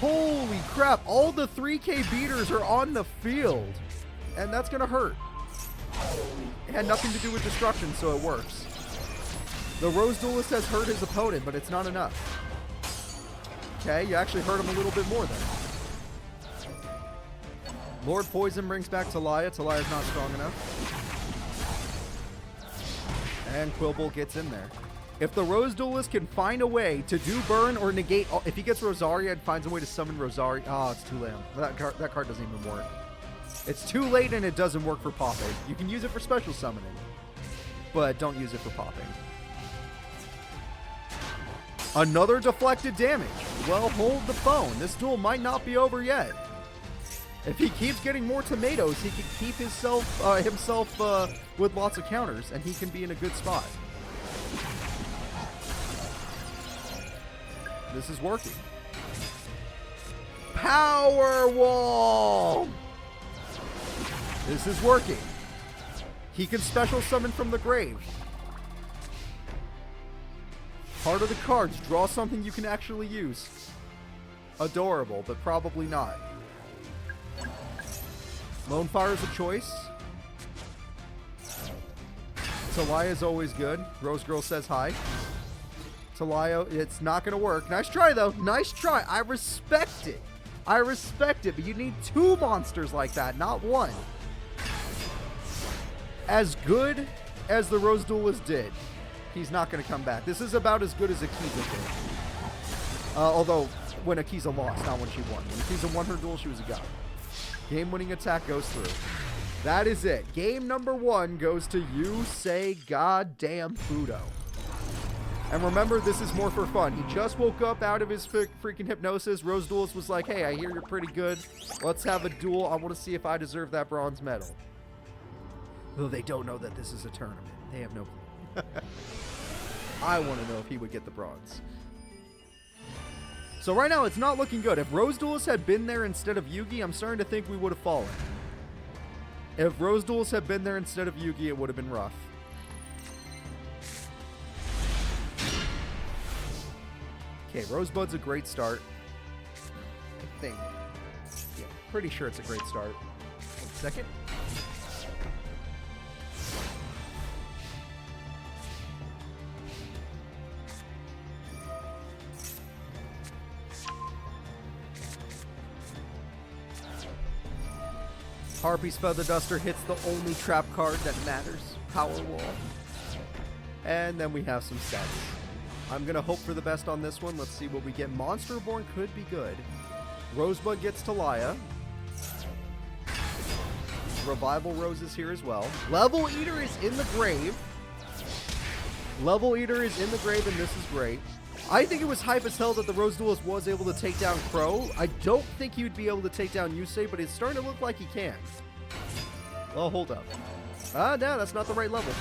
Holy crap. All the 3K beaters are on the field. And that's going to hurt. It had nothing to do with destruction, so it works. The Rose Duelist has hurt his opponent, but it's not enough. Okay, you actually hurt him a little bit more then. Lord Poison brings back Talia. Talia's not strong enough. And Quilbull gets in there. If the Rose Duelist can find a way to do burn or negate... if he gets Rosaria and finds a way to summon Rosaria... Oh, it's too late. That card doesn't even work. It's too late and it doesn't work for popping. You can use it for special summoning, but don't use it for popping. Another deflected damage. Well, hold the phone. This duel might not be over yet. If he keeps getting more tomatoes, he can keep himself with lots of counters, and he can be in a good spot. This is working. Power Wall! This is working. He can special summon from the grave. Heart of the Cards. Draw something you can actually use. Adorable, but probably not. Lone Fire is a choice. Talia is always good. Rose Girl says hi. Talia, it's not going to work. Nice try, though. Nice try. I respect it. I respect it, but you need 2 monsters like that, not 1. As good as the Rose Duelist did, he's not going to come back. This is about as good as Akiza did. Although, when Akiza lost, not when she won. When Akiza won her duel, she was a god. Game-winning attack goes through. That is it. Game number 1 goes to Yusei goddamn Fudo. And remember, this is more for fun. He just woke up out of his freaking hypnosis. Rose Duelist was like, hey, I hear you're pretty good. Let's have a duel. I want to see if I deserve that bronze medal. Though they don't know that this is a tournament. They have no clue. I want to know if he would get the bronze. So right now, it's not looking good. If Rose Duelist had been there instead of Yugi, I'm starting to think we would have fallen. If Rose Duelist had been there instead of Yugi, it would have been rough. Okay, Rosebud's a great start. I think. Yeah, pretty sure it's a great start. 1 second. Harpy's Feather Duster hits the only trap card that matters. Power Wall. And then we have some sets. I'm going to hope for the best on this one. Let's see what we get. Monster Reborn could be good. Rosebud gets Talia. Revival Rose is here as well. Level Eater is in the grave. Level Eater is in the grave, and this is great. I think it was hype as hell that the Rose Duelist was able to take down Crow. I don't think he would be able to take down Yusei, but it's starting to look like he can. Well, hold up. No, that's not the right level.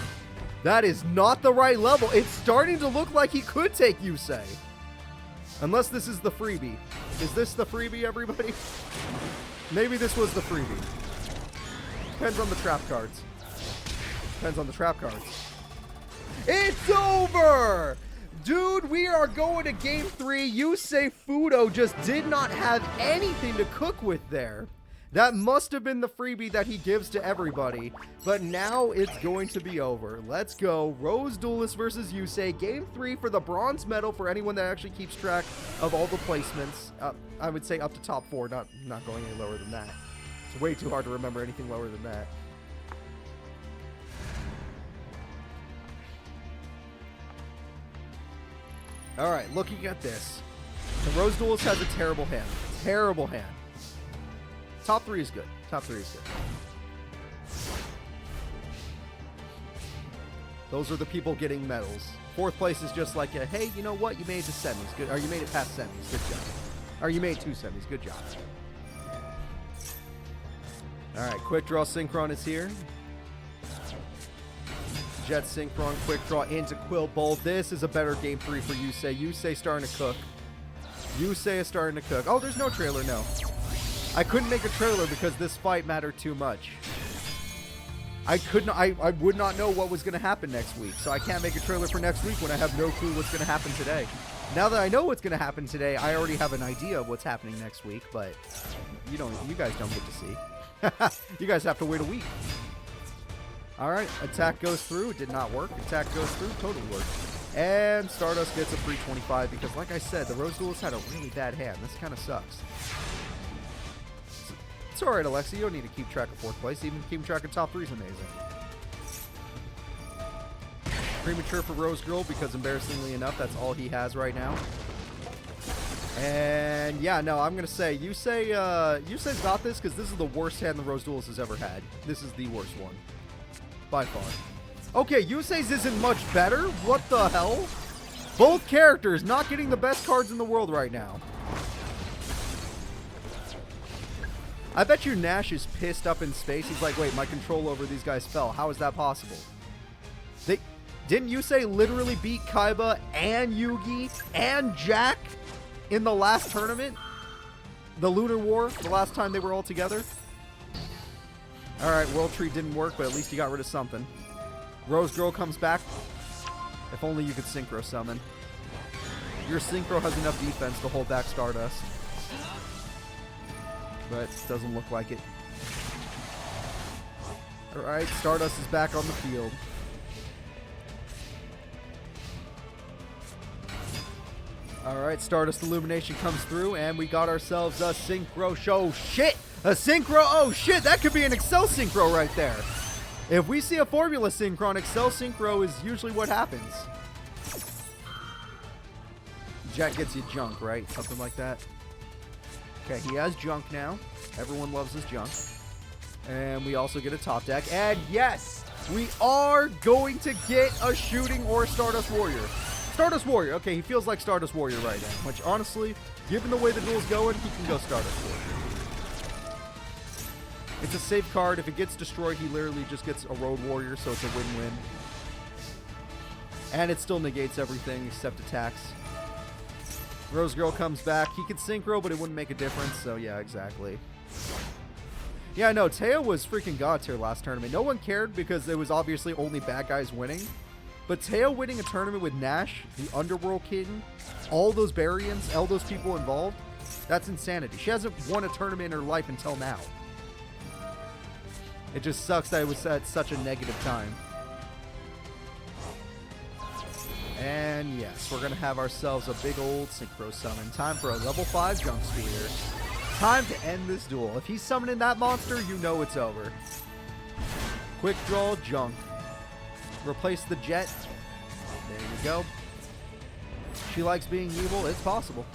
That is not the right level. It's starting to look like he could take Yusei. Unless this is the freebie. Is this the freebie, everybody? Maybe this was the freebie. Depends on the trap cards. Depends on the trap cards. It's over! Dude, we are going to game 3. Yusei Fudo just did not have anything to cook with there. That must have been the freebie that he gives to everybody, but now it's going to be over. Let's go. Rose Duelist versus Yusei. Game 3 for the bronze medal for anyone that actually keeps track of all the placements. I would say up to top 4, not going any lower than that. It's way too hard to remember anything lower than that. All right, looking at this. The Rose Duelist has a terrible hand. Terrible hand. Top 3 is good. Top 3 is good. Those are the people getting medals. 4th place is just like, hey, you know what? You made it to semis. Good. Or you made it past semis. Good job. Or you made 2 semis. Good job. All right, Quick Draw Synchron is here. Jet Synchron, Quick Draw into Quill Bowl. This is a better game 3 for Yusei. Yusei starting to cook. Yusei is starting to cook. Oh, there's no trailer, no. I couldn't make a trailer because this fight mattered too much. I would not know what was going to happen next week, so I can't make a trailer for next week when I have no clue what's going to happen today. Now that I know what's going to happen today, I already have an idea of what's happening next week, but you guys don't get to see. You guys have to wait a week. All right, attack goes through. It did not work. Attack goes through. Totally worked. And Stardust gets a free 25 because, like I said, the Rose Duelist had a really bad hand. This kind of sucks. It's all right, Alexa. You don't need to keep track of 4th place. Even keeping track of top 3 is amazing. Premature for Rose Girl because, embarrassingly enough, that's all he has right now. And yeah, no, I'm going to say Yusei's got this because this is the worst hand the Rose Duelist has ever had. This is the worst one. By far. Okay, Yusei's isn't much better. What the hell? Both characters not getting the best cards in the world right now. I bet you Nash is pissed up in space. He's like, wait, my control over these guys fell. How is that possible? Didn't Yusei literally beat Kaiba and Yugi and Jack in the last tournament? The Lunar War, the last time they were all together? Alright, World Tree didn't work, but at least you got rid of something. Rose Girl comes back. If only you could Synchro Summon. Your Synchro has enough defense to hold back Stardust. But it doesn't look like it. Alright, Stardust is back on the field. Alright, Stardust Illumination comes through, and we got ourselves a Synchro Show. Shit! A Synchro! Oh shit, that could be an Excel Synchro right there. If we see a Formula Synchron, Excel Synchro is usually what happens. Jack gets you junk, right? Something like that. Okay, he has junk now. Everyone loves his junk. And we also get a top deck. And yes, we are going to get a Shooting or Stardust Warrior. Stardust Warrior. Okay, he feels like Stardust Warrior right now. Which, honestly, given the way the duel's going, he can go Stardust Warrior. It's a safe card. If it gets destroyed, he literally just gets a Road Warrior, so it's a win-win. And it still negates everything except attacks. Rose Girl comes back. He could Synchro, but it wouldn't make a difference, so yeah, exactly. Yeah, no, Teo was freaking god tier last tournament. No one cared because it was obviously only bad guys winning. But Teo winning a tournament with Nash, the Underworld King, all those Barians, all those people involved, that's insanity. She hasn't won a tournament in her life until now. It just sucks that it was at such a negative time. And yes, we're going to have ourselves a big old Synchro Summon. Time for a level 5 Junk Speeder. Time to end this duel. If he's summoning that monster, you know it's over. Quick Draw Junk. Replace the Jet. There you go. She likes being evil. It's possible.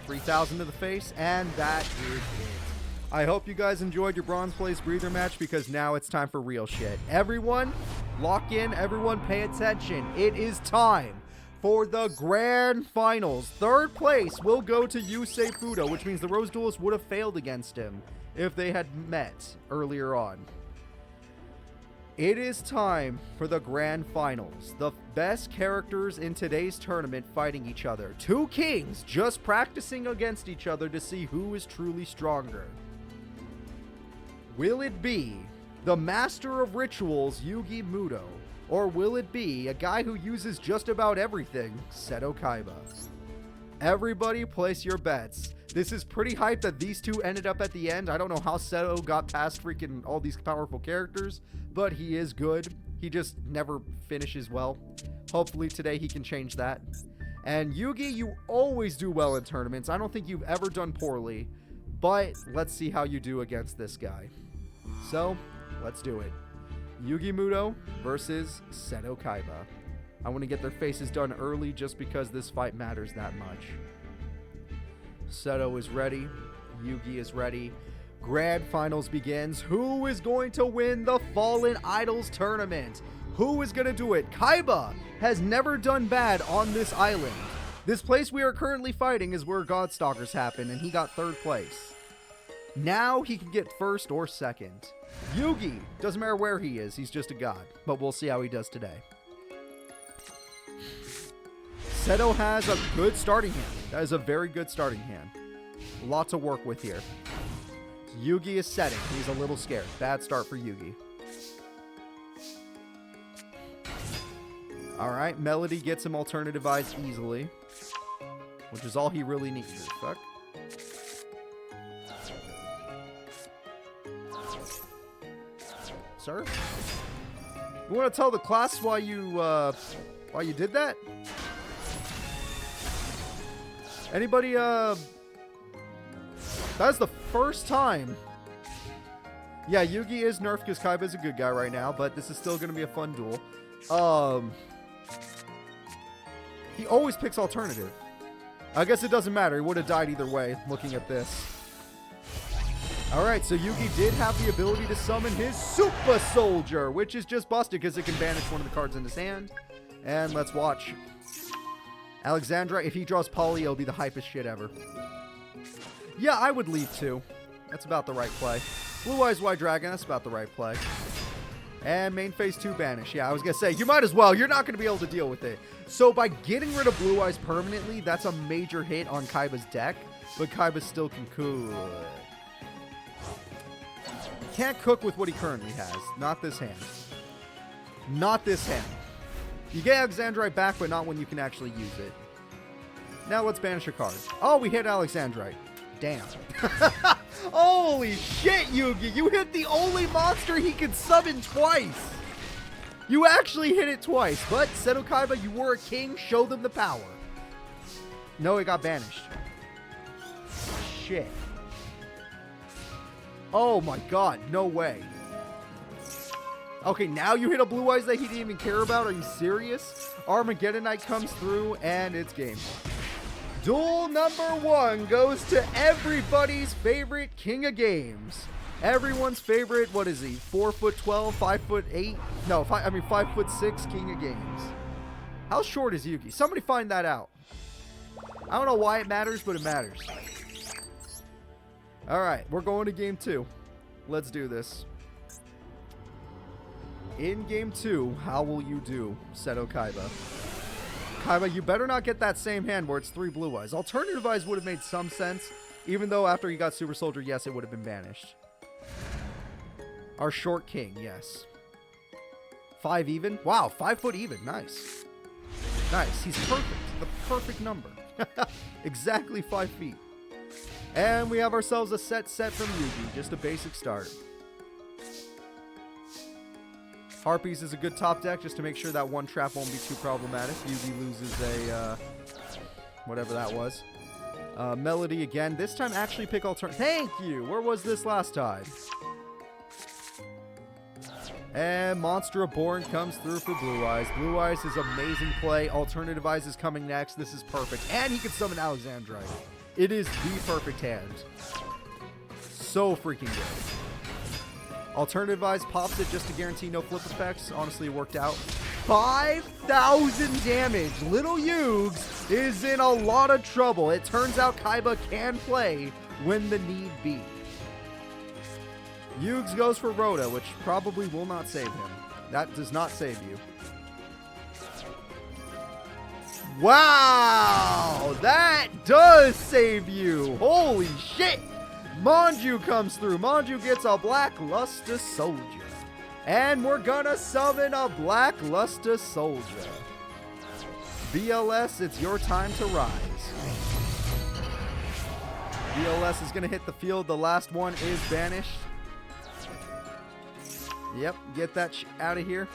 3,000 to the face, and that is it. I hope you guys enjoyed your Bronze Place Breather match because now it's time for real shit. Everyone, lock in. Everyone, pay attention. It is time for the Grand Finals. 3rd place will go to Yusei Fudo, which means the Rose Duelist would have failed against him if they had met earlier on. It is time for the Grand Finals. The best characters in today's tournament fighting each other. 2 kings just practicing against each other to see who is truly stronger. Will it be the master of rituals, Yugi Muto? Or will it be a guy who uses just about everything, Seto Kaiba? Everybody place your bets. This is pretty hype that these two ended up at the end. I don't know how Seto got past freaking all these powerful characters, but he is good. He just never finishes well. Hopefully today he can change that. And Yugi, you always do well in tournaments. I don't think you've ever done poorly, but let's see how you do against this guy. So, let's do it. Yugi Muto versus Seto Kaiba. I want to get their faces done early just because this fight matters that much. Seto is ready. Yugi is ready. Grand Finals begins. Who is going to win the Fallen Idols tournament? Who is going to do it? Kaiba has never done bad on this island. This place we are currently fighting is where Godstalkers happen, and he got 3rd place. Now he can get 1st or 2nd. Yugi, doesn't matter where he is, he's just a god. But we'll see how he does today. Seto has a good starting hand. That is a very good starting hand. A lot to work with here. Yugi is setting. He's a little scared. Bad start for Yugi. Alright, Melody gets him alternative eyes easily. Which is all he really needs. Fuck. Sir? You want to tell the class why you did that? Anybody, that's the first time. Yeah, Yugi is nerfed because Kaiba is a good guy right now, but this is still going to be a fun duel. He always picks alternative. I guess it doesn't matter. He would have died either way, looking at this. Alright, so Yugi did have the ability to summon his Super Soldier, which is just busted because it can banish one of the cards in his hand. And let's watch. Alexandra, if he draws Poly, it'll be the hypest shit ever. Yeah, I would leave too. That's about the right play. Blue Eyes White Dragon, that's about the right play. And main phase 2 banish. Yeah, I was going to say, you might as well. You're not going to be able to deal with it. So by getting rid of Blue Eyes permanently, that's a major hit on Kaiba's deck. But Kaiba still can cook. Can't cook with what he currently has. Not this hand. Not this hand. You get Alexandrite back, but not when you can actually use it. Now let's banish a card. Oh, we hit Alexandrite. Damn. Holy shit, Yugi. You hit the only monster he can summon twice. You actually hit it twice. But Seto Kaiba, you were a king. Show them the power. No, it got banished. Shit. Oh my god. No way. Okay, now you hit a Blue Eyes that he didn't even care about? Are you serious? Armageddonite comes through, and it's game. Duel number 1 goes to everybody's favorite king of games. Everyone's favorite, what is he? 4'12", 5'8"? No, 5'6" king of games. How short is Yugi? Somebody find that out. I don't know why it matters, but it matters. Alright, we're going to game 2. Let's do this. In game 2, how will you do, Seto Kaiba? Kaiba, you better not get that same hand where it's 3 Blue Eyes. Alternative Eyes would have made some sense, even though after he got Super Soldier, yes, it would have been banished. Our short king, yes. 5 even? Wow, 5 foot even. Nice. Nice. He's perfect. The perfect number. Exactly 5 feet. And we have ourselves a set from Yugi. Just a basic start. Harpies is a good top deck just to make sure that one trap won't be too problematic. Yugi loses a, whatever that was. Melody again. This time actually pick alternative. Thank you! Where was this last time? And Monster Reborn comes through for Blue Eyes. Blue Eyes is amazing play. Alternative Eyes is coming next. This is perfect. And he can summon Alexandrite. It is the perfect hand. So freaking good. Alternative Eyes pops it just to guarantee no flip effects. Honestly, it worked out. 5,000 damage. Little Yugs is in a lot of trouble. It turns out Kaiba can play when the need be. Yugs goes for Rhoda, which probably will not save him. That does not save you. Wow! That does save you! Holy shit! Manju comes through. Manju gets a Black Luster Soldier. And we're gonna summon a Black Luster Soldier. BLS, it's your time to rise. BLS is going to hit the field. The last one is banished. Yep, get that out of here.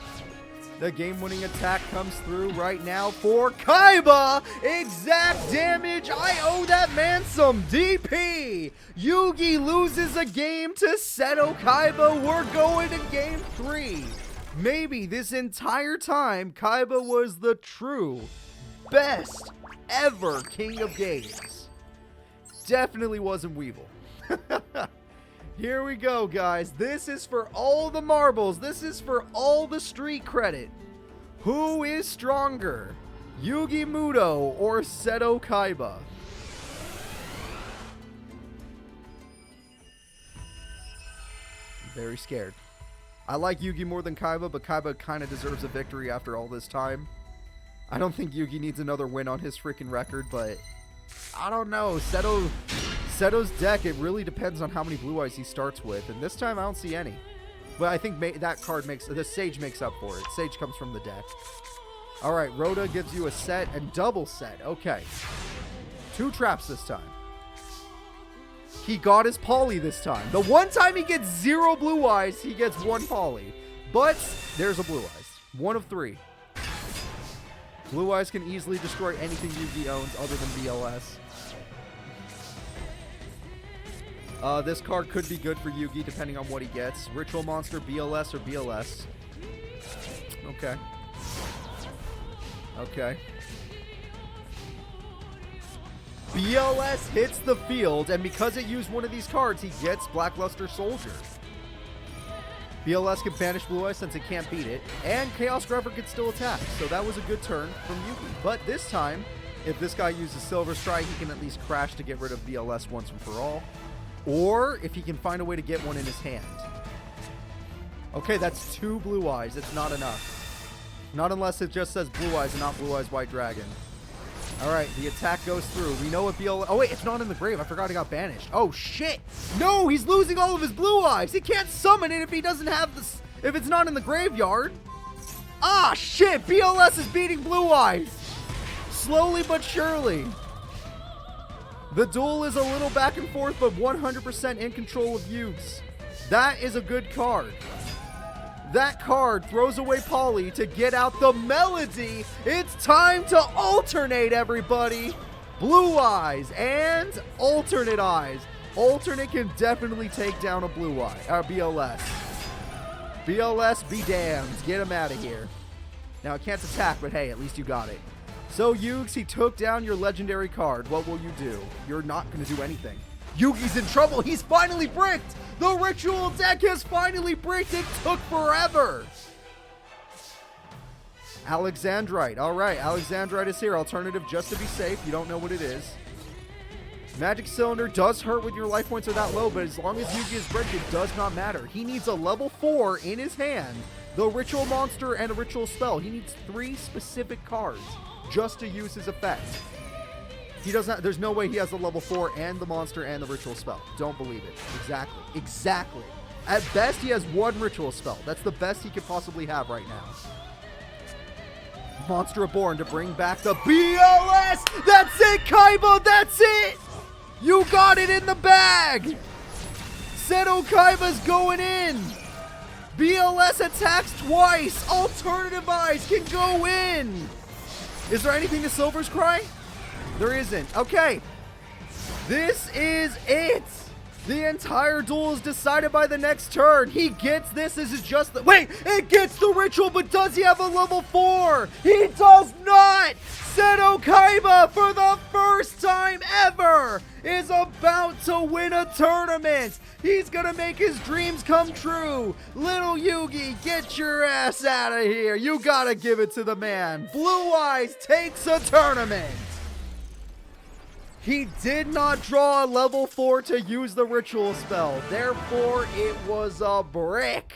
The game-winning attack comes through right now for Kaiba. Exact damage. I owe that man some DP. Yugi loses a game to Seto Kaiba. We're going to game 3. Maybe this entire time, Kaiba was the true best ever king of games. Definitely wasn't Weevil. Here we go, guys. This is for all the marbles. This is for all the street credit. Who is stronger, Yugi Muto or Seto Kaiba? I'm very scared. I like Yugi more than Kaiba, but Kaiba kind of deserves a victory after all this time. I don't think Yugi needs another win on his freaking record, but I don't know. Seto's deck, it really depends on how many blue eyes he starts with, and this time I don't see any. But I think that card the Sage makes up for it. Sage comes from the deck. All right, Rhoda gives you a set and double set. Okay. 2 traps this time. He got his poly this time. The one time he gets 0 blue eyes, he gets 1 poly. But there's a blue eyes. 1 of 3. Blue eyes can easily destroy anything Yugi owns other than BLS. This card could be good for Yugi depending on what he gets. Ritual Monster, BLS, or BLS. Okay. Okay. BLS hits the field, and because it used one of these cards, he gets Blackluster Soldier. BLS can banish Blue Eyes since it can't beat it, and Chaos Grubber can still attack, so that was a good turn from Yugi. But this time, if this guy uses Silver Strike, he can at least crash to get rid of BLS once and for all. Or if he can find a way to get one in his hand. Okay, that's 2 blue eyes. It's not enough. Not unless it just says blue eyes and not blue eyes white dragon. All right, the attack goes through. We know what BLS... Oh, wait, it's not in the grave. I forgot it got banished. Oh, shit. No, he's losing all of his blue eyes. He can't summon it if he doesn't have this... If it's not in the graveyard. Ah, shit. BLS is beating blue eyes. Slowly but surely. The duel is a little back and forth, but 100% in control of Yugs. That is a good card. That card throws away Polly to get out the melody. It's time to alternate, everybody. Blue eyes and alternate eyes. Alternate can definitely take down a blue eye, or BLS. BLS be damned. Get him out of here. Now, it can't attack, but hey, at least you got it. So, Yugs, he took down your legendary card. What will you do? You're not going to do anything. Yugi's in trouble. He's finally bricked. The ritual deck has finally bricked. It took forever. Alexandrite. All right, Alexandrite is here. Alternative just to be safe. You don't know what it is. Magic Cylinder does hurt when your life points are that low, but as long as Yugi is bricked, it does not matter. He needs a level 4 in his hand, the ritual monster, and a ritual spell. He needs 3 specific cards just to use his effect. He does not, there's no way he has the level 4 and the monster and the ritual spell. Don't believe it. Exactly. Exactly. At best, he has 1 ritual spell. That's the best he could possibly have right now. Monster Reborn to bring back the BLS! That's it, Kaiba! That's it! You got it in the bag! Seto Kaiba's going in! BLS attacks twice! Alternative eyes can go in! Is there anything to Silver's Cry? There isn't. Okay. This is it. The entire duel is decided by the next turn. He gets this. This is just the... Wait! It gets the ritual, but does he have a level 4? He does not! Seto Kaiba, for the first time ever, is about to win a tournament. He's gonna make his dreams come true. Little Yugi, get your ass out of here. You gotta give it to the man. Blue Eyes takes a tournament. He did not draw a level 4 to use the ritual spell. Therefore, it was a brick.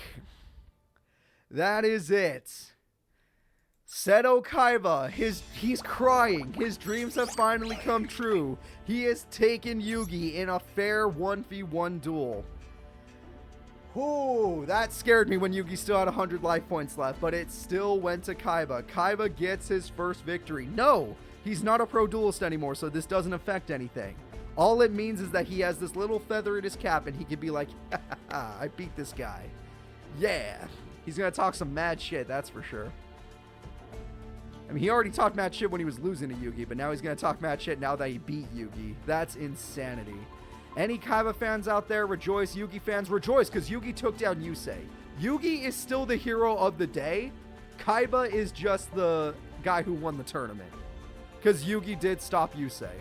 That is it. Seto Kaiba, he's crying. His dreams have finally come true. He has taken Yugi in a fair 1v1 duel. Ooh, that scared me when Yugi still had 100 life points left, but it still went to Kaiba. Kaiba gets his first victory. No, he's not a pro duelist anymore, so this doesn't affect anything. All it means is that he has this little feather in his cap and he can be like, ha, ha, ha, I beat this guy. Yeah. He's going to talk some mad shit, that's for sure. I mean, he already talked mad shit when he was losing to Yugi, but now he's going to talk mad shit now that he beat Yugi. That's insanity. Any Kaiba fans out there, rejoice. Yugi fans, rejoice, because Yugi took down Yusei. Yugi is still the hero of the day. Kaiba is just the guy who won the tournament. Because Yugi did stop Yusei.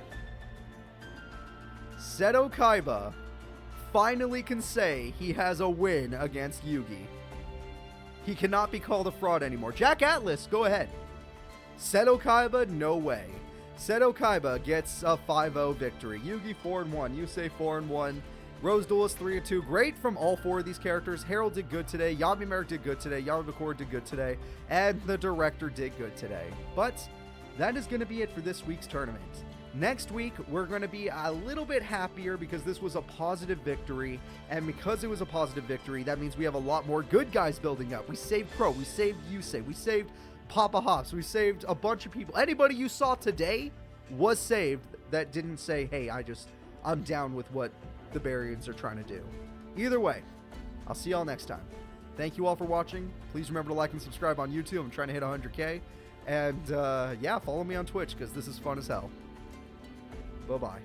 Seto Kaiba finally can say he has a win against Yugi. He cannot be called a fraud anymore. Jack Atlas, go ahead. Seto Kaiba, no way. Seto Kaiba gets a 5-0 victory. Yugi 4-1, Yusei 4-1, Rose Duelist 3-2. Great from all four of these characters. Harold did good today. Yami Marik did good today. Yami Bakura did good today. And the director did good today. But that is going to be it for this week's tournament. Next week, we're going to be a little bit happier because this was a positive victory. And because it was a positive victory, that means we have a lot more good guys building up. We saved Crow. We saved Yusei. We saved Papa Hops. We saved a bunch of people. Anybody you saw today was saved that didn't say, hey, I'm down with what the Barians are trying to do. Either way, I'll see y'all next time. Thank you all for watching. Please remember to like and subscribe on YouTube. I'm trying to hit 100K. And yeah, follow me on Twitch because this is fun as hell. Bye-bye.